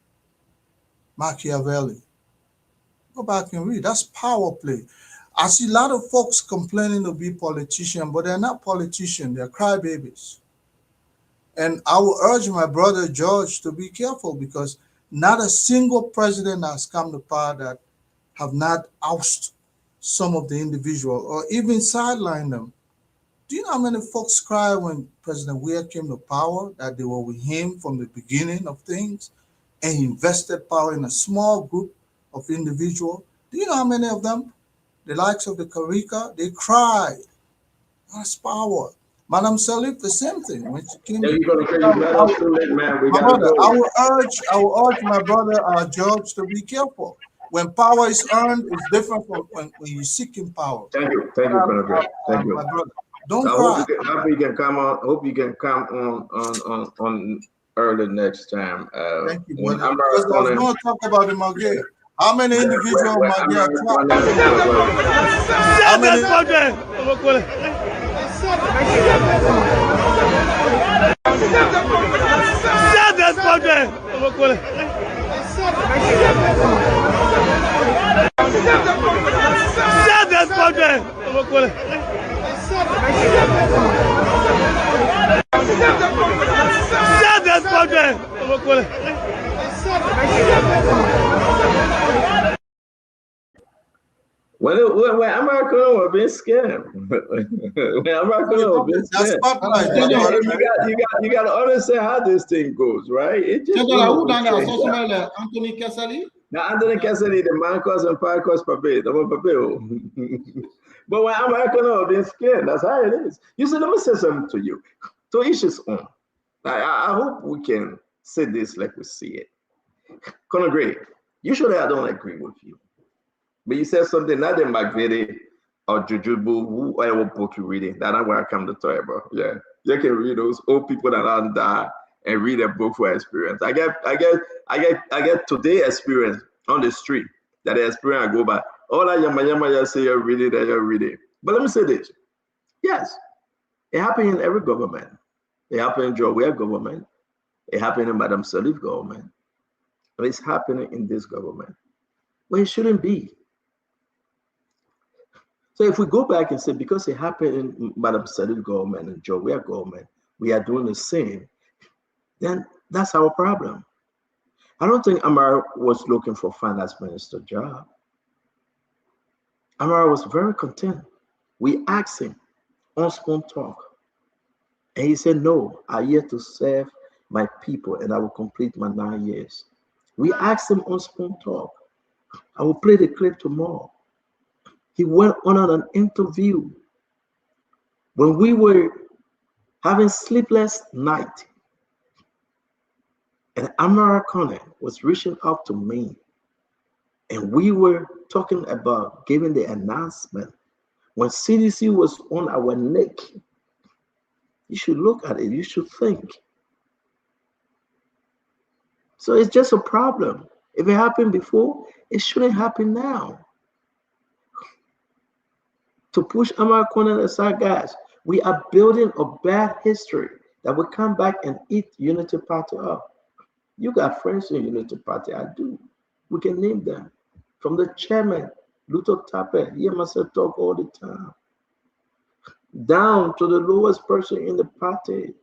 Machiavelli. Go back and read. That's power play. I see a lot of folks complaining to be politicians, but they're not politicians. They're crybabies. And I will urge my brother George to be careful, because not a single president has come to power that have not ousted some of the individual or even sidelined them. Do you know how many folks cried when President Weah came to power, that they were with him from the beginning of things, and he invested power in a small group of individuals? Do you know how many of them, the likes of the Karika, they cried? That's power. Madam Salif, the same thing. When she came, I will urge my brother George to be careful. When power is earned, it's different from when you're seeking power. Thank you, brother. Thank you. My brother. Don't cry. Hope you can come on. Hope you can come on early next time. Thank you, brother. I was going to talk about the Magay. How many individuals Magay are trapped? How many? When America were being scammed. When Americans were being scammed. You got to understand how this thing goes, right? It just Anthony Kesselly. Now, Anthony Kesselly, the Marcos and Parcos Pape, but when Americans are being scammed, that's how it is. You see, let me say something to you. To each his own. I hope we can say this like we see it. Conor Gray, usually I don't agree with you. But you said something, not in McVitie or Jujubu, whoever book you reading. That's not where I come to talk about. Yeah. You can read those old people that don't die and read a book for experience. I get today experience on the street. That the experience I go by. All that yama you say you're reading that you're reading. But let me say this. Yes, it happened in every government. It happened in Joe Ware government. It happened in Madam Salif government. But it's happening in this government. Well, it shouldn't be. So if we go back and say, because it happened in Madam Salif government and Joe Ware government, we are doing the same, then that's our problem. I don't think Amara was looking for finance minister job. Amara was very content. We asked him on Spoon Talk, and he said, no, I'm here to serve my people and I will complete my 9 years. We asked him on Spoon Talk. I will play the clip tomorrow. He went on an interview when we were having sleepless night. And Amara Conner was reaching out to me. And we were talking about giving the announcement. When CDC was on our neck, you should look at it, you should think. So it's just a problem. If it happened before, it shouldn't happen now. To push Amara Conner aside, guys, we are building a bad history that will come back and eat Unity Party up. You got friends in Unity Party, I do. We can name them. From the chairman, Luto Tape, he must talk all the time. Down to the lowest person in the party.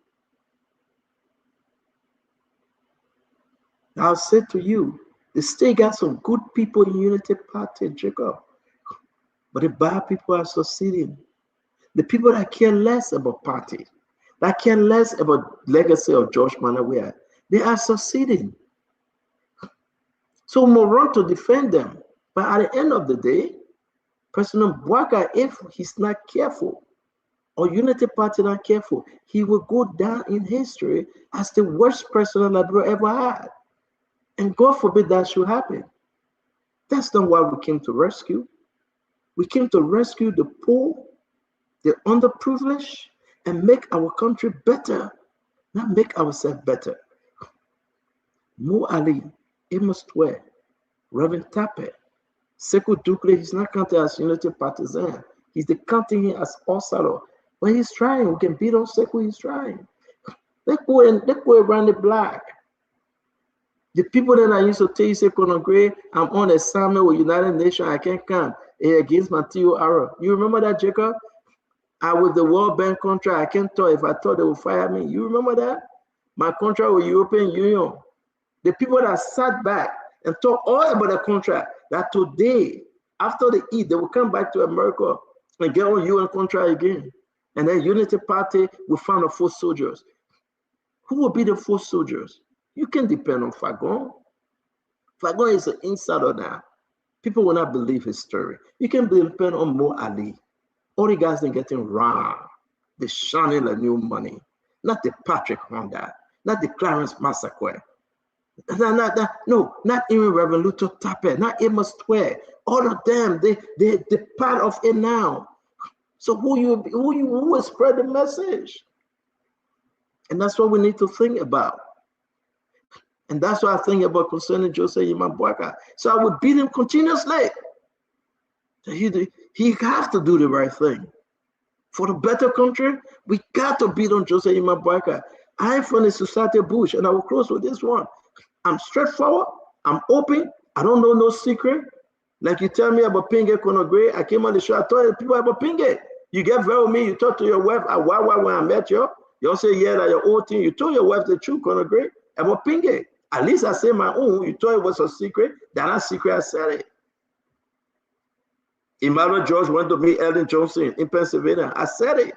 I'll say to you, the state got some good people in Unity Party, Jacob. But the bad people are succeeding. The people that care less about party, that care less about legacy of George Manawea, they are succeeding. So we'll run to defend them. But at the end of the day, President Bouaka, if he's not careful, or Unity Party not careful, he will go down in history as the worst president Liberia ever had. And God forbid that should happen. That's not why we came to rescue. We came to rescue the poor, the underprivileged, and make our country better, not make ourselves better. Mo Ali, Amos Twe, Reverend Tape, Sekou Dukle, he's not counted as Unity partisan. He's the counting him as Osalo. But he's trying. We can beat on Sekou, he's trying. Let's go around the block. The people that I used to tell you, say, Conor Gray, I'm on assignment with United Nations, I can't come against Matthew Arrow. You remember that, Jacob? I with the World Bank contract, I can't talk. If I thought they would fire me, you remember that? My contract with European Union. The people that sat back and talked all about the contract, that today, after they eat, they will come back to America and get on UN contract again. And then Unity Party will find the foot soldiers. Who will be the foot soldiers? You can depend on Fagon. Fagon is an insider now. People will not believe his story. You can depend on Mo Ali. All the guys are getting wrong. The shining the new money. Not the Patrick Honda. Not the Clarence Massacre. No, not even Reverend Luto Tape. Not Amos Twe. All of them, they're part of it now. So who will spread the message? And that's what we need to think about. And that's what I think about concerning Joseph Yema Bouaka. So I would beat him continuously. He has to do the right thing. For the better country, we got to beat on Joseph Yema Bouaka. I'm from the Society Bush, and I will close with this one. I'm straightforward. I'm open. I don't know no secret. Like you tell me about Pinge Conor Gray, I came on the show, I told people about Pinge. You get very with me, you talk to your wife at Wawa when I met you. You all say, yeah, that your old thing. You told your wife the truth, Conor Gray, about Pinge. At least I say my own. You thought it was a secret. That's not secret, I said it. Emmanuel George went to meet Ellen Johnson in Pennsylvania. I said it.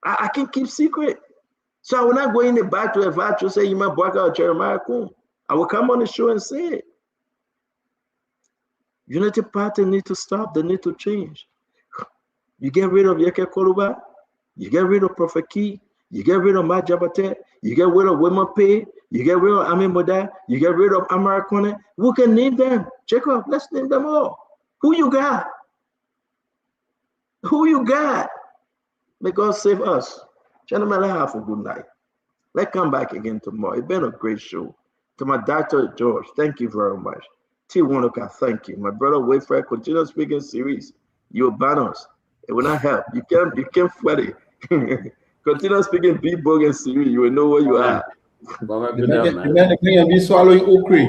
I can't keep secret. So I will not go in the back to invite you, say Emmanuel Boakai or Jeremiah Kuhn. I will come on the show and say it. Unity Party need to stop. They need to change. You get rid of Yeke Koluba. You get rid of Prophet Key. You get rid of Matt Jabate. You get rid of Wilma Pay. You get rid of Amin Moda. You get rid of Amara Kone. Who can name them? Jacob, let's name them all. Who you got? Who you got? May God save us. Gentlemen, have a good night. Let's come back again tomorrow. It's been a great show. To my Dr. George, thank you very much. T. Wanoka, thank you. My brother Wayfair, continue speaking series. Your banners. It will not help. You can't sweat it. Continue speaking big bogan series. You will know where you are. Then be swallowing okra.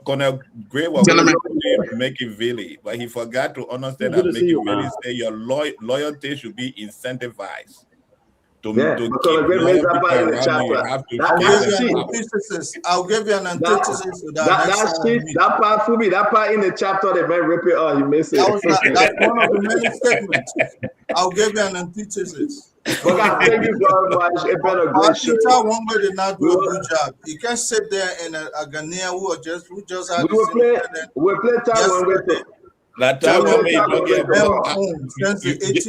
Conor Gray was making Valley, but he forgot to understand that making Valley say your loyalty should be incentivized. To keep loyal people around you, have to I'll give you an antithesis to that. That part for me, that part in the chapter they may rip it out. You miss it. That's one of the many statements. I'll give you an antithesis. But thank you very much. It's been a great show. One way did not do a good job. You can't sit there in a Ghanaian who just had we play time when we play. That time when you don't get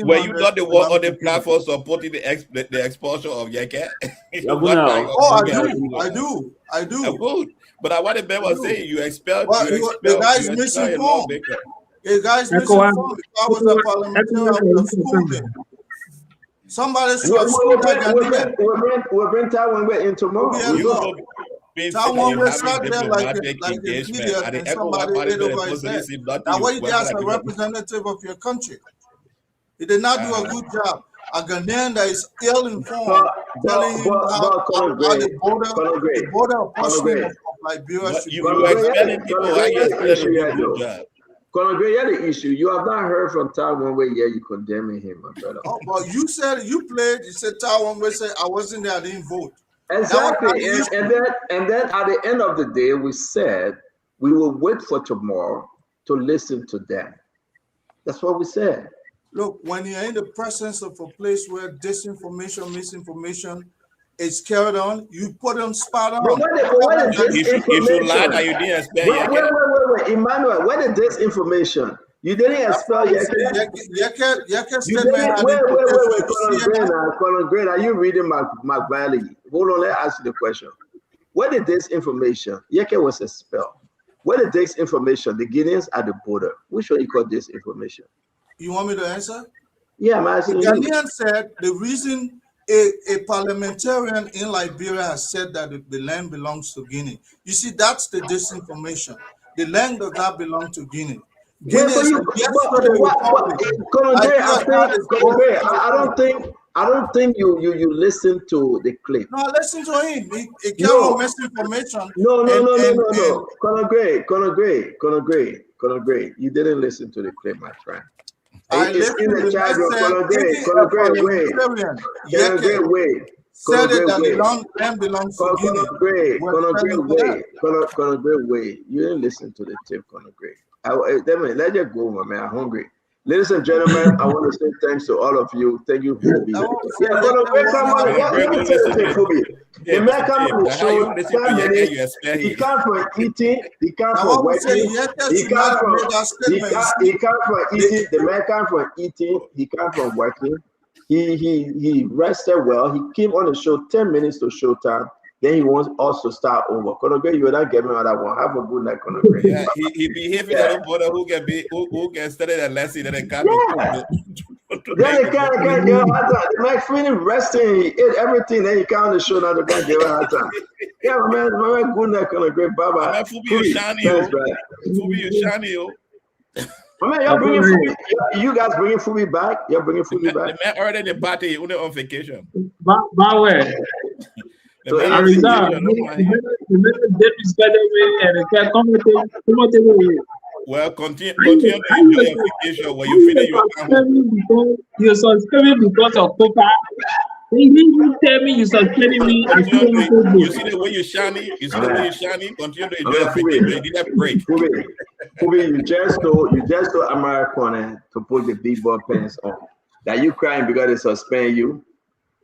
were you not the one on the platform supporting the expulsion of Yeke? I do. But what the man was saying, you expelled. The guy's misinformed. The guy's misinformed. If I was a parliamentarian, I would have schooled him. Somebody should have schooled that Ghanaian. We'll bring time when we're in tomorrow. Someone was sat there like a idiot and somebody did over his head. Now, what you did as a representative of your country, he did not do a good job. A Ghanaian that is ill-informed, telling him how the border apportionment of Liberia should be. You expelling people. Conor Gray, the issue. You have not heard from Taiwan Way yet. You condemning him, my brother. Oh, but you said you played. You said Taiwan Way said I wasn't there. I didn't vote. Exactly, and then at the end of the day, we said we will wait for tomorrow to listen to them. That's what we said. Look, when you're in the presence of a place where disinformation, misinformation is carried on, you put them spot on. If you lied and you didn't expel wait, Emmanuel, where did this information? You didn't expel Yeke. Conor Gray, are you reading Mark Bailey? Hold on, let's ask you the question. Where did this information? Yeke was expelled. Where did this information? The Guineans at the border. Which one you call this information? You want me to answer? Yeah, I'm asking. The Ghanaian said the reason a parliamentarian in Liberia has said that the land belongs to Guinea. You see, that's the disinformation. The land does not belong to Guinea. I don't think you listen to the clip. No, listen to him. He came on misinformation. No. Conor Gray. You didn't listen to the clip, my friend. It's in the chat room. Conor Gray, wait. Said it that the land belongs to Guinea. Conor Gray, wait. You didn't listen to the tip, Conor Gray. Let you go, my man. I'm hungry. Ladies and gentlemen, I want to say thanks to all of you. Thank you for being here. The man come on the show 10 minutes. He comes from eating. He comes from working. He comes from eating. The man comes from eating. He comes from working. He rested well. He came on the show 10 minutes to showtime. Then he wants us to start over. Conor Gray, you will not get me on that one. Have a good night, Conor Gray. Yeah, he behaving a brother who can study the lesson that they can't. Then they can't get him hard time. The man finished resting, he ate everything, then he can't on the show now they can't get him hard time. Yeah, my man, good night, Conor Gray. Bye-bye. Fubi Shani. I mean, you're bringing Fubi. You guys bringing Fubi back? You're bringing Fubi back? The man already in the party, only on vacation. Bauer. So well, continue to enjoy your vacation when you finish your you're subscribing because of Copa He didn't tell me you suspending me. I see on Facebook. You see the way you're shining? You see the way you're shining? Continue to enjoy everything. You didn't break. Kubi, you just told American to put the big ball pants on. That you crying because they suspend you.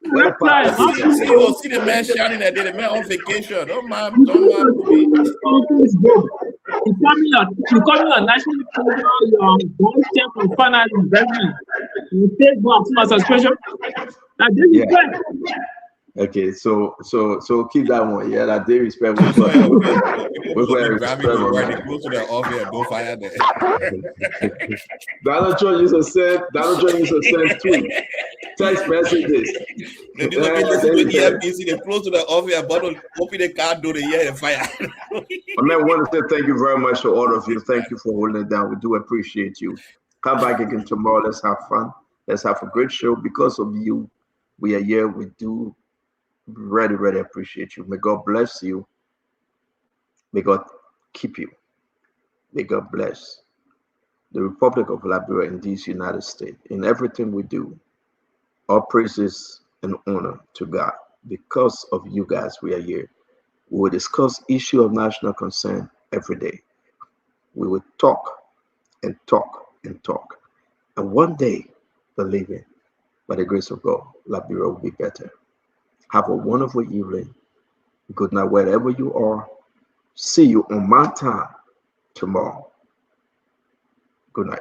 See the man shining that day, the man on vacation. Don't mind Kubi. You call me a national program, your boss check for finance investment. You take back to my suspension. Now this is fair. Okay, so keep that one. Yeah, that they respect. We're grabbing the word. They go to the office and don't fire there. Donald Trump used to send tweet, text messages. They do not listen to EFBC. They close to the office and open the car door. They hear the fire. I want to say thank you very much to all of you. Thank you for holding it down. We do appreciate you. Come back again tomorrow. Let's have fun. Let's have a great show. Because of you, we are here. We do really appreciate you. May God bless you. May God keep you. May God bless the Republic of Liberia in these United States. In everything we do, all praises and honor to God. Because of you guys, we are here. We will discuss issue of national concern every day. We will talk and talk and talk. And one day, believe me, by the grace of God, Liberia will be better. Have a wonderful evening. Good night, wherever you are. See you on my time tomorrow. Good night.